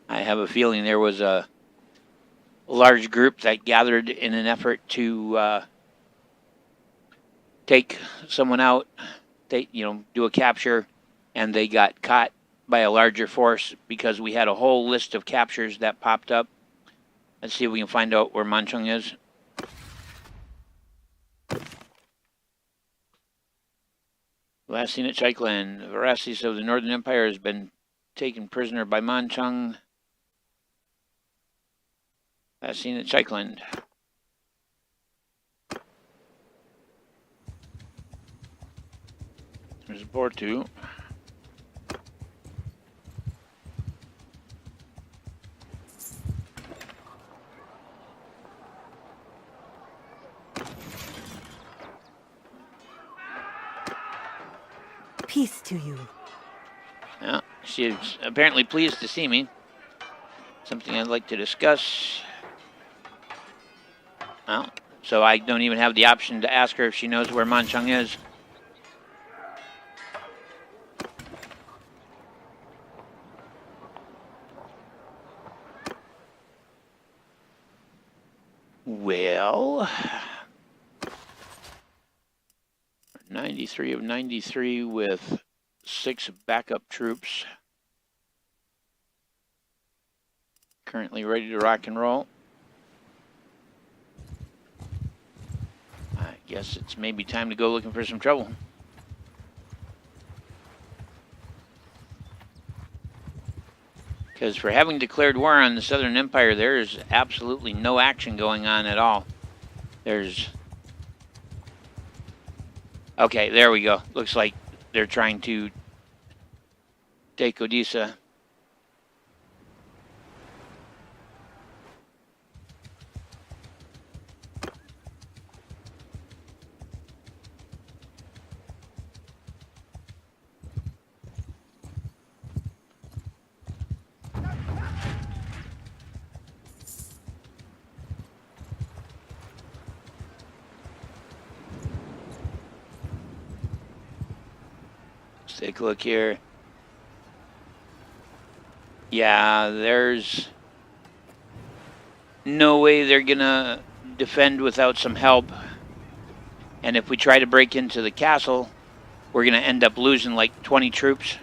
I have a feeling there was a large group that gathered in an effort to take someone out, do a capture, and they got caught by a larger force because we had a whole list of captures that popped up. Let's see if we can find out where Manchung is. Last seen at Chaiklin, Veraces of the Northern Empire has been taken prisoner by Manchung. Last seen at Chaiklin. There's Bortu. Peace to you. Yeah, she's apparently pleased to see me. Something I'd like to discuss. Well, so I don't even have the option to ask her if she knows where Manchung is. Well, 93 of 93 with 6 backup troops. Currently ready to rock and roll. I guess it's maybe time to go looking for some trouble. Because for having declared war on the Southern Empire, there is absolutely no action going on at all. There's... Okay, there we go. Looks like they're trying to take Odessa. Let's take a look here. Yeah, there's no way they're gonna defend without some help. And if we try to break into the castle, we're gonna end up losing like 20 troops.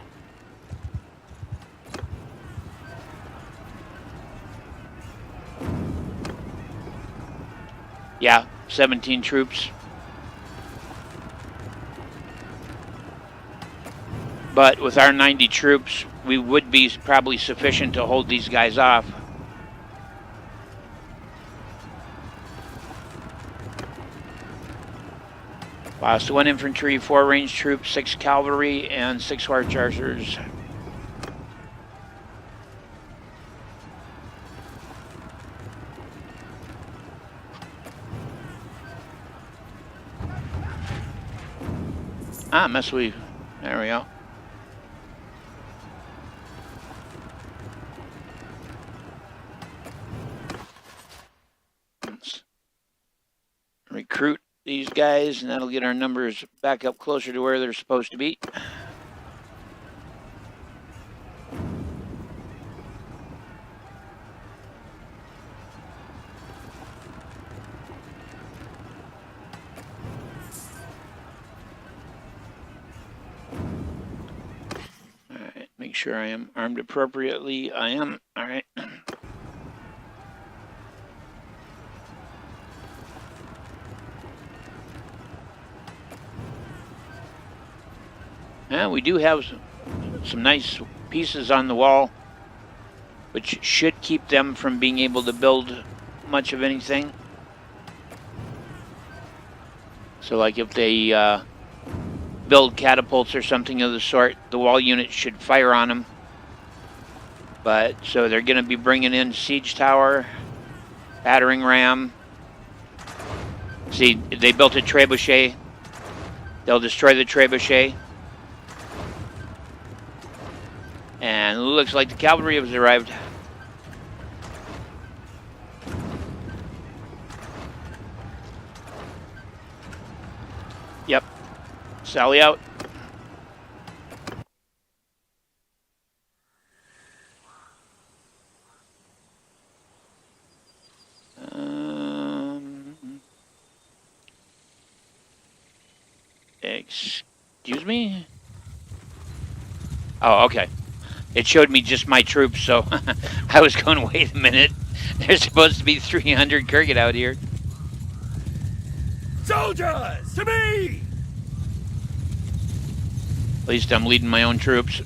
Yeah, 17 troops. But with our 90 troops, we would be probably sufficient to hold these guys off. Lost 1 infantry, 4 ranged troops, 6 cavalry, and 6 horse archers. Must we There we go. Let's recruit these guys, and that'll get our numbers back up closer to where they're supposed to be. All right, make sure I am armed appropriately. I am. All right. Yeah, we do have some nice pieces on the wall, which should keep them from being able to build much of anything. So, like if they build catapults or something of the sort, the wall unit should fire on them. But so they're going to be bringing in siege tower, battering ram. See, they built a trebuchet. They'll destroy the trebuchet. And it looks like the cavalry has arrived. Yep. Sally out. Excuse me? Oh, okay. It showed me just my troops, so I was going, wait a minute. There's supposed to be 300 Kurgan out here. Soldiers, to me! At least I'm leading my own troops.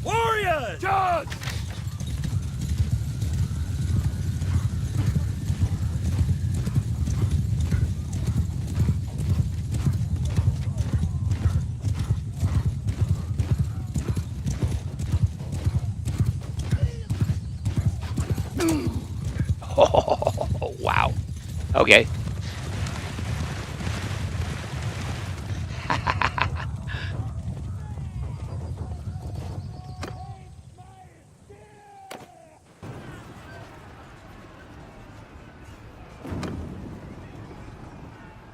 Warriors! Charge! Oh, wow. Okay.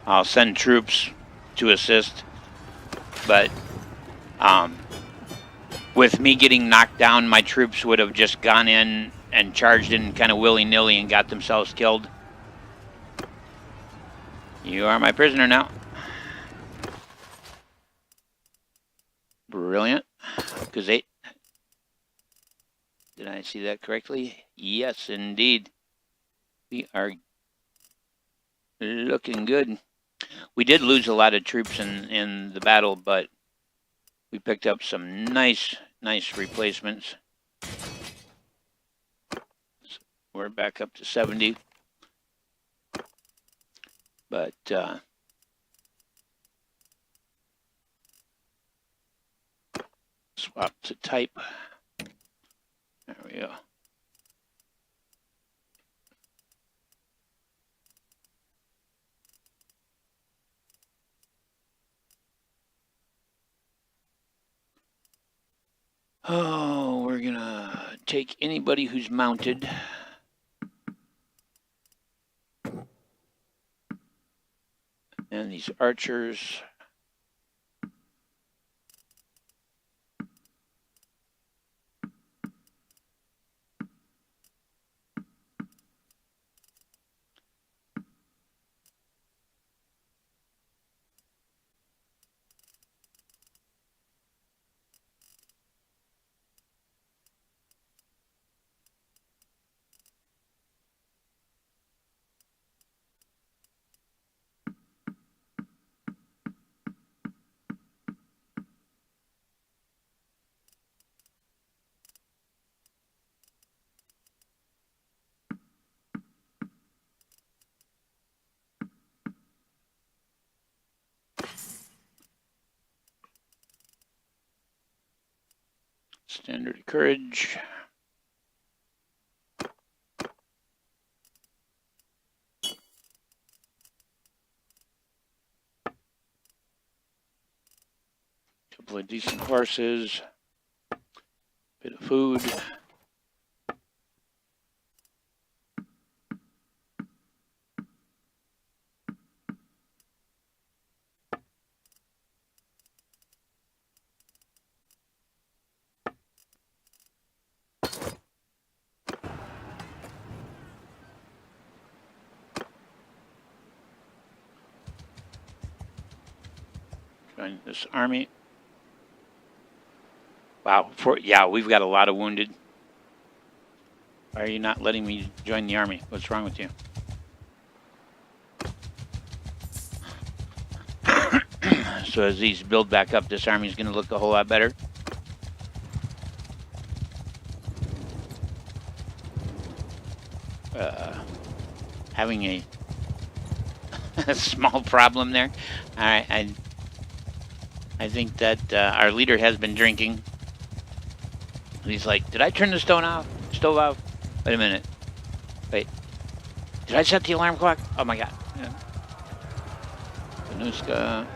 I'll send troops to assist, but with me getting knocked down, my troops would have just gone in and charged in kind of willy-nilly and got themselves killed. You are my prisoner now. Brilliant. Because did I see that correctly? Yes, indeed. We are looking good. We did lose a lot of troops in the battle, but we picked up some nice replacements. So we're back up to 70. But swap to type. There we go. Oh, we're gonna take anybody who's mounted. And these archers. Standard courage. Couple of decent horses. Bit of food. Join this army. Wow, yeah, we've got a lot of wounded. Why are you not letting me join the army? What's wrong with you? So as these build back up, this army is going to look a whole lot better. Having a small problem there. All right, I think that our leader has been drinking. He's like, did I turn the stove off? Wait a minute. Wait. Did I set the alarm clock? Oh my god. Yeah. Panuska.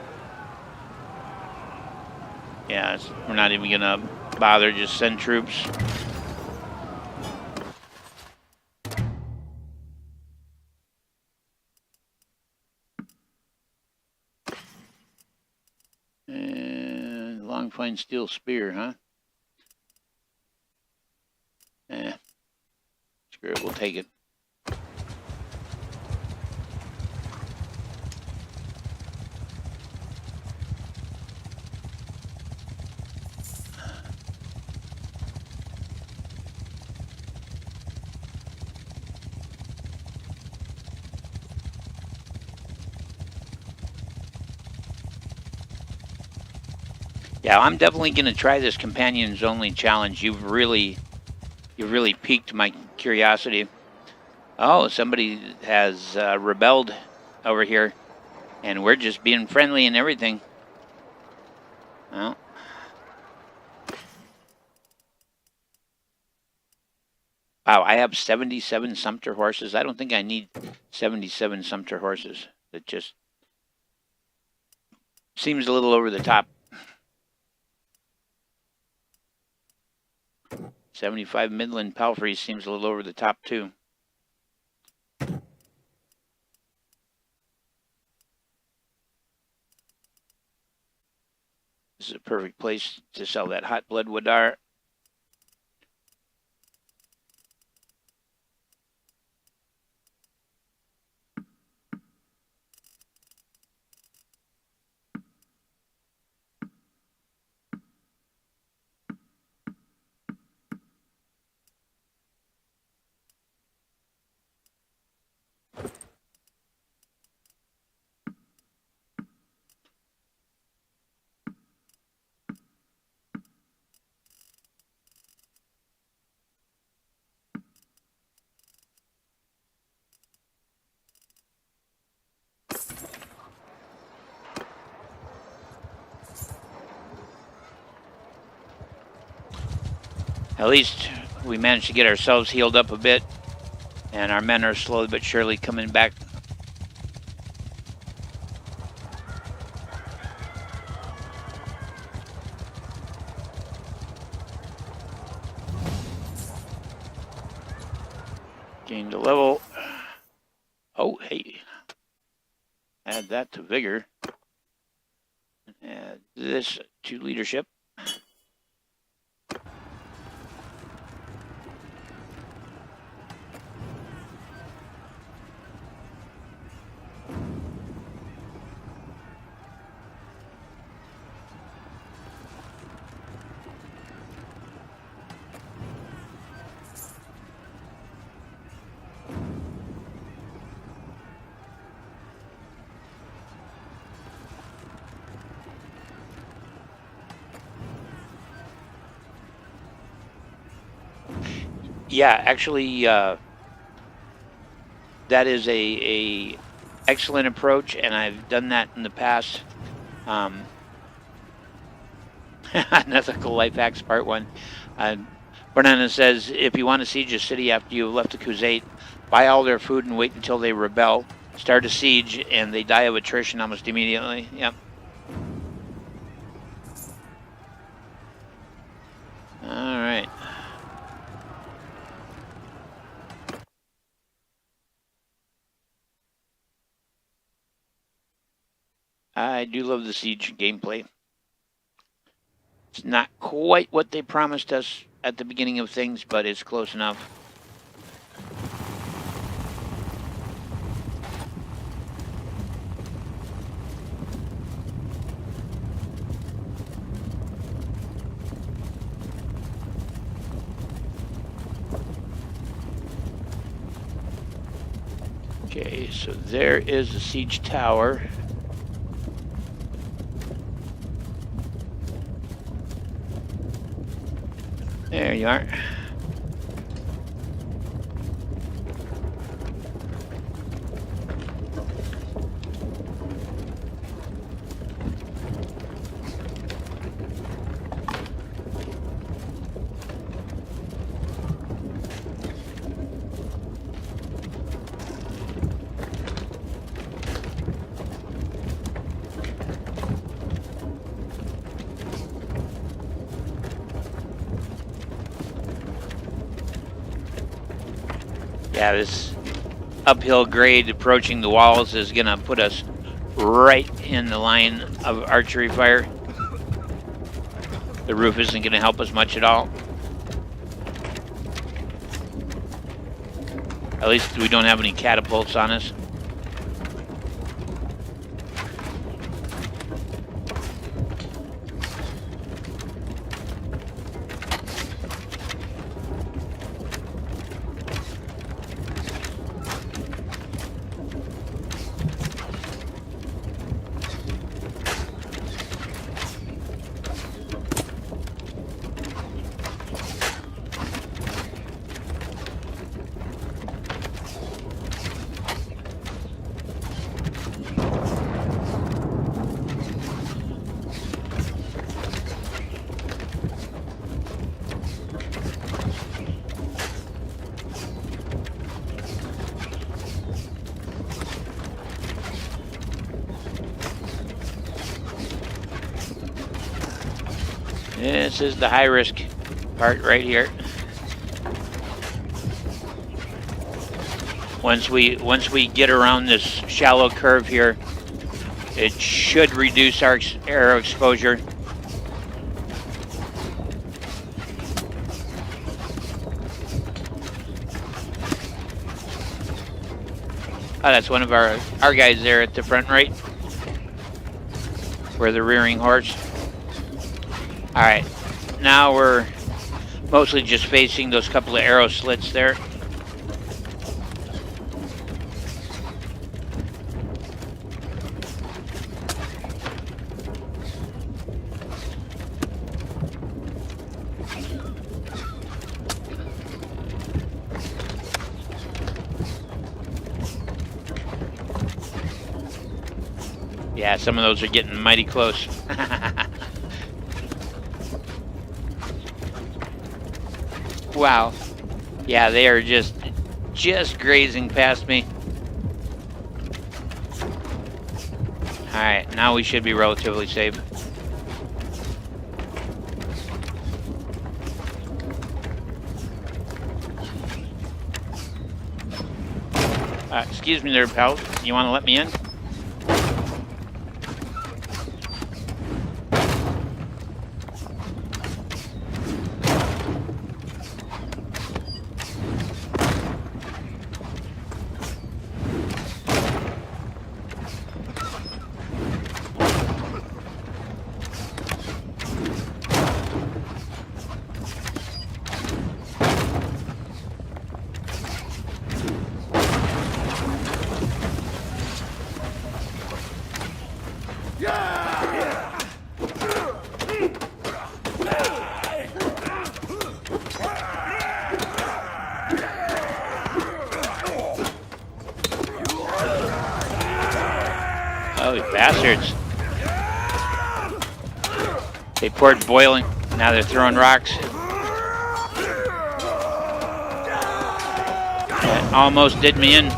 Yeah, we're not even gonna bother, just send troops. And long fine steel spear, huh? Screw it, we'll take it. Yeah, I'm definitely going to try this companions only challenge. You've really piqued my curiosity. Oh, somebody has rebelled over here, and we're just being friendly and everything. Well, wow, I have 77 sumpter horses. I don't think I need 77 sumpter horses. That just seems a little over the top. 75 Midland Palfreys seems a little over the top, too. This is a perfect place to sell that hot blood Wadar. At least we managed to get ourselves healed up a bit, and our men are slowly but surely coming back. Gained a level. Oh, hey. Add that to vigor. Add this to leadership. Yeah, actually, that is a excellent approach, and I've done that in the past. Unethical Life Hacks Part 1. Bernana says, if you want to siege a city after you've left the Crusade, buy all their food and wait until they rebel. Start a siege, and they die of attrition almost immediately. Yep. All right. I do love the siege gameplay. It's not quite what they promised us at the beginning of things, but it's close enough. Okay, so there is the siege tower. There you are. Yeah, this uphill grade approaching the walls is going to put us right in the line of archery fire. The roof isn't going to help us much at all. At least we don't have any catapults on us. This is the high risk part right here. Once we get around this shallow curve here, it should reduce our arrow exposure. Oh, that's one of our guys there at the front right, where the rearing horse. All right, now we're mostly just facing those couple of arrow slits there. Yeah, some of those are getting mighty close. Wow. Yeah, they are just grazing past me. Alright, now we should be relatively safe. Excuse me there, pal. You want to let me in? They poured boiling. Now they're throwing rocks. That almost did me in.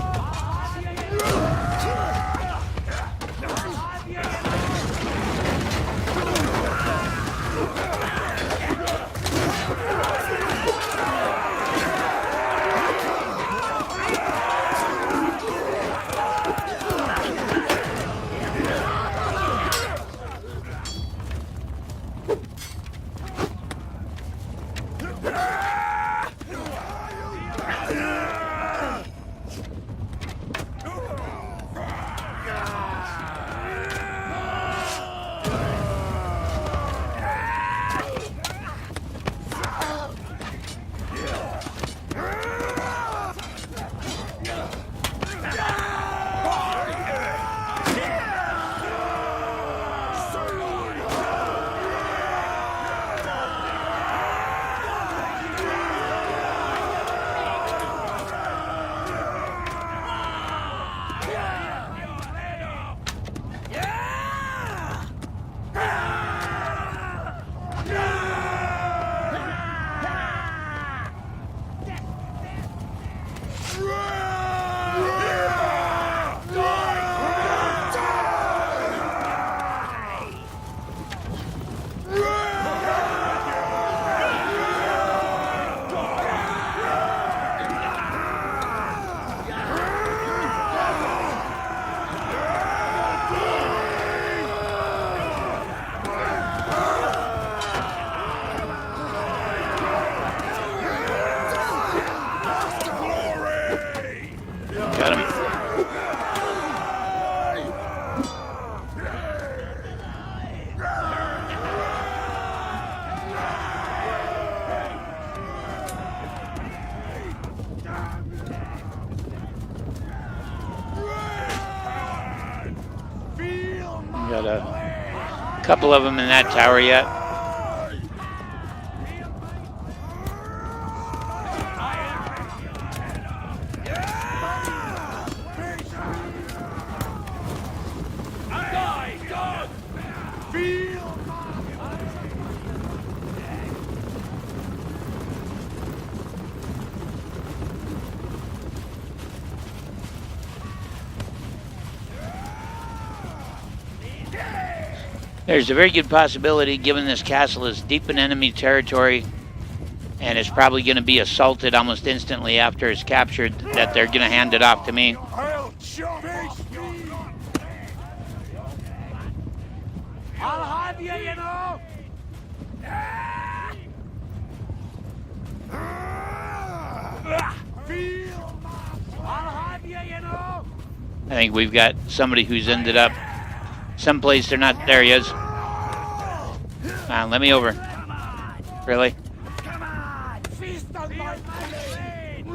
Got him. Got a couple of them in that tower yet. There's a very good possibility, given this castle is deep in enemy territory and is probably going to be assaulted almost instantly after it's captured, that they're going to hand it off to me. I'll have you, you know. I'll have you, you know. I think we've got somebody who's ended up someplace they're not. There he is. Let me over. Really? Come on, feast on my blade.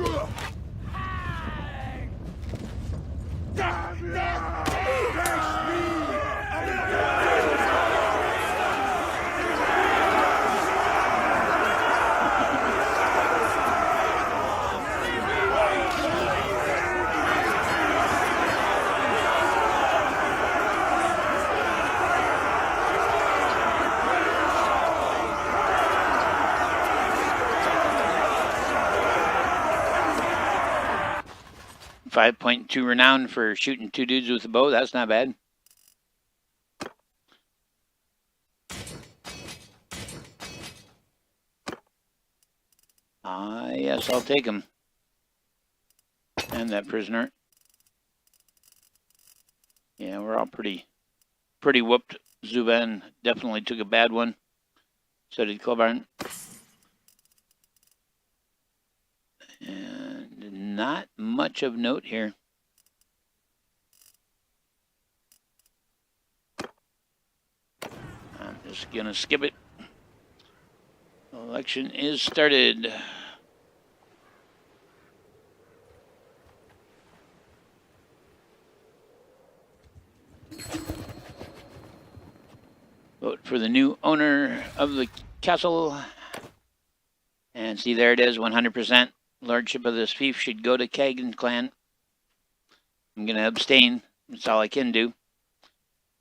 .2 renown for shooting 2 dudes with a bow. That's not bad. Yes, I'll take him. And that prisoner. Yeah, we're all pretty whooped. Zuban definitely took a bad one. So did Clobarn. And not much of note here. I'm just going to skip it. Election is started. Vote for the new owner of the castle. And see, there it is, 100%. Lordship of this fief should go to Kagan clan. I'm going to abstain. That's all I can do.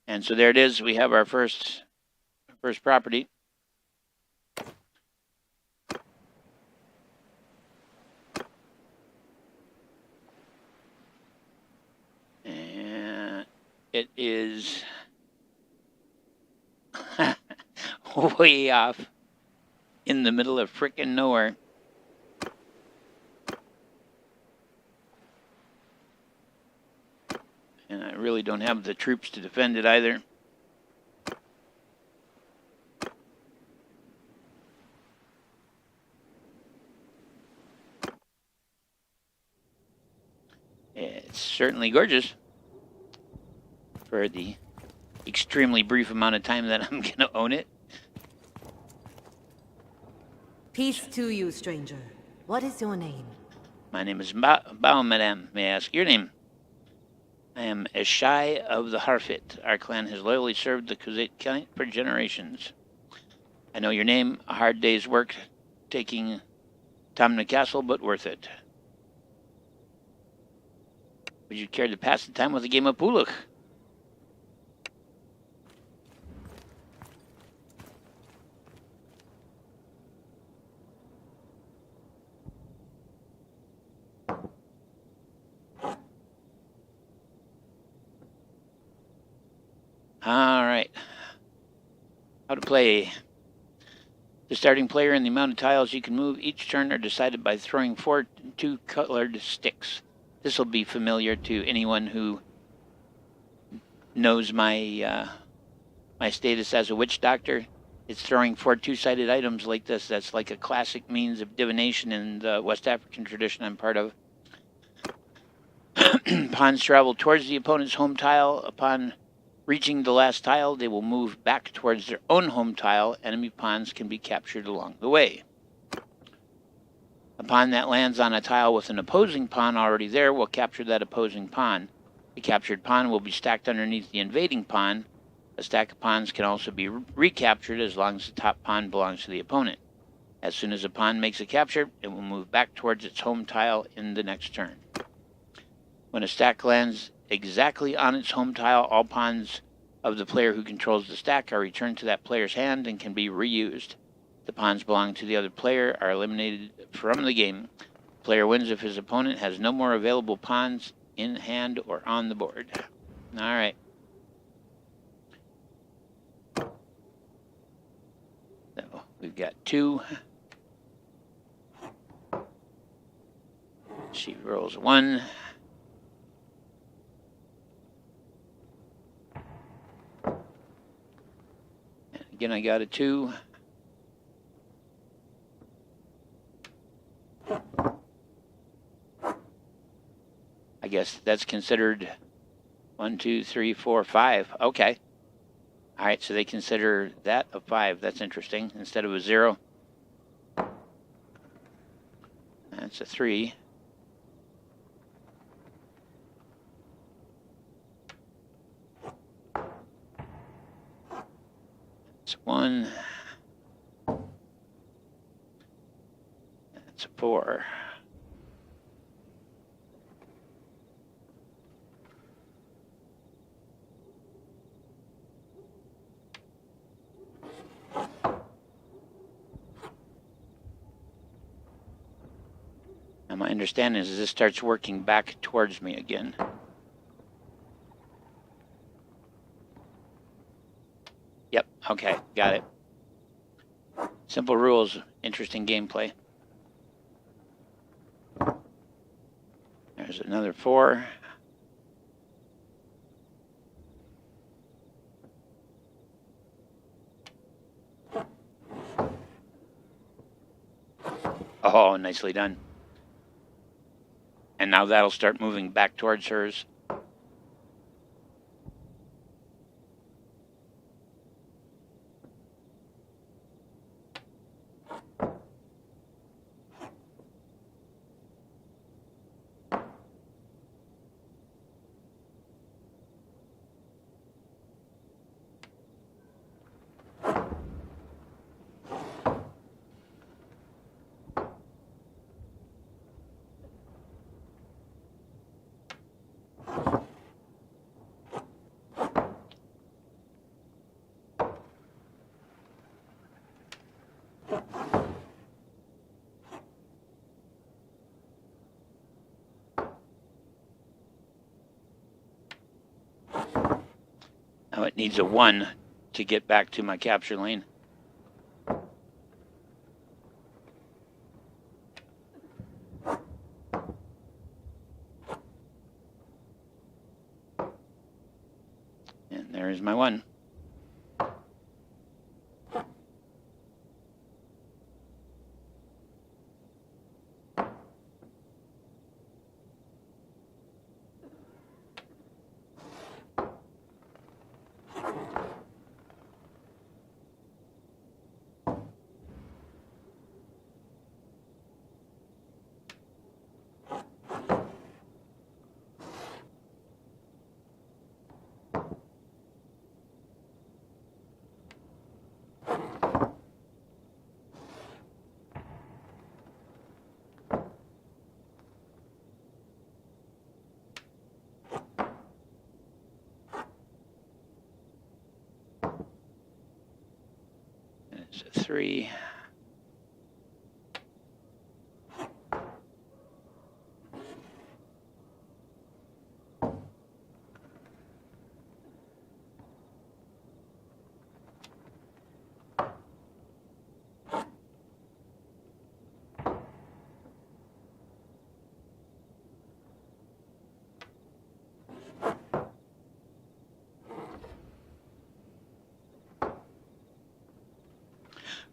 And so there it is. We have our first property. It is way off in the middle of frickin' nowhere. And I really don't have the troops to defend it either. It's certainly gorgeous for the extremely brief amount of time that I'm going to own it. Peace to you, stranger. What is your name? My name is Bao, madame. May I ask your name? I am Eshai of the Harfit. Our clan has loyally served the Kuzit Knight for generations. I know your name. A hard day's work taking Tamna Castle, but worth it. Would you care to pass the time with a game of Puluk? All right. How to play. The starting player and the amount of tiles you can move each turn are decided by throwing 4 2-colored sticks. This will be familiar to anyone who knows my my status as a witch doctor. It's throwing 4 two-sided items like this. That's like a classic means of divination in the West African tradition I'm part of. Pawns travel towards the opponent's home tile. Upon reaching the last tile, they will move back towards their own home tile. Enemy pawns can be captured along the way. A pawn that lands on a tile with an opposing pawn already there will capture that opposing pawn. The captured pawn will be stacked underneath the invading pawn. A stack of pawns can also be recaptured as long as the top pawn belongs to the opponent. As soon as a pawn makes a capture, it will move back towards its home tile in the next turn. When a stack lands exactly on its home tile, all pawns of the player who controls the stack are returned to that player's hand and can be reused. The pawns belonging to the other player are eliminated from the game. The player wins if his opponent has no more available pawns in hand or on the board. All right. So we've got 2. She rolls 1. And again, I got a 2. I guess that's considered 1, 2, 3, 4, 5. Okay. All right, so they consider that a 5. That's interesting. Instead of a 0. That's a 3. That's 1. That's a 4. Now my understanding is this starts working back towards me again. Yep, okay, got it. Simple rules, interesting gameplay. There's another 4. Oh, nicely done. And now that'll start moving back towards hers. That needs a 1 to get back to my capture lane. And there's my 1. It's a 3.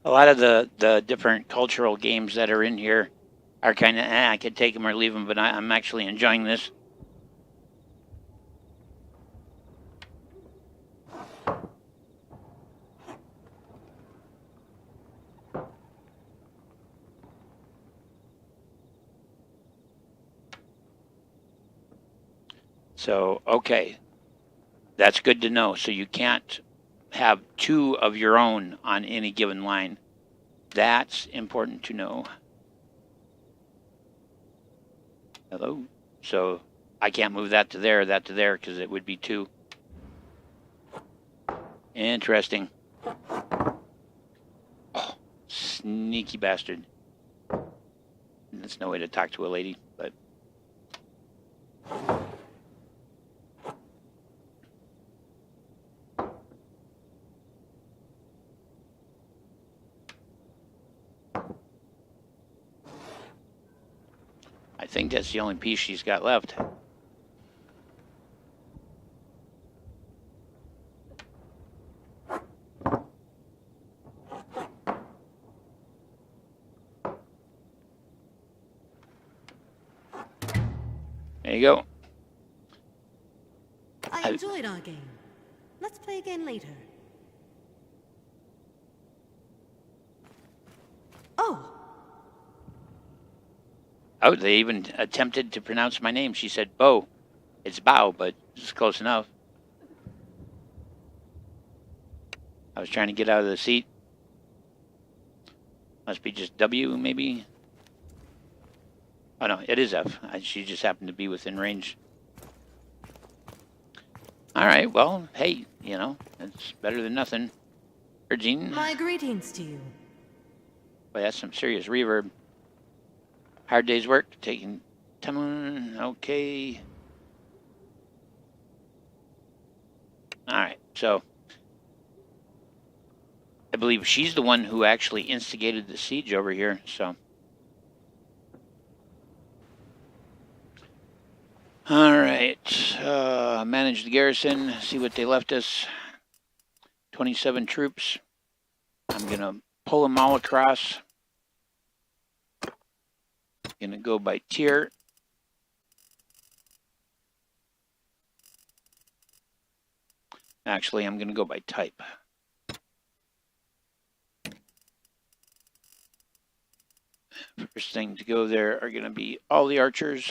A lot of the different cultural games that are in here are kind of, I could take them or leave them, but I'm actually enjoying this. So, okay, that's good to know. So you can't have 2 of your own on any given line. That's important to know. Hello. So I can't move that to there, because it would be 2. Interesting. Oh, sneaky bastard. That's no way to talk to a lady, but. I think that's the only piece she's got left. There you go. I enjoyed our game. Let's play again later. Oh! Oh, they even attempted to pronounce my name. She said Bo. It's Bow, but it's close enough. I was trying to get out of the seat. Must be just W, maybe? Oh, no, it is F. She just happened to be within range. All right, well, hey, you know, it's better than nothing. Virgin. My greetings to you. Boy, that's some serious reverb. Hard day's work, taking time. Okay. All right, so I believe she's the one who actually instigated the siege over here, so. All right, manage the garrison, see what they left us. 27 troops. I'm gonna pull them all across. Gonna go by tier. Actually, I'm gonna go by type. First thing to go there are gonna be all the archers.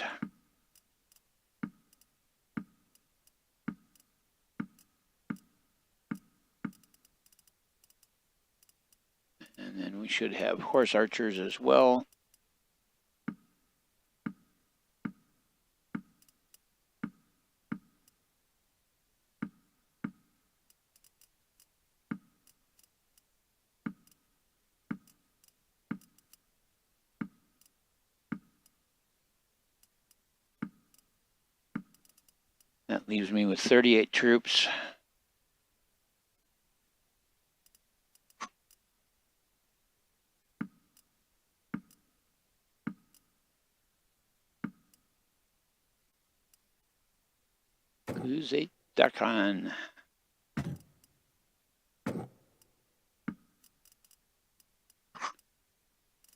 And then we should have horse archers as well. That leaves me with 38 troops. Who's a Dakan?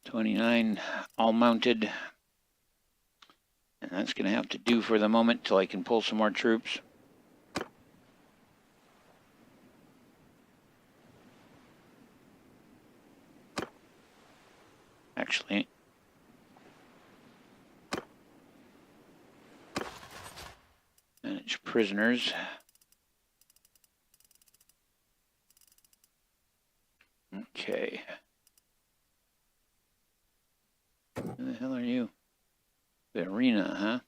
$29, all mounted. And that's going to have to do for the moment till I can pull some more troops. Actually, manage prisoners. Okay. Who the hell are you? The arena, huh?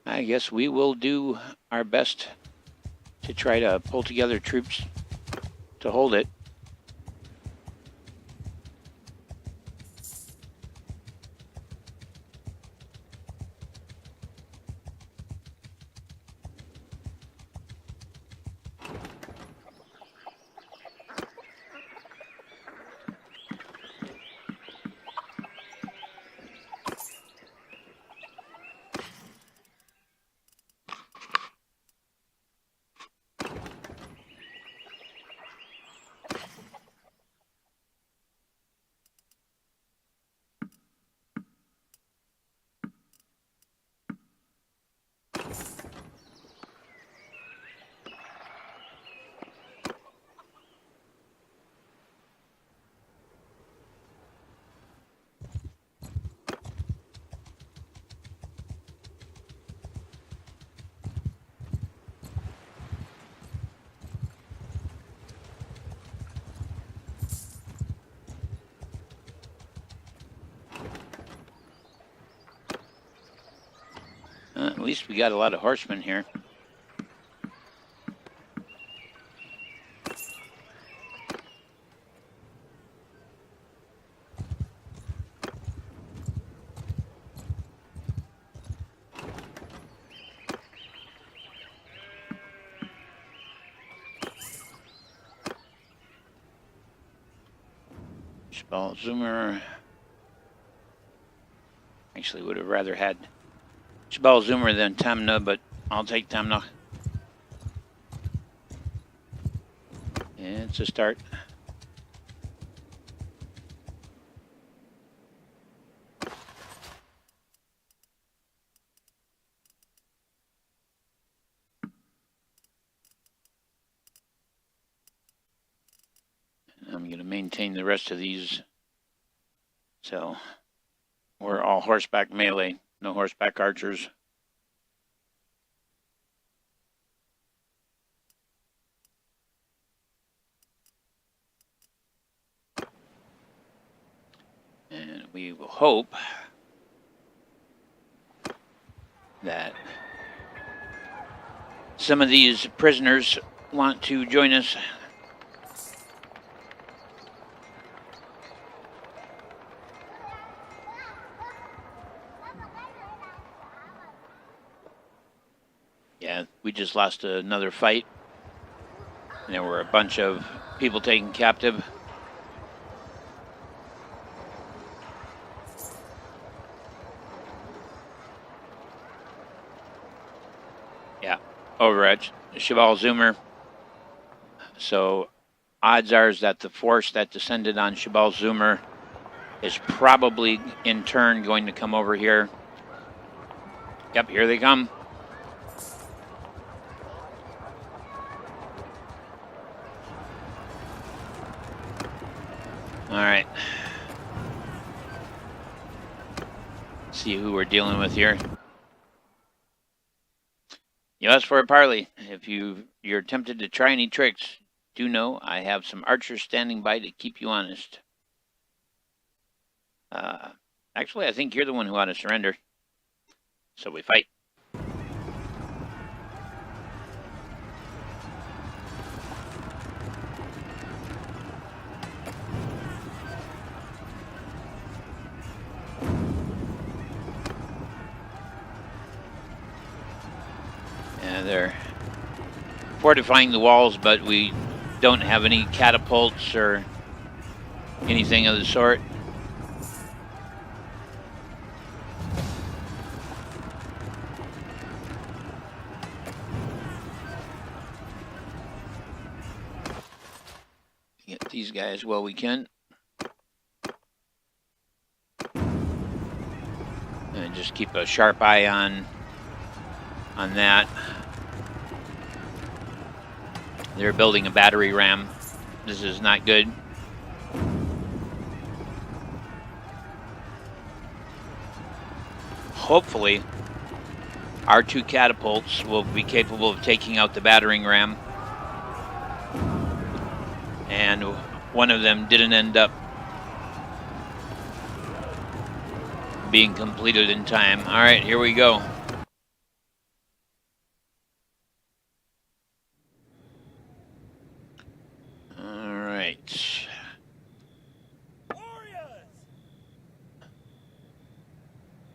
I guess we will do our best to try to pull together troops to hold it. At least we got a lot of horsemen here. Zoomer. Actually, would have rather had Zoomer than Tamna, but I'll take Tamna. It's a start. I'm going to maintain the rest of these. So we're all horseback melee, no horseback archers. And we will hope that some of these prisoners want to join us. Yeah, we just lost another fight. And there were a bunch of people taken captive. Yeah, over at Cheval Zoomer. So odds are that the force that descended on Cheval Zoomer is probably in turn going to come over here. Yep, here they come. All right. See who we're dealing with here. Yes, for a parley. If you're tempted to try any tricks, do know I have some archers standing by to keep you honest. Actually, I think you're the one who ought to surrender. So we fight. Yeah, they're fortifying the walls, but we don't have any catapults or anything of the sort. Get these guys while we can. And just keep a sharp eye on that. They're building a battery ram. This is not good. Hopefully, our 2 catapults will be capable of taking out the battering ram. And one of them didn't end up being completed in time. All right, here we go. All right.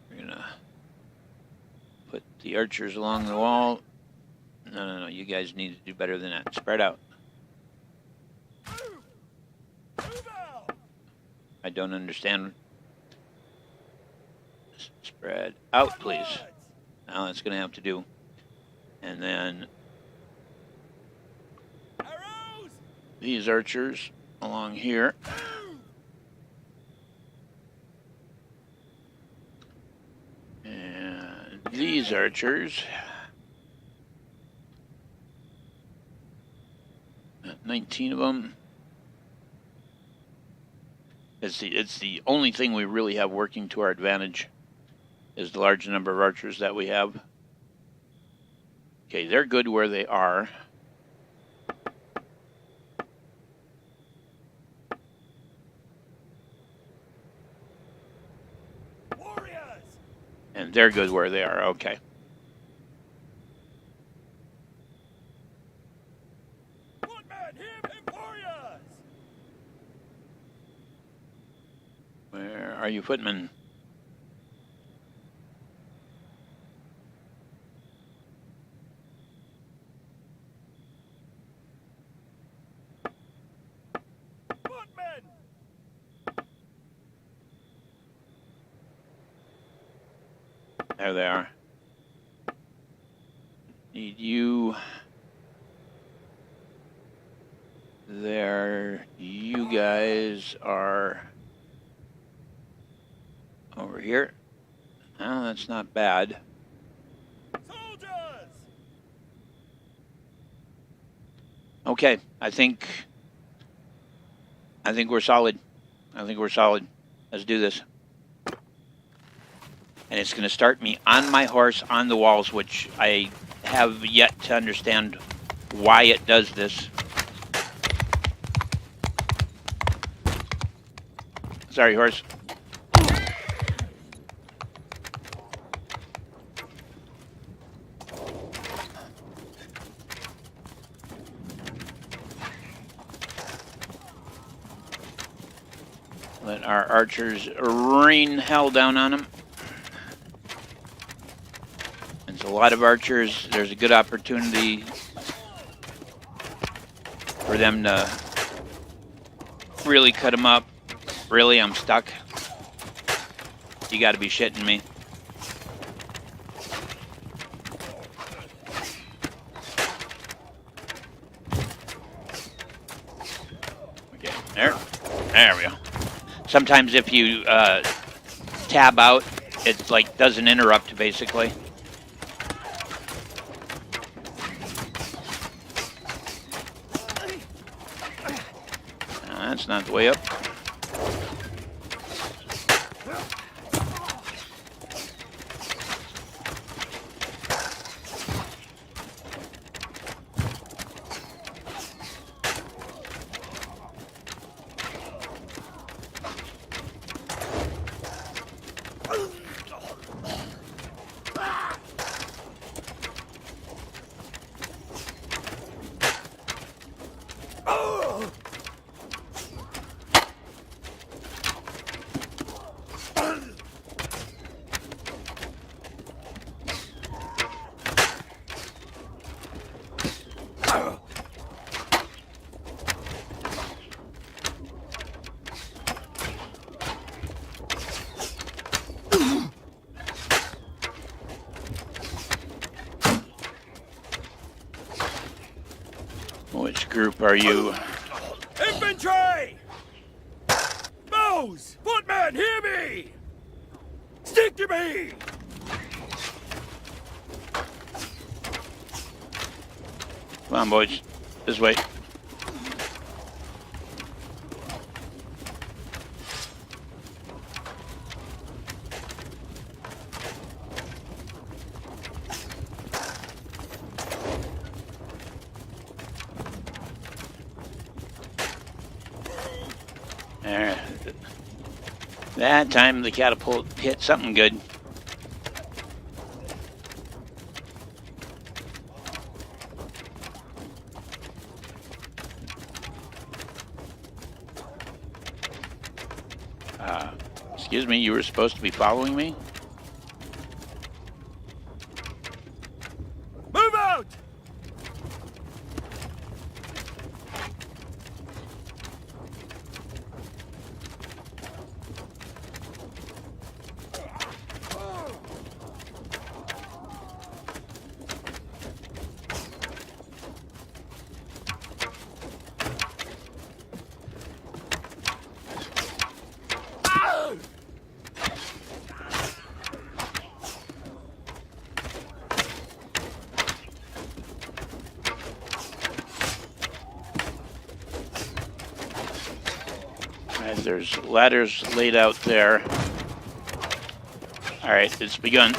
We're gonna put the archers along the wall. No, you guys need to do better than that. Spread out. I don't understand. Spread out, please. Now that's going to have to do. And then these archers along here. And these archers. 19 of them. It's the only thing we really have working to our advantage is the large number of archers that we have. Okay, they're good where they are. Warriors! And they're good where they are, okay. Footmen, hear him, warriors! Where are you, footmen? Footmen! There they are. Need you there. You guys are over here. Oh, that's not bad. Soldiers! Okay, I think we're solid. I think we're solid. Let's do this. And it's going to start me on my horse on the walls, which I have yet to understand why it does this. Sorry, horse. Let our archers rain hell down on them. There's a lot of archers. There's a good opportunity for them to really cut them up. Really, I'm stuck. You got to be shitting me. Okay, there we go. Sometimes if you tab out, it like doesn't interrupt basically. That's not the way up. group are you? Infantry! Bows! Footmen, hear me! Stick to me! Come on, boys. This way. There. That time the catapult hit something good. Excuse me, you were supposed to be following me? Move out! As there's ladders laid out there. All right, it's begun.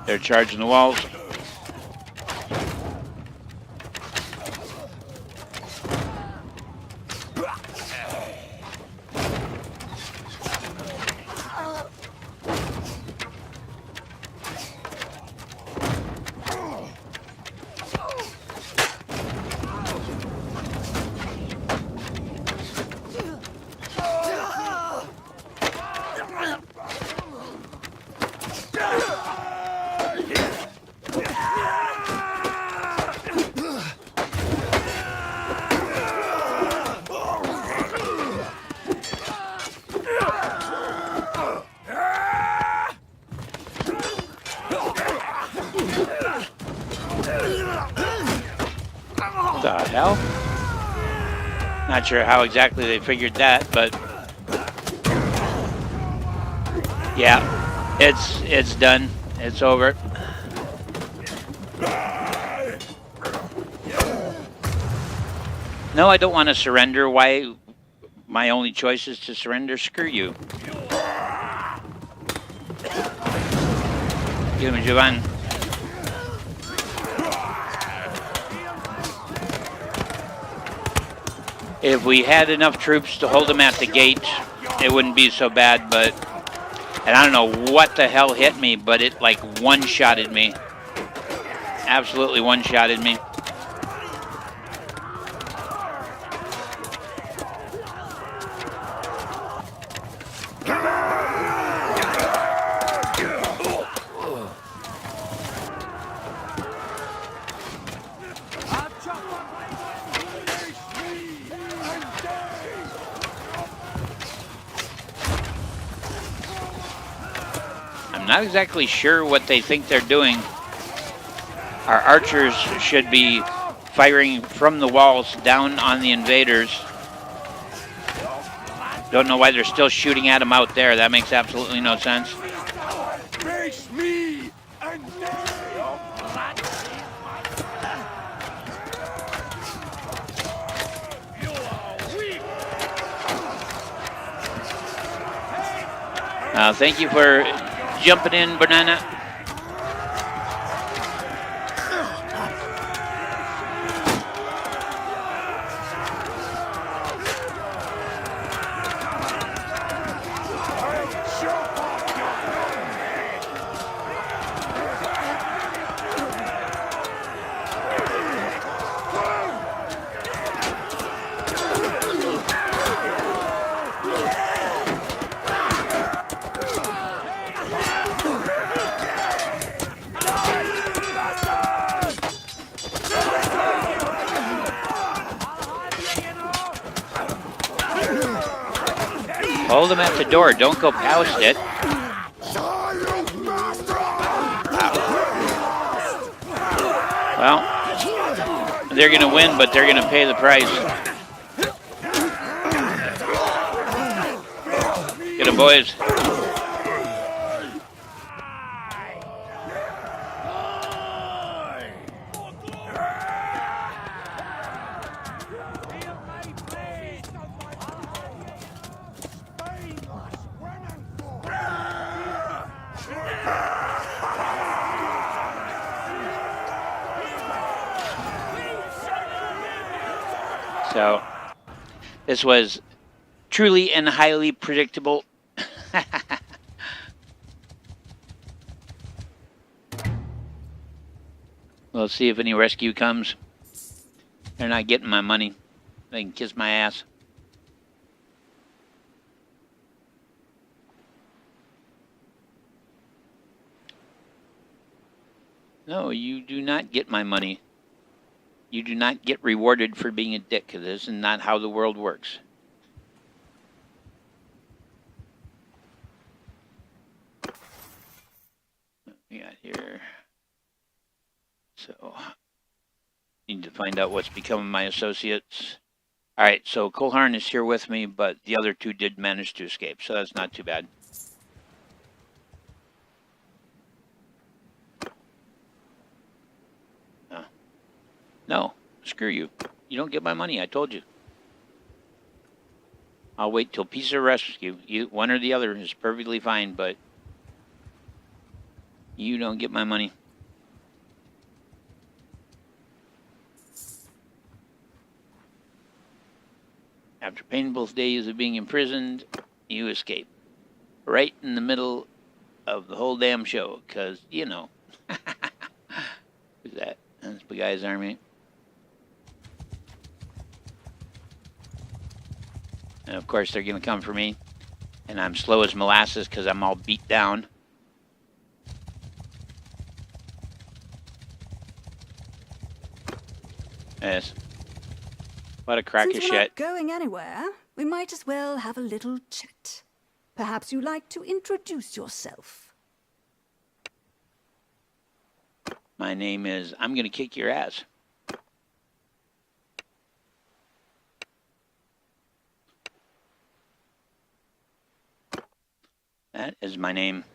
They're charging the walls. The hell? Not sure how exactly they figured that, but yeah, it's done. It's over. No, I don't want to surrender. Why? My only choice is to surrender. Screw you. Give me Jovan. If we had enough troops to hold them at the gate, it wouldn't be so bad, but... And I don't know what the hell hit me, but it like one-shotted me. Absolutely one-shotted me. Not exactly sure what they think they're doing. Our archers should be firing from the walls down on the invaders. Don't know why they're still shooting at them out there. That makes absolutely no sense. Face me and thank you for jumping in, Banana. Hold them at the door. Don't go past it. Wow. Well, they're going to win, but they're going to pay the price. Get them, boys. So, this was truly and highly predictable. We'll see if any rescue comes. They're not getting my money. They can kiss my ass. No, you do not get my money. You do not get rewarded for being a dick. This is not how the world works. What we got here? So, need to find out what's become of my associates. All right, so Colharn is here with me, but the other two did manage to escape, so that's not too bad. No, screw you. You don't get my money, I told you. I'll wait till peace or rescue. One or the other is perfectly fine, but you don't get my money. After painful days of being imprisoned, you escape. Right in the middle of the whole damn show, because, you know. Who's that? That's the guy's army. And of course they're going to come for me. And I'm slow as molasses because I'm all beat down. Yes. What a crack of Since we're not shit. going anywhere, we might as well have a little chat. Perhaps you'd like to introduce yourself. My name is I'm going to kick your ass. That is my name.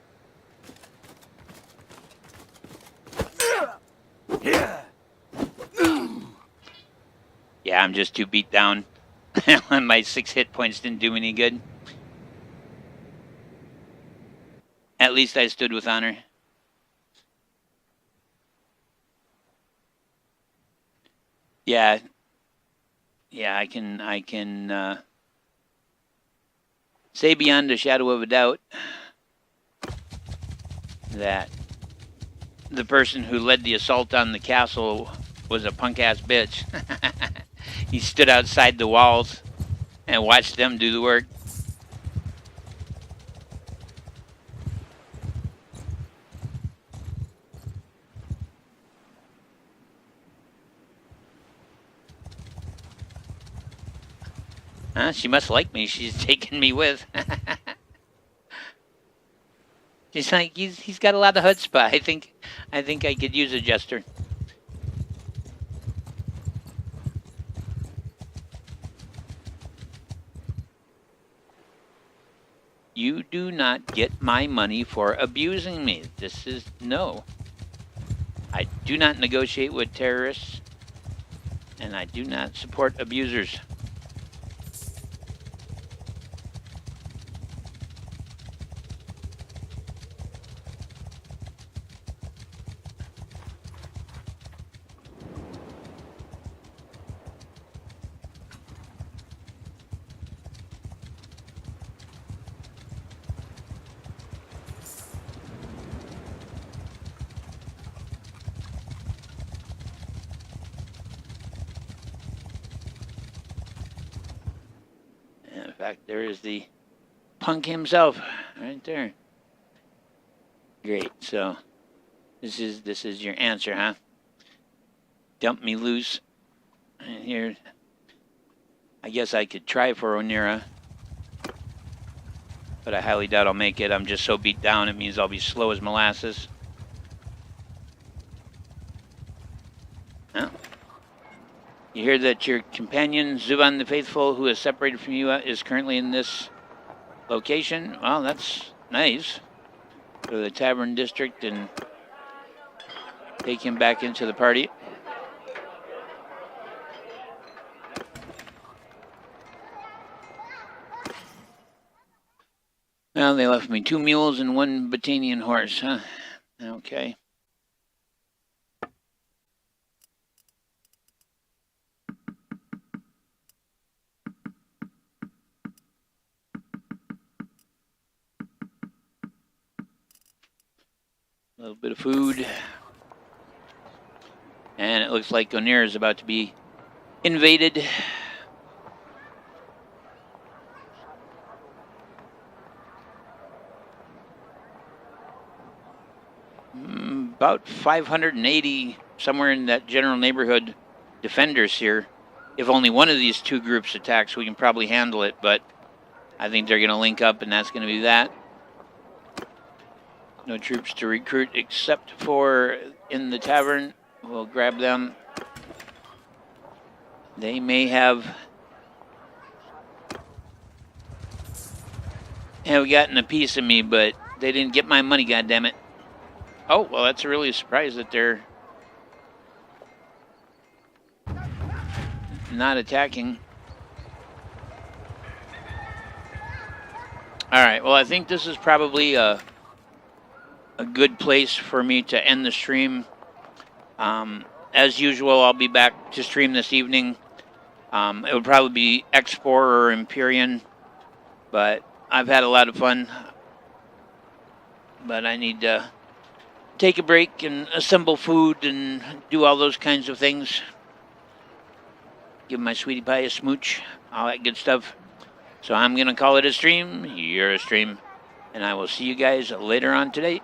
Yeah, I'm just too beat down. My 6 hit points didn't do me any good. At least I stood with honor. Yeah. Yeah, I can say beyond a shadow of a doubt that the person who led the assault on the castle was a punk-ass bitch. He stood outside the walls and watched them do the work. She must like me. She's taken me with. She's like, he's got a lot of chutzpah. I think I could use a jester. You do not get my money for abusing me. This is no. I do not negotiate with terrorists, and I do not support abusers. In fact, there is the punk himself right there. Great. So this is your answer, huh? Dump me loose. And here, I guess I could try for Onira, but I highly doubt I'll make it. I'm just so beat down. It means I'll be slow as molasses. hear that your companion, Zuban the Faithful, who is separated from you, is currently in this location. Well, that's nice. Go to the Tavern District and take him back into the party. Well, they left me 2 mules and 1 Batanian horse, huh? Okay. A little bit of food. And it looks like Gonir is about to be invaded. About 580, somewhere in that general neighborhood, defenders here. If only one of these 2 groups attacks, we can probably handle it, but I think they're going to link up, and that's going to be that. No troops to recruit except for in the tavern. We'll grab them. They may have gotten a piece of me, but they didn't get my money, goddammit. Oh, well, that's really a surprise that they're not attacking. All right, well, I think this is probably a good place for me to end the stream. As usual, I'll be back to stream this evening. It would probably be X4 or Empyrean, but I've had a lot of fun. But I need to take a break and assemble food and do all those kinds of things. Give my sweetie pie a smooch, all that good stuff. So I'm going to call it a stream. You're a stream. And I will see you guys later on today.